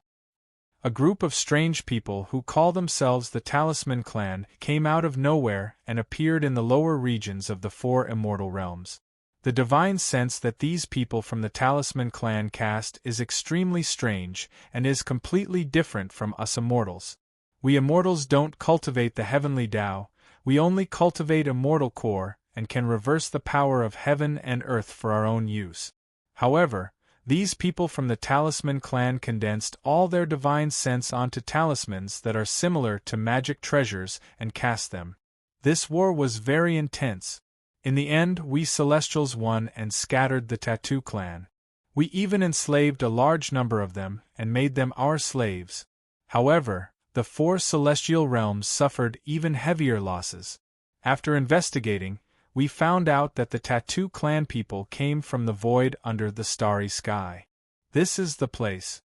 A group of strange people who call themselves the Talisman Clan came out of nowhere and appeared in the lower regions of the four immortal realms. The divine sense that these people from the Talisman Clan cast is extremely strange and is completely different from us immortals. We immortals don't cultivate the heavenly Tao, we only cultivate immortal core and can reverse the power of heaven and earth for our own use. However, these people from the Talisman Clan condensed all their divine sense onto talismans that are similar to magic treasures and cast them. This war was very intense. In the end, we Celestials won and scattered the Tattoo Clan. We even enslaved a large number of them and made them our slaves. However, the four celestial realms suffered even heavier losses. After investigating, we found out that the Tattoo Clan people came from the void under the starry sky. This is the place.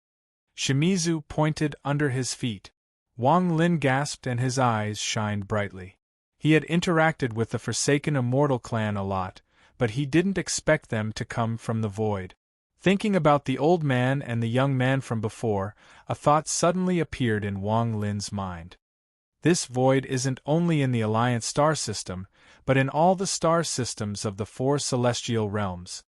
Shimizu pointed under his feet. Wang Lin gasped and his eyes shined brightly. He had interacted with the Forsaken Immortal Clan a lot, but he didn't expect them to come from the void. Thinking about the old man and the young man from before, a thought suddenly appeared in Wang Lin's mind. This void isn't only in the Alliance star system, but in all the star systems of the four celestial realms.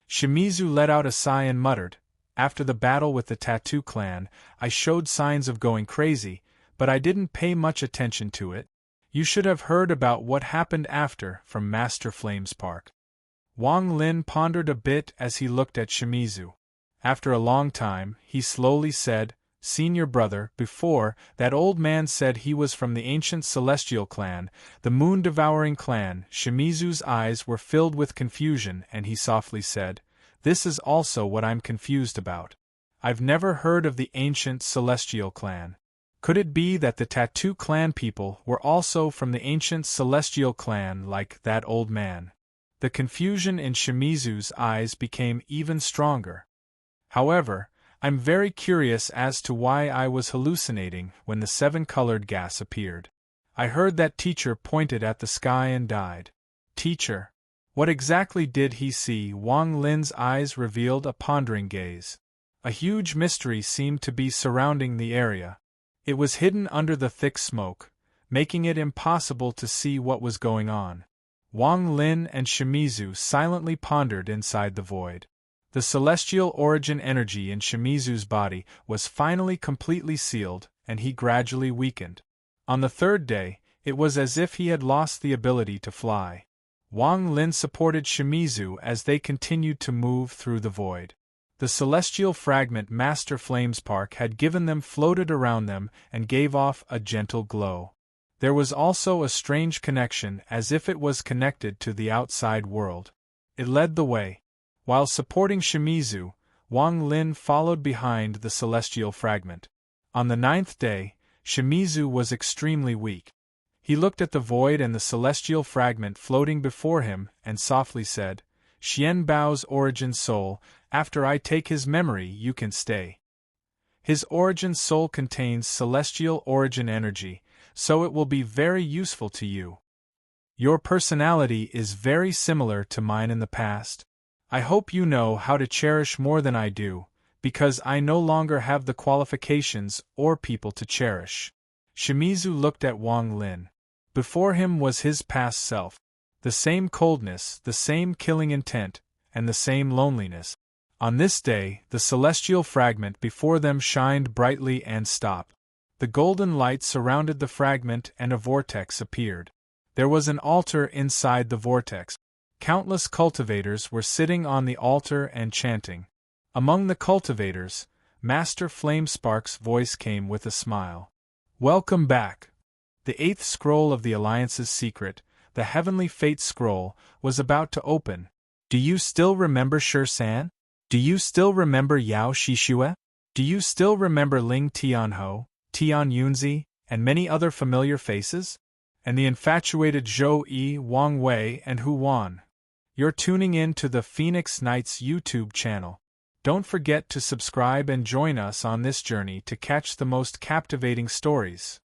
Shimizu let out a sigh and muttered, "After the battle with the Tattoo Clan, I showed signs of going crazy, but I didn't pay much attention to it. You should have heard about what happened after from Master Flame's part." Wang Lin pondered a bit as he looked at Shimizu. After a long time, he slowly said, "Senior brother, before, that old man said he was from the ancient celestial clan, the moon-devouring clan." Shimizu's eyes were filled with confusion and he softly said, "This is also what I'm confused about. I've never heard of the ancient celestial clan. Could it be that the Tattoo Clan people were also from the ancient celestial clan like that old man?" The confusion in Shimizu's eyes became even stronger. "However, I'm very curious as to why I was hallucinating when the seven-colored gas appeared. I heard that teacher pointed at the sky and died. Teacher. What exactly did he see? Wang Lin's eyes revealed a pondering gaze. A huge mystery seemed to be surrounding the area. It was hidden under the thick smoke, making it impossible to see what was going on. Wang Lin and Shimizu silently pondered inside the void. The celestial origin energy in Shimizu's body was finally completely sealed, and he gradually weakened. On the third day, it was as if he had lost the ability to fly. Wang Lin supported Shimizu as they continued to move through the void. The celestial fragment Master Flamespark had given them floated around them and gave off a gentle glow. There was also a strange connection, as if it was connected to the outside world. It led the way. While supporting Shimizu, Wang Lin followed behind the celestial fragment. On the 9th day, Shimizu was extremely weak. He looked at the void and the celestial fragment floating before him and softly said, "Xian Bao's origin soul, after I take his memory you can stay." His origin soul contains celestial origin energy, so it will be very useful to you. Your personality is very similar to mine in the past. I hope you know how to cherish more than I do, because I no longer have the qualifications or people to cherish. Shimizu looked at Wang Lin. Before him was his past self. The same coldness, the same killing intent, and the same loneliness. On this day, the celestial fragment before them shined brightly and stopped. The golden light surrounded the fragment and a vortex appeared. There was an altar inside the vortex. Countless cultivators were sitting on the altar and chanting. Among the cultivators, Master Flamespark's voice came with a smile. "Welcome back." The 8th scroll of the Alliance's secret, the Heavenly Fate scroll, was about to open. Do you still remember Shi-san? Do you still remember Yao Shishue? Do you still remember Ling Tianho, Tian Yunzi, and many other familiar faces? And the infatuated Zhou Yi, Wang Wei, and Hu Wan? You're tuning in to the Phoenix Knights YouTube channel. Don't forget to subscribe and join us on this journey to catch the most captivating stories.